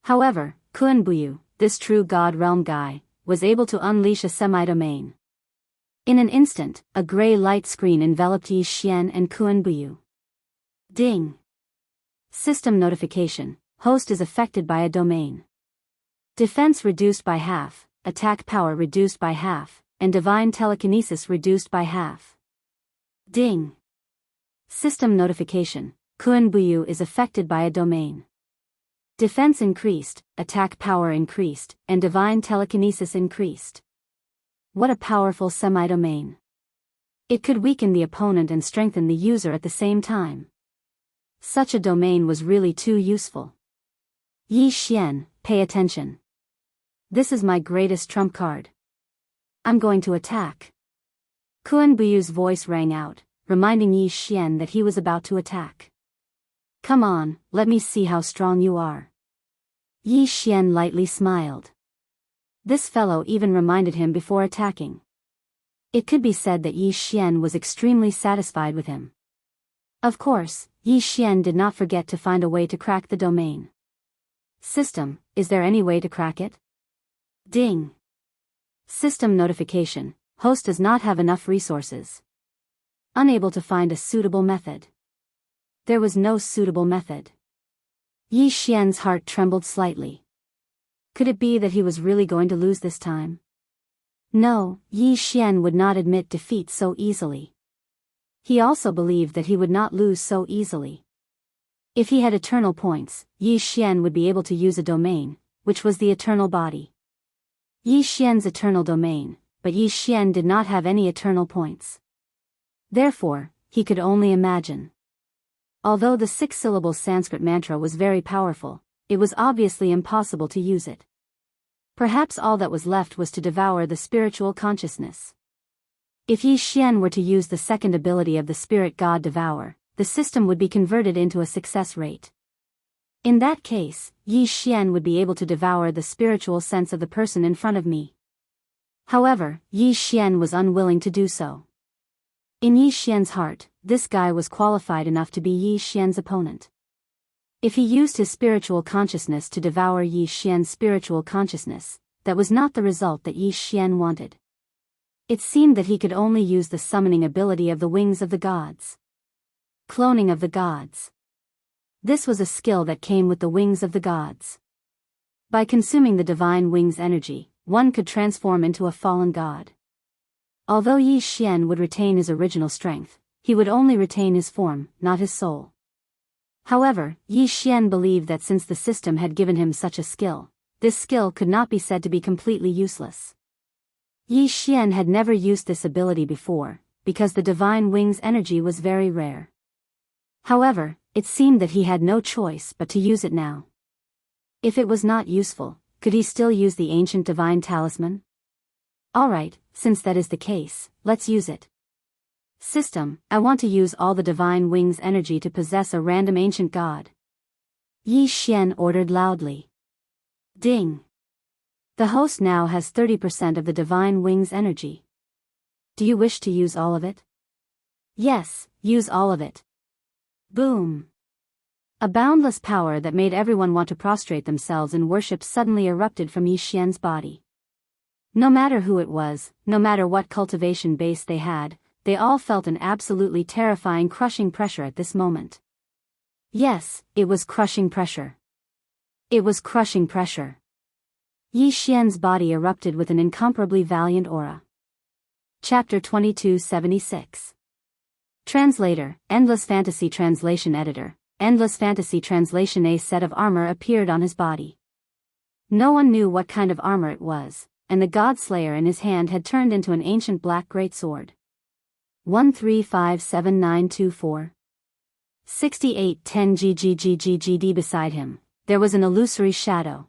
However, Kuan Buyu, this true god realm guy, was able to unleash a semi-domain. In an instant, a gray light screen enveloped Yi Xian and Kuan Buyu. Ding. System notification, host is affected by a domain. Defense reduced by half, attack power reduced by half, and divine telekinesis reduced by half. Ding. System notification. Kun Buyu is affected by a domain. Defense increased, attack power increased, and divine telekinesis increased. What a powerful semi-domain. It could weaken the opponent and strengthen the user at the same time. Such a domain was really too useful. Yi Xian, pay attention. This is my greatest trump card. I'm going to attack. Kun Buyu's voice rang out, reminding Yi Xian that he was about to attack. Come on, let me see how strong you are. Yi Xian lightly smiled. This fellow even reminded him before attacking. It could be said that Yi Xian was extremely satisfied with him. Of course, Yi Xian did not forget to find a way to crack the domain. System, is there any way to crack it? Ding. System notification, host does not have enough resources. Unable to find a suitable method. There was no suitable method. Yi Xian's heart trembled slightly. Could it be that he was really going to lose this time? No, Yi Xian would not admit defeat so easily. He also believed that he would not lose so easily. If he had eternal points, Yi Xian would be able to use a domain, which was the eternal body. Yi Xian's eternal domain, but Yi Xian did not have any eternal points. Therefore, he could only imagine. Although the 6-syllable Sanskrit mantra was very powerful, it was obviously impossible to use it. Perhaps all that was left was to devour the spiritual consciousness. If Yi Xian were to use the second ability of the spirit god Devour, the system would be converted into a success rate. In that case, Yi Xian would be able to devour the spiritual sense of the person in front of me. However, Yi Xian was unwilling to do so. In Yi Xian's heart, this guy was qualified enough to be Yi Xian's opponent. If he used his spiritual consciousness to devour Yi Xian's spiritual consciousness, that was not the result that Yi Xian wanted. It seemed that he could only use the summoning ability of the wings of the gods. Cloning of the gods. This was a skill that came with the wings of the gods. By consuming the divine wings energy, one could transform into a fallen god. Although Yi Xian would retain his original strength, he would only retain his form, not his soul. However, Yi Xian believed that since the system had given him such a skill, this skill could not be said to be completely useless. Yi Xian had never used this ability before, because the divine wings energy was very rare. However, it seemed that he had no choice but to use it now. If it was not useful, could he still use the ancient divine talisman? Alright, since that is the case, let's use it. System, I want to use all the divine wings energy to possess a random ancient god. Yi Xian ordered loudly. Ding. The host now has 30% of the divine wings energy. Do you wish to use all of it? Yes, use all of it. Boom. A boundless power that made everyone want to prostrate themselves in worship suddenly erupted from Yi Xian's body. No matter who it was, no matter what cultivation base they had, they all felt an absolutely terrifying crushing pressure at this moment. Yes, it was crushing pressure. It was crushing pressure. Yi Xian's body erupted with an incomparably valiant aura. Chapter 2276. Translator, Endless Fantasy Translation Editor, Endless Fantasy Translation. A set of armor appeared on his body. No one knew what kind of armor it was, and the God Slayer in his hand had turned into an ancient black greatsword. 135794. 6810 GGGGGD. Beside him, there was an illusory shadow.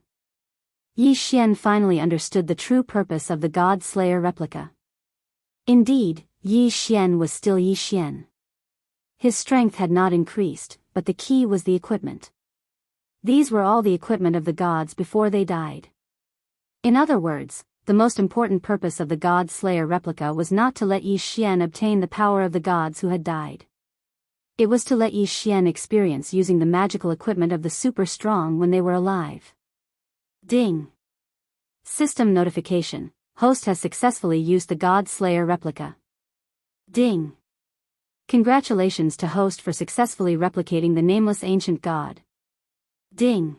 Yi Xian finally understood the true purpose of the God Slayer replica. Indeed, Yi Xian was still Yi Xian. His strength had not increased, but the key was the equipment. These were all the equipment of the gods before they died. In other words, the most important purpose of the God Slayer replica was not to let Yi Xian obtain the power of the gods who had died. It was to let Yi Xian experience using the magical equipment of the super strong when they were alive. Ding. System notification. Host has successfully used the God Slayer replica. Ding. Congratulations to host for successfully replicating the nameless ancient god. Ding.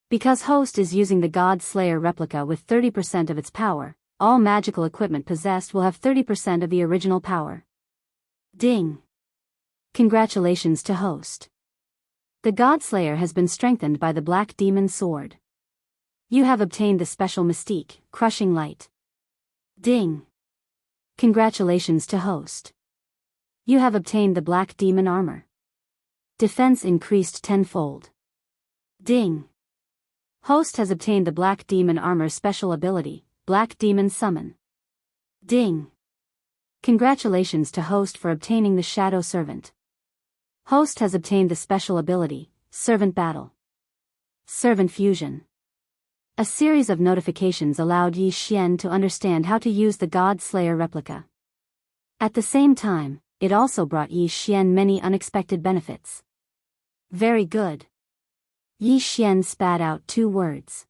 Because host is using the God Slayer replica with 30% of its power, all magical equipment possessed will have 30% of the original power. Ding. Congratulations to host. The God Slayer has been strengthened by the Black Demon Sword. You have obtained the special mystique, Crushing Light. Ding. Congratulations to host. You have obtained the Black Demon Armor. Defense increased tenfold. Ding. Host has obtained the Black Demon Armor special ability, Black Demon Summon. Ding. Congratulations to host for obtaining the Shadow Servant. Host has obtained the special ability, Servant Battle. Servant Fusion. A series of notifications allowed Yi Xian to understand how to use the God Slayer replica. At the same time, it also brought Yi Xian many unexpected benefits. Very good. Yi Xian spat out 2 words.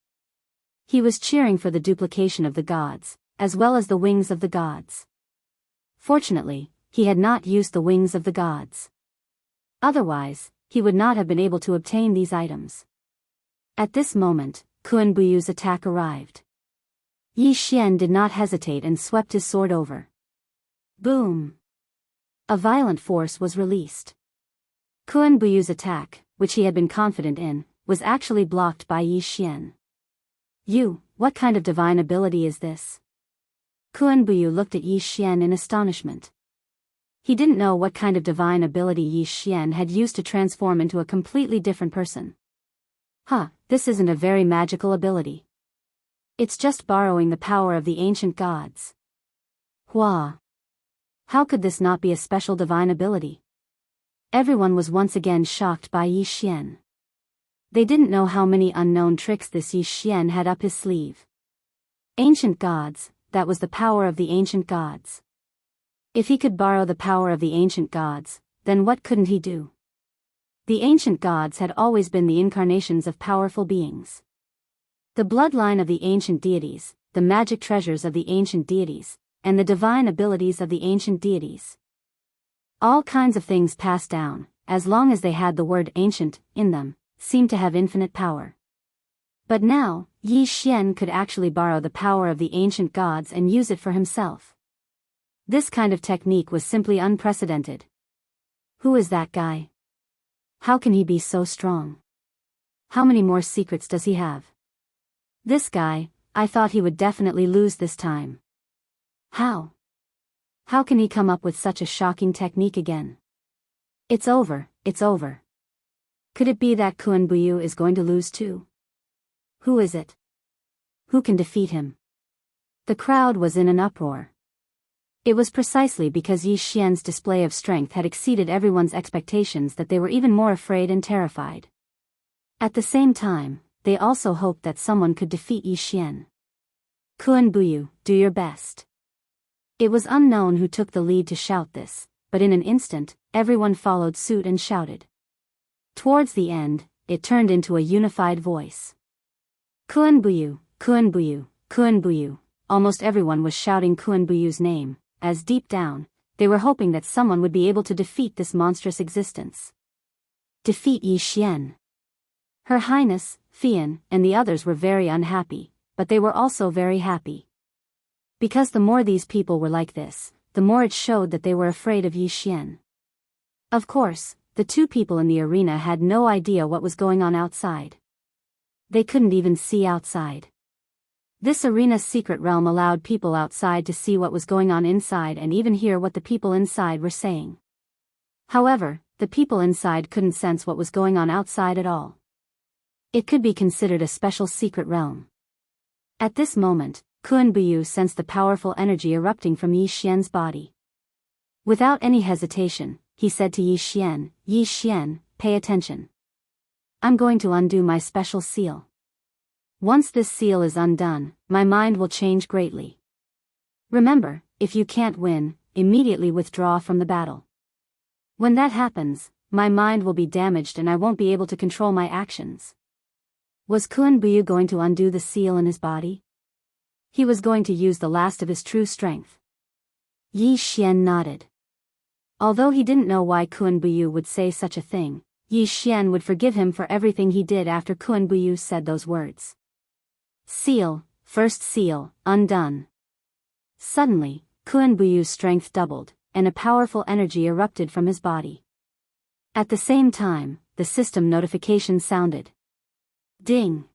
He was cheering for the duplication of the gods, as well as the wings of the gods. Fortunately, he had not used the wings of the gods. Otherwise, he would not have been able to obtain these items. At this moment, Kun Buyu's attack arrived. Yi Xian did not hesitate and swept his sword over. Boom! A violent force was released. Kun Buyu's attack, which he had been confident in, was actually blocked by Yi Xian. What kind of divine ability is this? Kun Buyu looked at Yi Xian in astonishment. He didn't know what kind of divine ability Yi Xian had used to transform into a completely different person. This isn't a very magical ability. It's just borrowing the power of the ancient gods. How could this not be a special divine ability? Everyone was once again shocked by Yi Xian. They didn't know how many unknown tricks this Yi Xian had up his sleeve. Ancient gods, that was the power of the ancient gods. If he could borrow the power of the ancient gods, then what couldn't he do? The ancient gods had always been the incarnations of powerful beings. The bloodline of the ancient deities, the magic treasures of the ancient deities, and the divine abilities of the ancient deities. All kinds of things passed down, as long as they had the word ancient in them, seemed to have infinite power. But now, Yi Xian could actually borrow the power of the ancient gods and use it for himself. This kind of technique was simply unprecedented. Who is that guy? How can he be so strong? How many more secrets does he have? This guy, I thought he would definitely lose this time. How? How can he come up with such a shocking technique again? It's over. Could it be that Kun Buyu is going to lose too? Who is it? Who can defeat him? The crowd was in an uproar. It was precisely because Yi Xian's display of strength had exceeded everyone's expectations that they were even more afraid and terrified. At the same time, they also hoped that someone could defeat Yi Xian. Kun Buyu, do your best. It was unknown who took the lead to shout this, but in an instant, everyone followed suit and shouted. Towards the end, it turned into a unified voice. Kun Buyu, Kun Buyu, Kun Buyu. Almost everyone was shouting Kun Buyu's name, as deep down, they were hoping that someone would be able to defeat this monstrous existence. Defeat Yi Xian. Her Highness, Fian, and the others were very unhappy, but they were also very happy. Because the more these people were like this, the more it showed that they were afraid of Yi Xian. Of course, the 2 people in the arena had no idea what was going on outside. They couldn't even see outside. This arena's secret realm allowed people outside to see what was going on inside and even hear what the people inside were saying. However, the people inside couldn't sense what was going on outside at all. It could be considered a special secret realm. At this moment, Kun Buyu sensed the powerful energy erupting from Yi Xian's body. Without any hesitation, he said to Yi Xian, pay attention. I'm going to undo my special seal. Once this seal is undone, my mind will change greatly. Remember, if you can't win, immediately withdraw from the battle. When that happens, my mind will be damaged and I won't be able to control my actions. Was Kun Buyu going to undo the seal in his body? He was going to use the last of his true strength. Yi Xian nodded. Although he didn't know why Kun Buyu would say such a thing, Yi Xian would forgive him for everything he did after Kun Buyu said those words. Seal, first seal, undone. Suddenly, Kun Buyu's strength doubled, and a powerful energy erupted from his body. At the same time, the system notification sounded. Ding.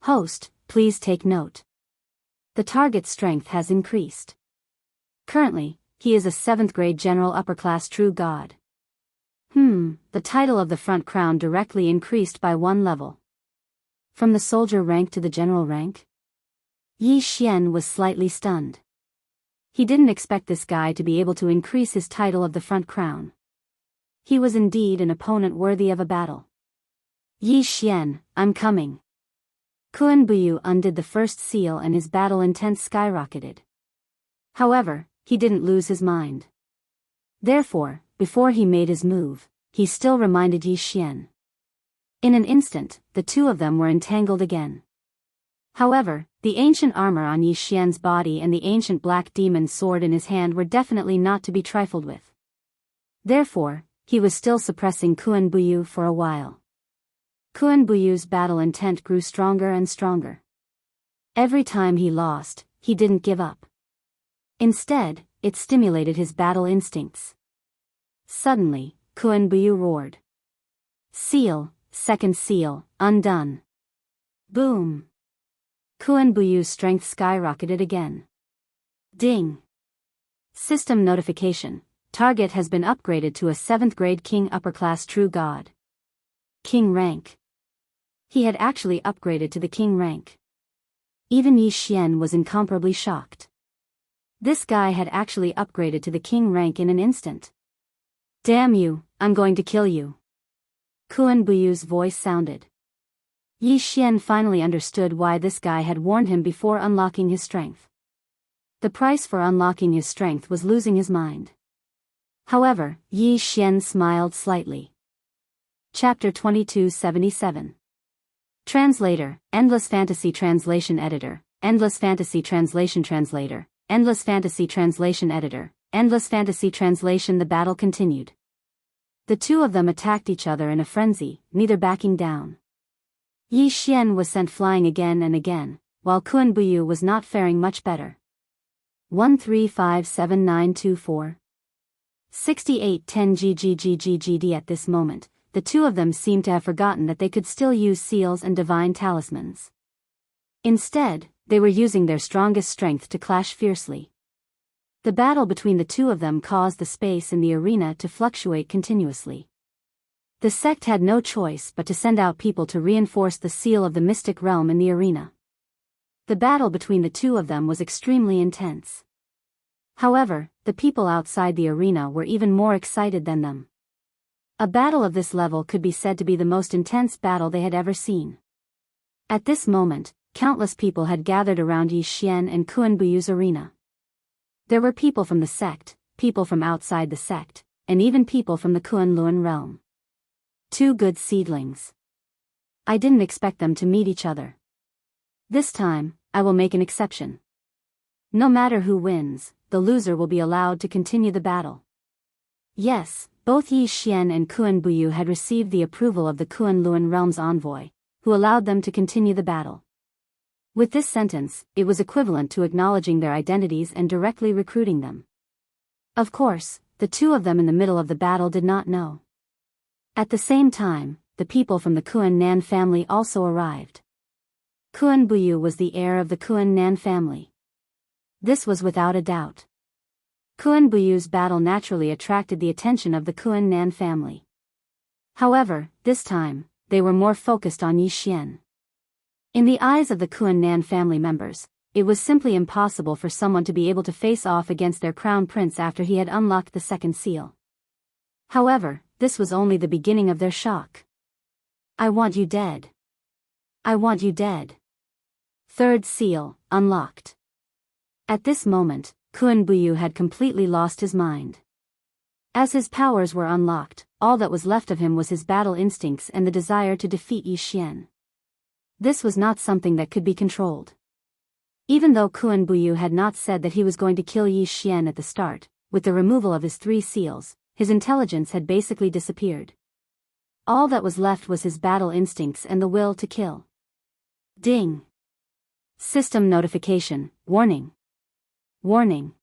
Host, please take note. The target's strength has increased. Currently, he is a 7th grade general upper class true god. The title of the front crown directly increased by 1 level. From the soldier rank to the general rank? Yi Xian was slightly stunned. He didn't expect this guy to be able to increase his title of the front crown. He was indeed an opponent worthy of a battle. Yi Xian, I'm coming. Kun Buyu undid the first seal and his battle intent skyrocketed. However, he didn't lose his mind. Therefore, before he made his move, he still reminded Yi Xian. In an instant, the two of them were entangled again. However, the ancient armor on Yi Xian's body and the ancient black demon sword in his hand were definitely not to be trifled with. Therefore, he was still suppressing Kun Buyu for a while. Kun Buyu's battle intent grew stronger and stronger. Every time he lost, he didn't give up. Instead, it stimulated his battle instincts. Suddenly, Kun Buyu roared. Seal, second seal, undone. Boom. Kun Buyu's strength skyrocketed again. Ding. System notification. Target has been upgraded to a 7th grade king upper class true god. King rank. He had actually upgraded to the king rank. Even Yi Xian was incomparably shocked. This guy had actually upgraded to the king rank in an instant. Damn you, I'm going to kill you. Kun Buyu's voice sounded. Yi Xian finally understood why this guy had warned him before unlocking his strength. The price for unlocking his strength was losing his mind. However, Yi Xian smiled slightly. Chapter 2277. Translator, Endless Fantasy Translation Editor, Endless Fantasy Translation Translator, Endless Fantasy Translation Editor, Endless Fantasy Translation. The battle continued. The two of them attacked each other in a frenzy, neither backing down. Yi Xian was sent flying again and again, while Kun Buyu was not faring much better. 1357924 6810 GGGGGD. At this moment, the two of them seemed to have forgotten that they could still use seals and divine talismans. Instead, they were using their strongest strength to clash fiercely. The battle between the two of them caused the space in the arena to fluctuate continuously. The sect had no choice but to send out people to reinforce the seal of the mystic realm in the arena. The battle between the two of them was extremely intense. However, the people outside the arena were even more excited than them. A battle of this level could be said to be the most intense battle they had ever seen. At this moment, countless people had gathered around Yi Xian and Kun Buyu's arena. There were people from the sect, people from outside the sect, and even people from the Kunlun realm. Two good seedlings. I didn't expect them to meet each other. This time, I will make an exception. No matter who wins, the loser will be allowed to continue the battle. Yes, both Yi Xian and Kun Buyu had received the approval of the Kunlun realm's envoy, who allowed them to continue the battle. With this sentence, it was equivalent to acknowledging their identities and directly recruiting them. Of course, the two of them in the middle of the battle did not know. At the same time, the people from the Kun Nan family also arrived. Kun Buyu was the heir of the Kun Nan family. This was without a doubt. Kun Buyu's battle naturally attracted the attention of the Kun Nan family. However, this time, they were more focused on Yi Xian. In the eyes of the Kun Nan family members, it was simply impossible for someone to be able to face off against their crown prince after he had unlocked the second seal. However, this was only the beginning of their shock. I want you dead. I want you dead. Third seal, unlocked. At this moment, Kun Buyu had completely lost his mind. As his powers were unlocked, all that was left of him was his battle instincts and the desire to defeat Yi Xian. This was not something that could be controlled. Even though Kun Buyu had not said that he was going to kill Yi Xian at the start, with the removal of his 3 seals, his intelligence had basically disappeared. All that was left was his battle instincts and the will to kill. Ding. System notification, warning. Warning.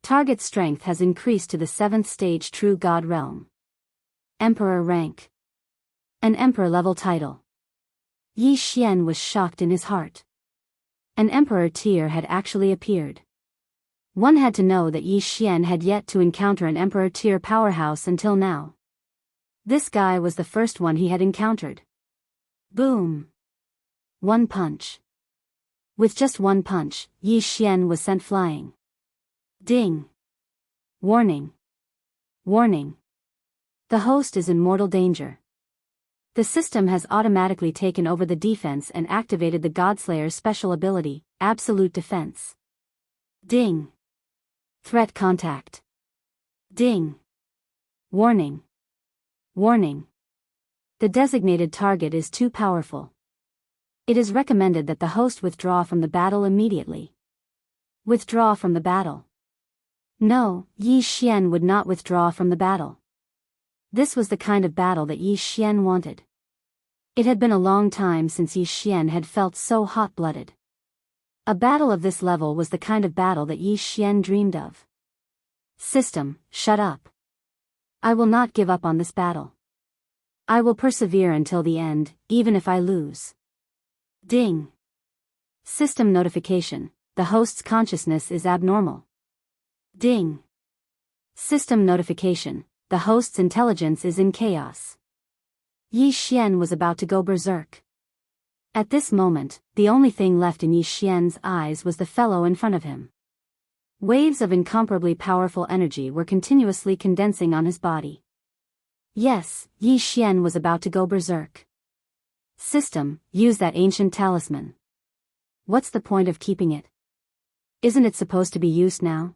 Target strength has increased to the 7th stage True God realm. Emperor rank. An emperor-level title. Yi Xian was shocked in his heart. An emperor tier had actually appeared. One had to know that Yi Xian had yet to encounter an emperor tier powerhouse until now. This guy was the first one he had encountered. Boom. One punch. With just one punch, Yi Xian was sent flying. Ding. Warning. Warning. The host is in mortal danger. The system has automatically taken over the defense and activated the Godslayer's special ability, Absolute Defense. Ding. Threat contact. Ding. Warning. Warning. The designated target is too powerful. It is recommended that the host withdraw from the battle immediately. Withdraw from the battle. No, Yi Xian would not withdraw from the battle. This was the kind of battle that Yi Xian wanted. It had been a long time since Yi Xian had felt so hot-blooded. A battle of this level was the kind of battle that Yi Xian dreamed of. System, shut up. I will not give up on this battle. I will persevere until the end, even if I lose. Ding. System notification, the host's consciousness is abnormal. Ding. System notification, the host's intelligence is in chaos. Yi Xian was about to go berserk. At this moment, the only thing left in Yi Xian's eyes was the fellow in front of him. Waves of incomparably powerful energy were continuously condensing on his body. Yes, Yi Xian was about to go berserk. System, use that ancient talisman. What's the point of keeping it? Isn't it supposed to be used now?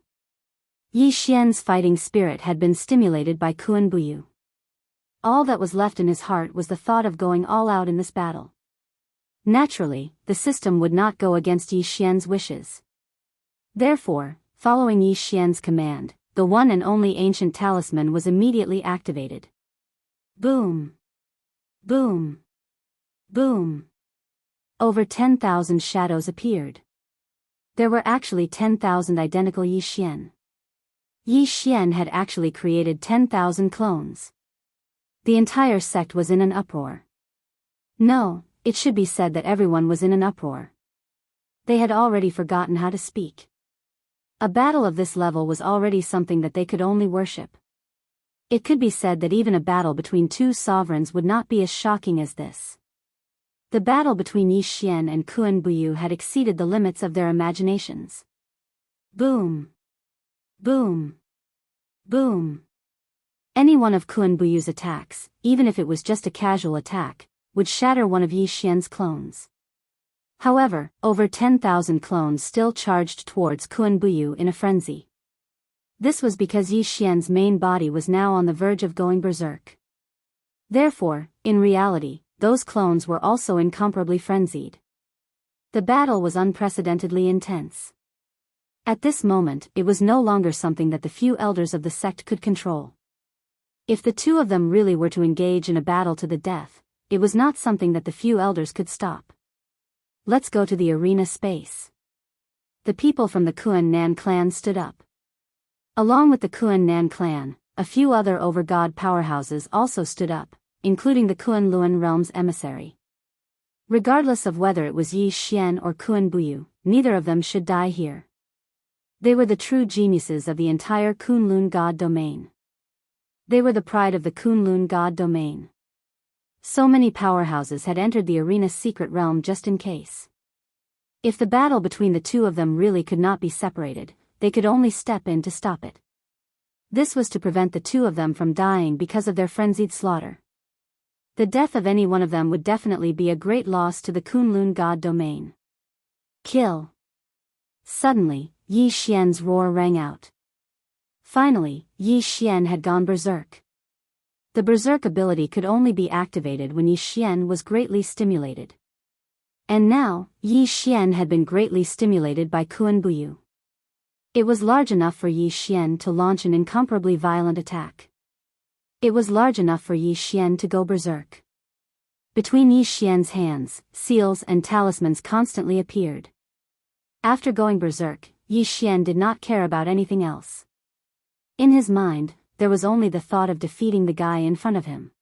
Yi Xian's fighting spirit had been stimulated by Kun Buyu. All that was left in his heart was the thought of going all out in this battle. Naturally, the system would not go against Yi Xian's wishes. Therefore, following Yi Xian's command, the one and only ancient talisman was immediately activated. Boom. Boom. Boom. Over 10,000 shadows appeared. There were actually 10,000 identical Yi Xian. Yi Xian had actually created 10,000 clones. The entire sect was in an uproar. No, it should be said that everyone was in an uproar. They had already forgotten how to speak. A battle of this level was already something that they could only worship. It could be said that even a battle between two sovereigns would not be as shocking as this. The battle between Yi Xian and Kun Buyu had exceeded the limits of their imaginations. Boom. Boom. Boom. Any one of Kun Buyu's attacks, even if it was just a casual attack, would shatter one of Yi Xian's clones. However, over 10,000 clones still charged towards Kun Buyu in a frenzy. This was because Yi Xian's main body was now on the verge of going berserk. Therefore, in reality, those clones were also incomparably frenzied. The battle was unprecedentedly intense. At this moment, it was no longer something that the few elders of the sect could control. If the two of them really were to engage in a battle to the death, it was not something that the few elders could stop. Let's go to the arena space. The people from the Kuan Nan clan stood up. Along with the Kuan Nan clan, a few other over-god powerhouses also stood up, including the Kuan Luan realm's emissary. Regardless of whether it was Yi Xian or Kun Buyu, neither of them should die here. They were the true geniuses of the entire Kunlun god domain. They were the pride of the Kunlun god domain. So many powerhouses had entered the arena's secret realm just in case. If the battle between the two of them really could not be separated, they could only step in to stop it. This was to prevent the two of them from dying because of their frenzied slaughter. The death of any one of them would definitely be a great loss to the Kunlun god domain. Kill. Suddenly, Yi Xian's roar rang out. Finally, Yi Xian had gone berserk. The berserk ability could only be activated when Yi Xian was greatly stimulated. And now, Yi Xian had been greatly stimulated by Kun Buyu. It was large enough for Yi Xian to launch an incomparably violent attack. It was large enough for Yi Xian to go berserk. Between Yi Xian's hands, seals and talismans constantly appeared. After going berserk, Yi Xian did not care about anything else. In his mind, there was only the thought of defeating the guy in front of him.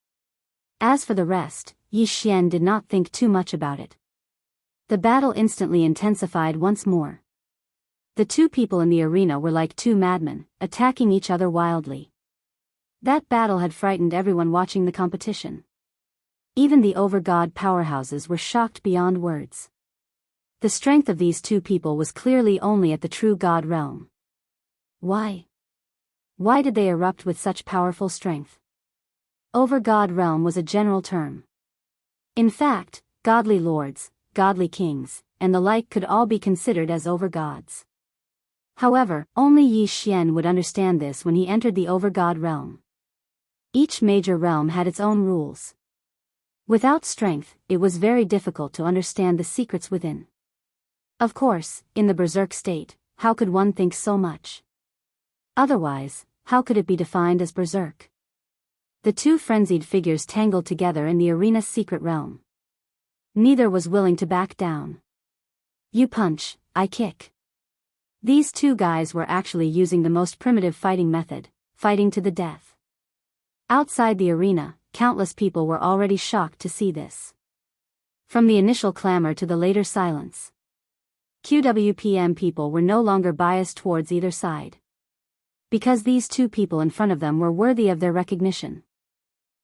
As for the rest, Yi Xian did not think too much about it. The battle instantly intensified once more. The two people in the arena were like two madmen, attacking each other wildly. That battle had frightened everyone watching the competition. Even the over-god powerhouses were shocked beyond words. The strength of these two people was clearly only at the true god realm. Why? Why did they erupt with such powerful strength? Over-god realm was a general term. In fact, godly lords, godly kings, and the like could all be considered as over-gods. However, only Yi Xian would understand this when he entered the over-god realm. Each major realm had its own rules. Without strength, it was very difficult to understand the secrets within. Of course, in the berserk state, how could one think so much? Otherwise, how could it be defined as berserk? The two frenzied figures tangled together in the arena's secret realm. Neither was willing to back down. You punch, I kick. These two guys were actually using the most primitive fighting method, fighting to the death. Outside the arena, countless people were already shocked to see this. From the initial clamor to the later silence. QWPM people were no longer biased towards either side. Because these two people in front of them were worthy of their recognition.